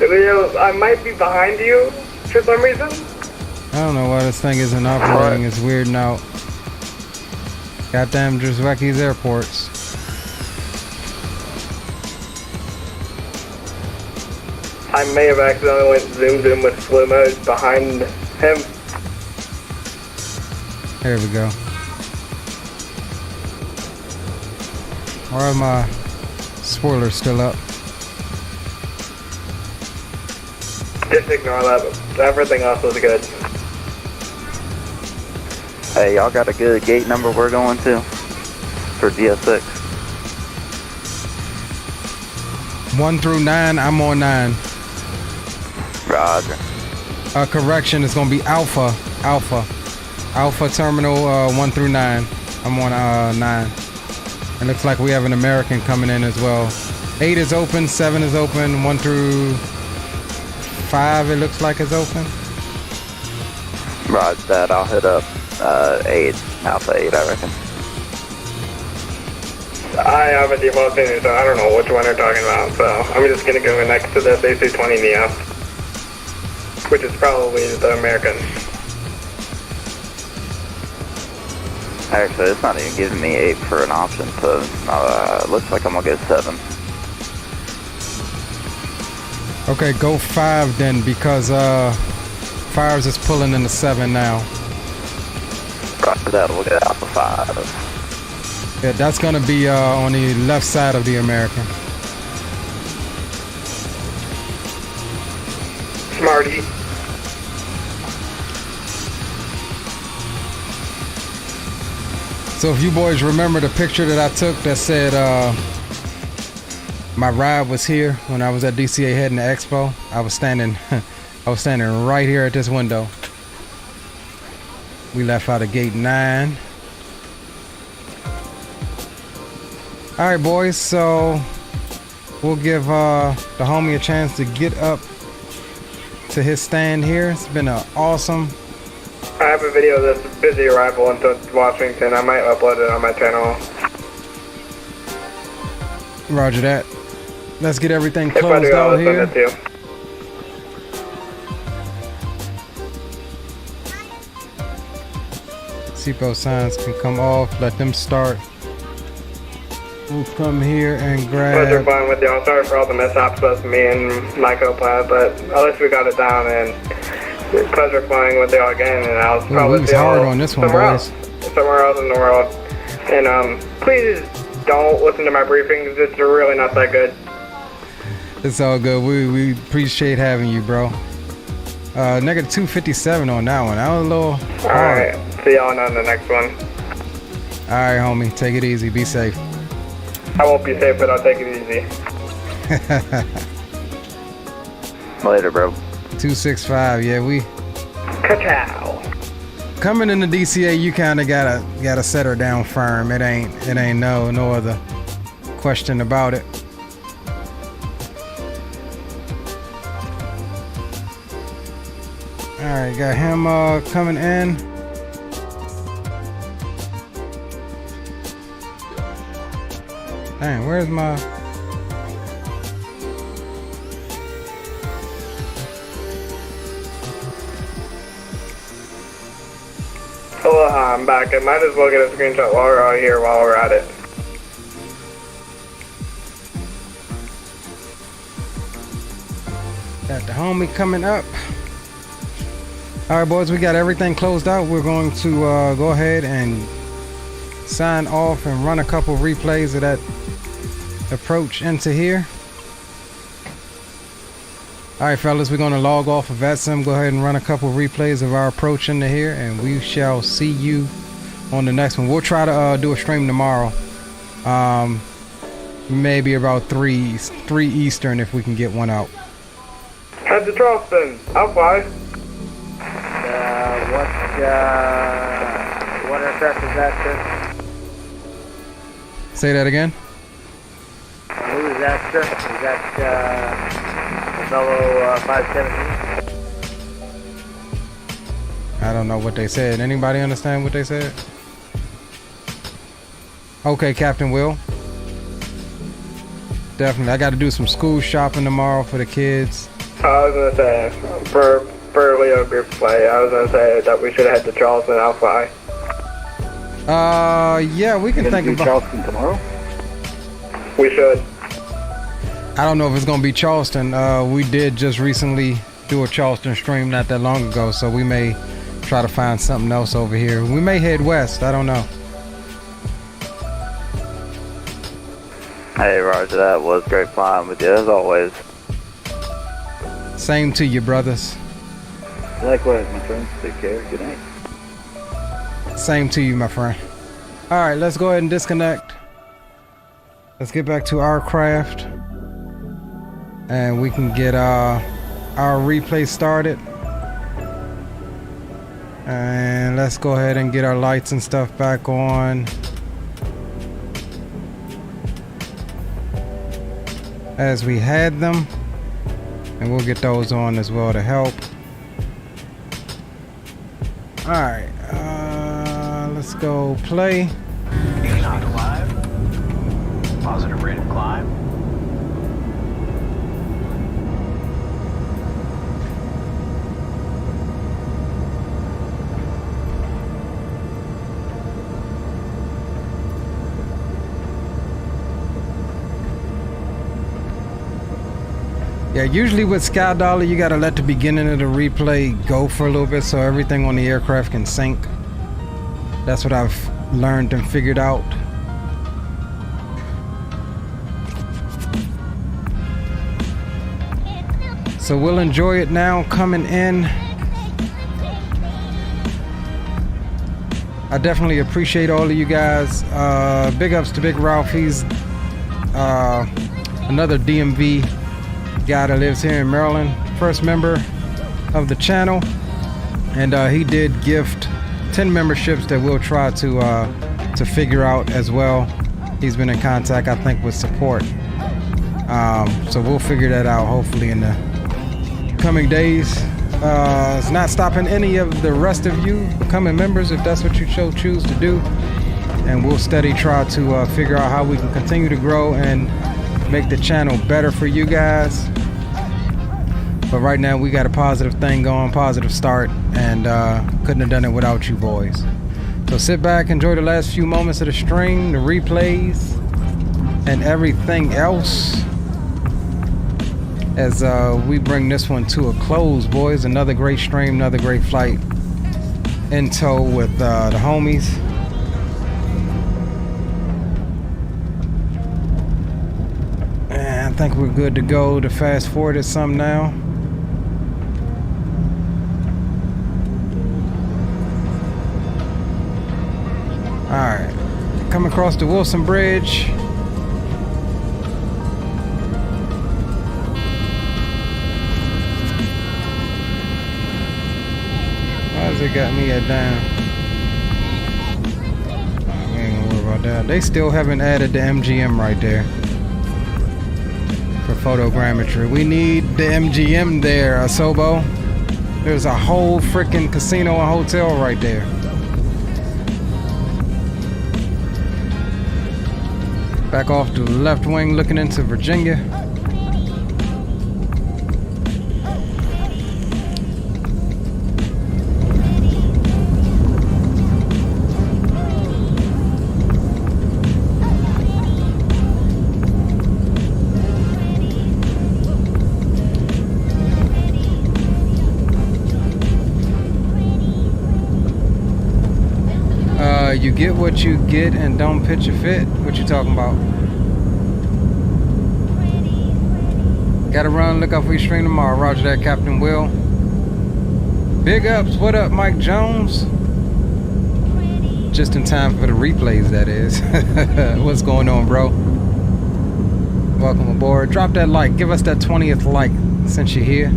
S7: Leo, I might be behind you for some reason.
S3: I don't know why this thing isn't operating. It's weirding out. Goddamn Drzwecki's airports.
S7: I may have accidentally went zoomed in with slow mode behind him.
S3: There we go. Why are my spoilers still up?
S7: Just ignore that. Everything else was good.
S11: Hey, y'all got a good gate number we're going to for DS6?
S3: 1 through 9, I'm on 9.
S11: Roger.
S3: Correction, it's gonna be Alpha terminal 1 through 9. I'm on 9. It looks like we have an American coming in as well. 8 is open, 7 is open, 1 through 5 it looks like is open.
S11: Roger that, I'll hit up 8, Alpha 8 I reckon.
S7: I have a default tuner, so I don't know which one they're talking about, so I'm just gonna go next to this AC20 Neo, which is probably the American.
S11: Actually, it's not even giving me 8 for an option, so looks like I'm gonna get 7.
S3: Okay, go 5 then, because Fires is pulling in the 7 now.
S11: After that, we'll get Alpha 5.
S3: Yeah, that's gonna be on the left side of the American.
S7: Smarty.
S3: So if you boys remember the picture that I took that said my ride was here when I was at DCA heading to Expo, I was standing right here at this window. We left out of gate 9. All right, boys, so we'll give the homie a chance to get up to his stand here. It's been an awesome.
S7: I have a video that's busy arrival into Washington. I might upload it on my channel.
S3: Roger that. Let's get everything
S7: If I
S3: closed
S7: do, I'll
S3: out
S7: send
S3: here.
S7: it to you.
S3: Seatbelt signs can come off. Let them start. We'll come here and
S7: Pleasure
S3: grab.
S7: flying with y'all. Sorry for all the mishaps with me and my co-pilot, but at least we got it down, and pleasure flying with y'all again. And I'll
S3: Ooh,
S7: probably
S3: we was
S7: see y'all
S3: hard on this one,
S7: somewhere
S3: boys.
S7: somewhere else in the world. And please don't listen to my briefings. It's really not that good.
S3: It's all good. We appreciate having you, bro. Negative 257 on that one. That was a little
S7: All
S3: hard.
S7: right. See y'all on the next one.
S3: All right, homie. Take it easy. Be safe.
S7: I won't be safe, but I'll take it easy.
S11: Later, bro.
S3: 265. Yeah, we
S7: Ka-chow.
S3: coming into DCA. You kind of gotta set her down firm. It ain't no other question about it. All right, got him coming in. Dang, where's my?
S7: Hello, I'm back. I might as well get a screenshot while we're out here while we're at it.
S3: Got the homie coming up. All right, boys, we got everything closed out. We're going to go ahead and sign off and run a couple replays of that approach into here. All right, fellas, we're going to log off of VetSim. Go ahead and run a couple replays of our approach into here, and we shall see you on the next one. We'll try to do a stream tomorrow. Maybe about 3 Eastern if we can get one out.
S7: Head to Charleston. I'll fly.
S14: What aircraft is that, sir?
S3: Say that again.
S14: Who is that, sir? Is that the fellow 517?
S3: I don't know what they said. Anybody understand what they said? Okay, Captain Will. Definitely. I got to do some school shopping tomorrow for the kids.
S7: I was going to say, for Leo group play, I was going to say that we should head to Charleston. I'll fly.
S3: Yeah, we can think about
S6: Charleston tomorrow.
S7: We should.
S3: I don't know if it's gonna be Charleston. We did just recently do a Charleston stream not that long ago, so we may try to find something else over here. We may head west. I don't know.
S11: Hey, Roger, that was great flying with you as always.
S3: Same to you, brothers.
S6: Likewise, my friend. Take care. Good night.
S3: Same to you, my friend. All right, let's go ahead and disconnect. Let's get back to our craft, and we can get our replay started. And let's go ahead and get our lights and stuff back on. As we had them, and we'll get those on as well to help. All right, let's go play.
S15: 8 feet alive. Positive rate of climb.
S3: Yeah, usually with Sky Dollar, you gotta let the beginning of the replay go for a little bit so everything on the aircraft can sync. That's what I've learned and figured out. So we'll enjoy it now coming in. I definitely appreciate all of you guys. Big ups to Big Ralph. He's another DMV guy that lives here in Maryland. First member of the channel. And he did gift 10 memberships that we'll try to figure out as well. He's been in contact, I think, with support. So we'll figure that out hopefully in the coming days. It's not stopping any of the rest of you becoming members if that's what you choose to do. And we'll steady try to figure out how we can continue to grow and make the channel better for you guys. But right now we got a positive thing going, positive start, and couldn't have done it without you boys. So sit back, enjoy the last few moments of the stream, the replays, and everything else as we bring this one to a close, boys. Another great stream, another great flight in tow with the homies. And I think we're good to go to fast forward it some now. Alright, come across the Wilson Bridge. Why has it got me at down? We ain't gonna worry about that. They still haven't added the MGM right there for photogrammetry. We need the MGM there, Asobo. There's a whole freaking casino and hotel right there. Back off to the left wing, looking into Virginia. You get what you get and don't pitch a fit. What you talking about? Gotta run, look out for your stream tomorrow. Roger that, Captain Will. Big ups, what up, Mike Jones? Just in time for the replays, that is. What's going on, bro? Welcome aboard. Drop that like, give us that 20th like since you're here.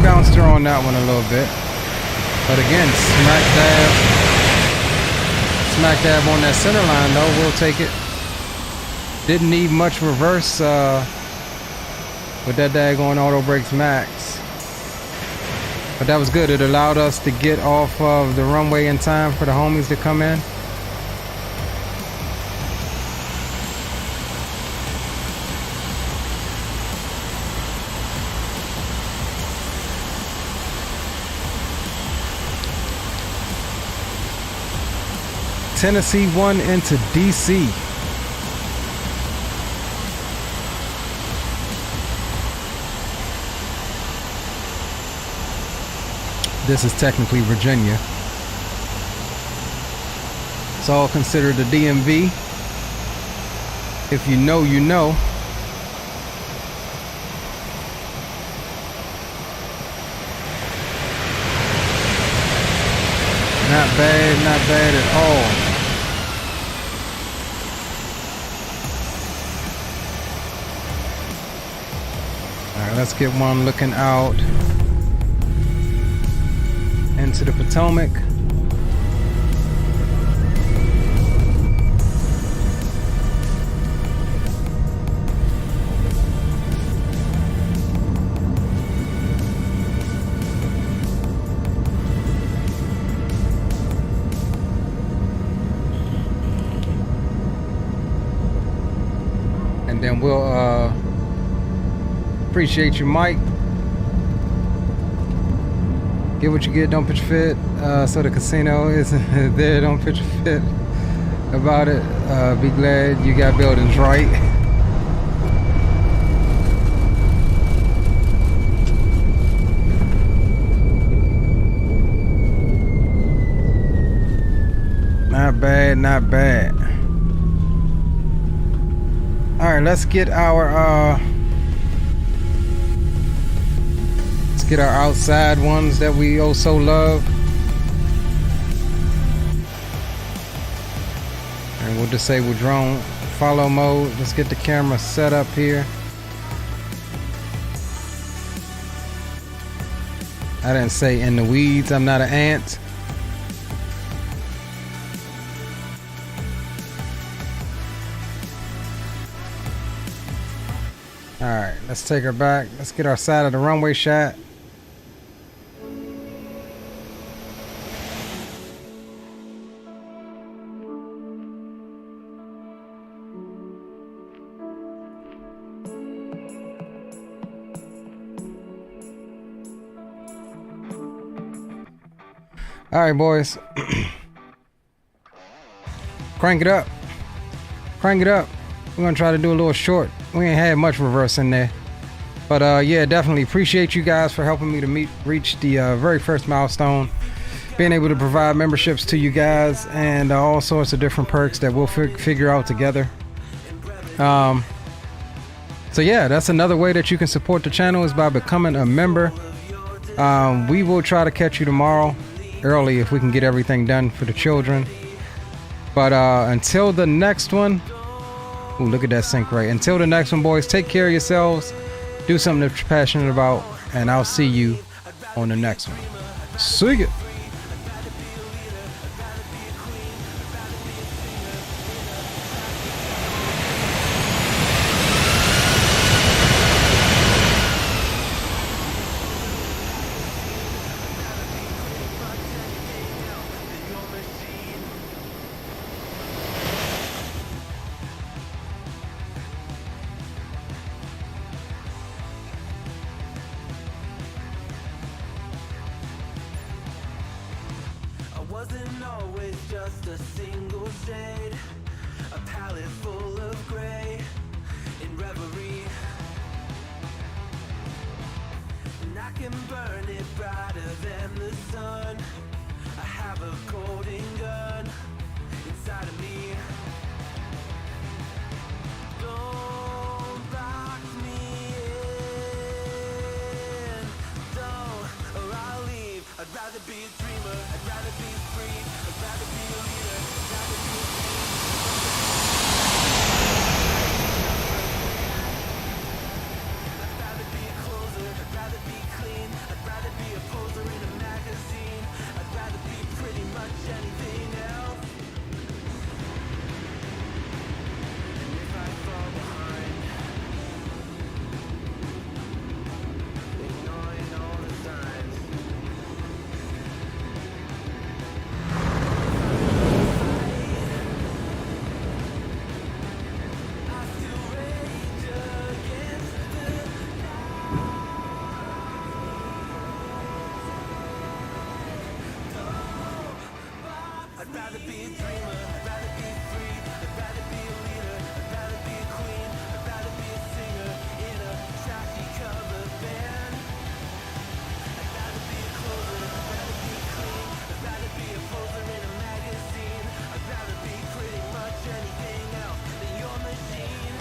S3: Bounced her on that one a little bit, but again, smack dab on that center line though. We'll take it. Didn't need much reverse with that daggone auto brakes max, but that was good. It allowed us to get off of the runway in time for the homies to come in. Tennessee 1 into DC. This is technically Virginia. It's all considered the DMV. If you know, you know. Not bad at all. Let's get one looking out into the Potomac. And then we'll appreciate you, Mike. Get what you get, don't pitch a fit. So the casino isn't there, don't pitch a fit about it. Be glad you got buildings right. bad, not bad. All right, let's get our outside ones that we oh so love. And we'll disable drone follow mode. Let's get the camera set up here. I didn't say in the weeds. I'm not an ant. All right, let's take her back. Let's get our side of the runway shot. All right, boys. Crank it up. Crank it up. We're gonna try to do a little short. We ain't had much reverse in there, but yeah, definitely appreciate you guys for helping me to reach the very first milestone, being able to provide memberships to you guys and all sorts of different perks that we'll figure out together. So yeah, that's another way that you can support the channel, is by becoming a member. We will try to catch you tomorrow early if we can get everything done for the children, but until the next one, ooh, look at that sync rate. Until the next one, boys, take care of yourselves, do something that you're passionate about, and I'll see you on the next one. See ya.
S17: Wasn't always just a single shade, a palette full of gray in reverie, and I can burn it brighter than the sun. I have a golden gun inside of me. Don't lock me in, don't, or I'll leave. I'd rather be a dreamer, I'd rather be free, I'd rather be a leader, I'd rather be a I'd rather be a closer, I'd rather be clean, I'd rather be a poser in a magazine, I'd rather be pretty much anything else. And if I fall behind, ignoring all the signs, I'd rather be a dreamer, I'd rather be free, I'd rather be a leader, I'd rather be a queen, I'd rather be a singer in a trashy cover band. I'd rather be a closer, I'd rather be clean, I'd rather be a poser in a magazine, I'd rather be pretty much anything else than your machine.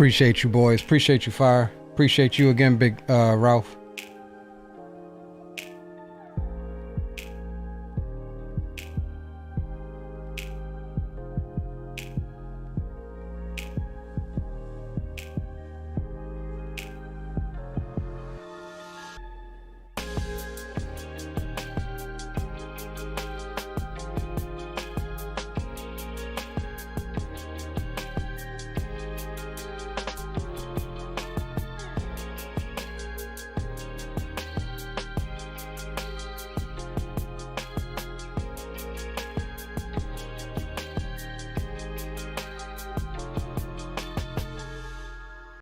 S3: Appreciate you, boys. Appreciate you, Fire. Appreciate you again, Big Ralph.